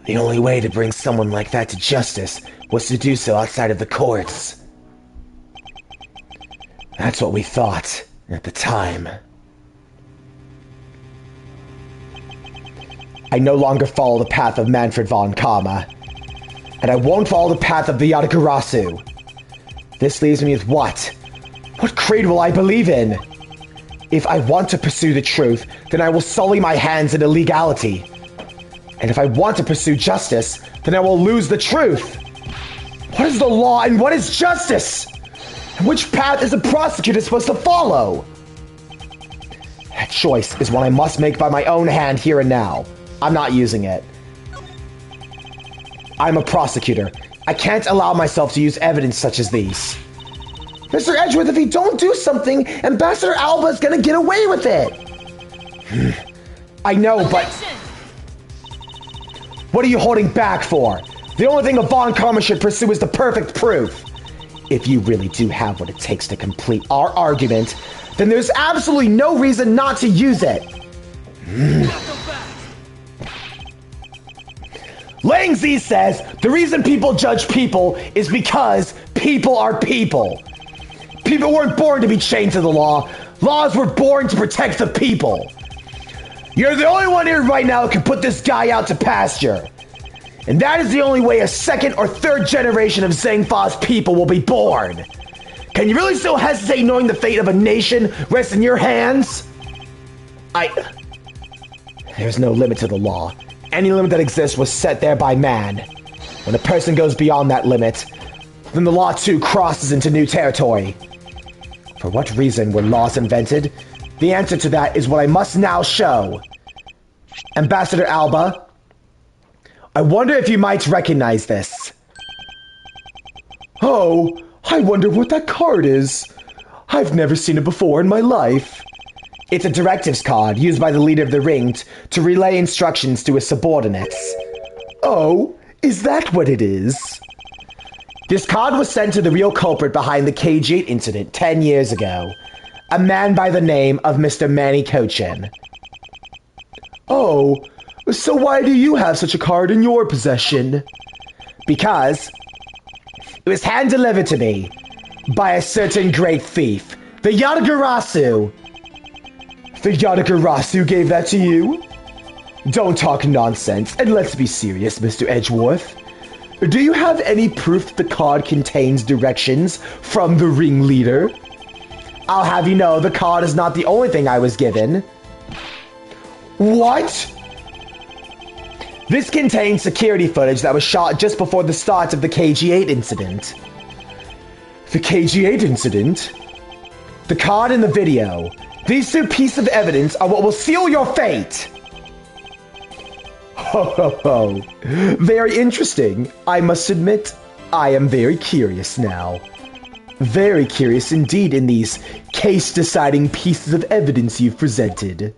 The only way to bring someone like that to justice was to do so outside of the courts. That's what we thought at the time. I no longer follow the path of Manfred von Karma, and I won't follow the path of the Yatagarasu. This leaves me with what? What creed will I believe in? If I want to pursue the truth, then I will sully my hands in illegality. And if I want to pursue justice, then I will lose the truth. What is the law and what is justice? And which path is a prosecutor supposed to follow? That choice is one I must make by my own hand here and now. I'm not using it. I'm a prosecutor. I can't allow myself to use evidence such as these. Mr. Edgeworth, if you don't do something, Ambassador Alba is gonna get away with it. I know, but... What are you holding back for? The only thing a Von Karma should pursue is the perfect proof. If you really do have what it takes to complete our argument, then there's absolutely no reason not to use it. Lang Zi says the reason people judge people is because people are people. People weren't born to be chained to the law. Laws were born to protect the people. You're the only one here right now who can put this guy out to pasture. And that is the only way a second or third generation of Zhengfa's people will be born. Can you really still hesitate knowing the fate of a nation rests in your hands? There's no limit to the law. Any limit that exists was set there by man. When a person goes beyond that limit, then the law too crosses into new territory. For what reason were laws invented? The answer to that is what I must now show. Ambassador Alba, I wonder if you might recognize this. Oh, I wonder what that card is. I've never seen it before in my life. It's a directives card used by the leader of the ring to relay instructions to his subordinates. Oh, is that what it is? This card was sent to the real culprit behind the KG8 incident 10 years ago. A man by the name of Mr. Manny Cochin. Oh, so why do you have such a card in your possession? Because it was hand-delivered to me by a certain great thief, the Yatagarasu. The Yatagarasu gave that to you? Don't talk nonsense, and let's be serious, Mr. Edgeworth. Do you have any proof that the card contains directions from the ringleader? I'll have you know, the card is not the only thing I was given. What? This contains security footage that was shot just before the start of the KG8 incident. The KG8 incident? The card and the video. These two pieces of evidence are what will seal your fate! Ho ho ho. Very interesting. I must admit, I am very curious now. Very curious indeed in these case-deciding pieces of evidence you've presented.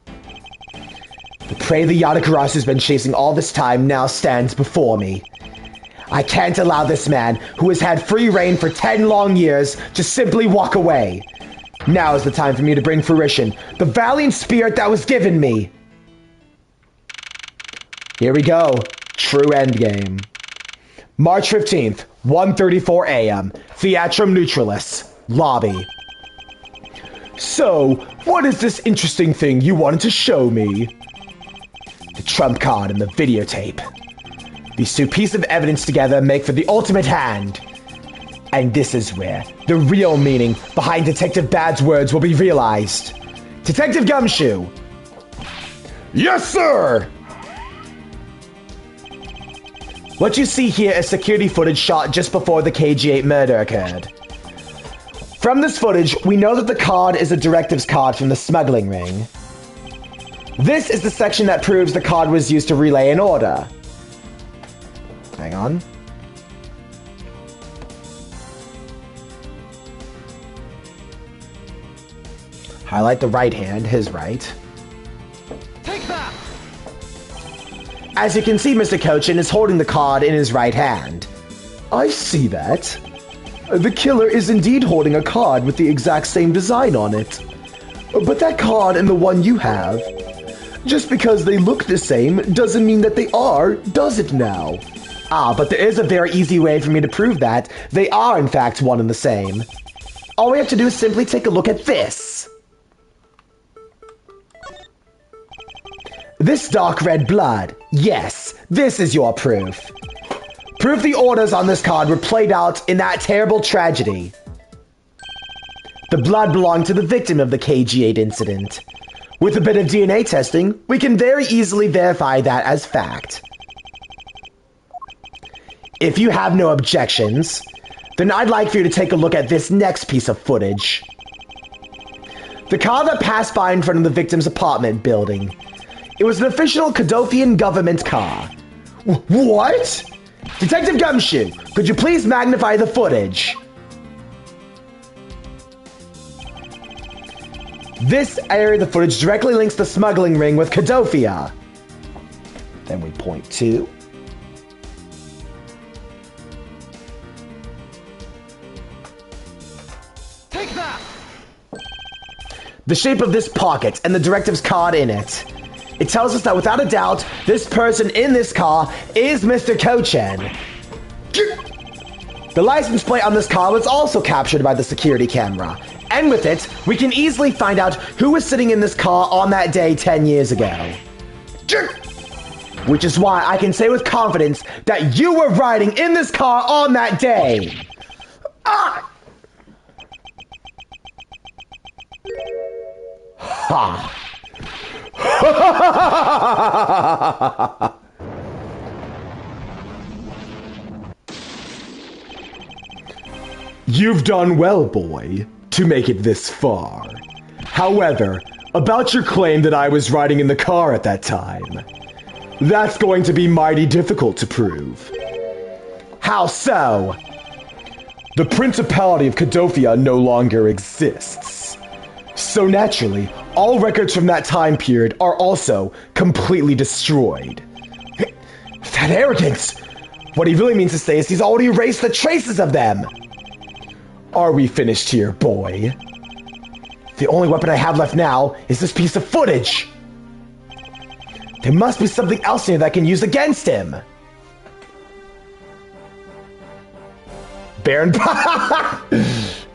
The prey the Yadakarasu has been chasing all this time now stands before me. I can't allow this man, who has had free reign for 10 long years, to simply walk away. Now is the time for me to bring fruition the valiant spirit that was given me. Here we go. True endgame. March 15th, 1:34 a.m. Theatrum Neutralis. Lobby. So, what is this interesting thing you wanted to show me? The trump card and the videotape. These two pieces of evidence together make for the ultimate hand. And this is where the real meaning behind Detective Bad's words will be realized. Detective Gumshoe! Yes, sir! What you see here is security footage shot just before the KG-8 murder occurred. From this footage, we know that the card is a directives card from the smuggling ring. This is the section that proves the card was used to relay an order. Hang on. Highlight the right hand, his right. Take that! As you can see, Mr. Cochin is holding the card in his right hand. I see that. The killer is indeed holding a card with the exact same design on it. But that card and the one you have, just because they look the same doesn't mean that they are, does it now? Ah, but there is a very easy way for me to prove that they are in fact one and the same. All we have to do is simply take a look at this. This dark red blood. Yes, this is your proof. Proof the orders on this card were played out in that terrible tragedy. The blood belonged to the victim of the KG-8 incident. With a bit of DNA testing, we can very easily verify that as fact. If you have no objections, then I'd like for you to take a look at this next piece of footage. The car that passed by in front of the victim's apartment building. It was an official Kadofian government car. What? Detective Gumshoe, could you please magnify the footage? This area of the footage directly links the smuggling ring with Kadofia. Then we point to... Take that! the shape of this pocket and the directives card in it. It tells us that without a doubt, this person in this car is Mr. Kochen. The license plate on this car was also captured by the security camera. And with it, we can easily find out who was sitting in this car on that day 10 years ago. Which is why I can say with confidence that you were riding in this car on that day. Ah! Ha! You've done well, boy, to make it this far. However, about your claim that I was riding in the car at that time, that's going to be mighty difficult to prove. How so? The Principality of Kadofia no longer exists. So naturally, all records from that time period are also completely destroyed. That arrogance! What he really means to say is he's already erased the traces of them! Are we finished here, boy? The only weapon I have left now is this piece of footage! There must be something else in here that I can use against him! Baron...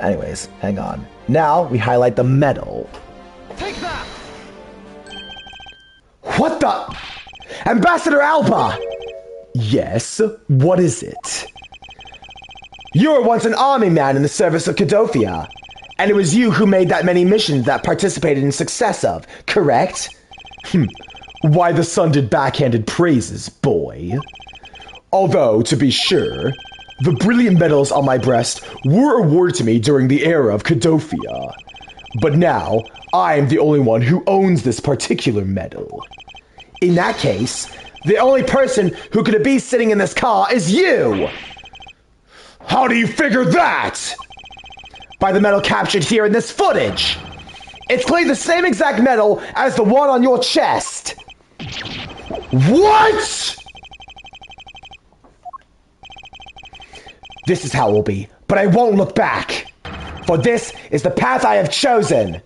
Anyways, hang on. Now we highlight the medal. Take that! What the... Ambassador Alba! Yes, what is it? You were once an army man in the service of Kadofia, and it was you who made that many missions that participated in success of, correct? Why the sun did backhanded praises, boy. Although, to be sure, the brilliant medals on my breast were awarded to me during the era of Kadofia. But now, I am the only one who owns this particular medal. In that case, the only person who could be sitting in this car is you! How do you figure that? By the medal captured here in this footage. It's clearly the same exact medal as the one on your chest. What? This is how it will be, but I won't look back. For this is the path I have chosen.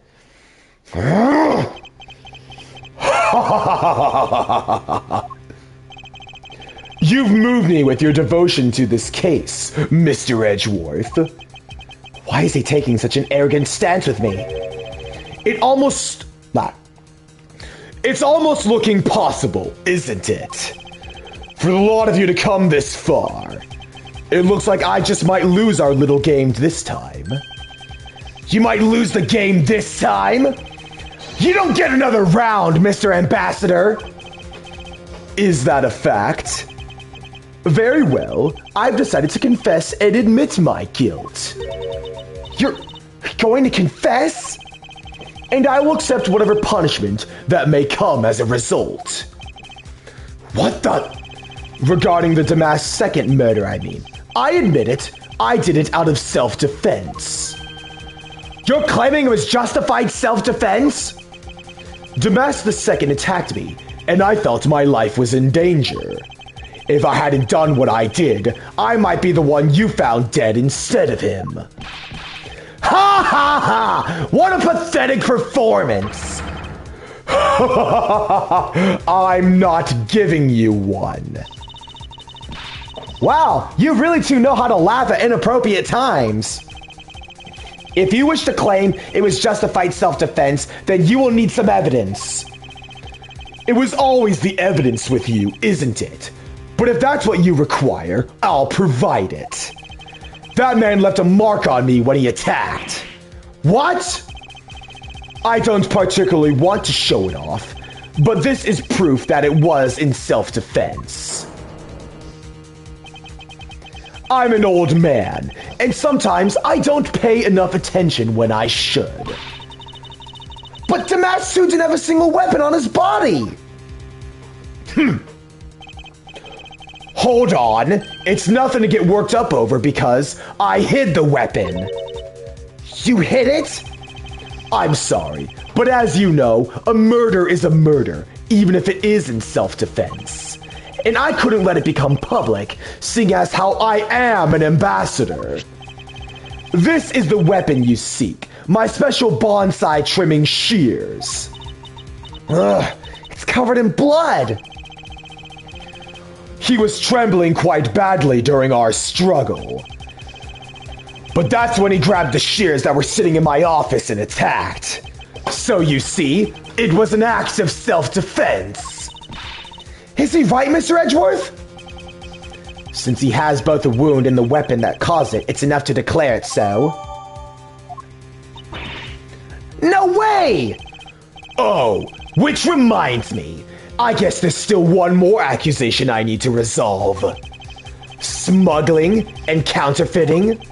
You've moved me with your devotion to this case, Mr. Edgeworth. Why is he taking such an arrogant stance with me? It's almost looking possible, isn't it? For the lot of you to come this far. It looks like I just might lose our little game this time. You might lose the game this time? You don't get another round, Mr. Ambassador! Is that a fact? Very well, I've decided to confess and admit my guilt. You're going to confess? And I will accept whatever punishment that may come as a result. What the? Regarding the Damas' second murder, I mean. I admit it, I did it out of self-defense. You're claiming it was justified self-defense? Damas II attacked me, and I felt my life was in danger. If I hadn't done what I did, I might be the one you found dead instead of him. Ha ha ha! What a pathetic performance! I'm not giving you one. Wow, you really do know how to laugh at inappropriate times. If you wish to claim it was justified self-defense, then you will need some evidence. It was always the evidence with you, isn't it? But if that's what you require, I'll provide it. That man left a mark on me when he attacked. What? I don't particularly want to show it off, but this is proof that it was in self-defense. I'm an old man, and sometimes I don't pay enough attention when I should. But Damatsu didn't have a single weapon on his body! Hold on, it's nothing to get worked up over because I hid the weapon. You hid it? I'm sorry, but as you know, a murder is a murder, even if it is in self-defense. And I couldn't let it become public, seeing as how I am an ambassador. This is the weapon you seek, my special bonsai trimming shears. Ugh, it's covered in blood. He was trembling quite badly during our struggle. But that's when he grabbed the shears that were sitting in my office and attacked. So you see, it was an act of self-defense. Is he right, Mr. Edgeworth? Since he has both the wound and the weapon that caused it, it's enough to declare it so. No way! Oh, which reminds me, I guess there's still one more accusation I need to resolve. Smuggling and counterfeiting?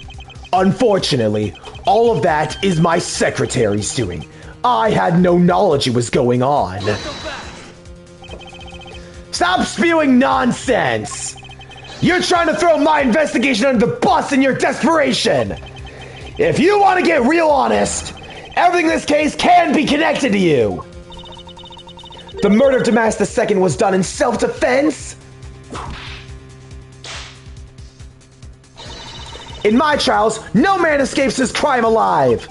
Unfortunately, all of that is my secretary's doing. I had no knowledge it was going on. Stop spewing nonsense! You're trying to throw my investigation under the bus in your desperation! If you want to get real honest, everything in this case can be connected to you! The murder of Damas II was done in self-defense? In my trials, no man escapes this crime alive!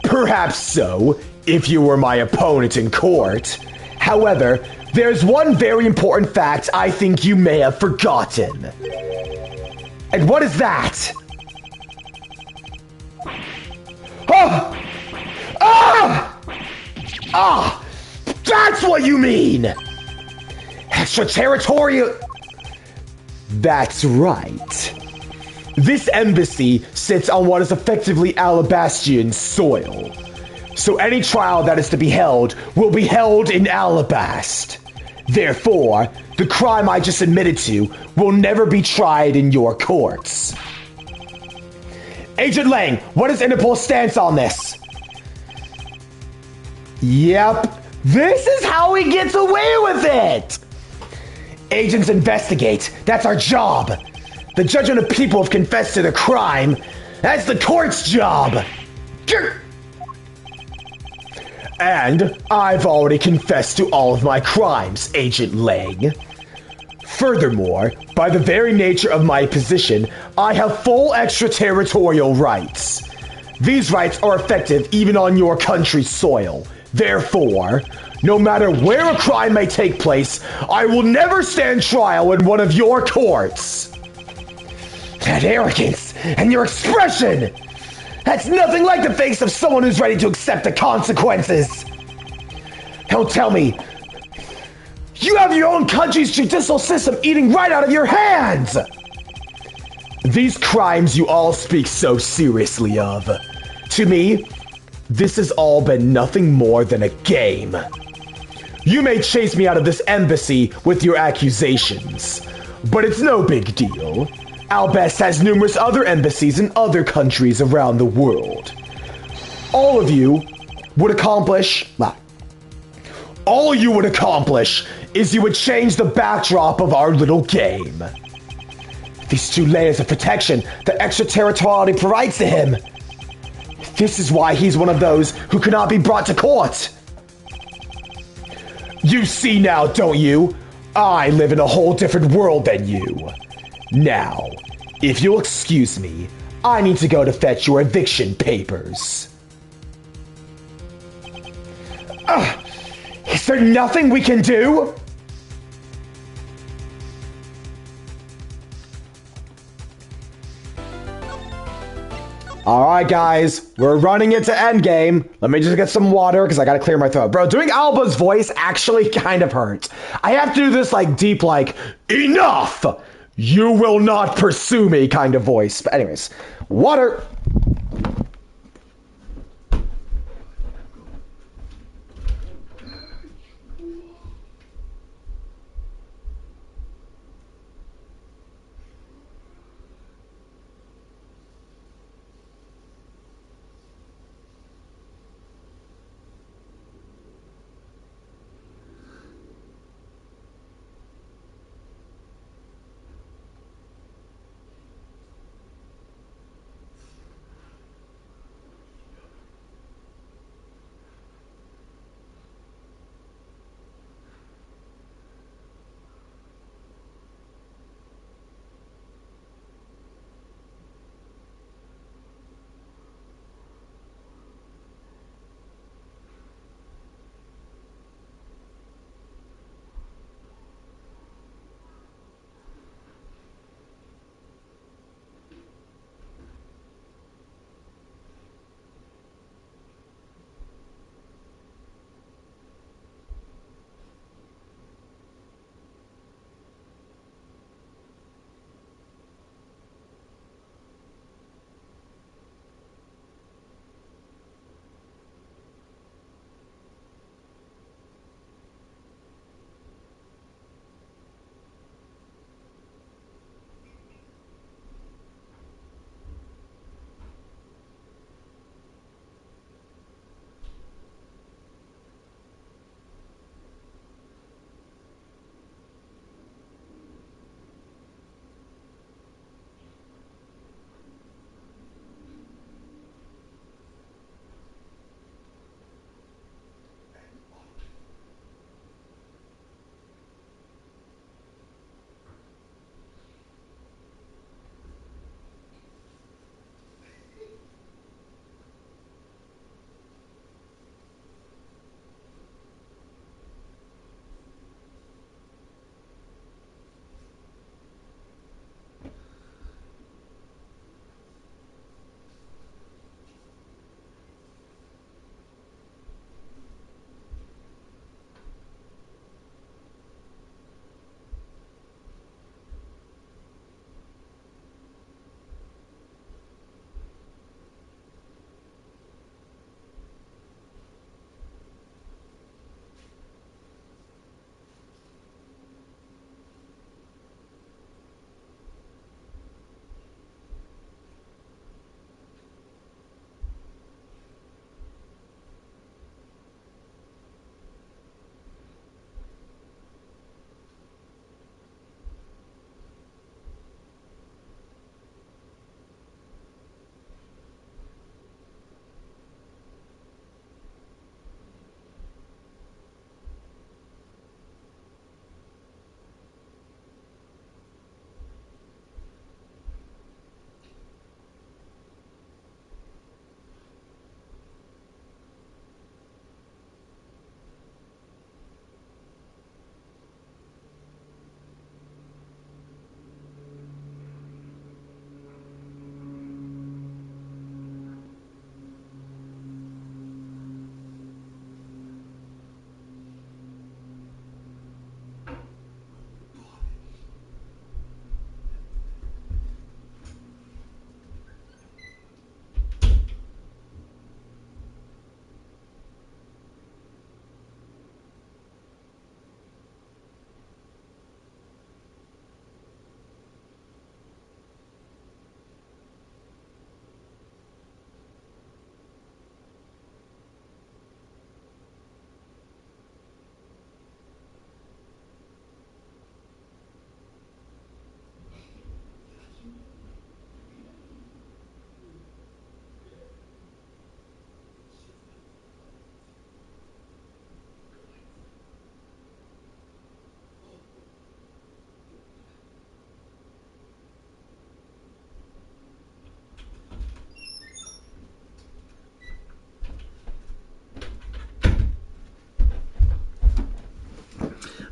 Perhaps so, if you were my opponent in court. However, there's one very important fact I think you may have forgotten. And what is that? Ah! Ah! Ah! That's what you mean! Extraterritorial... That's right. This embassy sits on what is effectively Alabastian soil. So any trial that is to be held will be held in Alabast. Therefore, the crime I just admitted to will never be tried in your courts. Agent Lang, what is Interpol's stance on this? Yep, this is how he gets away with it! Agents investigate, that's our job. The judgment of people have confessed to the crime. That's the court's job. And I've already confessed to all of my crimes, Agent Lang. Furthermore, by the very nature of my position, I have full extraterritorial rights. These rights are effective even on your country's soil. Therefore, no matter where a crime may take place, I will never stand trial in one of your courts. That arrogance and your expression! That's nothing like the face of someone who's ready to accept the consequences. Don't tell me you have your own country's judicial system eating right out of your hands! These crimes you all speak so seriously of. To me, this has all been nothing more than a game. You may chase me out of this embassy with your accusations, but it's no big deal. Albest has numerous other embassies in other countries around the world. All you would accomplish is you would change the backdrop of our little game. These 2 layers of protection that extraterritoriality provides to him. This is why he's one of those who cannot be brought to court. You see now, don't you? I live in a whole different world than you. Now, if you'll excuse me, I need to go to fetch your eviction papers. Is there nothing we can do? Alright guys, we're running into endgame. Let me just get some water because I gotta clear my throat. Bro, doing Alba's voice actually kind of hurts. I have to do this like deep like, enough! You will not pursue me kind of voice. But anyways, water.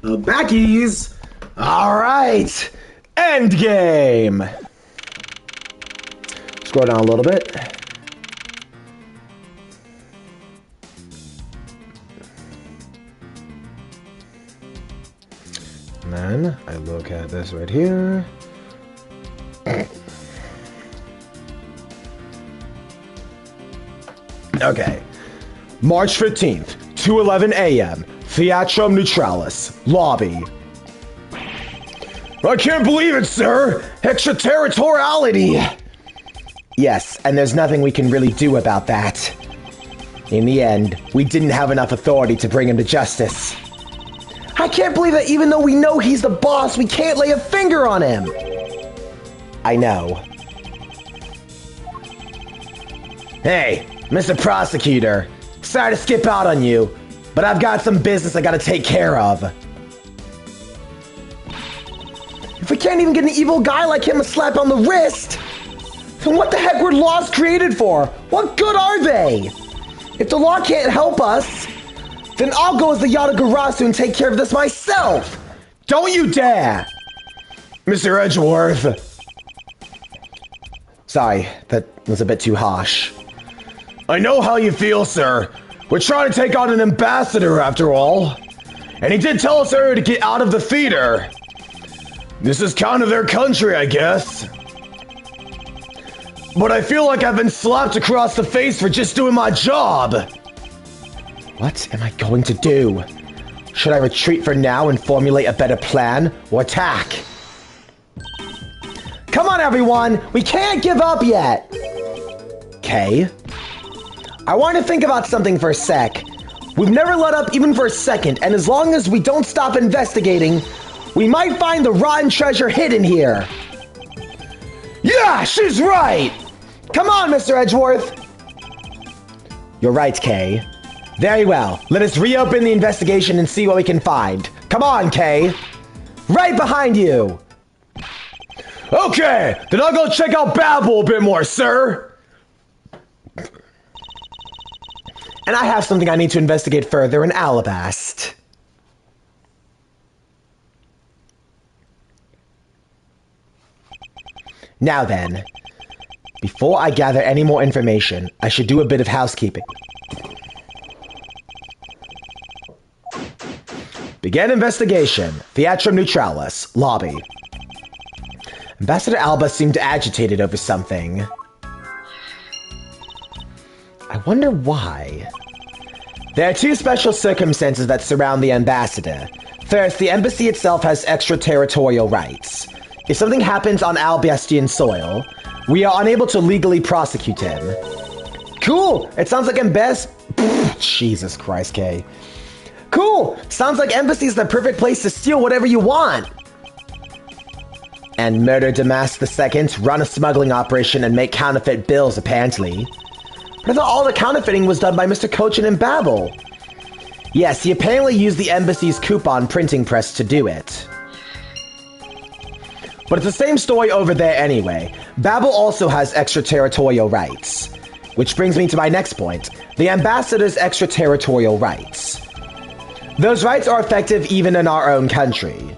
Backies! Alright! Endgame! Scroll down a little bit. And then I look at this right here. Okay. March 15th, 2:11 a.m. Theatrum Neutralis, lobby. I can't believe it, sir! Extraterritoriality! Yes, and there's nothing we can really do about that. In the end, we didn't have enough authority to bring him to justice. I can't believe that even though we know he's the boss, we can't lay a finger on him. I know. Hey, Mr. Prosecutor, sorry to skip out on you, but I've got some business I gotta take care of. If we can't even get an evil guy like him a slap on the wrist, then what the heck were laws created for? What good are they? If the law can't help us, then I'll go as the Yatagarasu and take care of this myself. Don't you dare! Mr. Edgeworth. Sorry, that was a bit too harsh. I know how you feel, sir. We're trying to take on an ambassador, after all. And he did tell us earlier to get out of the theater. This is kind of their country, I guess. But I feel like I've been slapped across the face for just doing my job. What am I going to do? Should I retreat for now and formulate a better plan, or attack? Come on, everyone. We can't give up yet. Okay. I want to think about something for a sec. We've never let up even for a second, and as long as we don't stop investigating, we might find the rotten treasure hidden here. Yeah, she's right! Come on, Mr. Edgeworth. You're right, Kay. Very well. Let us reopen the investigation and see what we can find. Come on, Kay. Right behind you. Okay, then I'll go check out Babel a bit more, sir. And I have something I need to investigate further in Alabast. Now then, before I gather any more information, I should do a bit of housekeeping. Begin investigation. Theatrum Neutralis, lobby. Ambassador Alba seemed agitated over something. I wonder why. There are two special circumstances that surround the ambassador. First, the embassy itself has extraterritorial rights. If something happens on Albastian soil, we are unable to legally prosecute him. Cool. It sounds like Jesus Christ, Kay. Cool. Sounds like embassy is the perfect place to steal whatever you want. And murder Damas II, run a smuggling operation and make counterfeit bills, apparently. But I thought all the counterfeiting was done by Mr. Cochin and Babel. Yes, he apparently used the embassy's coupon printing press to do it. But it's the same story over there anyway. Babel also has extraterritorial rights. Which brings me to my next point. The ambassador's extraterritorial rights. Those rights are effective even in our own country.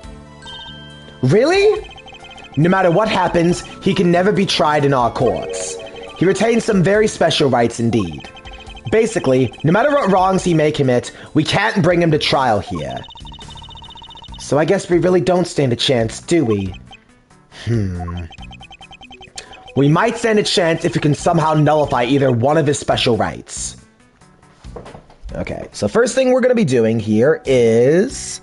Really? No matter what happens, he can never be tried in our courts. He retains some very special rights indeed. Basically, no matter what wrongs he may commit, we can't bring him to trial here. So I guess we really don't stand a chance, do we? We might stand a chance if we can somehow nullify either one of his special rights. Okay, so first thing we're going to be doing here is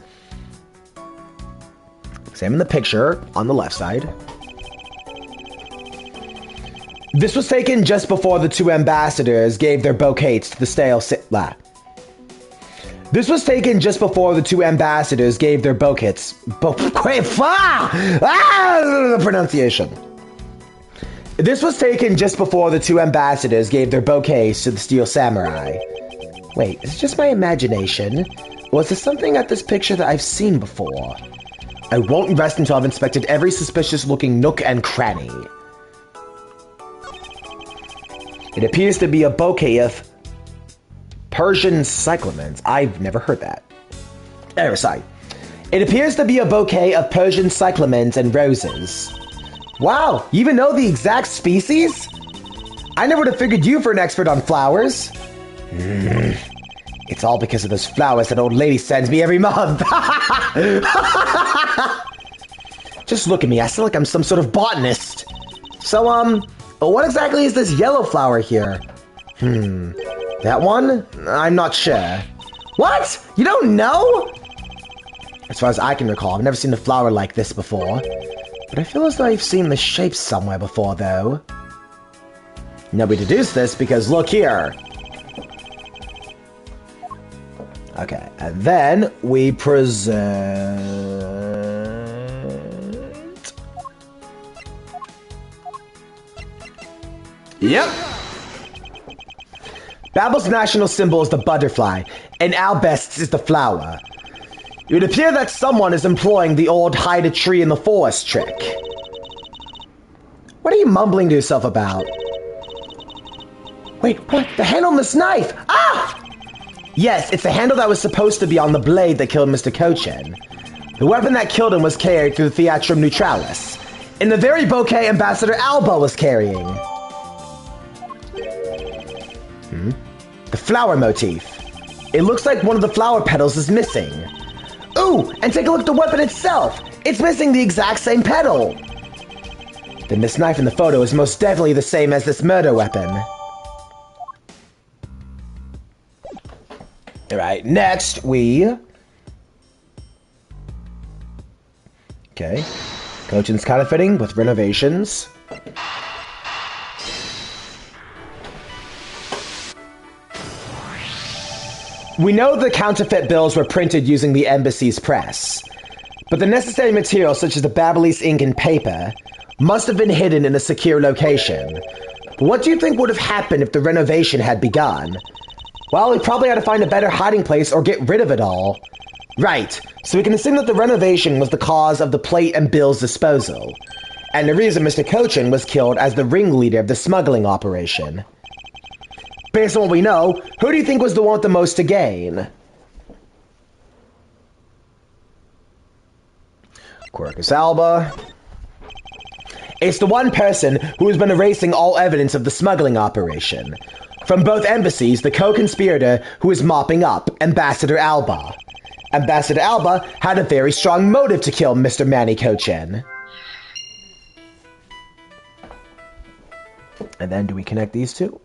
examine the picture on the left side. This was taken just before the two ambassadors gave their bouquets to the stale This was taken just before the two ambassadors gave their bouquets. The pronunciation. This was taken just before the two ambassadors gave their bouquets to the Steel Samurai. Wait, is it just my imagination? Or is there something at this picture that I've seen before? I won't rest until I've inspected every suspicious-looking nook and cranny. It appears to be a bouquet of Persian cyclamens. I've never heard that. Sorry. It appears to be a bouquet of Persian cyclamens and roses. Wow, you even know the exact species? I never would have figured you for an expert on flowers. It's all because of those flowers that old lady sends me every month. Just look at me, I sound like I'm some sort of botanist. So, what exactly is this yellow flower here? That one? I'm not sure. What? You don't know? As far as I can recall, I've never seen a flower like this before. But I feel as though I've seen the shape somewhere before, though. Now we deduce this because look here. Okay, and then we present... Yep! Babel's national symbol is the butterfly, and Albest's is the flower. It would appear that someone is employing the old hide a tree in the forest trick. What are you mumbling to yourself about? Wait, what? The handle on this knife! Ah! Yes, it's the handle that was supposed to be on the blade that killed Mr. Cochin. The weapon that killed him was carried through the Theatrum Neutralis, in the very bouquet Ambassador Alba was carrying. The flower motif. It looks like one of the flower petals is missing. Ooh, and take a look at the weapon itself. It's missing the exact same petal. Then this knife in the photo is most definitely the same as this murder weapon. Alright, next we... Okay. Cochin's counterfeiting with renovations. We know the counterfeit bills were printed using the embassy's press, but the necessary materials such as the Babelese ink and paper must have been hidden in a secure location. But what do you think would have happened if the renovation had begun? Well, we probably had to find a better hiding place or get rid of it all. Right, so we can assume that the renovation was the cause of the plate and bills disposal, and the reason Mr. Cochin was killed as the ringleader of the smuggling operation. Based on what we know, who do you think was the one with the most to gain? Quercus Alba. It's the one person who has been erasing all evidence of the smuggling operation. From both embassies, the co-conspirator who is mopping up, Ambassador Alba. Ambassador Alba had a very strong motive to kill Mr. Manny Cochin. And then do we connect these two?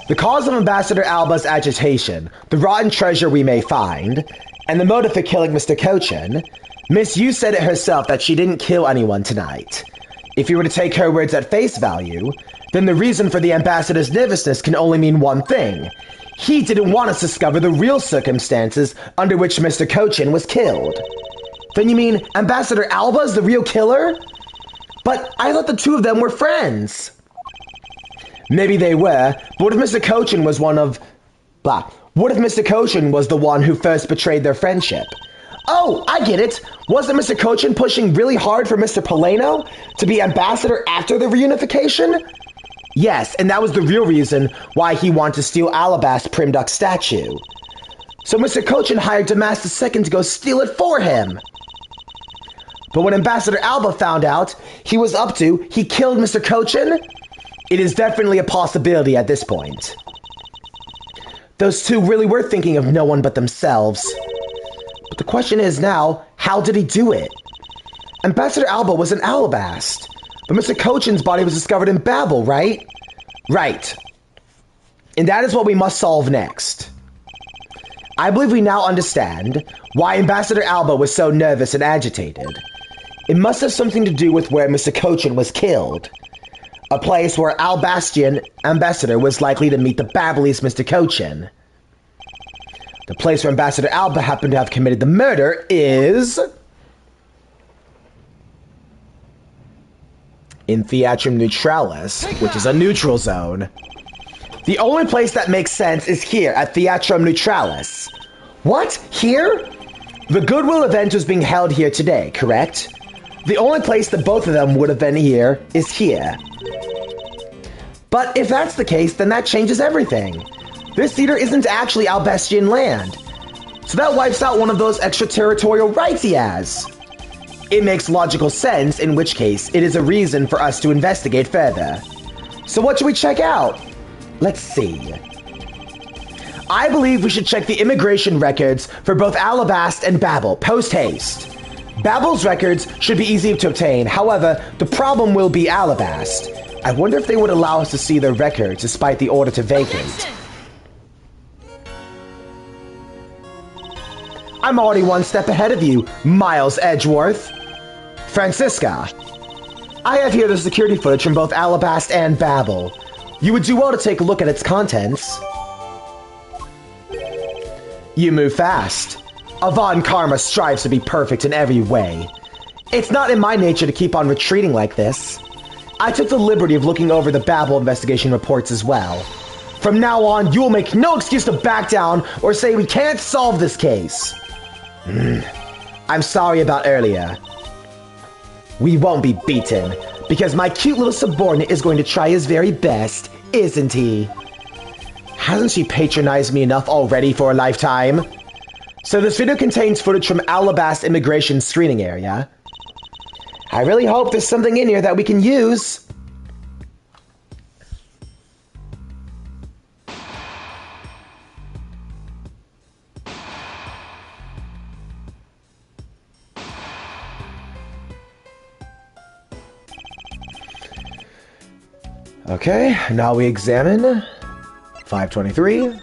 The cause of Ambassador Alba's agitation, the rotten treasure we may find, and the motive for killing Mr. Cochin, Miss Yu said it herself that she didn't kill anyone tonight. If you were to take her words at face value, then the reason for the ambassador's nervousness can only mean one thing. He didn't want us to discover the real circumstances under which Mr. Cochin was killed. Then you mean Ambassador Alba's the real killer? But I thought the two of them were friends. Maybe they were, but what if Mr. Cochin was one of... What if Mr. Cochin was the one who first betrayed their friendship? Oh, I get it. Wasn't Mr. Cochin pushing really hard for Mr. Poleno to be ambassador after the reunification? Yes, and that was the real reason why he wanted to steal Alabast's Primduck statue. So Mr. Cochin hired Damas II to go steal it for him. But when Ambassador Alba found out he was up to, he killed Mr. Cochin? It is definitely a possibility at this point. Those two really were thinking of no one but themselves. But the question is now, how did he do it? Ambassador Alba was in Alabast, but Mr. Cochin's body was discovered in Babel, right? Right. And that is what we must solve next. I believe we now understand why Ambassador Alba was so nervous and agitated. It must have something to do with where Mr. Cochin was killed. A place where Albastian ambassador was likely to meet the Babelese Mr. Cochin. The place where Ambassador Alba happened to have committed the murder is... in Theatrum Neutralis, which is a neutral zone. The only place that makes sense is here at Theatrum Neutralis. What? Here? The Goodwill event was being held here today, correct? The only place that both of them would have been here is here. But if that's the case, then that changes everything. This theater isn't actually Albestian land. So that wipes out one of those extraterritorial rights he has. It makes logical sense, in which case it is a reason for us to investigate further. So what should we check out? Let's see. I believe we should check the immigration records for both Alabast and Babel, post-haste. Babel's records should be easy to obtain, however, the problem will be Alabast. I wonder if they would allow us to see their records despite the order to vacate. I'm already one step ahead of you, Miles Edgeworth. Francisca, I have here the security footage from both Alabast and Babel. You would do well to take a look at its contents. You move fast. Avant Karma strives to be perfect in every way. It's not in my nature to keep on retreating like this. I took the liberty of looking over the Babel investigation reports as well. From now on, you will make no excuse to back down or say we can't solve this case. I'm sorry about earlier. We won't be beaten, because my cute little subordinate is going to try his very best, isn't he? Hasn't she patronized me enough already for a lifetime? So this video contains footage from Alabast Immigration Screening Area. I really hope there's something in here that we can use. Okay, now we examine 523.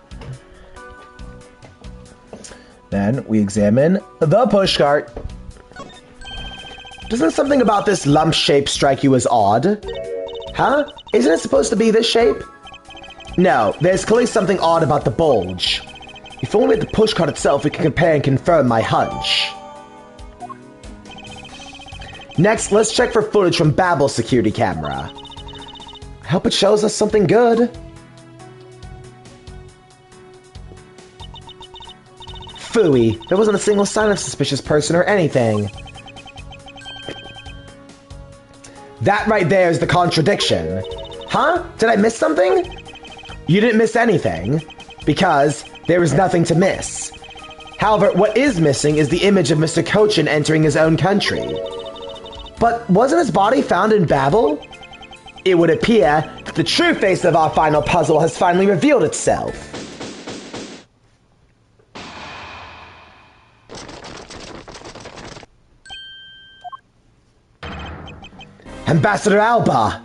Then we examine the pushcart. Doesn't something about this lump shape strike you as odd? Huh? Isn't it supposed to be this shape? No, there's clearly something odd about the bulge. If only with the pushcart itself we can compare and confirm my hunch. Next, let's check for footage from Babel's security camera. I hope it shows us something good. Phooey, there wasn't a single sign of suspicious person or anything. That right there is the contradiction. Huh? Did I miss something? You didn't miss anything, because there was nothing to miss. However, what is missing is the image of Mr. Cochin entering his own country. But wasn't his body found in Babel? It would appear that the true face of our final puzzle has finally revealed itself. Ambassador Alba!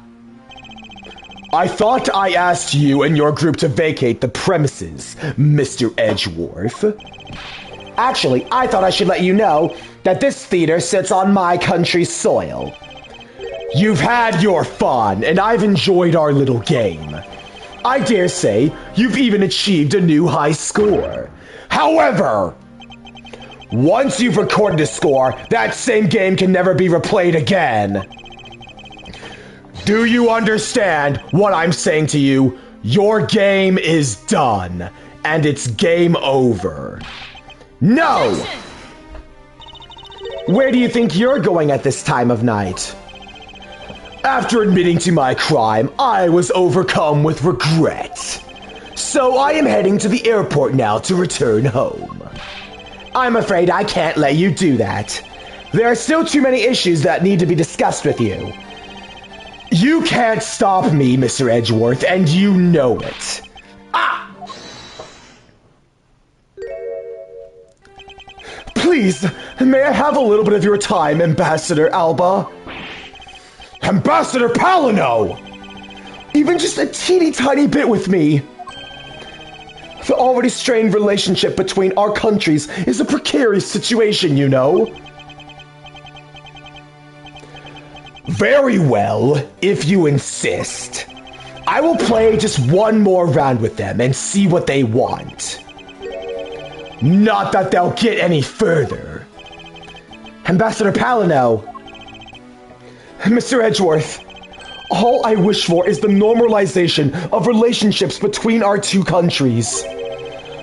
I thought I asked you and your group to vacate the premises, Mr. Edgeworth. Actually, I thought I should let you know that this theater sits on my country's soil. You've had your fun, and I've enjoyed our little game. I dare say you've even achieved a new high score. However, once you've recorded a score, that same game can never be replayed again. Do you understand what I'm saying to you? Your game is done, and it's game over. No! Where do you think you're going at this time of night? After admitting to my crime, I was overcome with regret. So I am heading to the airport now to return home. I'm afraid I can't let you do that. There are still too many issues that need to be discussed with you. You can't stop me, Mr. Edgeworth, and you know it. Ah! Please, may I have a little bit of your time, Ambassador Alba? Ambassador Palino! Even just a teeny tiny bit with me. The already strained relationship between our countries is a precarious situation, you know. Very well, if you insist. I will play just one more round with them and see what they want. Not that they'll get any further. Ambassador Palino. Mr. Edgeworth, all I wish for is the normalization of relationships between our two countries.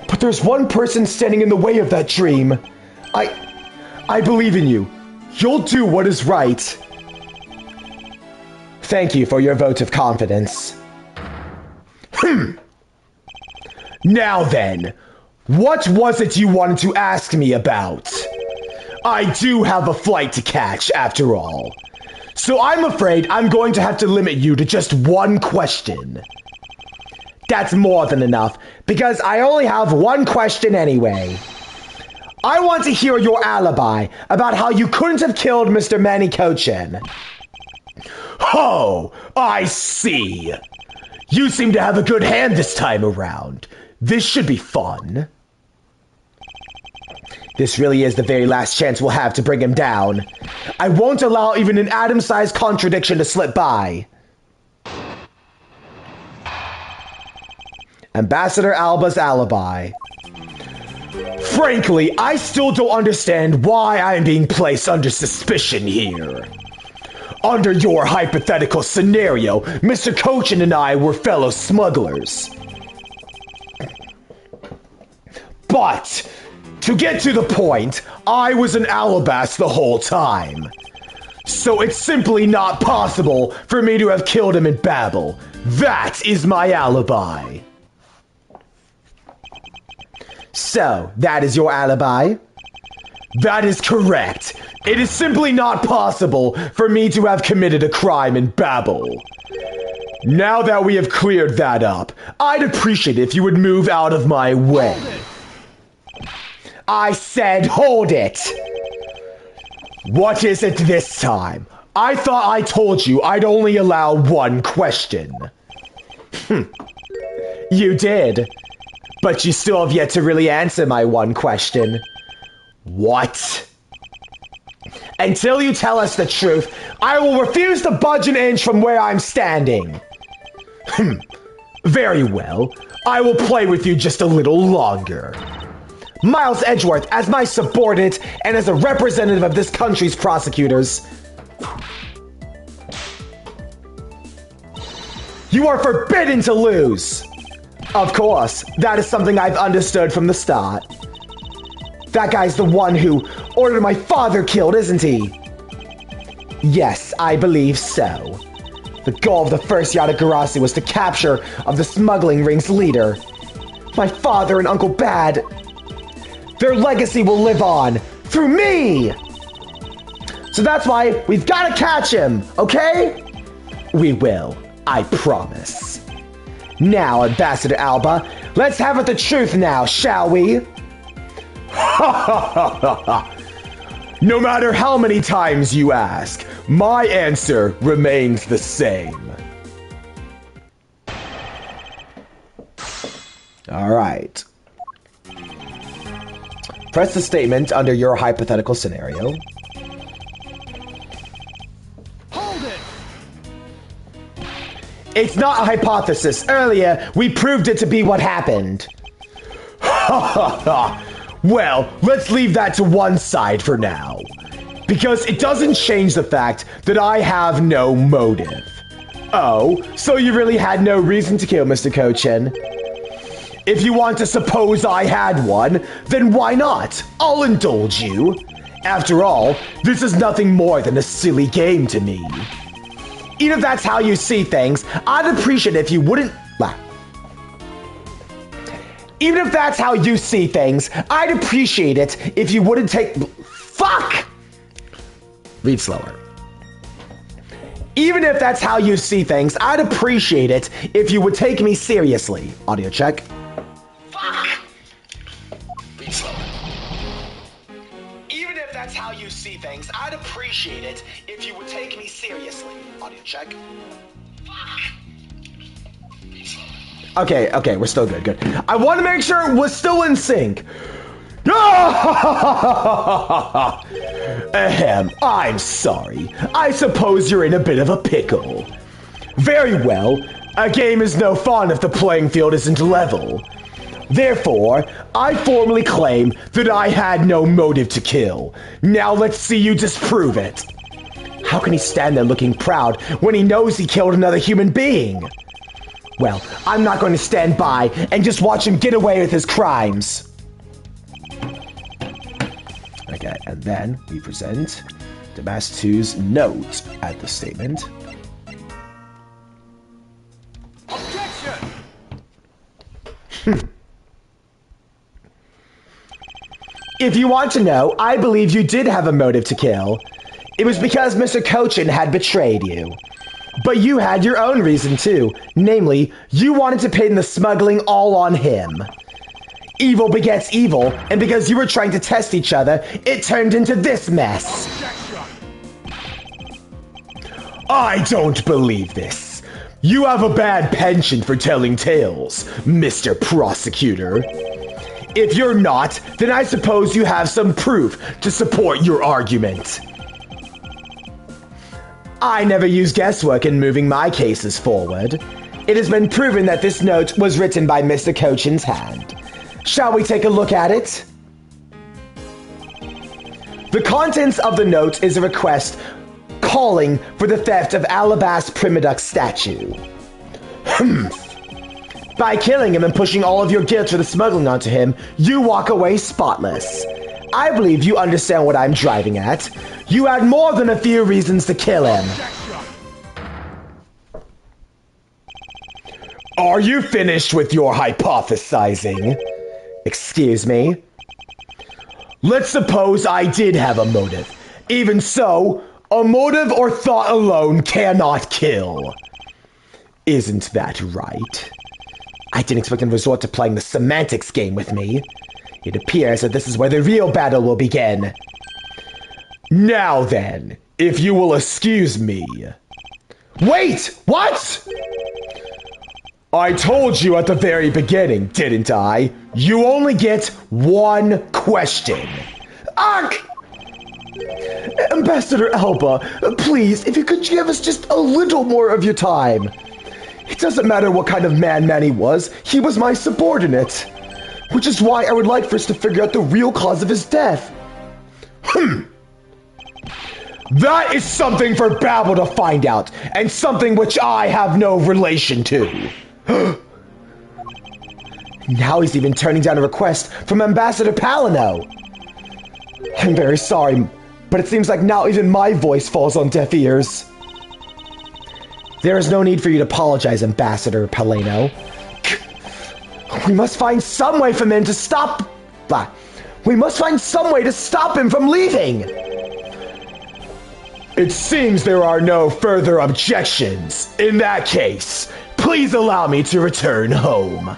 But there's one person standing in the way of that dream. I believe in you. You'll do what is right. Thank you for your vote of confidence. Now then, what was it you wanted to ask me about? I do have a flight to catch, after all. So I'm afraid I'm going to have to limit you to just one question. That's more than enough, because I only have one question anyway. I want to hear your alibi about how you couldn't have killed Mr. Manny-Kochin. Oh, I see. You seem to have a good hand this time around. This should be fun. This really is the very last chance we'll have to bring him down. I won't allow even an atom-sized contradiction to slip by. Ambassador Alba's alibi. Frankly, I still don't understand why I'm being placed under suspicion here. Under your hypothetical scenario, Mr. Kochin and I were fellow smugglers. But, to get to the point, I was an Alabas the whole time. So it's simply not possible for me to have killed him in Babel. That is my alibi. So, that is your alibi? That is correct. It is simply not possible for me to have committed a crime in Babel. Now that we have cleared that up, I'd appreciate it if you would move out of my way. I said hold it! What is it this time? I thought I told you I'd only allow one question. You did. But you still have yet to really answer my one question. What? Until you tell us the truth, I will refuse to budge an inch from where I'm standing. Very well. I will play with you just a little longer. Miles Edgeworth, as my subordinate and as a representative of this country's prosecutors, you are forbidden to lose. Of course, that is something I've understood from the start. That guy's the one who ordered my father killed, isn't he? Yes, I believe so. The goal of the first Yatagarasi was the capture of the smuggling ring's leader. My father and Uncle Bad. Their legacy will live on through me! So that's why we've got to catch him, okay? We will, I promise. Now, Ambassador Alba, let's have it the truth now, shall we? No matter how many times you ask, my answer remains the same. All right. Press the statement under your hypothetical scenario. Hold it! It's not a hypothesis. Earlier, we proved it to be what happened. Well, let's leave that to one side for now. Because it doesn't change the fact that I have no motive. Oh, so you really had no reason to kill Mr. Kochin? If you want to suppose I had one, then why not? I'll indulge you. After all, this is nothing more than a silly game to me. Even if that's how you see things, I'd appreciate it if you wouldn't... Even if that's how you see things, I'd appreciate it if you wouldn't take... Fuck! Read slower. Even if that's how you see things, I'd appreciate it if you would take me seriously. Audio check. Fuck! Read slower. Even if that's how you see things, I'd appreciate it if you would take me seriously. Audio check. Fuck! Read slower. Okay, we're still good. I want to make sure it was still in sync. Ahem, I'm sorry. I suppose you're in a bit of a pickle. Very well. A game is no fun if the playing field isn't level. Therefore, I formally claim that I had no motive to kill. Now let's see you disprove it. How can he stand there looking proud when he knows he killed another human being? Well, I'm not going to stand by and just watch him get away with his crimes. Okay, and then we present Damas 2's note at the statement. Objection! If you want to know, I believe you did have a motive to kill. It was because Mr. Cochin had betrayed you. But you had your own reason too. Namely, you wanted to pin the smuggling all on him. Evil begets evil, and because you were trying to test each other, it turned into this mess. I don't believe this. You have a bad penchant for telling tales, Mr. Prosecutor. If you're not, then I suppose you have some proof to support your argument. I never use guesswork in moving my cases forward. It has been proven that this note was written by Mr. Cochin's hand. Shall we take a look at it? The contents of the note is a request calling for the theft of Alabast Primiduck statue. By killing him and pushing all of your guilt for the smuggling onto him, you walk away spotless. I believe you understand what I'm driving at. You had more than a few reasons to kill him. Are you finished with your hypothesizing? Excuse me? Let's suppose I did have a motive. Even so, a motive or thought alone cannot kill. Isn't that right? I didn't expect him to resort to playing the semantics game with me. It appears that this is where the real battle will begin. Now then, if you will excuse me. Wait! What? I told you at the very beginning, didn't I? You only get one question. Ugh! Ambassador Alba, please, if you could give us just a little more of your time. It doesn't matter what kind of man Manny was, he was my subordinate. Which is why I would like for us to figure out the real cause of his death. That is something for Babel to find out, and something which I have no relation to. Now he's even turning down a request from Ambassador Palino. I'm very sorry, but it seems like now even my voice falls on deaf ears. There is no need for you to apologize, Ambassador Palino. We must find some way for him to stop... We must find some way to stop him from leaving! It seems there are no further objections. In that case, please allow me to return home.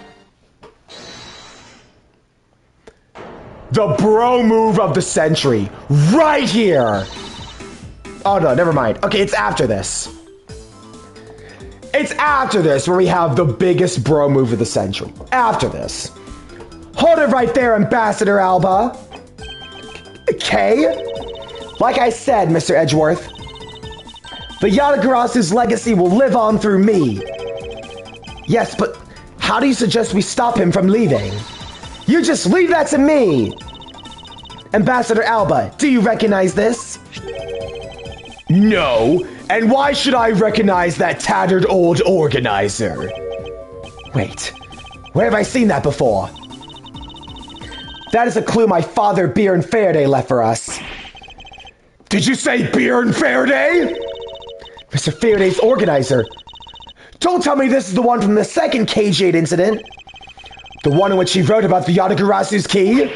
The bro move of the century. Right here! Oh no, never mind. Okay, it's after this. It's after this where we have the biggest bro move of the century. After this. Hold it right there, Ambassador Alba. Okay? Like I said, Mr. Edgeworth, the Yatagarasu's legacy will live on through me. Yes, but how do you suggest we stop him from leaving? You just leave that to me. Ambassador Alba, do you recognize this? No. And why should I recognize that tattered old organizer? Wait, where have I seen that before? That is a clue my father, Bjorn Faraday, left for us. Did you say Bjorn Faraday? Mr. Faraday's organizer. Don't tell me this is the one from the second KJ incident. The one in which he wrote about the Yatagarasu's key?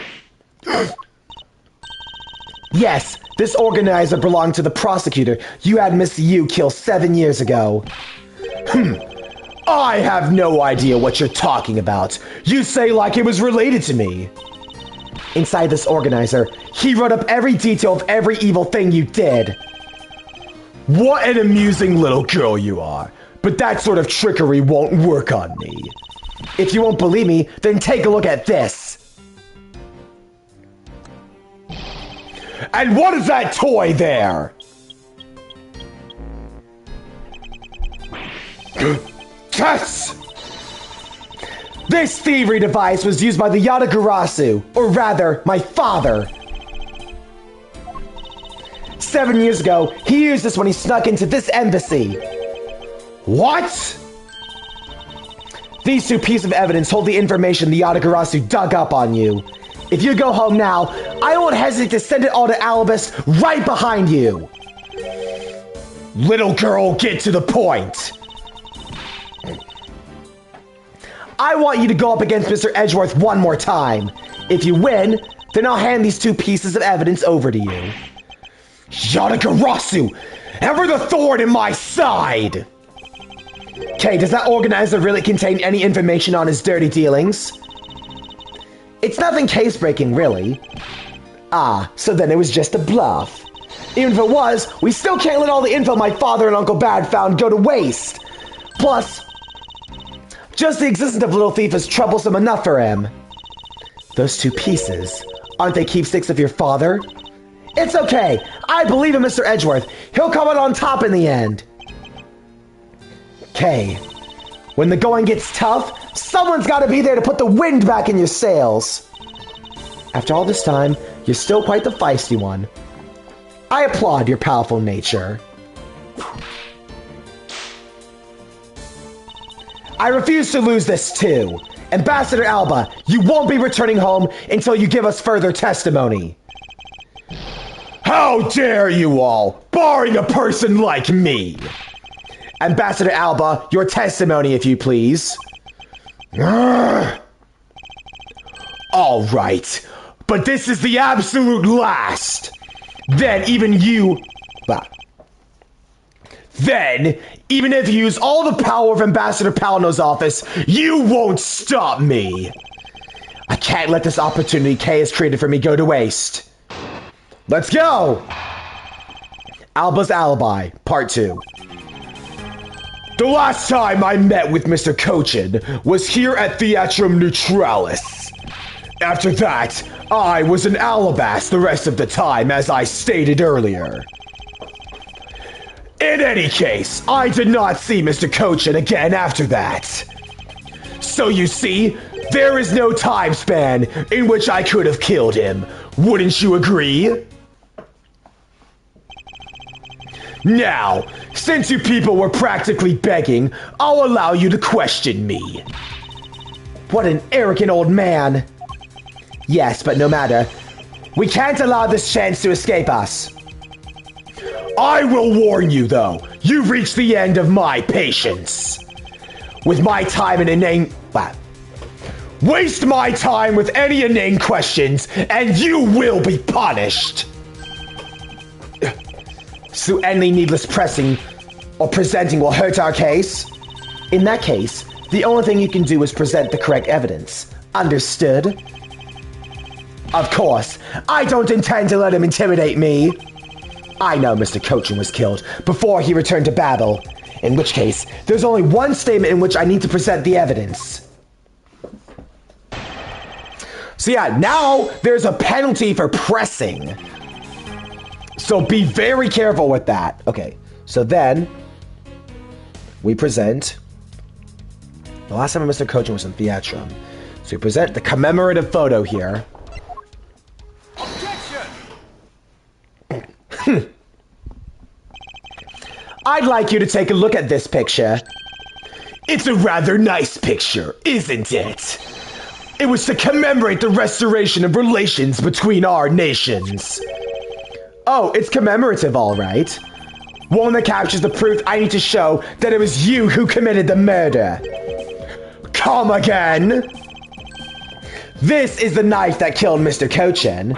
Yes, this organizer belonged to the prosecutor you had Miss Yu kill 7 years ago. I have no idea what you're talking about. You say like it was related to me. Inside this organizer, he wrote up every detail of every evil thing you did. What an amusing little girl you are. But that sort of trickery won't work on me. If you won't believe me, then take a look at this. And what is that toy there? Yes! This thievery device was used by the Yatagarasu, or rather, my father. 7 years ago, he used this when he snuck into this embassy. What? These two pieces of evidence hold the information the Yatagarasu dug up on you. If you go home now, I won't hesitate to send it all to Alabas right behind you. Little girl, get to the point. I want you to go up against Mr. Edgeworth one more time. If you win, then I'll hand these 2 pieces of evidence over to you. Yadagarasu! Ever the thorn in my side! Okay, does that organizer really contain any information on his dirty dealings? It's nothing case-breaking, really. Ah, so then it was just a bluff. Even if it was, we still can't let all the info my father and Uncle Bad found go to waste. Plus, just the existence of Little Thief is troublesome enough for him. Those 2 pieces, aren't they keepsakes of your father? It's okay. I believe in Mr. Edgeworth. He'll come out on top in the end. Okay. When the going gets tough, someone's got to be there to put the wind back in your sails. After all this time, you're still quite the feisty one. I applaud your powerful nature. I refuse to lose this too. Ambassador Alba, you won't be returning home until you give us further testimony. How dare you all, barring a person like me! Ambassador Alba, your testimony, if you please. All right, but this is the absolute last. Then even if you use all the power of Ambassador Palino's office, you won't stop me. I can't let this opportunity Kay has created for me go to waste. Let's go! Alba's Alibi, Part 2. The last time I met with Mr. Cochin was here at Theatrum Neutralis. After that, I was in Alabas the rest of the time, as I stated earlier. In any case, I did not see Mr. Cochin again after that. So you see, there is no time span in which I could have killed him. Wouldn't you agree? Now, since you people were practically begging, I'll allow you to question me. What an arrogant old man. Yes, but no matter. We can't allow this chance to escape us. I will warn you, though. You've reached the end of my patience. With my time and inane... Waste my time with any inane questions, and you will be punished. So any needless pressing or presenting will hurt our case? In that case, the only thing you can do is present the correct evidence. Understood? Of course, I don't intend to let him intimidate me. I know Mr. Cochin was killed before he returned to Babel, in which case, there's only one statement in which I need to present the evidence. So yeah, now there's a penalty for pressing. So be very careful with that. Okay, so then we present... The last time Mr. Cochin was in Theatrum. So we present the commemorative photo here. I'd like you to take a look at this picture. It's a rather nice picture, isn't it? It was to commemorate the restoration of relations between our nations. Oh, it's commemorative, all right. One that captures the proof I need to show that it was you who committed the murder. Come again? This is the knife that killed Mr. Cochin.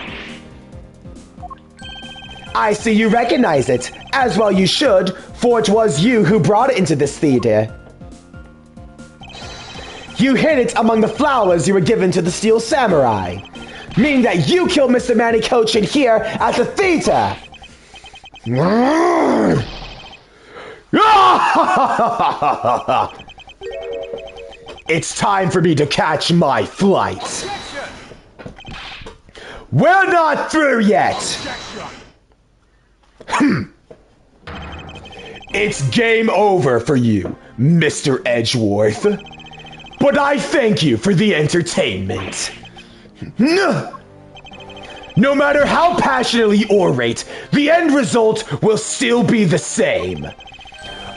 I see you recognize it, as well you should, for it was you who brought it into this theater. You hid it among the flowers you were given to the Steel Samurai, meaning that you killed Mr. Manny Cochin here at the theater. It's time for me to catch my flight. We're not through yet. It's game over for you, Mr. Edgeworth. But I thank you for the entertainment. No matter how passionately orate, the end result will still be the same.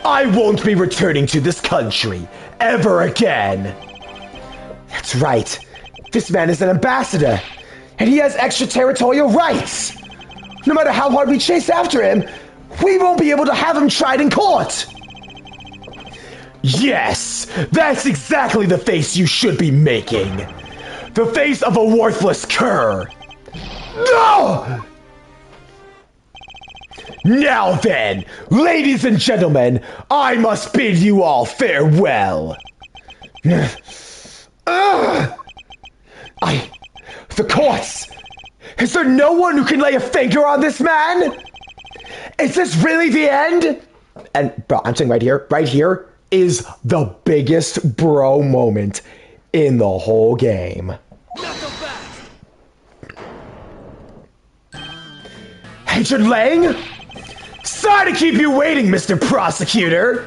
I won't be returning to this country ever again. That's right. This man is an ambassador, and he has extraterritorial rights. No matter how hard we chase after him, we won't be able to have him tried in court. Yes, that's exactly the face you should be making. The face of a worthless cur. No! Now then, ladies and gentlemen, I must bid you all farewell. The courts! Is there no one who can lay a finger on this man? Is this really the end? And bro, I'm saying right here is the biggest bro moment in the whole game. Agent Lang? Sorry to keep you waiting, Mr. Prosecutor.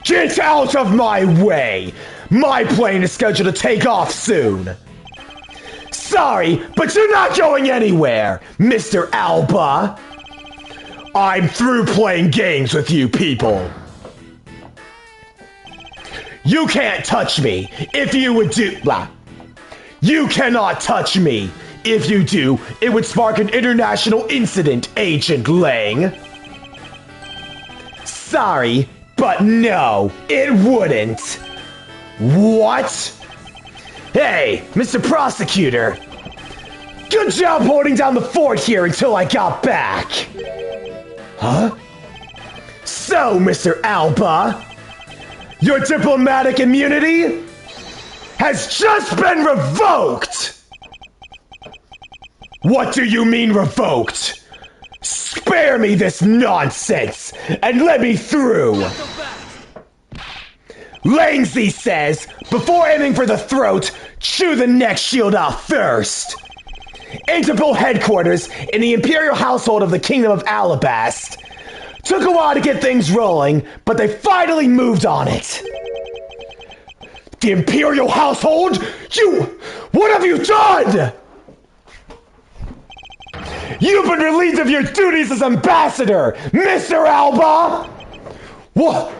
Get out of my way! My plane is scheduled to take off soon. Sorry, but you're not going anywhere, Mr. Alba. I'm through playing games with you people. You can't touch me. If you would do... blah. You cannot touch me. If you do, it would spark an international incident, Agent Lang. Sorry, but no, it wouldn't. What? Hey, Mr. Prosecutor. Good job holding down the fort here until I got back. Huh? So, Mr. Alba, your diplomatic immunity has just been revoked! What do you mean revoked? Spare me this nonsense and let me through! Langsy says, before aiming for the throat, chew the neck shield off first. Interpol headquarters in the Imperial household of the Kingdom of Alabast. Took a while to get things rolling, but they finally moved on it. The Imperial household? What have you done? You've been relieved of your duties as ambassador, Mr. Alba! What?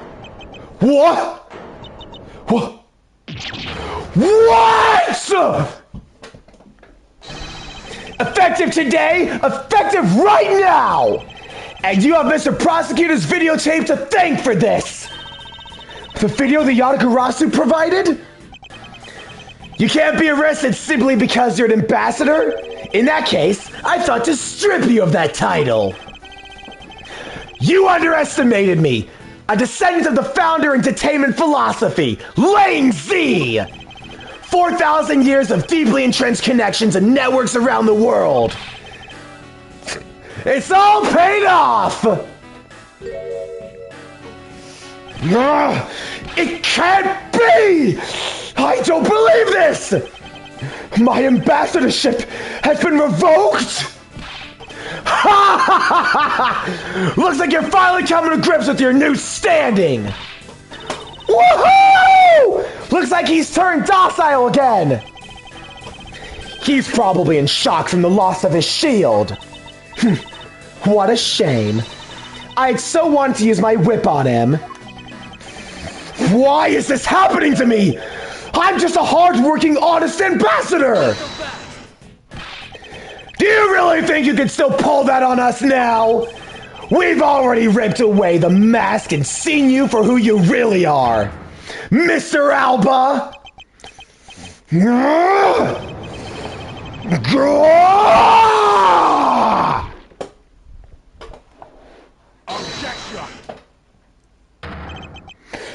Effective today, effective right now! And you have Mr. Prosecutor's videotape to thank for this! The video the Yatagarasu provided? You can't be arrested simply because you're an ambassador? In that case, I thought to strip you of that title. You underestimated me! A descendant of the founder of entertainment philosophy, Lang Z! 4,000 years of deeply entrenched connections and networks around the world. It's all paid off! It can't be! I don't believe this! My ambassadorship has been revoked? Looks like you're finally coming to grips with your new standing! Woohoo! Looks like he's turned docile again! He's probably in shock from the loss of his shield. What a shame. I'd so wanted to use my whip on him. Why is this happening to me? I'm just a hard-working, honest ambassador! Do you really think you can still pull that on us now? We've already ripped away the mask and seen you for who you really are. Mr. Alba!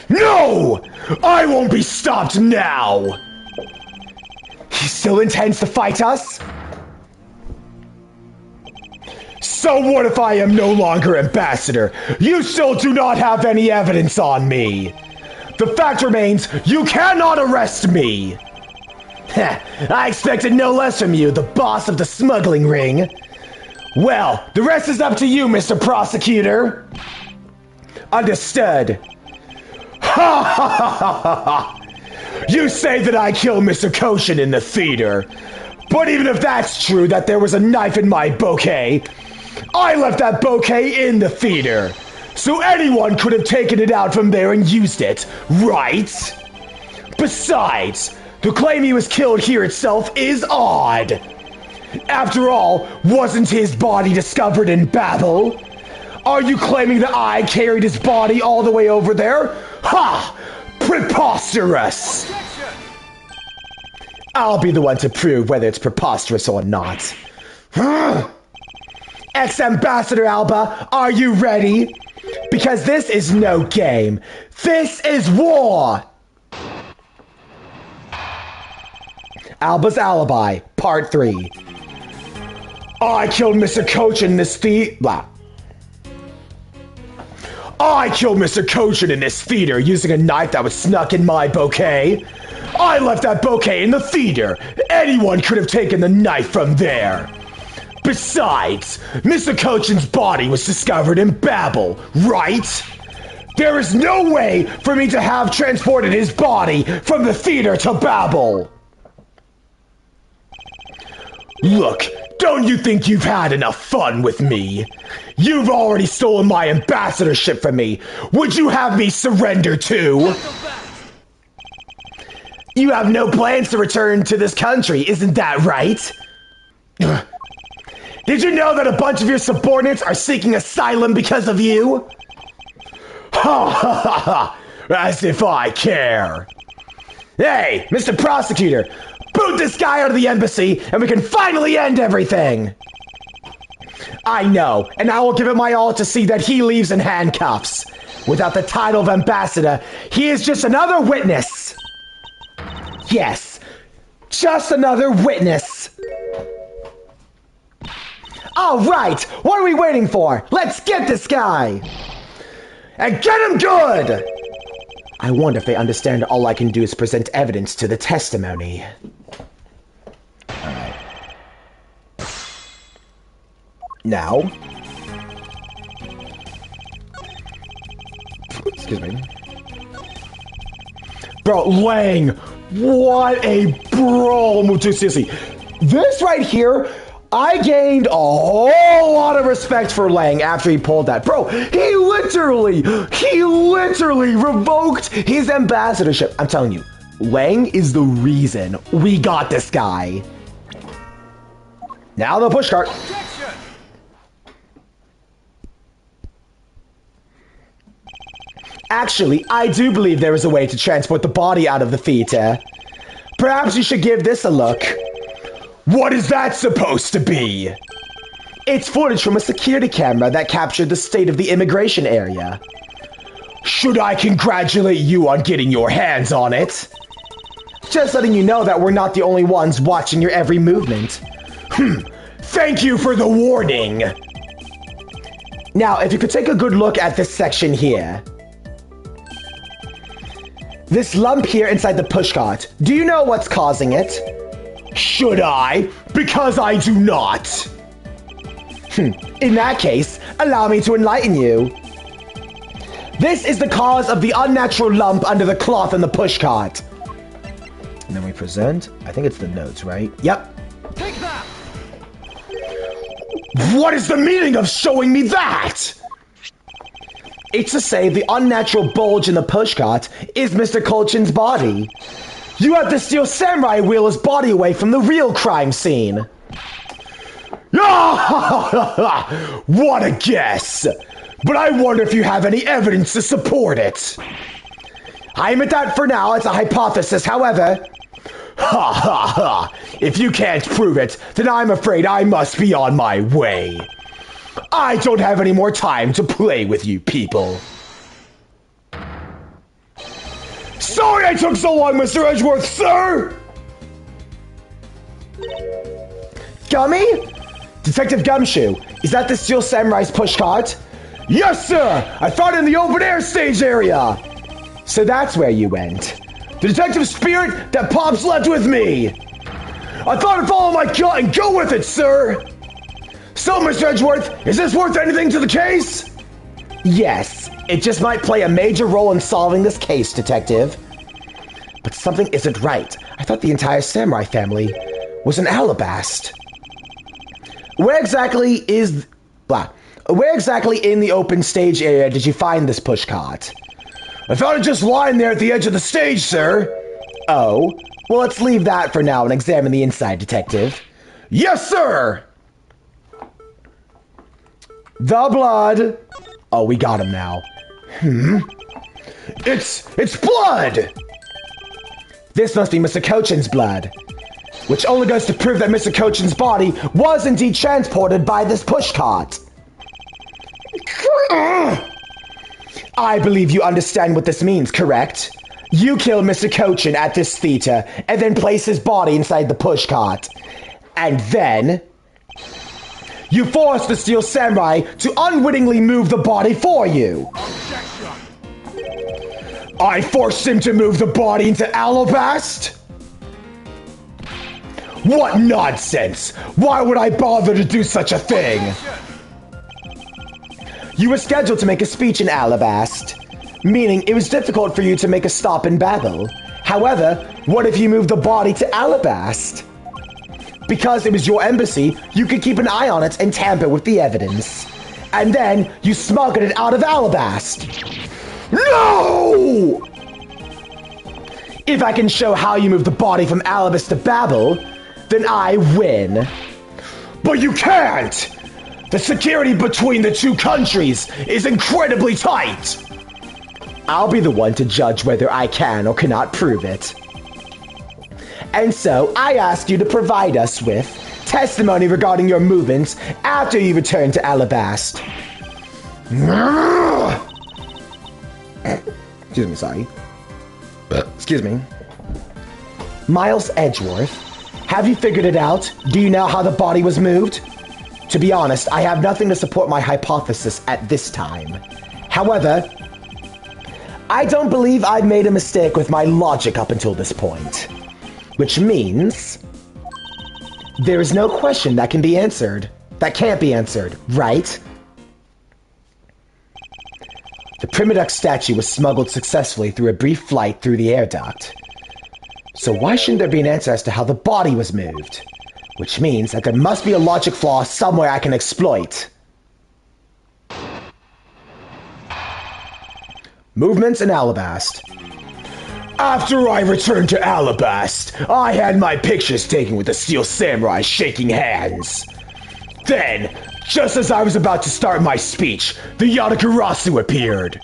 No! I won't be stopped now! He still intends to fight us? So what if I am no longer ambassador? You still do not have any evidence on me. The fact remains, you cannot arrest me. I expected no less from you, the boss of the smuggling ring. Well, the rest is up to you, Mr. Prosecutor. Understood. Ha ha ha ha ha! You say that I killed Mr. Koshin in the theater. But even if that's true, that there was a knife in my bouquet, I left that bouquet in the theater. So anyone could have taken it out from there and used it, right? Besides, the claim he was killed here itself is odd. After all, wasn't his body discovered in Babel? Are you claiming that I carried his body all the way over there? Ha! Preposterous! I'll be the one to prove whether it's preposterous or not. Ex-Ambassador Alba, are you ready? Because this is no game. This is war! Alba's Alibi, Part 3. I killed Mr. Cochin in this I killed Mr. Cochin in this theater using a knife that was snuck in my bouquet. I left that bouquet in the theater. Anyone could have taken the knife from there. Besides, Mr. Cochin's body was discovered in Babel, right? There is no way for me to have transported his body from the theater to Babel. Look, don't you think you've had enough fun with me? You've already stolen my ambassadorship from me. Would you have me surrender too? You have no plans to return to this country, isn't that right? Did you know that a bunch of your subordinates are seeking asylum because of you? Ha ha ha ha! As if I care. Hey, Mr. Prosecutor, boot this guy out of the embassy and we can finally end everything! I know, and I will give it my all to see that he leaves in handcuffs. Without the title of ambassador, he is just another witness. Yes, just another witness. All right, what are we waiting for? Let's get this guy! And get him good! I wonder if they understand all I can do is present evidence to the testimony. Alright. Now. Excuse me. Bro, Lang! What a brawl! Seriously, this right here, I gained a whole lot of respect for Lang after he pulled that. Bro, he literally revoked his ambassadorship. I'm telling you, Lang is the reason we got this guy. Now the pushcart. Actually, I do believe there is a way to transport the body out of the theater. Perhaps you should give this a look. What is that supposed to be? It's footage from a security camera that captured the state of the immigration area. Should I congratulate you on getting your hands on it? Just letting you know that we're not the only ones watching your every movement. Thank you for the warning. Now, if you could take a good look at this section here. This lump here inside the pushcart. Do you know what's causing it? Should I? Because I do not. In that case, allow me to enlighten you. This is the cause of the unnatural lump under the cloth in the pushcart. And then we present, I think it's the notes, right? Yep. Take that! What is the meaning of showing me that? It's to say the unnatural bulge in the pushcart is Mr. Colchin's body. You have to steal Samurai wheel his body away from the real crime scene. What a guess! But I wonder if you have any evidence to support it. I admit that for now it's a hypothesis, however. If you can't prove it, then I'm afraid I must be on my way. I don't have any more time to play with you people. Sorry I took so long, Mr. Edgeworth, sir! Gummy? Detective Gumshoe, is that the Steel Samurai's pushcart? Yes, sir! I found it in the open air stage area! So that's where you went. The detective spirit that Pops left with me! I thought I'd follow my gut and go with it, sir! So, Mr. Edgeworth, is this worth anything to the case? Yes, it just might play a major role in solving this case, Detective. But something isn't right. I thought the entire Samurai family was an Alabast. Where exactly in the open stage area did you find this pushcart? I found it just lying there at the edge of the stage, sir. Oh, well, let's leave that for now and examine the inside, Detective. Yes, sir! The blood. Oh, we got him now. It's blood! This must be Mr. Cochin's blood, which only goes to prove that Mr. Cochin's body was indeed transported by this pushcart. I believe you understand what this means, correct? You killed Mr. Cochin at this theater and then placed his body inside the pushcart. And then you forced the Steel Samurai to unwittingly move the body for you. I forced him to move the body into Alabast? What nonsense! Why would I bother to do such a thing? You were scheduled to make a speech in Alabast, meaning it was difficult for you to make a stop in Babel. However, what if you moved the body to Alabast? Because it was your embassy, you could keep an eye on it and tamper with the evidence. And then you smuggled it out of Alabast. No! If I can show how you moved the body from Alabast to Babel, then I win. But you can't! The security between the two countries is incredibly tight! I'll be the one to judge whether I can or cannot prove it. And so, I ask you to provide us with testimony regarding your movements after you return to Alabast. Excuse me, sorry. Excuse me. Miles Edgeworth, have you figured it out? Do you know how the body was moved? To be honest, I have nothing to support my hypothesis at this time. However, I don't believe I've made a mistake with my logic up until this point. Which means there is no question that can be answered. That can't be answered, right? The Primiduck statue was smuggled successfully through a brief flight through the air duct. So why shouldn't there be an answer as to how the body was moved? Which means that there must be a logic flaw somewhere I can exploit. Movements in Alabast. After I returned to Alabast, I had my pictures taken with the Steel Samurai shaking hands. Then, just as I was about to start my speech, the Yatagarasu appeared.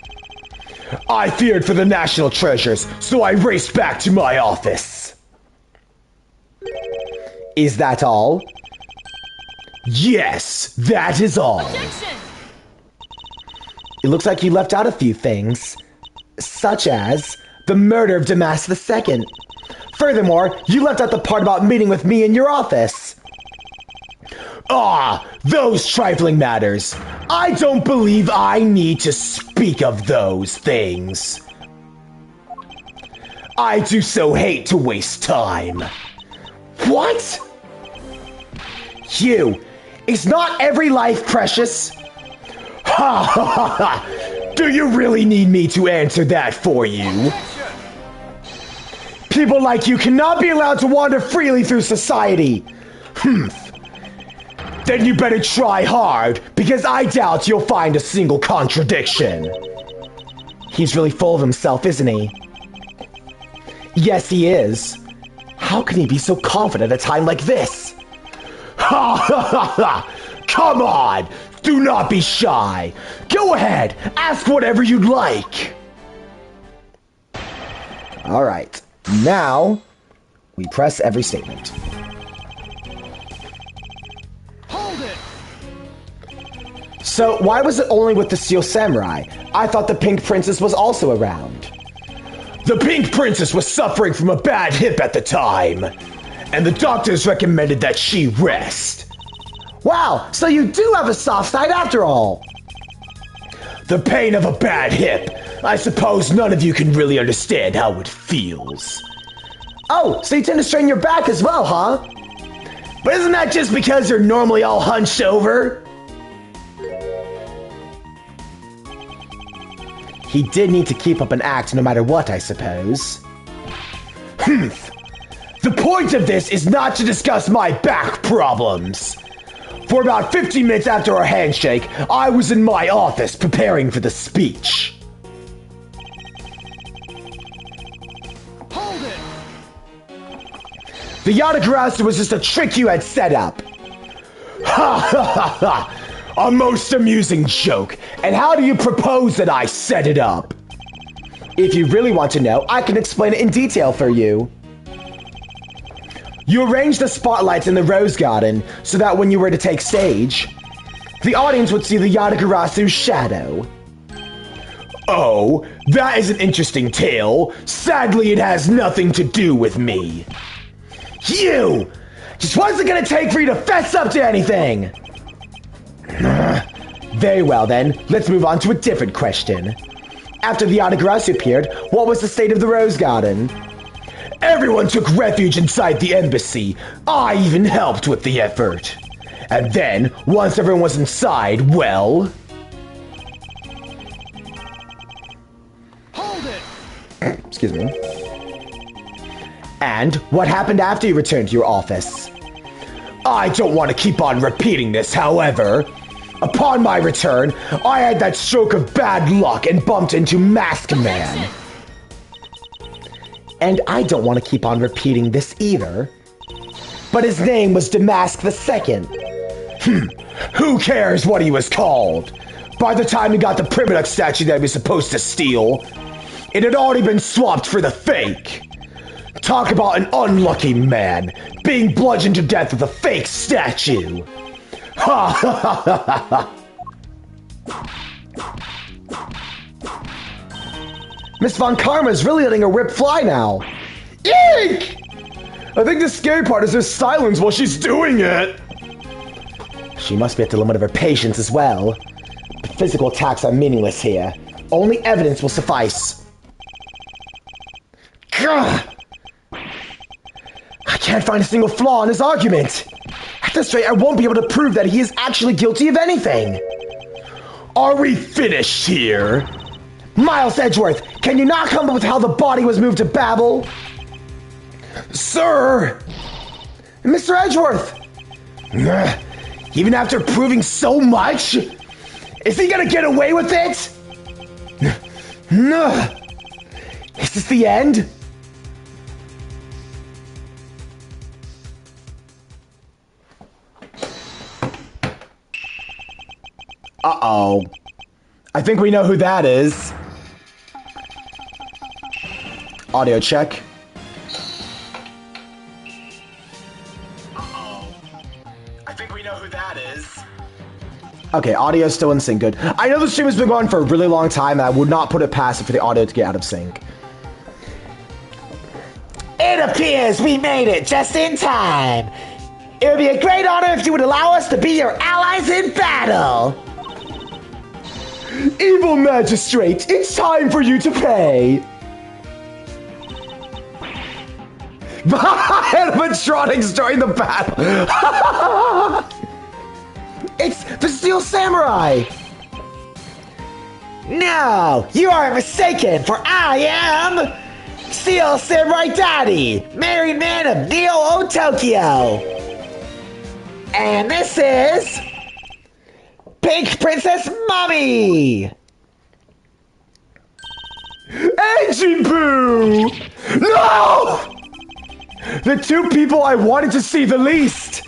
I feared for the national treasures, so I raced back to my office. Is that all? Yes, that is all. Objection! It looks like you left out a few things, such as the murder of Damas II. Furthermore, you left out the part about meeting with me in your office. Ah, those trifling matters. I don't believe I need to speak of those things. I do so hate to waste time. What? You, is not every life precious? Ha ha ha ha! Do you really need me to answer that for you? People like you cannot be allowed to wander freely through society. Then you better try hard, because I doubt you'll find a single contradiction. He's really full of himself, isn't he? Yes, he is. How can he be so confident at a time like this? Ha ha ha ha! Come on! Do not be shy! Go ahead! Ask whatever you'd like! Alright, now we press every statement. Hold it! So, why was it only with the Steel Samurai? I thought the Pink Princess was also around. The Pink Princess was suffering from a bad hip at the time, and the doctors recommended that she rest. Wow, so you do have a soft side after all. The pain of a bad hip. I suppose none of you can really understand how it feels. Oh, so you tend to strain your back as well, huh? But isn't that just because you're normally all hunched over? He did need to keep up an act no matter what, I suppose. The point of this is not to discuss my back problems. For about 15 minutes after our handshake, I was in my office preparing for the speech. Hold it! The Yatagarasu was just a trick you had set up. Ha ha ha ha! A most amusing joke. And how do you propose that I set it up? If you really want to know, I can explain it in detail for you. You arranged the spotlights in the rose garden so that when you were to take stage, the audience would see the Yatagarasu's shadow. Oh, that is an interesting tale. Sadly, it has nothing to do with me. You! Just what's it gonna take for you to fess up to anything? Very well then, let's move on to a different question. After the Yatagarasu appeared, what was the state of the rose garden? Everyone took refuge inside the embassy. I even helped with the effort. And then, once everyone was inside, well... Hold it! Excuse me. And what happened after you returned to your office? I don't want to keep on repeating this, however. Upon my return, I had that stroke of bad luck and bumped into Mask Man. And I don't want to keep on repeating this either. But his name was Damask II. Who cares what he was called? By the time he got the Primitive statue that he was supposed to steal, it had already been swapped for the fake. Talk about an unlucky man, being bludgeoned to death with a fake statue. Ha ha ha ha ha. Miss Von Karma's really letting her whip fly now. Eek! I think the scary part is her silence while she's doing it. She must be at the limit of her patience as well. But physical attacks are meaningless here. Only evidence will suffice. Gah! I can't find a single flaw in his argument. At this rate, I won't be able to prove that he is actually guilty of anything. Are we finished here? Miles Edgeworth, can you not come up with how the body was moved to Babel? Sir! Mr. Edgeworth! Even after proving so much? Is he gonna get away with it? Is this the end? Uh-oh. I think we know who that is. Audio check. Uh-oh. I think we know who that is. Okay, audio's still in sync. Good. I know the stream has been going for a really long time, and I would not put it past it for the audio to get out of sync. It appears we made it just in time. It would be a great honor if you would allow us to be your allies in battle. Evil magistrate, it's time for you to pay. Animatronics during the battle. It's the Steel Samurai! No, you are mistaken, for I am Steel Samurai Daddy, married man of Neo-O Tokyo. And this is Pink Princess Mommy. Edgy Boo! No! The two people I wanted to see the least.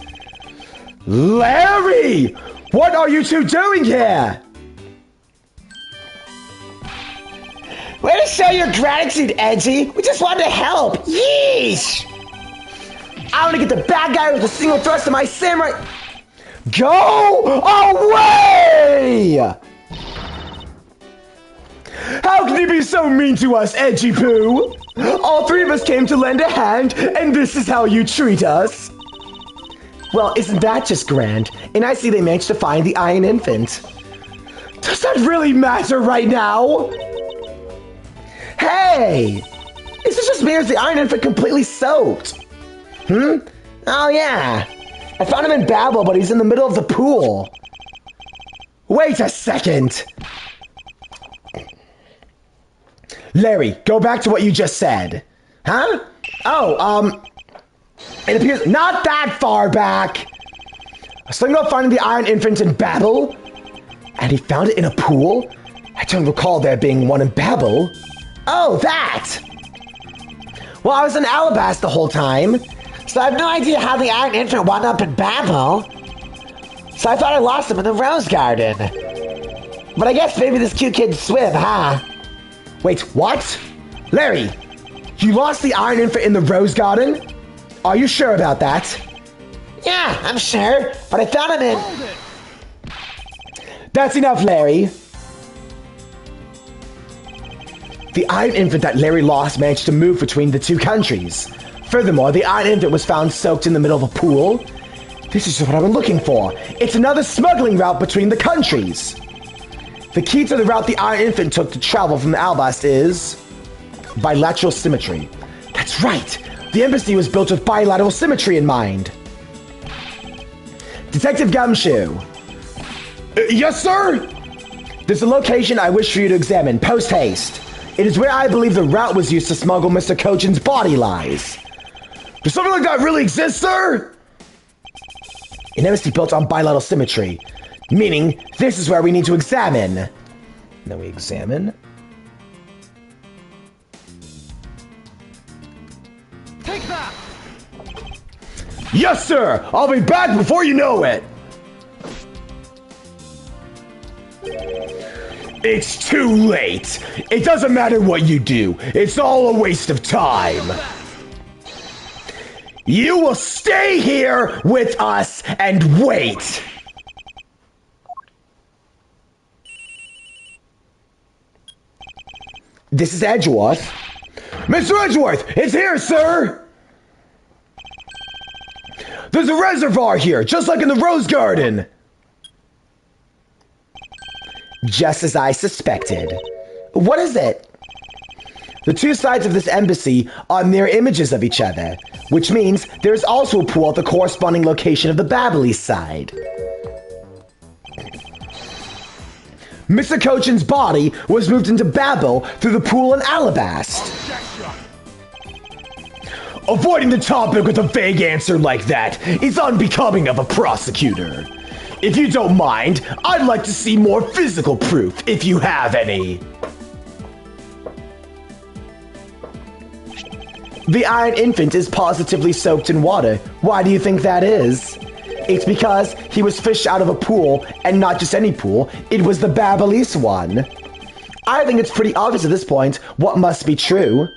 Larry! What are you two doing here? Way to show your gratitude, Edgy. We just wanted to help. Yeesh! I want to get the bad guy with a single thrust of my samurai. Go away! How can you be so mean to us, Edgy Poo? All three of us came to lend a hand, and this is how you treat us. Well, isn't that just grand? And I see they managed to find the Iron Infant. Does that really matter right now? Hey! Is this just me or is the Iron Infant completely soaked? Oh yeah. I found him in Babel, but he's in the middle of the pool. Wait a second. Larry, go back to what you just said. Huh? Oh, it appears not that far back. I was thinking about finding the Iron Infant in Babel, and he found it in a pool. I don't recall there being one in Babel. Oh, that! Well, I was in Alabasta the whole time, So I have no idea how the Iron Infant wound up in Babel. So I thought I lost him in the rose garden. But I guess maybe this cute kid swim, huh? Wait, what? Larry, you lost the Iron Infant in the Rose Garden? Are you sure about that? Yeah, I'm sure. But I found him in... Hold it! That's enough, Larry. The Iron Infant that Larry lost managed to move between the two countries. Furthermore, the Iron Infant was found soaked in the middle of a pool. This is what I've been looking for. It's another smuggling route between the countries. The key to the route the Iron Infant took to travel from the Alabast is bilateral symmetry. That's right. The embassy was built with bilateral symmetry in mind. Detective Gumshoe. Yes, sir? There's a location I wish for you to examine, post-haste. It is where I believe the route was used to smuggle Mr. Cochin's body lies. Does something like that really exist, sir? An embassy built on bilateral symmetry, meaning this is where we need to examine. Then we examine. Take that! Yes, sir! I'll be back before you know it! It's too late! It doesn't matter what you do, it's all a waste of time! You will stay here with us and wait! This is Edgeworth. Mr. Edgeworth, it's here, sir! There's a reservoir here, just like in the Rose Garden! Just as I suspected. What is it? The two sides of this embassy are mirror images of each other, which means there's also a pool at the corresponding location of the Babylese side. Mr. Cochin's body was moved into Babel through the pool in Alabast. Avoiding the topic with a vague answer like that is unbecoming of a prosecutor. If you don't mind, I'd like to see more physical proof, if you have any. The Iron Infant is positively soaked in water. Why do you think that is? It's because he was fished out of a pool, and not just any pool, it was the Babylese one. I think it's pretty obvious at this point what must be true.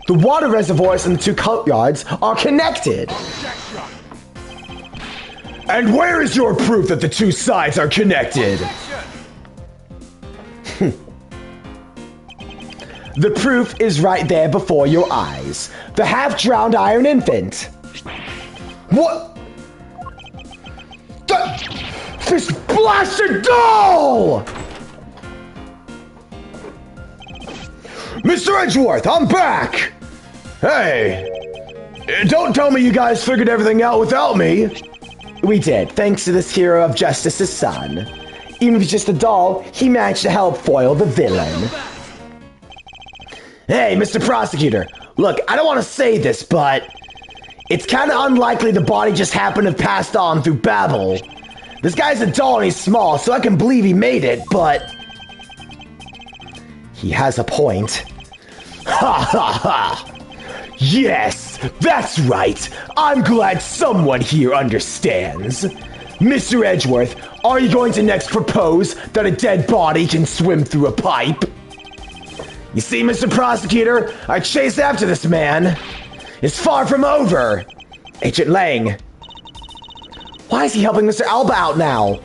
The water reservoirs in the two courtyards are connected. And where is your proof that the two sides are connected? The proof is right there before your eyes. The half-drowned Iron Infant. What? This blasted doll! Mr. Edgeworth, I'm back! Hey, don't tell me you guys figured everything out without me. We did, thanks to this hero of justice's son. Even if he's just a doll, he managed to help foil the villain. Hey, Mr. Prosecutor, look, I don't want to say this, but it's kind of unlikely the body just happened to have passed on through Babel. This guy's a doll and he's small, so I can believe he made it, but... He has a point. Ha ha ha! Yes, that's right. I'm glad someone here understands. Mr. Edgeworth, are you going to next propose that a dead body can swim through a pipe? You see, Mr. Prosecutor, I chased after this man. It's far from over. Agent Lang. Why is he helping Mr. Alba out now?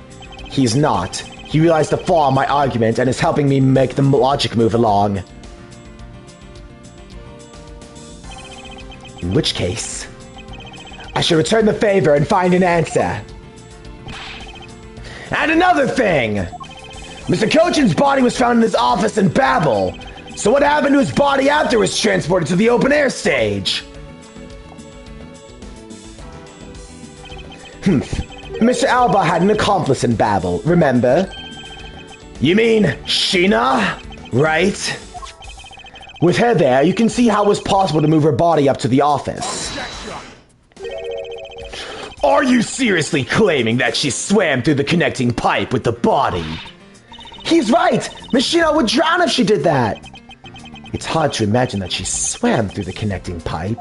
He's not. He realized the flaw in my argument and is helping me make the logic move along. In which case, I should return the favor and find an answer. And another thing! Mr. Cochin's body was found in his office in Babel. So what happened to his body after it was transported to the open air stage? Mr. Alba had an accomplice in Babel, remember? You mean Sheena, right? With her there, you can see how it was possible to move her body up to the office. Are you seriously claiming that she swam through the connecting pipe with the body? He's right! Miss Sheena would drown if she did that! It's hard to imagine that she swam through the connecting pipe.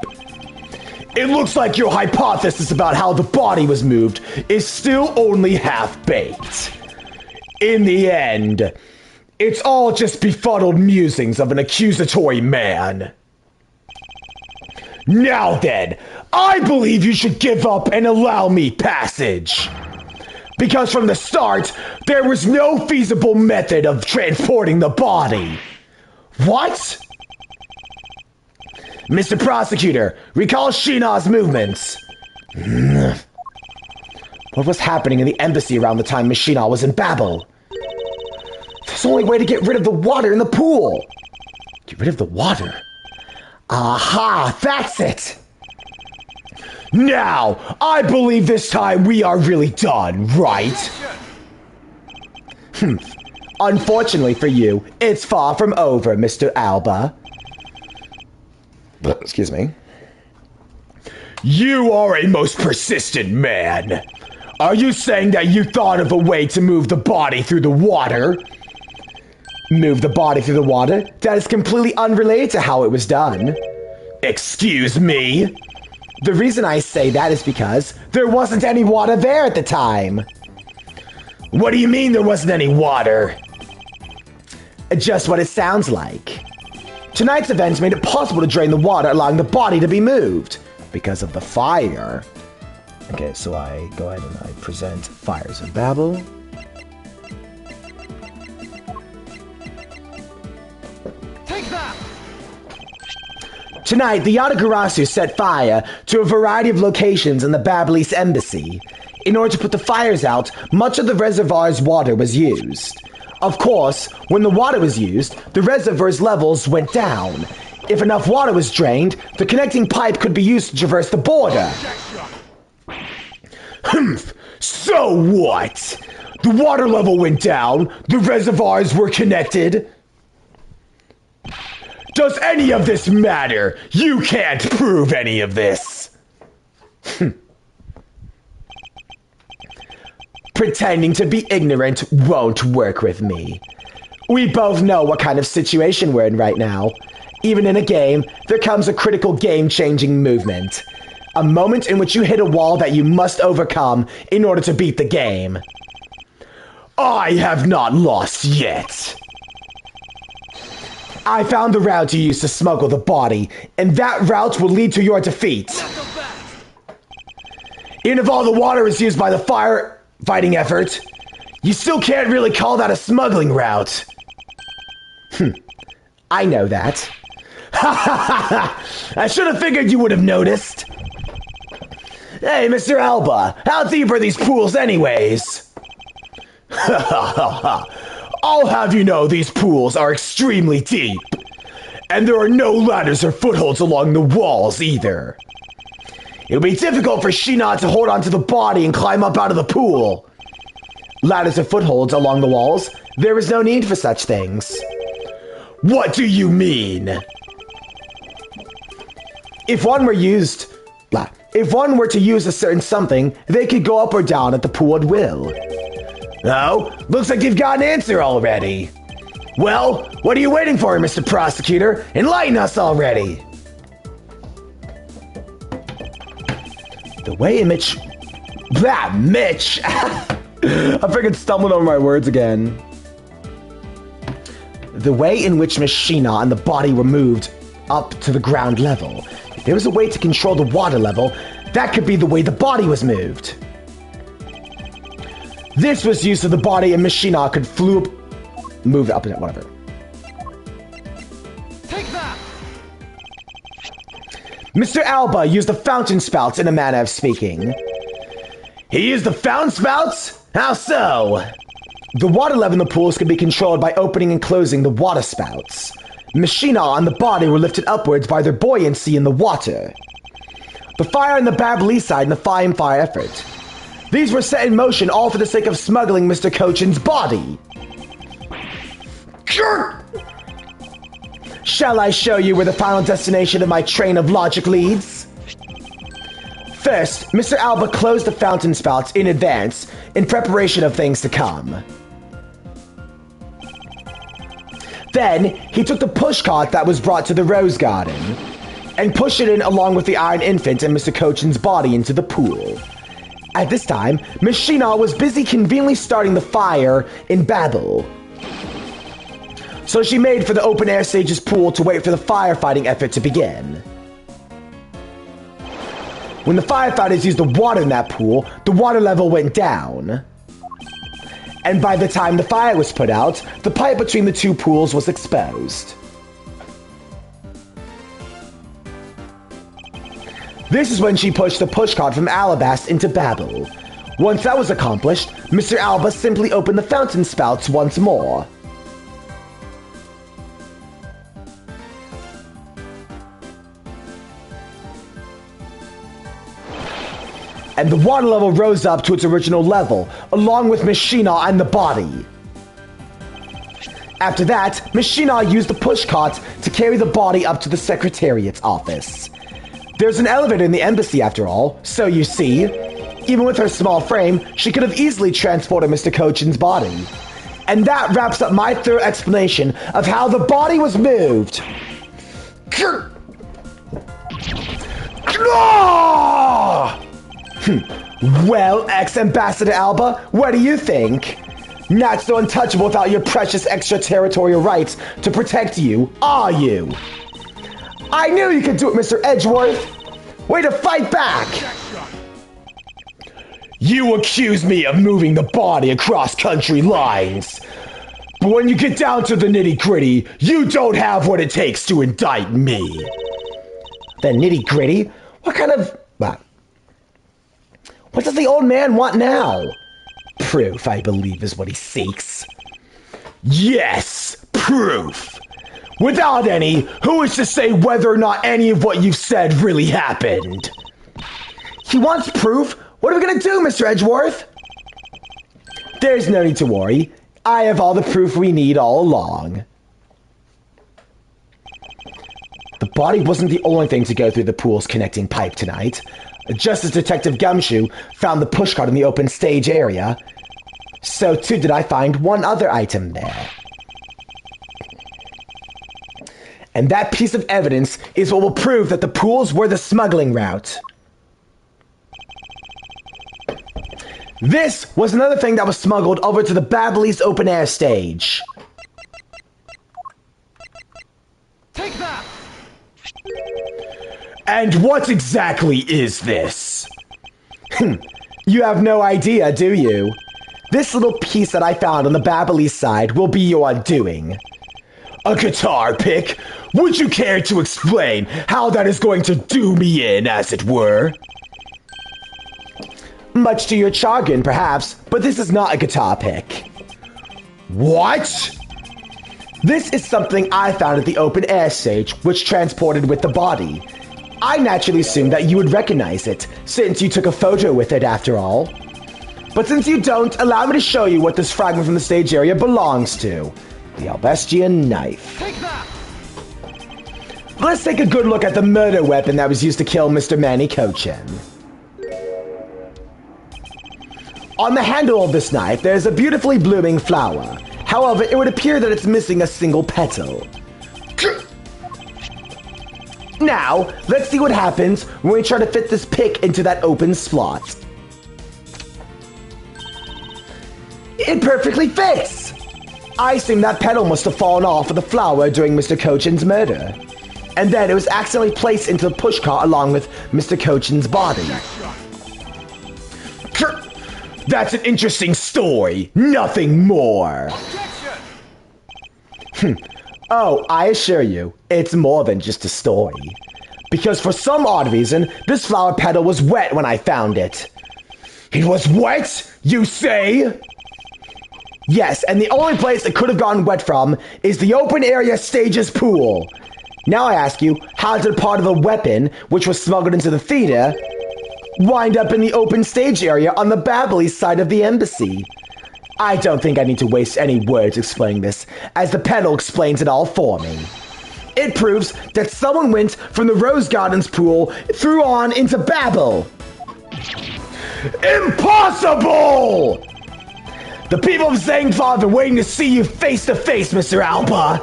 It looks like your hypothesis about how the body was moved is still only half-baked. In the end, it's all just befuddled musings of an accusatory man. Now then, I believe you should give up and allow me passage. Because from the start, there was no feasible method of transporting the body. What? Mr. Prosecutor, recall Sheena's movements. What was happening in the embassy around the time Miss Sheena was in Babel? There's only way to get rid of the water in the pool. Get rid of the water? Aha, that's it! Now, I believe this time we are really done, right? Unfortunately for you, it's far from over, Mr. Alba. Excuse me. You are a most persistent man. Are you saying that you thought of a way to move the body through the water? Move the body through the water? That is completely unrelated to how it was done. Excuse me? The reason I say that is because there wasn't any water there at the time. What do you mean there wasn't any water? Just what it sounds like. Tonight's events made it possible to drain the water, allowing the body to be moved. Because of the fire. Okay, so I go ahead and I present Fires of Babel. Take that! Tonight, the Yatagarasu set fire to a variety of locations in the Babalese embassy. In order to put the fires out, much of the reservoir's water was used. Of course, when the water was used, the reservoir's levels went down. If enough water was drained, the connecting pipe could be used to traverse the border. So what? The water level went down, the reservoirs were connected. Does any of this matter? You can't prove any of this. Pretending to be ignorant won't work with me. We both know what kind of situation we're in right now. Even in a game, there comes a critical game-changing movement. A moment in which you hit a wall that you must overcome in order to beat the game. I have not lost yet. I found the route you used to smuggle the body, and that route will lead to your defeat. Even if all the water is used by the firefighting effort, you still can't really call that a smuggling route. I know that. I should have figured you would have noticed. Hey, Mr. Alba, how deep are these pools anyways? I'll have you know these pools are extremely deep. And there are no ladders or footholds along the walls either. It'll be difficult for Sheena to hold onto the body and climb up out of the pool. Ladders or footholds along the walls? There is no need for such things. What do you mean? If one were to use a certain something, they could go up or down at the pool at will. Oh, looks like you've got an answer already. Well, what are you waiting for, Mr. Prosecutor? Enlighten us already. The way in which... Mitch! I freaking stumbled over my words again. The way in which Miss Sheena and the body were moved up to the ground level. If there was a way to control the water level, that could be the way the body was moved. This was used so the body and Miss Sheena could move up and whatever. Take that! Mr. Alba used the fountain spouts in a manner of speaking. He used the fountain spouts? How so? The water level in the pools could be controlled by opening and closing the water spouts. Miss Sheena and the body were lifted upwards by their buoyancy in the water. The fire on the Babalese side and the fire effort. These were set in motion all for the sake of smuggling Mr. Cochin's body. Shall I show you where the final destination of my train of logic leads? First, Mr. Alba closed the fountain spouts in advance in preparation of things to come. Then, he took the pushcart that was brought to the Rose Garden. and pushed it in along with the Iron Infant and Mr. Cochin's body into the pool. At this time, Miss Sheena was busy conveniently starting the fire in Babel. So she made for the open-air stage's pool to wait for the firefighting effort to begin. When the firefighters used the water in that pool, the water level went down. And by the time the fire was put out, the pipe between the two pools was exposed. This is when she pushed the pushcart from Alabast into Babel. Once that was accomplished, Mr. Alba simply opened the fountain spouts once more. And the water level rose up to its original level, along with Miss Sheena and the body. After that, Miss Sheena used the pushcart to carry the body up to the Secretariat's office. There's an elevator in the embassy after all, so you see, even with her small frame, she could have easily transported Mr. Cochin's body. And that wraps up my thorough explanation of how the body was moved. Well, ex-Ambassador Alba, what do you think? Not so untouchable without your precious extraterritorial rights to protect you, are you? I knew you could do it, Mr. Edgeworth. Way to fight back! You accuse me of moving the body across country lines. But when you get down to the nitty-gritty, you don't have what it takes to indict me. The nitty-gritty? What kind of... What does the old man want now? Proof, I believe, is what he seeks. Yes, proof. Without any, who is to say whether or not any of what you've said really happened? He wants proof? What are we gonna do, Mr. Edgeworth? There's no need to worry. I have all the proof we need all along. The body wasn't the only thing to go through the pool's connecting pipe tonight. Just as Detective Gumshoe found the pushcart in the open stage area, so too did I find one other item there. And that piece of evidence is what will prove that the pools were the smuggling route. This was another thing that was smuggled over to the Babbley's open-air stage. Take that! And what exactly is this? You have no idea, do you? This little piece that I found on the Babbley's side will be your undoing. A guitar pick? Would you care to explain how that is going to do me in, as it were? Much to your chagrin, perhaps, but this is not a guitar pick. What? This is something I found at the open air stage, which transported with the body. I naturally assumed that you would recognize it, since you took a photo with it after all. But since you don't, allow me to show you what this fragment from the stage area belongs to. The Albastian knife. Take that! Let's take a good look at the murder weapon that was used to kill Mr. Manny Cochin. On the handle of this knife, there is a beautifully blooming flower. However, it would appear that it's missing a single petal. Now, let's see what happens when we try to fit this pick into that open slot. It perfectly fits! I assume that petal must have fallen off of the flower during Mr. Cochin's murder. And then it was accidentally placed into the pushcart along with Mr. Cochin's body. That's an interesting story. Nothing more. Oh, I assure you, it's more than just a story. Because for some odd reason, this flower petal was wet when I found it. It was wet, you say? Yes, and the only place it could have gone wet from is the open area stage's pool. Now I ask you, how did part of the weapon, which was smuggled into the theater, wind up in the open stage area on the Babbley side of the embassy? I don't think I need to waste any words explaining this, as the petal explains it all for me. It proves that someone went from the Rose Gardens pool through on into Babel. Impossible! The people of Zangfa have been waiting to see you face to face, Mr. Alba.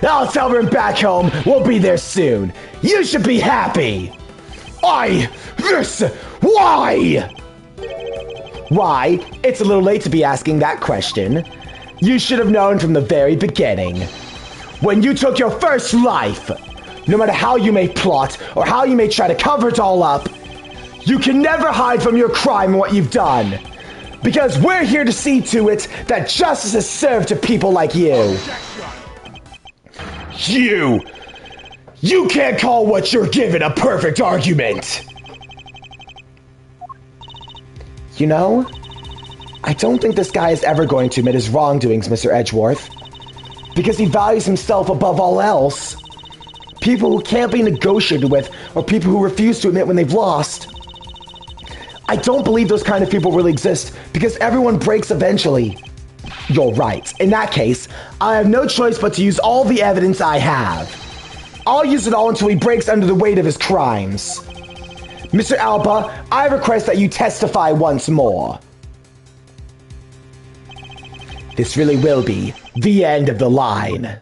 I'll tell her back home. We'll be there soon. You should be happy. Why? Why? It's a little late to be asking that question. You should have known from the very beginning. When you took your first life, no matter how you may plot or how you may try to cover it all up, you can never hide from your crime and what you've done. Because we're here to see to it that justice is served to people like you. You can't call what you're given a perfect argument. You know, I don't think this guy is ever going to admit his wrongdoings, Mr. Edgeworth. Because he values himself above all else. People who can't be negotiated with, or people who refuse to admit when they've lost. I don't believe those kind of people really exist, because everyone breaks eventually. You're right. In that case, I have no choice but to use all the evidence I have. I'll use it all until he breaks under the weight of his crimes. Mr. Alba, I request that you testify once more. This really will be the end of the line.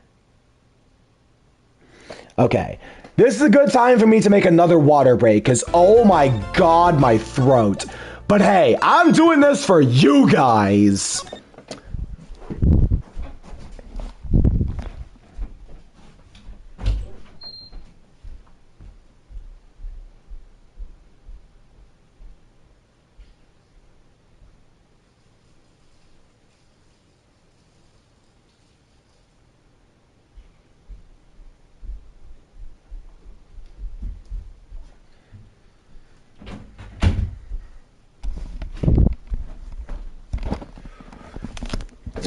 Okay, this is a good time for me to make another water break, because oh my god, my throat. But hey, I'm doing this for you guys.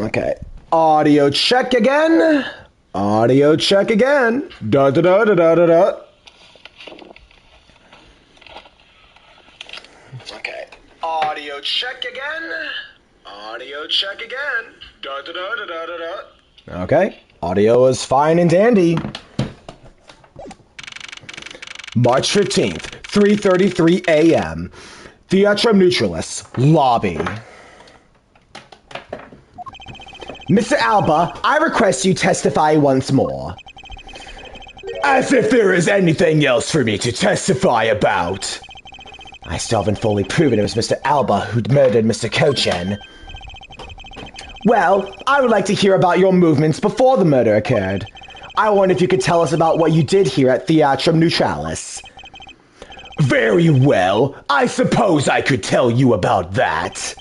Okay, audio check again. Audio check again. Da da da da da da da. Okay, audio check again. Audio check again. Da da da da da da da. Okay, audio is fine and dandy. March 15th, 3:33 a.m. Theatrum Neutralis, lobby. Mr. Alba, I request you testify once more. As if there is anything else for me to testify about. I still haven't fully proven it was Mr. Alba who'd murdered Mr. Kochen. Well, I would like to hear about your movements before the murder occurred. I wonder if you could tell us about what you did here at Theatrum Neutralis. Very well, I suppose I could tell you about that.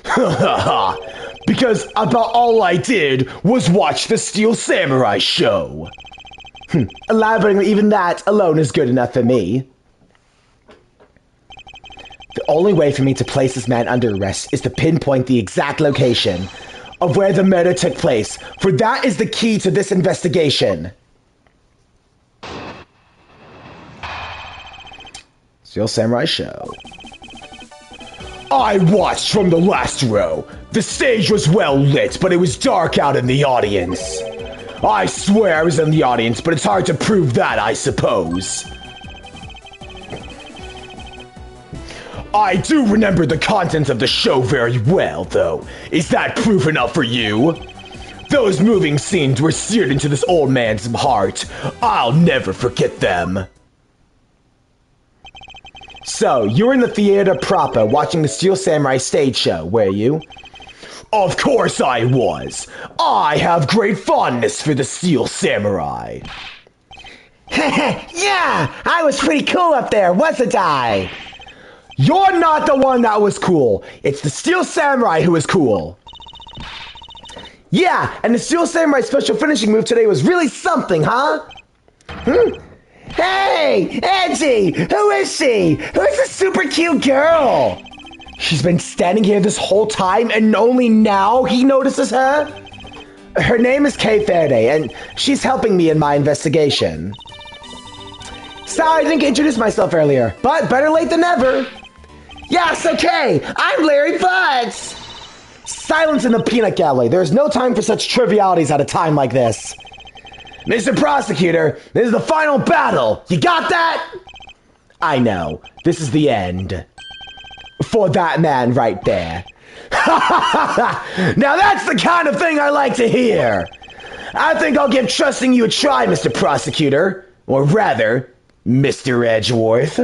Ha ha ha. Because about all I did was watch the Steel Samurai show. Elaborating even that alone is good enough for me. The only way for me to place this man under arrest is to pinpoint the exact location of where the murder took place, for that is the key to this investigation. Steel Samurai show. I watched from the last row. The stage was well lit, but it was dark out in the audience. I swear I was in the audience, but it's hard to prove that, I suppose. I do remember the content of the show very well, though. Is that proof enough for you? Those moving scenes were seared into this old man's heart. I'll never forget them. So, you were in the theater proper watching the Steel Samurai stage show, were you? Of course I was. I have great fondness for the Steel Samurai. Yeah, I was pretty cool up there, wasn't I? You're not the one that was cool. It's the Steel Samurai who is cool. Yeah, and the Steel Samurai special finishing move today was really something, huh? Hey, Edgy, who is she? Who's this super cute girl? She's been standing here this whole time and only now he notices her? Her name is Kay Faraday and she's helping me in my investigation. Sorry I didn't introduce myself earlier, but better late than never. Yes, okay, I'm Larry Butts. Silence in the peanut gallery. There is no time for such trivialities at a time like this. Mr. Prosecutor, this is the final battle. You got that? I know. This is the end. For that man right there. Now that's the kind of thing I like to hear. I think I'll give trusting you a try, Mr. Prosecutor. Or rather, Mr. Edgeworth.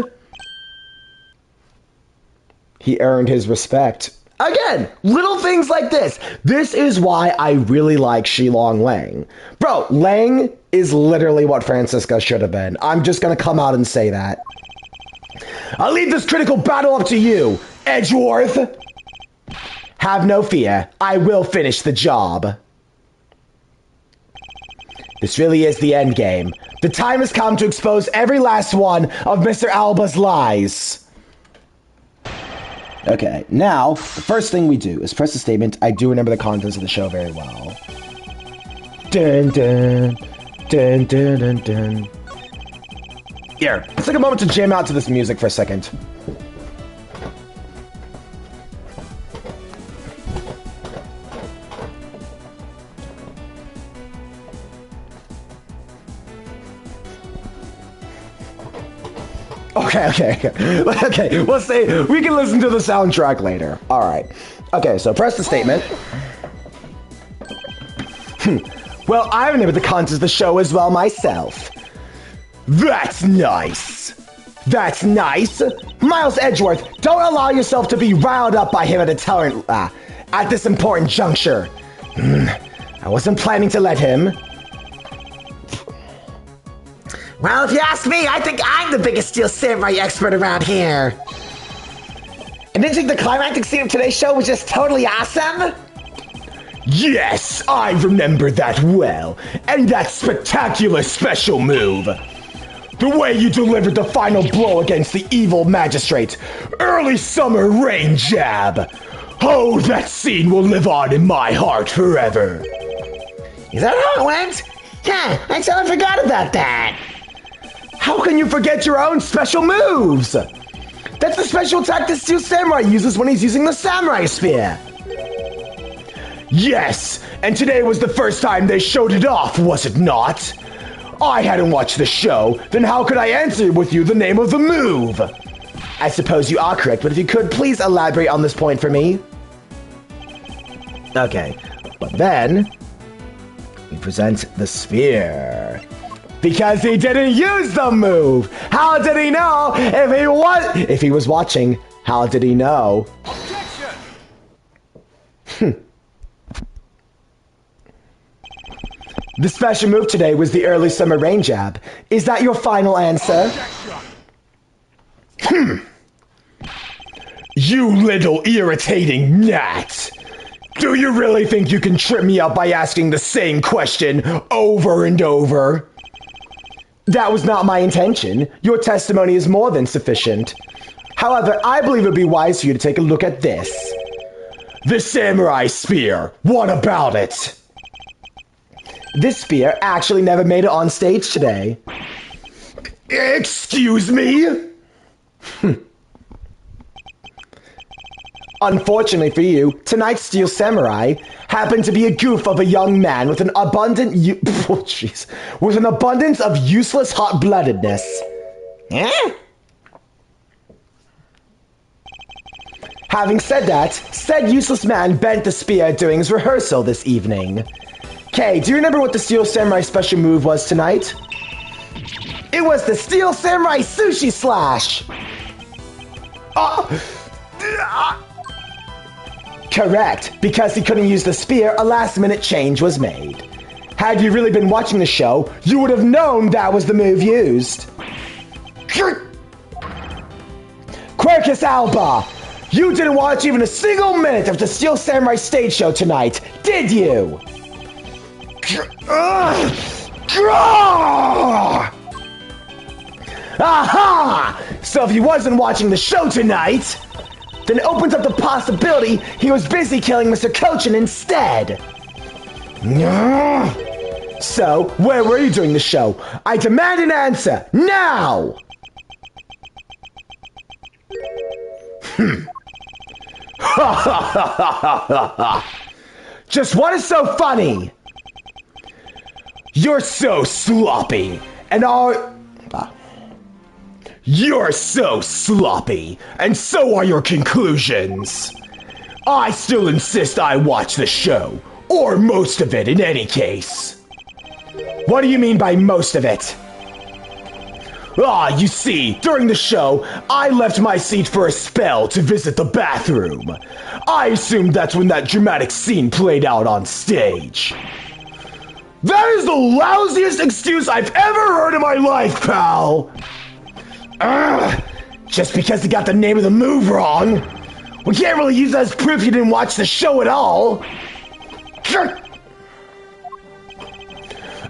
He earned his respect. Again, little things like this. This is why I really like Shilong Lang. Bro, Lang is literally what Francisca should have been. I'm just gonna come out and say that. I'll leave this critical battle up to you, Edgeworth. Have no fear. I will finish the job. This really is the end game. The time has come to expose every last one of Mr. Alba's lies. Okay, now, the first thing we do is press the statement, I do remember the contents of the show very well. Dun dun, dun dun dun dun. Here, let's take a moment to jam out to this music for a second. Okay, we'll say we can listen to the soundtrack later. All right. Okay, so press the statement. Well, I remember the contents of the show as well myself. That's nice. That's nice. Miles Edgeworth, don't allow yourself to be riled up by him at this important juncture. I wasn't planning to let him. Well, if you ask me, I think I'm the biggest Steel Samurai expert around here. And didn't you think the climactic scene of today's show was just totally awesome? Yes, I remember that well. And that spectacular special move. The way you delivered the final blow against the evil magistrate. Early summer rain jab. Oh, that scene will live on in my heart forever. Is that how it went? Yeah, I totally forgot about that. How can you forget your own special moves? That's the special attack the Steel Samurai uses when he's using the Samurai Spear. Yes, and today was the first time they showed it off, was it not? I hadn't watched the show, then how could I answer with you the name of the move? I suppose you are correct, but if you could please elaborate on this point for me. Okay, but then we present the spear. Because he didn't use the move! How did he know if he was watching? How did he know? The special move today was the early summer rain jab. Is that your final answer? You little irritating gnat! Do you really think you can trip me up by asking the same question over and over? That was not my intention. Your testimony is more than sufficient. However, I believe it would be wise for you to take a look at this. The Samurai Spear. What about it? This spear actually never made it on stage today. Excuse me? Unfortunately for you, tonight's Steel Samurai happened to be a goof of a young man with an abundance of useless hot-bloodedness. Yeah? Having said that, said useless man bent the spear during his rehearsal this evening. Kay, do you remember what the Steel Samurai special move was tonight? It was the Steel Samurai Sushi Slash! Correct, because he couldn't use the spear, a last-minute change was made. Had you really been watching the show, you would have known that was the move used. Quercus Alba! You didn't watch even a single minute of the Steel Samurai stage show tonight, did you? Aha! So if he wasn't watching the show tonight, then it opens up the possibility he was busy killing Mr. Cochin instead. So, where were you during the show? I demand an answer, now! Just what is so funny? You're so sloppy, and You're so sloppy, and so are your conclusions. I still insist I watch the show, or most of it in any case. What do you mean by most of it? Ah, you see, during the show, I left my seat for a spell to visit the bathroom. I assumed that's when that dramatic scene played out on stage. That is the lousiest excuse I've ever heard in my life, pal! Ugh, just because he got the name of the move wrong. We can't really use that as proof you didn't watch the show at all.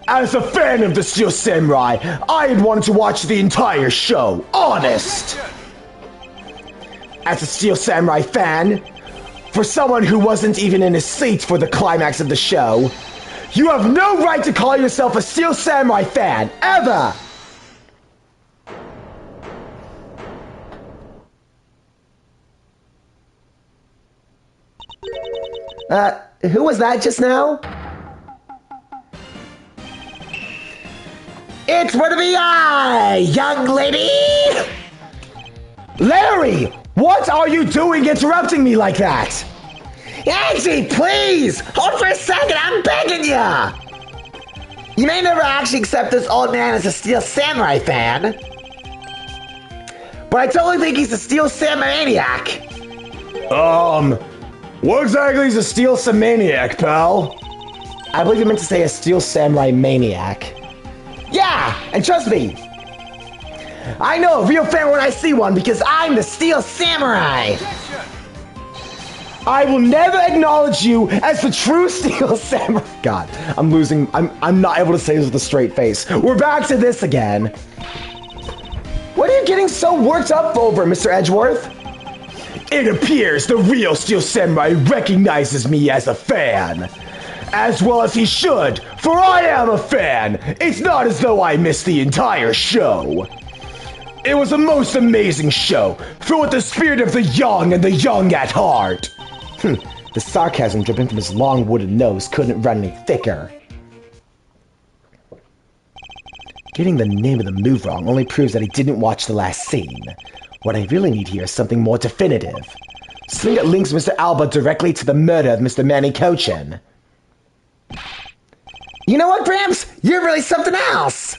As a fan of the Steel Samurai, I had wanted to watch the entire show, honest! As a Steel Samurai fan, for someone who wasn't even in his seat for the climax of the show, you have no right to call yourself a Steel Samurai fan, ever! Who was that just now? It's going to be I, young lady! Larry! What are you doing interrupting me like that? Angie, please! Hold for a second, I'm begging ya! You may never actually accept this old man as a Steel Samurai fan, but I totally think he's a Steel Samurai maniac. What exactly is a Steel Samaniac, pal? I believe you meant to say a Steel Samurai maniac. Yeah, and trust me, I know a real fan when I see one because I'm the Steel Samurai. I will never acknowledge you as the true Steel Samurai. God, I'm not able to say this with a straight face. We're back to this again. What are you getting so worked up over, Mr. Edgeworth? It appears the real Steel Samurai recognizes me as a fan. As well as he should, for I am a fan. It's not as though I missed the entire show. It was a most amazing show, filled with the spirit of the young and the young at heart. The sarcasm dripping from his long wooden nose couldn't run any thicker. Getting the name of the move wrong only proves that he didn't watch the last scene. What I really need here is something more definitive. Something that links Mr. Alba directly to the murder of Mr. Manny Cochin. You know what, Gramps? You're really something else!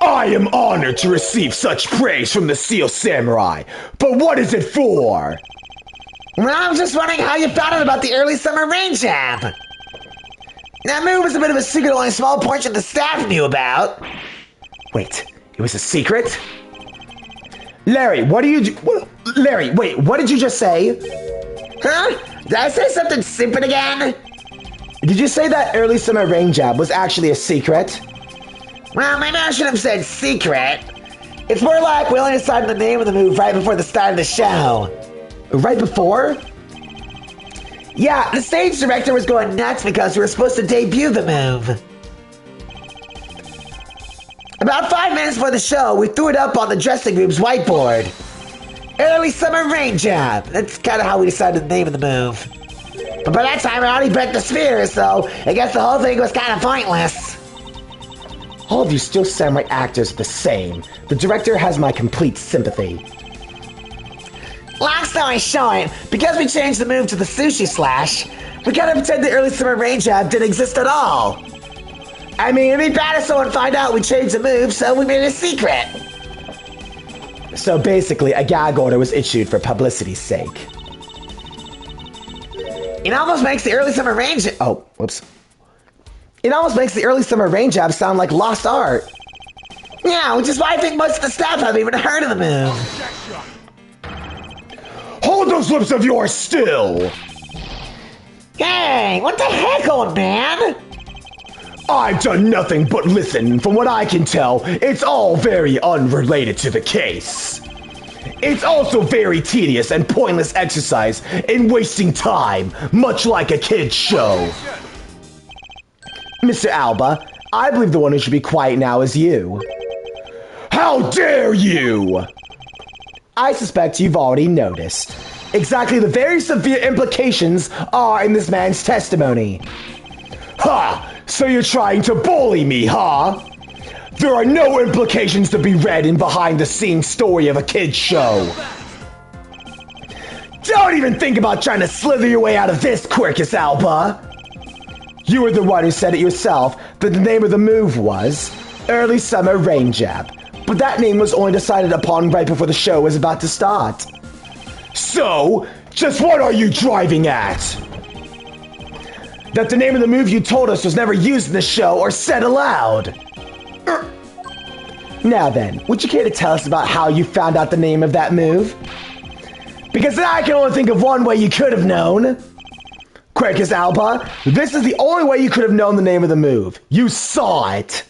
I am honored to receive such praise from the Steel Samurai, but what is it for? Well, I was just wondering how you found out about the early summer rain jab. That move was a bit of a secret only a small portion of the staff knew about. Wait, it was a secret? Larry, what did you just say? Huh? Did I say something stupid again? Did you say that early summer rain jab was actually a secret? Well, maybe I should have said secret. It's more like we only decided the name of the move right before the start of the show. Right before? Yeah, the stage director was going nuts because we were supposed to debut the move. About 5 minutes before the show, we threw it up on the dressing room's whiteboard. Early summer rain jab. That's kind of how we decided the name of the move. But by that time, I already bent the sphere, so I guess the whole thing was kind of pointless. All of you Steel Samurai actors are the same. The director has my complete sympathy. Long story short, because we changed the move to the sushi slash, we gotta pretend the early summer rain jab didn't exist at all. I mean, it'd be bad if someone find out we changed the move, so we made it a secret. So basically, a gag order was issued for publicity's sake. It almost makes the early summer rain jab... Oh, whoops. It almost makes the early summer rain jab sound like lost art. Yeah, which is why I think most of the staff haven't even heard of the move. Hold those lips of yours still! Hey, what the heck, old man? I've done nothing but listen. From what I can tell, it's all very unrelated to the case. It's also very tedious and pointless exercise in wasting time, much like a kid's show. Mr. Alba, I believe the one who should be quiet now is you. How dare you! I suspect you've already noticed. Exactly the very severe implications are in this man's testimony. Ha! So you're trying to bully me, huh? There are no implications to be read in behind-the-scenes story of a kid's show. Don't even think about trying to slither your way out of this, Quirkus Alba. You were the one who said it yourself that the name of the move was Early Summer Rain Jab, but that name was only decided upon right before the show was about to start. So, just what are you driving at? That the name of the move you told us was never used in the show or said aloud. Now then, would you care to tell us about how you found out the name of that move? Because I can only think of one way you could have known. Quercus Alba, this is the only way you could have known the name of the move. You saw it.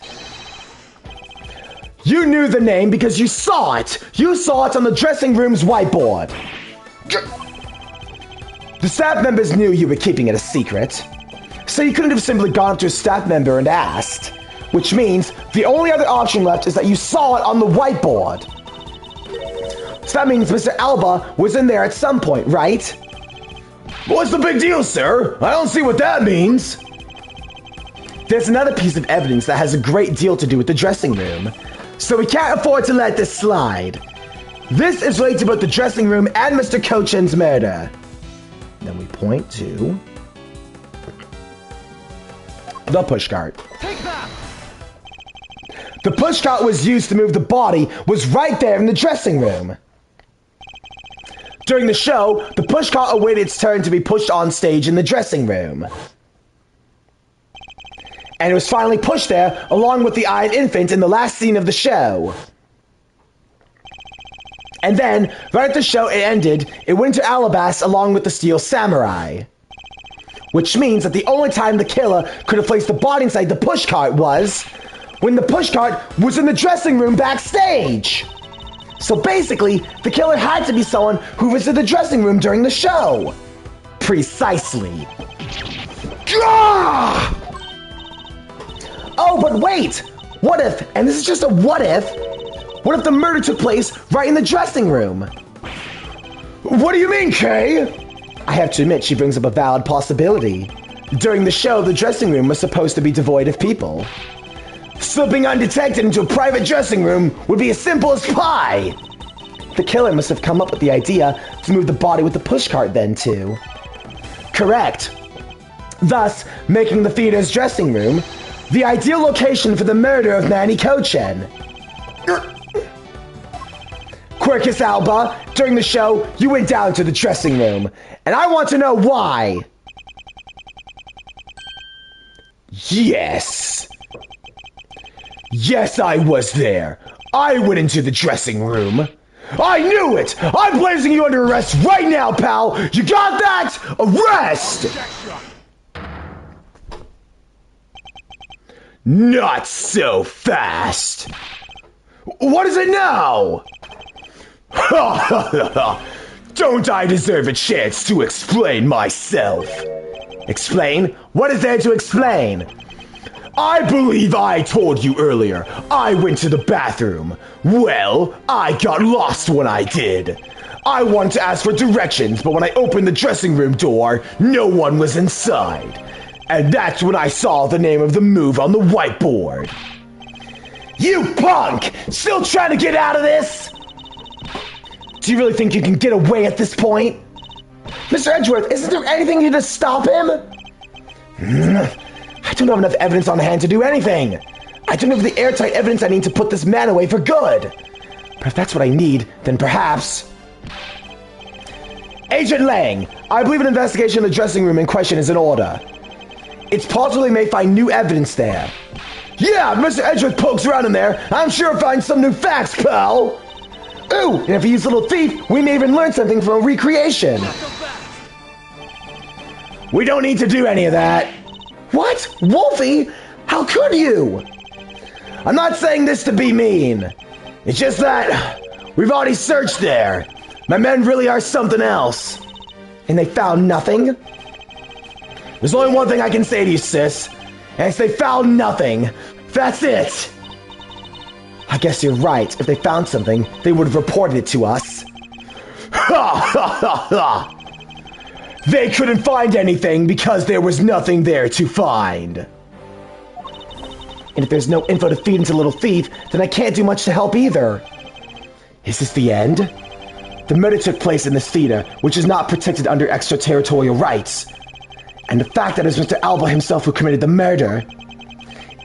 You knew the name because you saw it. You saw it on the dressing room's whiteboard. The staff members knew you were keeping it a secret, so you couldn't have simply gone up to a staff member and asked, which means the only other option left is that you saw it on the whiteboard. So that means Mr. Alba was in there at some point, right? What's the big deal, sir? I don't see what that means. There's another piece of evidence that has a great deal to do with the dressing room, so we can't afford to let this slide. This is related to both the dressing room and Mr. Kochen's murder. Then we point to the pushcart. Take that! The pushcart was used to move the body was right there in the dressing room. During the show, the pushcart awaited its turn to be pushed on stage in the dressing room. And it was finally pushed there along with the eyed infant in the last scene of the show. And then, right at the show it ended, it went to Alabas along with the Steel Samurai. Which means that the only time the killer could have placed the body inside the pushcart was when the pushcart was in the dressing room backstage. So basically, the killer had to be someone who was in the dressing room during the show. Precisely. Gah! Oh, but wait! What if, and this is just a what if the murder took place right in the dressing room? What do you mean, Kay? I have to admit she brings up a valid possibility. During the show, the dressing room was supposed to be devoid of people. Slipping undetected into a private dressing room would be as simple as pie. The killer must have come up with the idea to move the body with the pushcart then, too. Correct. Thus, making the theater's dressing room the ideal location for the murder of Manny Kochen. Quercus Alba, during the show, you went down to the dressing room, and I want to know why. Yes. Yes, I was there. I went into the dressing room. I knew it! I'm placing you under arrest right now, pal! You got that? Arrest! Not so fast! What is it now? Don't I deserve a chance to explain myself? Explain? What is there to explain? I believe I told you earlier I went to the bathroom. Well, I got lost when I did. I wanted to ask for directions, but when I opened the dressing room door, no one was inside. And that's when I saw the name of the move on the whiteboard. You punk! Still trying to get out of this? Do you really think you can get away at this point? Mr. Edgeworth, isn't there anything you can stop him? I don't have enough evidence on hand to do anything. I don't have the airtight evidence I need to put this man away for good. But if that's what I need, then perhaps... Agent Lang, I believe an investigation of the dressing room in question is in order. It's possible we may find new evidence there. Yeah, if Mr. Edgeworth pokes around in there, I'm sure he'll find some new facts, pal. Ooh, and if we use Little Thief, we may even learn something from a recreation. We don't need to do any of that. What? Wolfie? How could you? I'm not saying this to be mean. It's just that we've already searched there. My men really are something else. And they found nothing? There's only one thing I can say to you, sis. And it's they found nothing. That's it. I guess you're right. If they found something, they would have reported it to us. Ha ha ha ha! They couldn't find anything because there was nothing there to find. And if there's no info to feed into Little Thief, then I can't do much to help either. Is this the end? The murder took place in this theater, which is not protected under extraterritorial rights. And the fact that it was Mr. Alba himself who committed the murder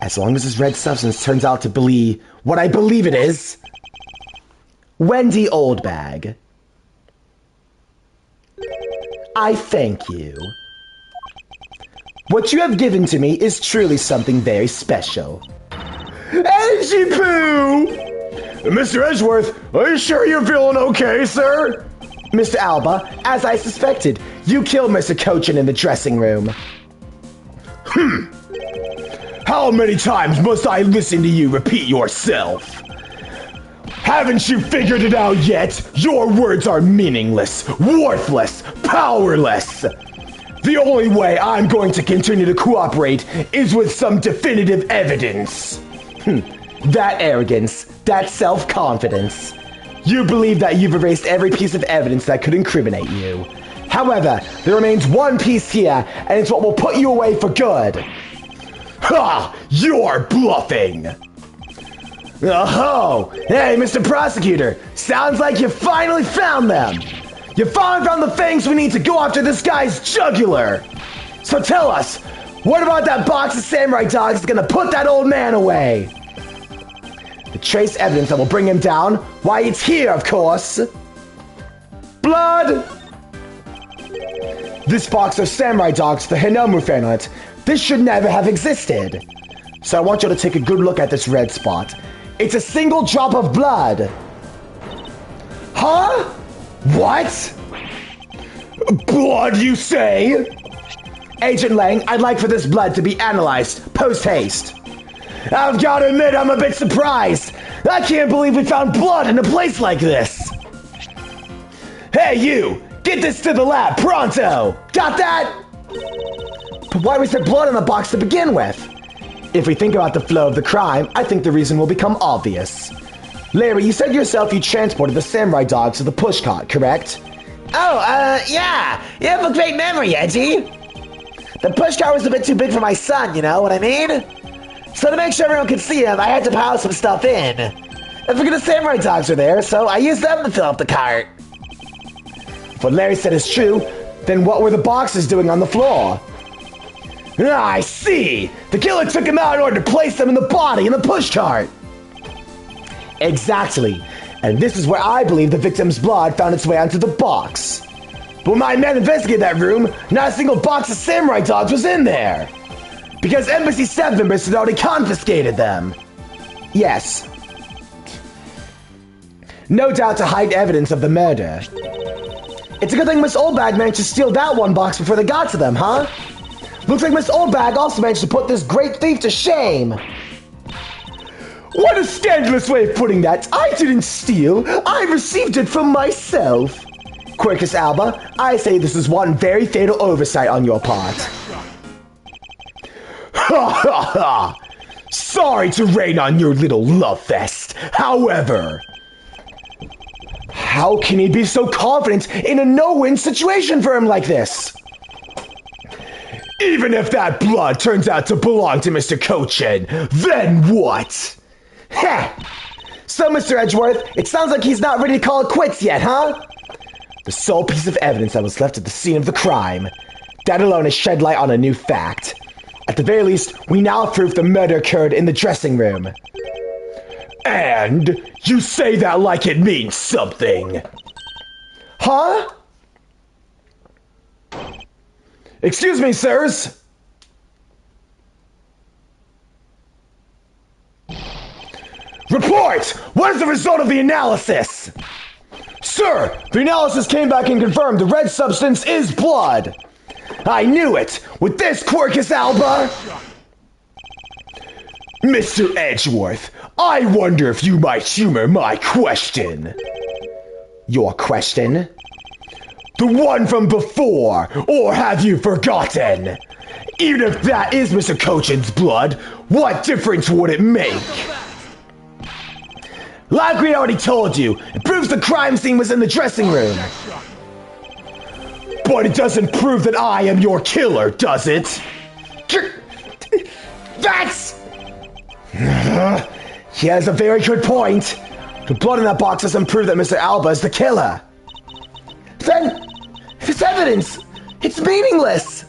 As long as this red substance turns out to be what I believe it is. Wendy Oldbag. I thank you. What you have given to me is truly something very special. Edgy Poo! Mr. Edgeworth, are you sure you're feeling okay, sir? Mr. Alba, as I suspected, you killed Mr. Cochin in the dressing room. How many times must I listen to you repeat yourself? Haven't you figured it out yet? Your words are meaningless, worthless, powerless. The only way I'm going to continue to cooperate is with some definitive evidence. That arrogance, that self-confidence. You believe that you've erased every piece of evidence that could incriminate you. However, there remains one piece here, and it's what will put you away for good. Ha! You're bluffing! Oh, hey, Mr. Prosecutor, sounds like you finally found them. You finally found the things we need to go after this guy's jugular. So tell us, what about that box of samurai dogs that's gonna put that old man away? The trace evidence that will bring him down, why, it's here, of course. Blood! This box of samurai dogs, the Hinomu fan on it, this should never have existed. So I want you to take a good look at this red spot. It's a single drop of blood. Huh? What? Blood, you say? Agent Lang, I'd like for this blood to be analyzed, post-haste. I've got to admit, I'm a bit surprised. I can't believe we found blood in a place like this. Hey, you! Get this to the lab, pronto! Got that? But why was there blood in the box to begin with? If we think about the flow of the crime, I think the reason will become obvious. Larry, you said yourself you transported the samurai dogs to the pushcart, correct? Oh, yeah. You have a great memory, Edgy. The pushcart was a bit too big for my son, you know what I mean? So to make sure everyone could see him, I had to pile some stuff in. I figured the samurai dogs were there, so I used them to fill up the cart. If what Larry said is true, then what were the boxes doing on the floor? Ah, I see! The killer took him out in order to place them in the body in the pushcart! Exactly. And this is where I believe the victim's blood found its way onto the box. But when my men investigated that room, not a single box of samurai dogs was in there! Because Embassy 7 members had already confiscated them! Yes. No doubt to hide evidence of the murder. It's a good thing Miss Oldbag managed to steal that one box before they got to them, huh? Looks like Miss Oldbag also managed to put this great thief to shame. What a scandalous way of putting that! I didn't steal! I received it from myself! Quercus Alba, I say this is one very fatal oversight on your part. Ha ha ha! Sorry to rain on your little love fest, however... How can he be so confident in a no-win situation for him like this? Even if that blood turns out to belong to Mr. Cochin, then what? Heh! So, Mr. Edgeworth, it sounds like he's not ready to call it quits yet, huh? The sole piece of evidence that was left at the scene of the crime. That alone has shed light on a new fact. At the very least, we now have proof the murder occurred in the dressing room. And you say that like it means something. Huh? Excuse me, sirs. Report! What is the result of the analysis? Sir, the analysis came back and confirmed the red substance is blood. I knew it! With this, Quercus Alba! Mr. Edgeworth, I wonder if you might humor my question. Your question? The one from before, or have you forgotten? Even if that is Mr. Cochin's blood, what difference would it make? Like we already told you, it proves the crime scene was in the dressing room. But it doesn't prove that I am your killer, does it? That's... He has a very good point. The blood in that box doesn't prove that Mr. Alba is the killer. Then, if it's evidence, it's meaningless.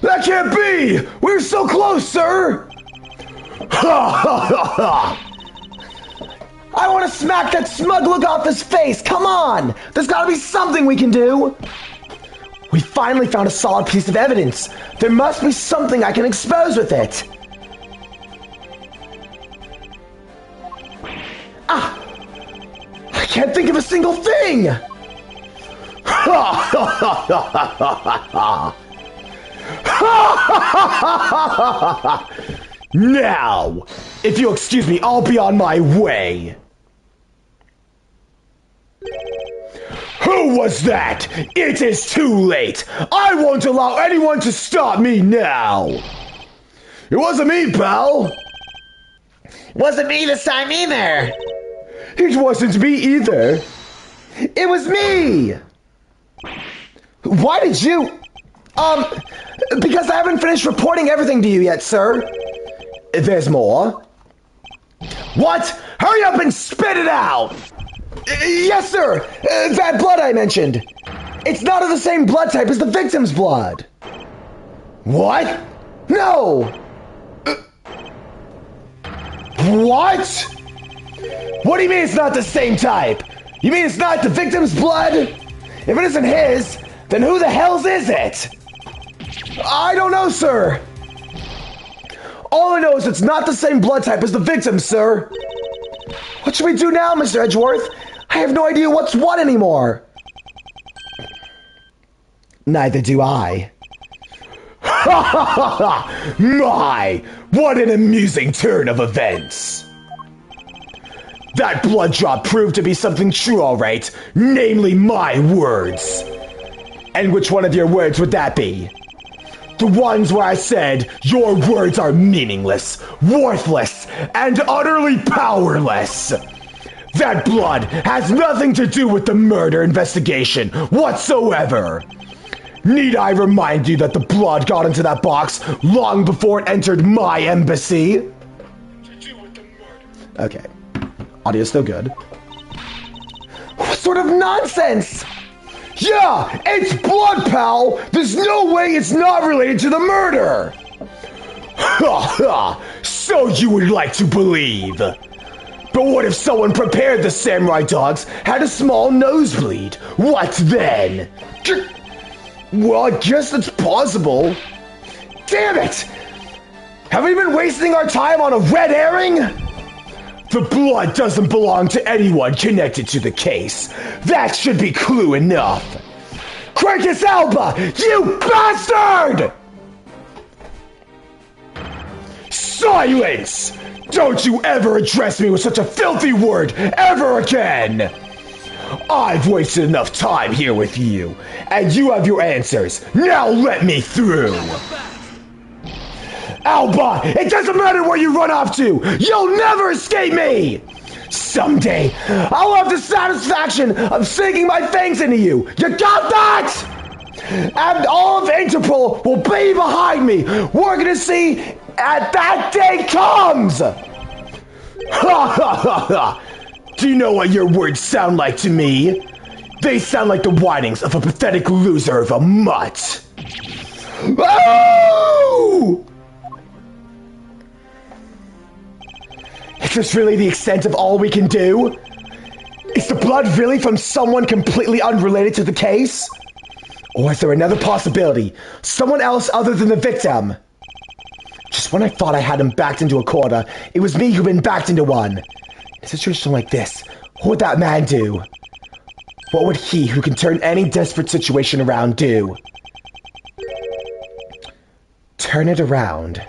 That can't be! We're so close, sir! Ha ha ha ha! I want to smack that smug look off his face! Come on! There's gotta be something we can do! We finally found a solid piece of evidence. There must be something I can expose with it. Ah! I can't think of a single thing! Now, if you'll excuse me, I'll be on my way. Who was that? It is too late. I won't allow anyone to stop me now. It wasn't me, pal. Wasn't me this time either. It wasn't me either. It was me. Why did you... because I haven't finished reporting everything to you yet, sir. There's more. What? Hurry up and spit it out! Yes, sir! That blood I mentioned. It's not of the same blood type as the victim's blood. What? No! What? What do you mean it's not the same type? You mean it's not the victim's blood? If it isn't his, then who the hell's is it? I don't know, sir. All I know is it's not the same blood type as the victim, sir. What should we do now, Mr. Edgeworth? I have no idea what's what anymore. Neither do I. Ha ha ha ha! My! What an amusing turn of events! That blood drop proved to be something true, all right. Namely, my words. And which one of your words would that be? The ones where I said, your words are meaningless, worthless, and utterly powerless. That blood has nothing to do with the murder investigation whatsoever. Need I remind you that the blood got into that box long before it entered my embassy? Okay. Audio's still good. What sort of nonsense? Yeah, it's blood, pal! There's no way it's not related to the murder! Ha ha! So you would like to believe. But what if someone prepared the samurai dogs had a small nosebleed? What then? Well, I guess it's possible. Damn it! Have we been wasting our time on a red herring? The blood doesn't belong to anyone connected to the case. That should be clue enough. Quercus Alba, you bastard! Silence! Don't you ever address me with such a filthy word ever again! I've wasted enough time here with you, and you have your answers. Now let me through! Alba, it doesn't matter where you run off to! You'll never escape me! Someday, I'll have the satisfaction of sinking my fangs into you! You got that? And all of Interpol will be behind me! We're gonna see at that day comes! Ha ha ha ha! Do you know what your words sound like to me? They sound like the whinings of a pathetic loser of a mutt. Oh! Is this really the extent of all we can do? Is the blood really from someone completely unrelated to the case? Or is there another possibility? Someone else other than the victim? Just when I thought I had him backed into a corner, it was me who'd been backed into one. In a situation like this, what would that man do? What would he, who can turn any desperate situation around, do? Turn it around.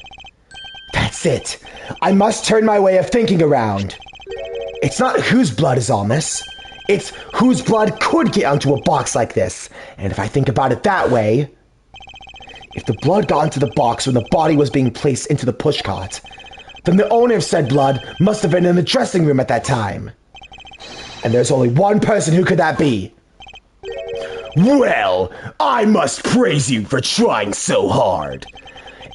That's it. I must turn my way of thinking around. It's not whose blood is on this. It's whose blood could get onto a box like this. And if I think about it that way, if the blood got into the box when the body was being placed into the pushcart, then the owner of said blood must have been in the dressing room at that time. And there's only one person who could that be. Well, I must praise you for trying so hard.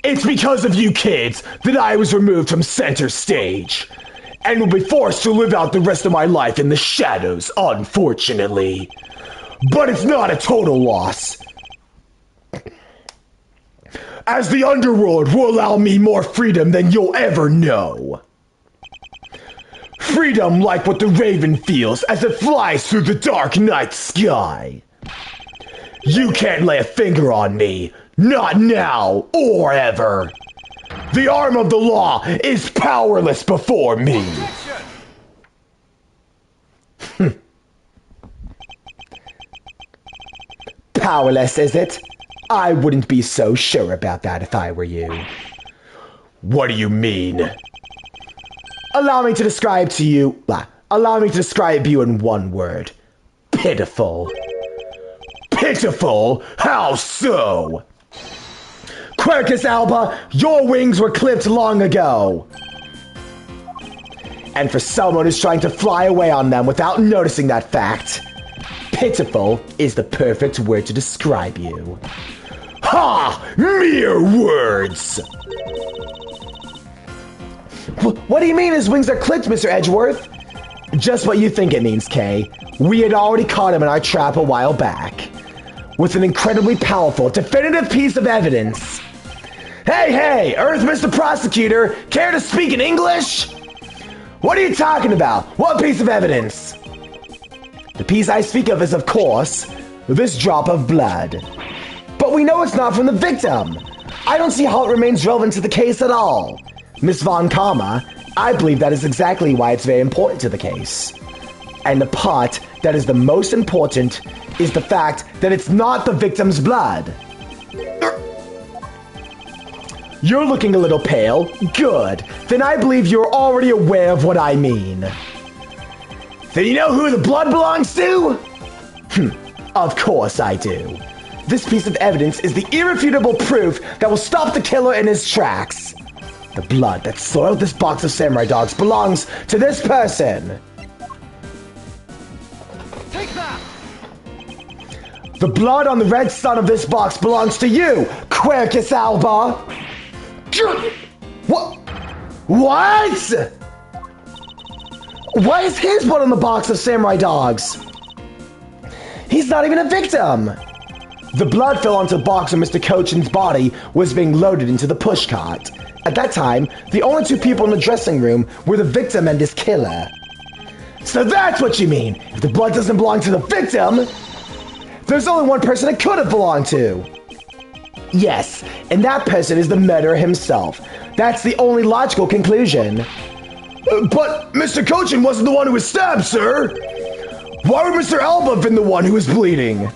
It's because of you kids that I was removed from center stage, and will be forced to live out the rest of my life in the shadows, unfortunately. But it's not a total loss. as the underworld will allow me more freedom than you'll ever know. Freedom like what the raven feels as it flies through the dark night sky. You can't lay a finger on me, not now or ever. The arm of the law is powerless before me. Powerless, is it? I wouldn't be so sure about that if I were you. What do you mean? Allow me to describe you in one word. Pitiful. Pitiful? How so? Quercus Alba, your wings were clipped long ago. And for someone who's trying to fly away on them without noticing that fact, pitiful is the perfect word to describe you. Ha! Mere words! What do you mean his wings are clipped, Mr. Edgeworth? Just what you think it means, Kay. We had already caught him in our trap a while back. With an incredibly powerful, definitive piece of evidence. Hey, Earth Mr. Prosecutor, care to speak in English? What are you talking about? What piece of evidence? The piece I speak of is, of course, this drop of blood. But we know it's not from the victim. I don't see how it remains relevant to the case at all. Miss Von Karma, I believe that is exactly why it's very important to the case. And the part that is the most important is the fact that it's not the victim's blood. You're looking a little pale. Good. Then I believe you're already aware of what I mean. Then you know who the blood belongs to? Of course I do. This piece of evidence is the irrefutable proof that will stop the killer in his tracks. The blood that soiled this box of samurai dogs belongs to this person. Take that! The blood on the red sun of this box belongs to you, Quercus Alba. What? What? Why is his blood on the box of samurai dogs? He's not even a victim. The blood fell onto the box when Mr. Cochin's body was being loaded into the pushcart. At that time, the only two people in the dressing room were the victim and his killer. So that's what you mean. If the blood doesn't belong to the victim, there's only one person it could have belonged to. Yes, and that person is the murderer himself. That's the only logical conclusion. But Mr. Cochin wasn't the one who was stabbed, sir. Why would Mr. Alba have been the one who was bleeding?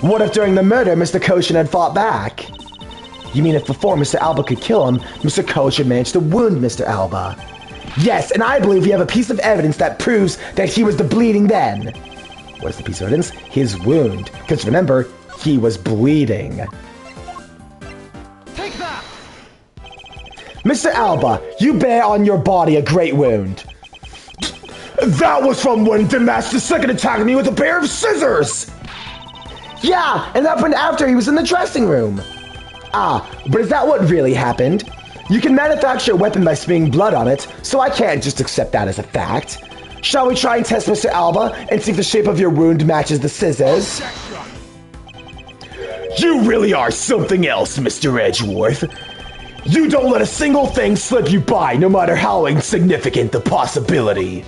What if during the murder, Mr. Cochin had fought back? You mean if before Mr. Alba could kill him, Mr. Cochin managed to wound Mr. Alba? Yes, and I believe we have a piece of evidence that proves that he was the bleeding then. What is the piece of evidence? His wound. Because remember, he was bleeding. Take that! Mr. Alba, you bear on your body a great wound. That was from when the Master Second attacked me with a pair of scissors! Yeah, and that happened after he was in the dressing room. Ah, but is that what really happened? You can manufacture a weapon by spitting blood on it, so I can't just accept that as a fact. Shall we try and test Mr. Alba and see if the shape of your wound matches the scissors? You really are something else, Mr. Edgeworth. You don't let a single thing slip you by, no matter how insignificant the possibility.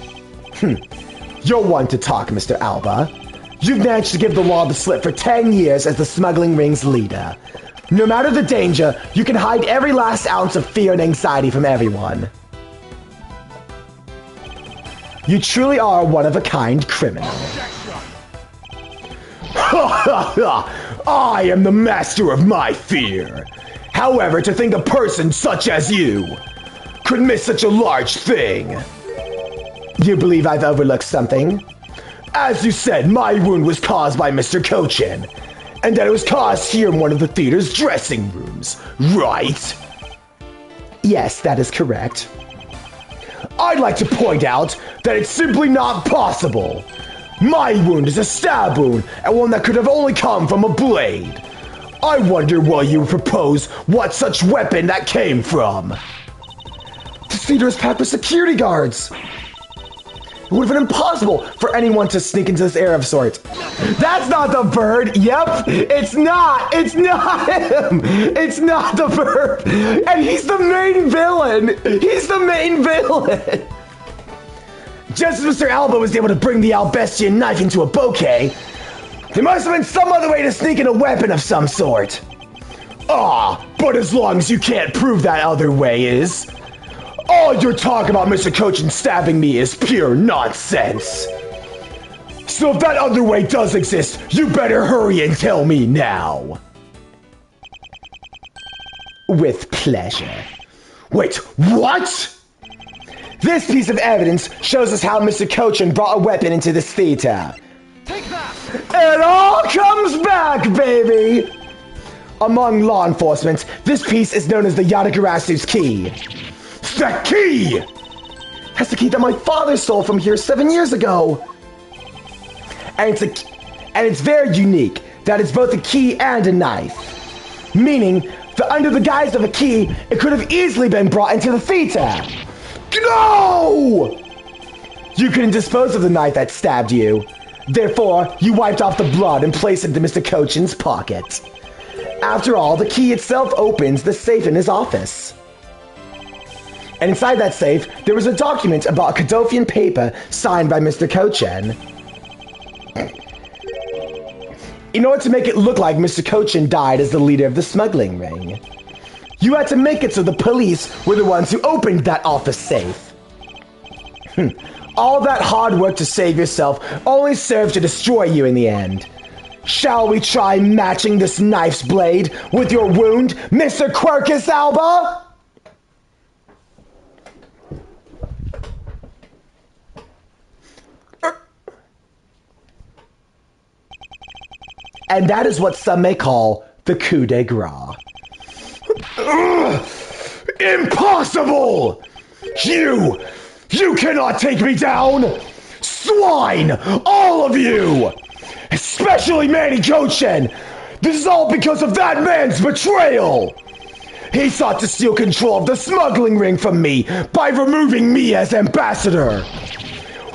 You're one to talk, Mr. Alba. You've managed to give the law the slip for 10 years as the smuggling ring's leader. No matter the danger, you can hide every last ounce of fear and anxiety from everyone. You truly are a one-of-a-kind criminal. I am the master of my fear. However, to think a person such as you could miss such a large thing. You believe I've overlooked something? As you said, my wound was caused by Mr. Cochin, and that it was caused here in one of the theater's dressing rooms, right? Yes, that is correct. I'd like to point out that it's simply not possible. My wound is a stab wound, and one that could have only come from a blade. I wonder what you propose what such weapon that came from. The theater is packed with security guards. It would have been impossible for anyone to sneak into this area of sorts. That's not the bird. Yep, it's not. It's not him. It's not the bird. And he's the main villain. He's the main villain. Just as Mr. Alba was able to bring the Albestian knife into a bouquet, there must have been some other way to sneak in a weapon of some sort. But as long as you can't prove that other way is... all your talk about Mr. Cochin stabbing me is pure nonsense. So if that other way does exist, you better hurry and tell me now. With pleasure. Wait, what? This piece of evidence shows us how Mr. Cochin brought a weapon into this theater. Take that! It all comes back, baby! Among law enforcement, this piece is known as the Yadagarasu's key. The key! That's the key that my father stole from here 7 years ago. And it's very unique that it's both a key and a knife. Meaning that under the guise of a key, it could have easily been brought into the theater. No! You couldn't dispose of the knife that stabbed you. Therefore, you wiped off the blood and placed it into Mr. Cochin's pocket. After all, the key itself opens the safe in his office. And inside that safe, there was a document about a Cadofian paper signed by Mr. Cochin. In order to make it look like Mr. Cochin died as the leader of the smuggling ring, you had to make it so the police were the ones who opened that office safe. All that hard work to save yourself only served to destroy you in the end. Shall we try matching this knife's blade with your wound, Mr. Quirkus Alba? And that is what some may call the coup de grace. Impossible! You cannot take me down! Swine! All of you! Especially Manny Cochin! This is all because of that man's betrayal! He sought to steal control of the smuggling ring from me by removing me as ambassador.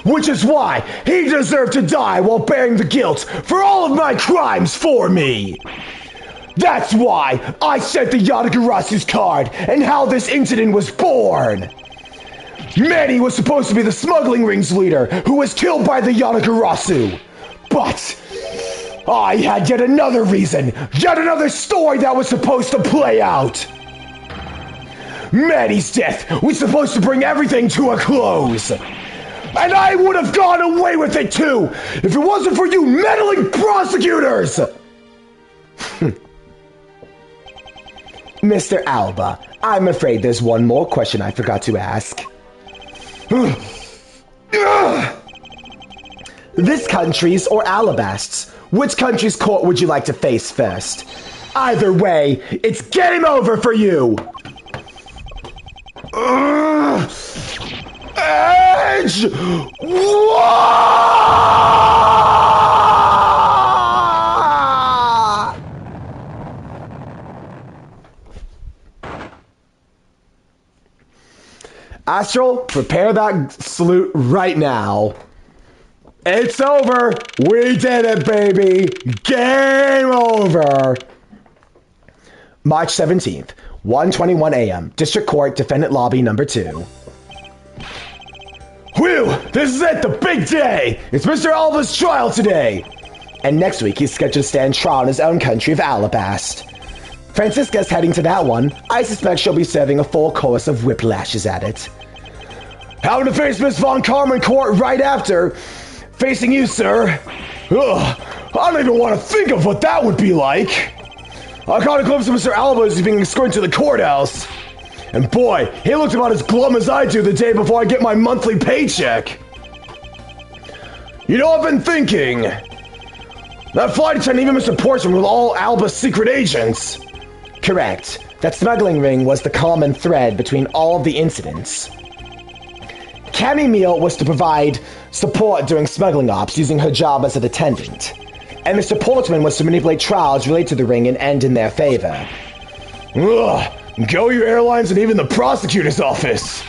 Which is why he deserved to die while bearing the guilt for all of my crimes for me. That's why I sent the Yadagarasu's card and how this incident was born. Manny was supposed to be the smuggling ring's leader who was killed by the Yadagarasu. But I had yet another reason, yet another story that was supposed to play out. Manny's death was supposed to bring everything to a close. And I would have gone away with it too, if it wasn't for you meddling prosecutors! Mr. Alba, I'm afraid there's one more question I forgot to ask. This country's or Alabast's? Which country's court would you like to face first? Either way, it's game over for you! Edge! Astral, prepare that salute right now. It's over! We did it, baby! Game over! March 17th, 1:21 a.m. District Court, Defendant Lobby Number 2. Whew! This is it, the big day! It's Mr. Alba's trial today! And next week he's scheduled to stand trial in his own country of Alabast. Francisca's heading to that one. I suspect she'll be serving a full course of whiplashes at it. Having to face Miss Von Karma in court right after facing you, sir. Ugh, I don't even want to think of what that would be like. I caught a glimpse of Mr. Alba as he's being escorted to the courthouse. And boy, he looked about as glum as I do the day before I get my monthly paycheck. You know, I've been thinking. That flight attendant even missed a portion with all Alba's secret agents. Correct. That smuggling ring was the common thread between all of the incidents. Cammy Meal was to provide support during smuggling ops using her job as an attendant. And Mr. Portman was to manipulate trials related to the ring and end in their favor. Ugh, go your airlines and even the prosecutor's office.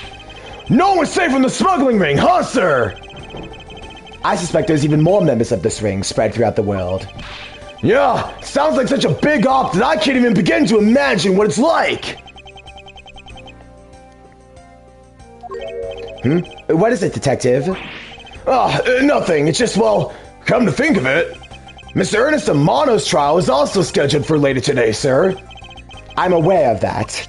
No one was safe from the smuggling ring, huh, sir? I suspect there's even more members of this ring spread throughout the world. Yeah, sounds like such a big op that I can't even begin to imagine what it's like. What is it, Detective? Nothing. It's just, well, come to think of it, Mr. Ernest Amano's trial is also scheduled for later today, sir. I'm aware of that.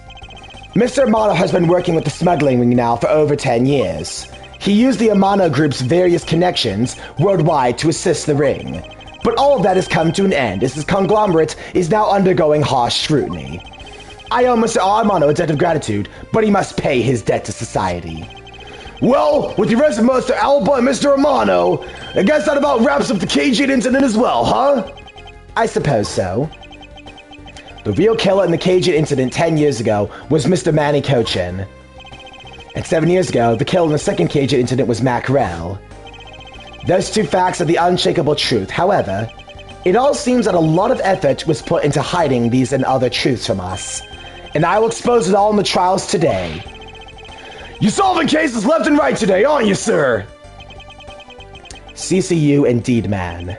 Mr. Amano has been working with the smuggling ring now for over 10 years. He used the Amano Group's various connections worldwide to assist the ring. But all of that has come to an end as his conglomerate is now undergoing harsh scrutiny. I owe Mr. Amano a debt of gratitude, but he must pay his debt to society. Well, with the rest of Mr. Alba and Mr. Amano, I guess that about wraps up the KG incident as well, huh? I suppose so. The real killer in the KG incident 10 years ago was Mr. Manny Cochin. And 7 years ago, the killer in the second KG incident was Mackerel. Those two facts are the unshakable truth. However, it all seems that a lot of effort was put into hiding these and other truths from us. And I will expose it all in the trials today. You're solving cases left and right today, aren't you, sir? CCU indeed, man.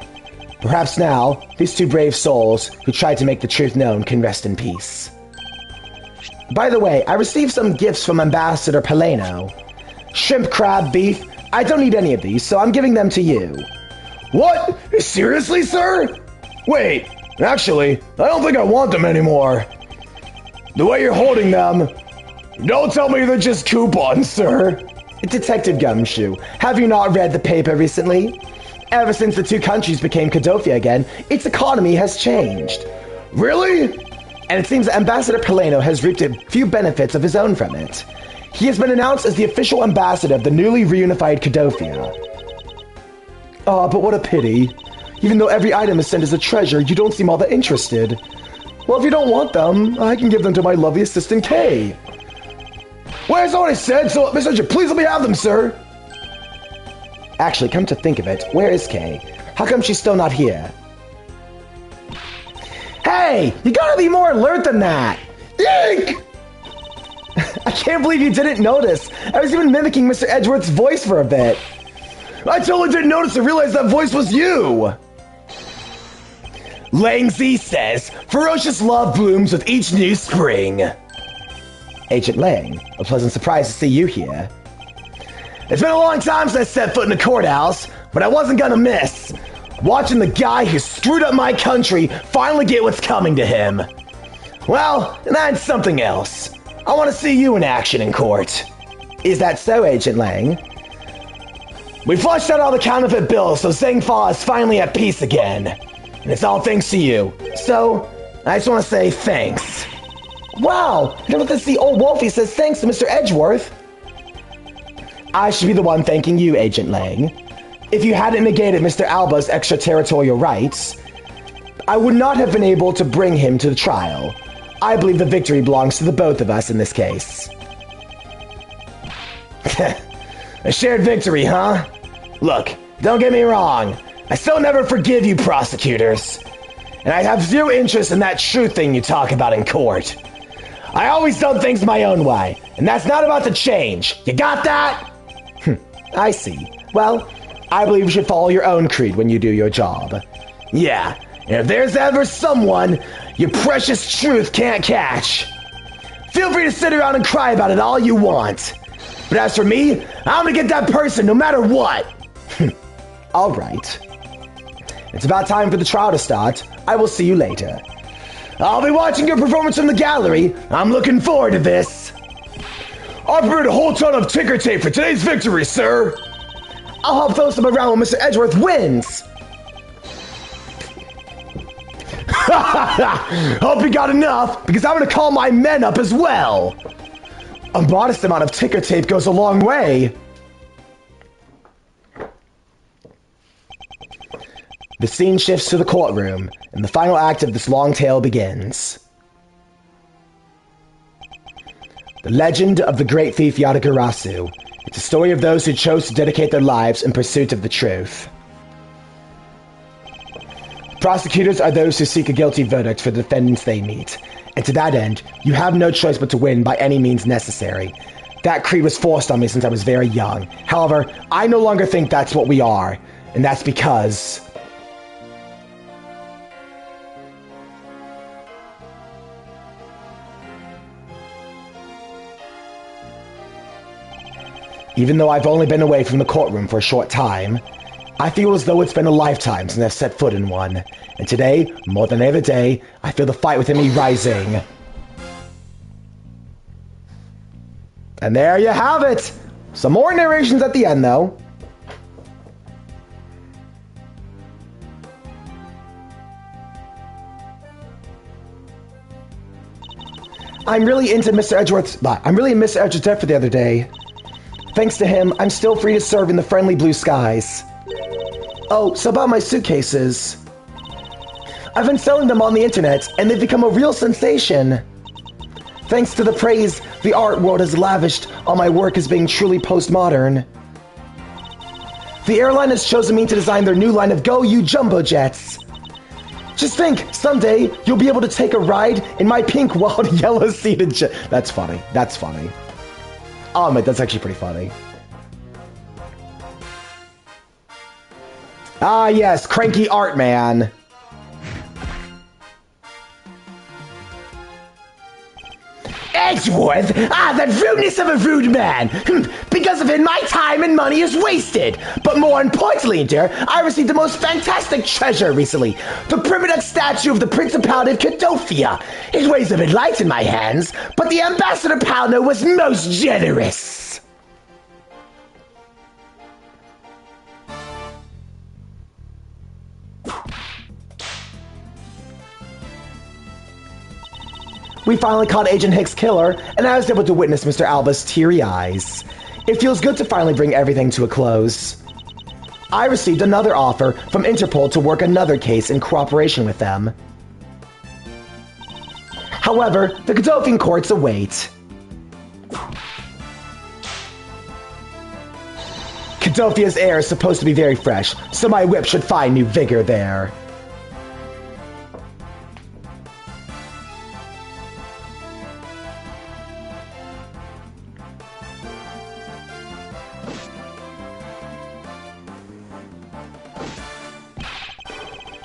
Perhaps now, these two brave souls who tried to make the truth known can rest in peace. By the way, I received some gifts from Ambassador Paleno. Shrimp, crab, beef. I don't need any of these, so I'm giving them to you. What? Seriously, sir? Wait, actually, I don't think I want them anymore. The way you're holding them, don't tell me they're just coupons, sir. Detective Gumshoe, have you not read the paper recently? Ever since the two countries became Kadofia again, its economy has changed. Really? And it seems that Ambassador Paleno has reaped a few benefits of his own from it. He has been announced as the official ambassador of the newly reunified Kadofia. Ah, but what a pity. Even though every item is sent as a treasure, you don't seem all that interested. Well, if you don't want them, I can give them to my lovely assistant Kay. Well, that's what I said, so Mr. J, please let me have them, sir. Actually, come to think of it, where is Kay? How come she's still not here? Hey, you gotta be more alert than that! Eek! I can't believe you didn't notice. I was even mimicking Mr. Edgeworth's voice for a bit. I totally didn't notice to realize that voice was you! Lang Z says, ferocious love blooms with each new spring. Agent Lang, a pleasant surprise to see you here. It's been a long time since I set foot in the courthouse, but I wasn't gonna miss. Watching the guy who screwed up my country finally get what's coming to him. Well, that's something else. I want to see you in action in court. Is that so, Agent Lang? We flushed out all the counterfeit bills, so Zhang Fa is finally at peace again. And it's all thanks to you. So, I just want to say thanks. Wow, I never thought the old Wolfie says thanks to Mr. Edgeworth. I should be the one thanking you, Agent Lang. If you hadn't negated Mr. Alba's extraterritorial rights, I would not have been able to bring him to the trial. I believe the victory belongs to the both of us in this case. A shared victory, huh? Look, don't get me wrong. I still never forgive you prosecutors. And I have zero interest in that truth thing you talk about in court. I always done things my own way, and that's not about to change. You got that? I see. Well, I believe you should follow your own creed when you do your job. Yeah, and if there's ever someone your precious truth can't catch, feel free to sit around and cry about it all you want. But as for me, I'm gonna get that person no matter what. All right. It's about time for the trial to start. I will see you later. I'll be watching your performance in the gallery. I'm looking forward to this. I prepared a whole ton of ticker tape for today's victory, sir. I'll help throw some around when Mr. Edgeworth wins. Hope you got enough, because I'm going to call my men up as well. A modest amount of ticker tape goes a long way. The scene shifts to the courtroom, and the final act of this long tale begins. The legend of the great thief Yadagarasu. It's a story of those who chose to dedicate their lives in pursuit of the truth. Prosecutors are those who seek a guilty verdict for the defendants they meet, and to that end, you have no choice but to win by any means necessary. That creed was forced on me since I was very young. However, I no longer think that's what we are. And that's because... even though I've only been away from the courtroom for a short time, I feel as though it's been a lifetime since I've set foot in one. And today, more than every day, I feel the fight within me rising. And there you have it! Some more narrations at the end, though. I'm really into Mr. Edgeworth's death for the other day. Thanks to him, I'm still free to serve in the friendly blue skies. Oh, so about my suitcases. I've been selling them on the internet, and they've become a real sensation. Thanks to the praise the art world has lavished on my work as being truly postmodern. The airline has chosen me to design their new line of Go You Jumbo Jets. Just think, someday you'll be able to take a ride in my pink walled yellow seated jet. That's funny. That's funny. Oh, man, that's actually pretty funny. Ah, yes, cranky art man. Edgeworth? Ah, that rudeness of a rude man. Because of it, my time and money is wasted. But more importantly, dear, I received the most fantastic treasure recently. The primitive statue of the Principality of Cadofia. It weighs a bit light in my hands, but the Ambassador Palno was most generous. We finally caught Agent Hicks' killer, and I was able to witness Mr. Alba's teary eyes. It feels good to finally bring everything to a close. I received another offer from Interpol to work another case in cooperation with them. However, the Cadofian courts await. Cadofia's air is supposed to be very fresh, so my whip should find new vigor there.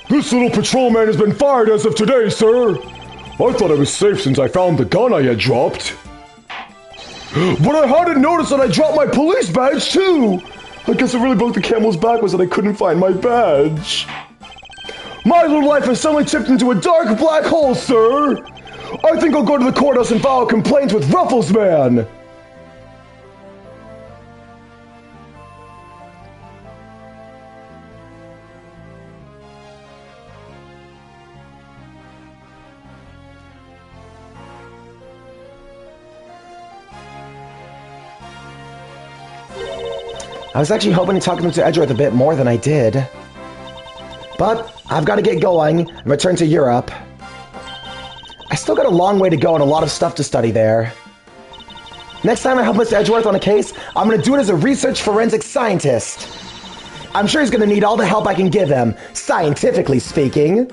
This little patrolman has been fired as of today, sir. I thought I was safe since I found the gun I had dropped. But I hadn't noticed that I dropped my police badge, too. I guess what really broke the camel's back was that I couldn't find my badge. My little life has suddenly tipped into a dark black hole, sir. I think I'll go to the courthouse and file a complaint with Ruffles Man. I was actually hoping to talk to Mr. Edgeworth a bit more than I did. But I've got to get going and return to Europe. I still got a long way to go and a lot of stuff to study there. Next time I help Mr. Edgeworth on a case, I'm going to do it as a research forensic scientist. I'm sure he's going to need all the help I can give him, scientifically speaking.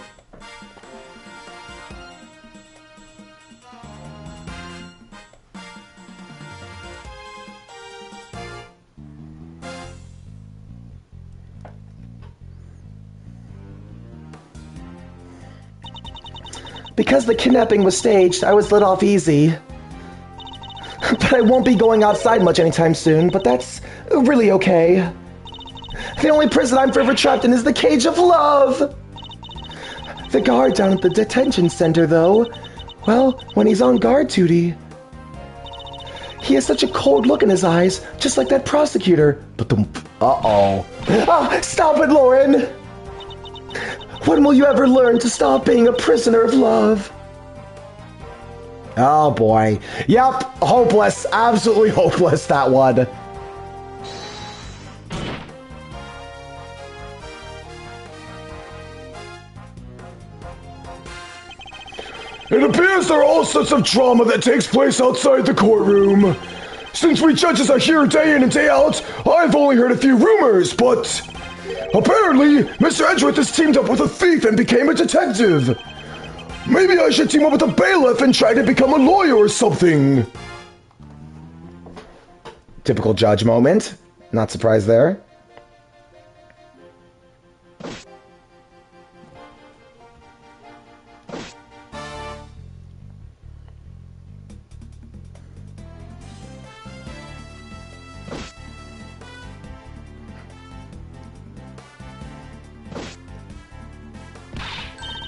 Because the kidnapping was staged, I was let off easy. But I won't be going outside much anytime soon, but that's really okay. The only prison I'm forever trapped in is the cage of love! The guard down at the detention center, though, well, when he's on guard duty, he has such a cold look in his eyes, just like that prosecutor. But uh-oh. Ah, stop it, Lauren! When will you ever learn to stop being a prisoner of love? Oh boy. Yep, hopeless. Absolutely hopeless, that one. It appears there are all sorts of drama that takes place outside the courtroom. Since we judges are here day in and day out, I've only heard a few rumors, but apparently Mr. Edgeworth has teamed up with a thief and became a detective. Maybe I should team up with a bailiff and try to become a lawyer or something. Typical judge moment. Not surprised there.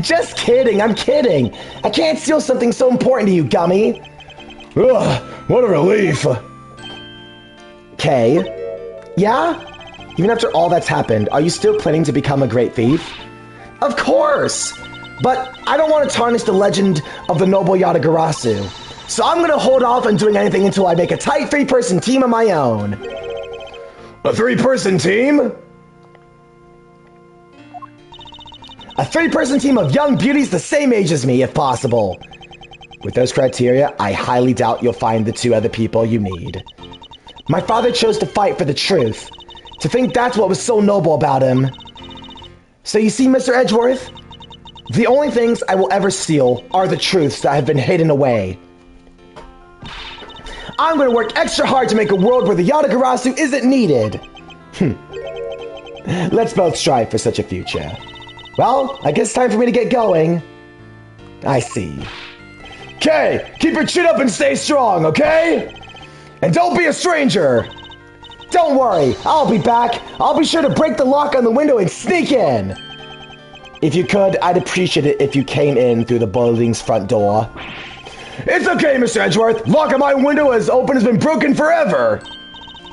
Just kidding, I'm kidding. I can't steal something so important to you, Gummy. Ugh, what a relief. Kay? Yeah? Even after all that's happened, are you still planning to become a great thief? Of course! But I don't want to tarnish the legend of the noble Yatagarasu. So I'm gonna hold off on doing anything until I make a tight 3-person team of my own. A 3-person team? A 3-person team of young beauties the same age as me, if possible. With those criteria, I highly doubt you'll find the 2 other people you need. My father chose to fight for the truth. To think that's what was so noble about him. So you see, Mr. Edgeworth? The only things I will ever steal are the truths that have been hidden away. I'm going to work extra hard to make a world where the Yatagarasu isn't needed. Let's both strive for such a future. Well, I guess it's time for me to get going. I see. Kay, keep your chin up and stay strong, okay? And don't be a stranger. Don't worry, I'll be back. I'll be sure to break the lock on the window and sneak in. If you could, I'd appreciate it if you came in through the building's front door. It's okay, Mr. Edgeworth. Lock on my window as open has been broken forever.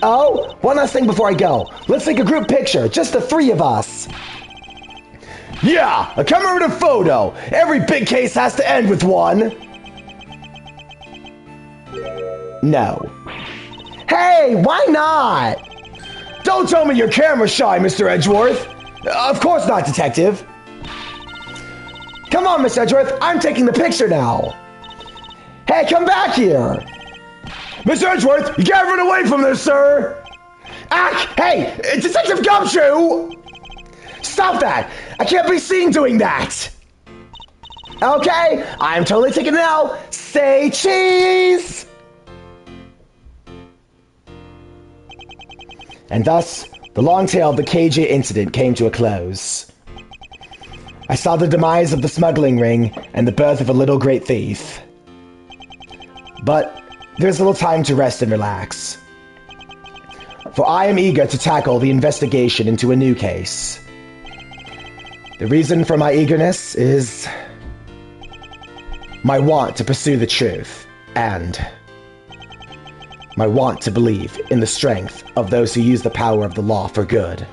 Oh, one last thing before I go. Let's take a group picture, just the 3 of us. Yeah, a commemorative photo. Every big case has to end with one. No. Hey, why not? Don't tell me you're camera shy, Mr. Edgeworth. Of course not, Detective. Come on, Mr. Edgeworth, I'm taking the picture now. Hey, come back here. Mr. Edgeworth, you can't run away from this, sir. Ack, hey, Detective Gumshoe! Stop that! I can't be seen doing that! Okay, I'm totally taking it now. Say cheese! And thus, the long tale of the KJ incident came to a close. I saw the demise of the smuggling ring and the birth of a little great thief. But there's little time to rest and relax. For I am eager to tackle the investigation into a new case. The reason for my eagerness is my want to pursue the truth and my want to believe in the strength of those who use the power of the law for good.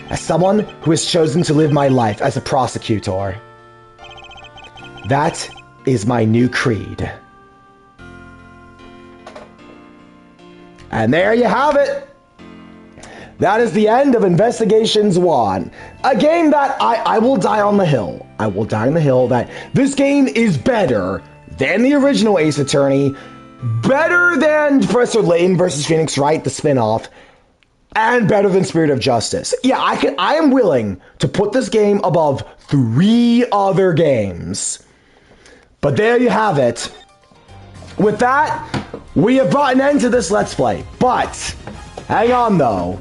As someone who has chosen to live my life as a prosecutor, that is my new creed. And there you have it. That is the end of Investigations 1. A game that I will die on the hill. I will die on the hill that this game is better than the original Ace Attorney, better than Professor Layton versus Phoenix Wright, the spinoff, and better than Spirit of Justice. Yeah, I am willing to put this game above 3 other games. But there you have it. With that, we have brought an end to this Let's Play. But, hang on though.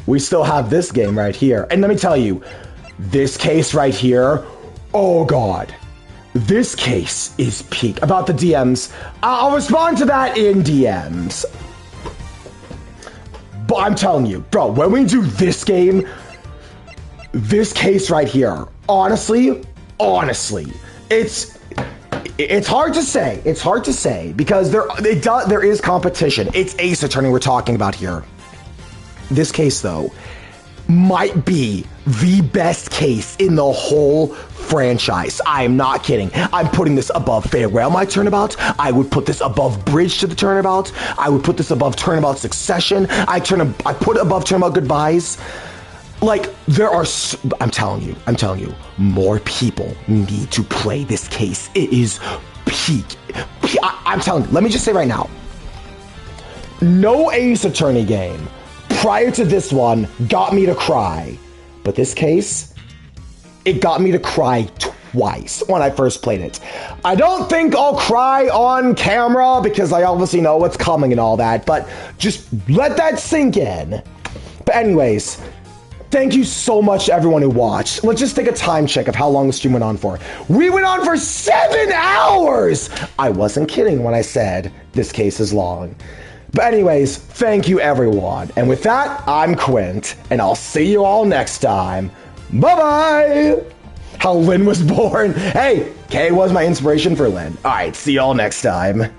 We still have this game right here. And let me tell you, this case right here, oh god. This case is peak. About the DMs, I'll respond to that in DMs. But I'm telling you, bro, when we do this game, this case right here, honestly, it's hard to say. It's hard to say because there is competition. It's Ace Attorney we're talking about here. This case, though, might be the best case in the whole franchise. I am not kidding. I'm putting this above Farewell My Turnabout. I would put this above Bridge to the Turnabout. I would put this above Turnabout Succession. I put it above Turnabout Goodbyes. Like, there are, I'm telling you, more people need to play this case. It is peak. I'm telling you, let me just say right now, no Ace Attorney game prior to this one got me to cry. But this case, it got me to cry twice when I first played it. I don't think I'll cry on camera because I obviously know what's coming and all that, but just let that sink in. But anyways, thank you so much to everyone who watched. Let's just take a time check of how long the stream went on for. We went on for 7 hours! I wasn't kidding when I said this case is long. But anyways, thank you everyone. And with that, I'm Quint, and I'll see you all next time. Bye-bye! How Lynn was born. Hey, Kay was my inspiration for Lynn. Alright, see y'all next time.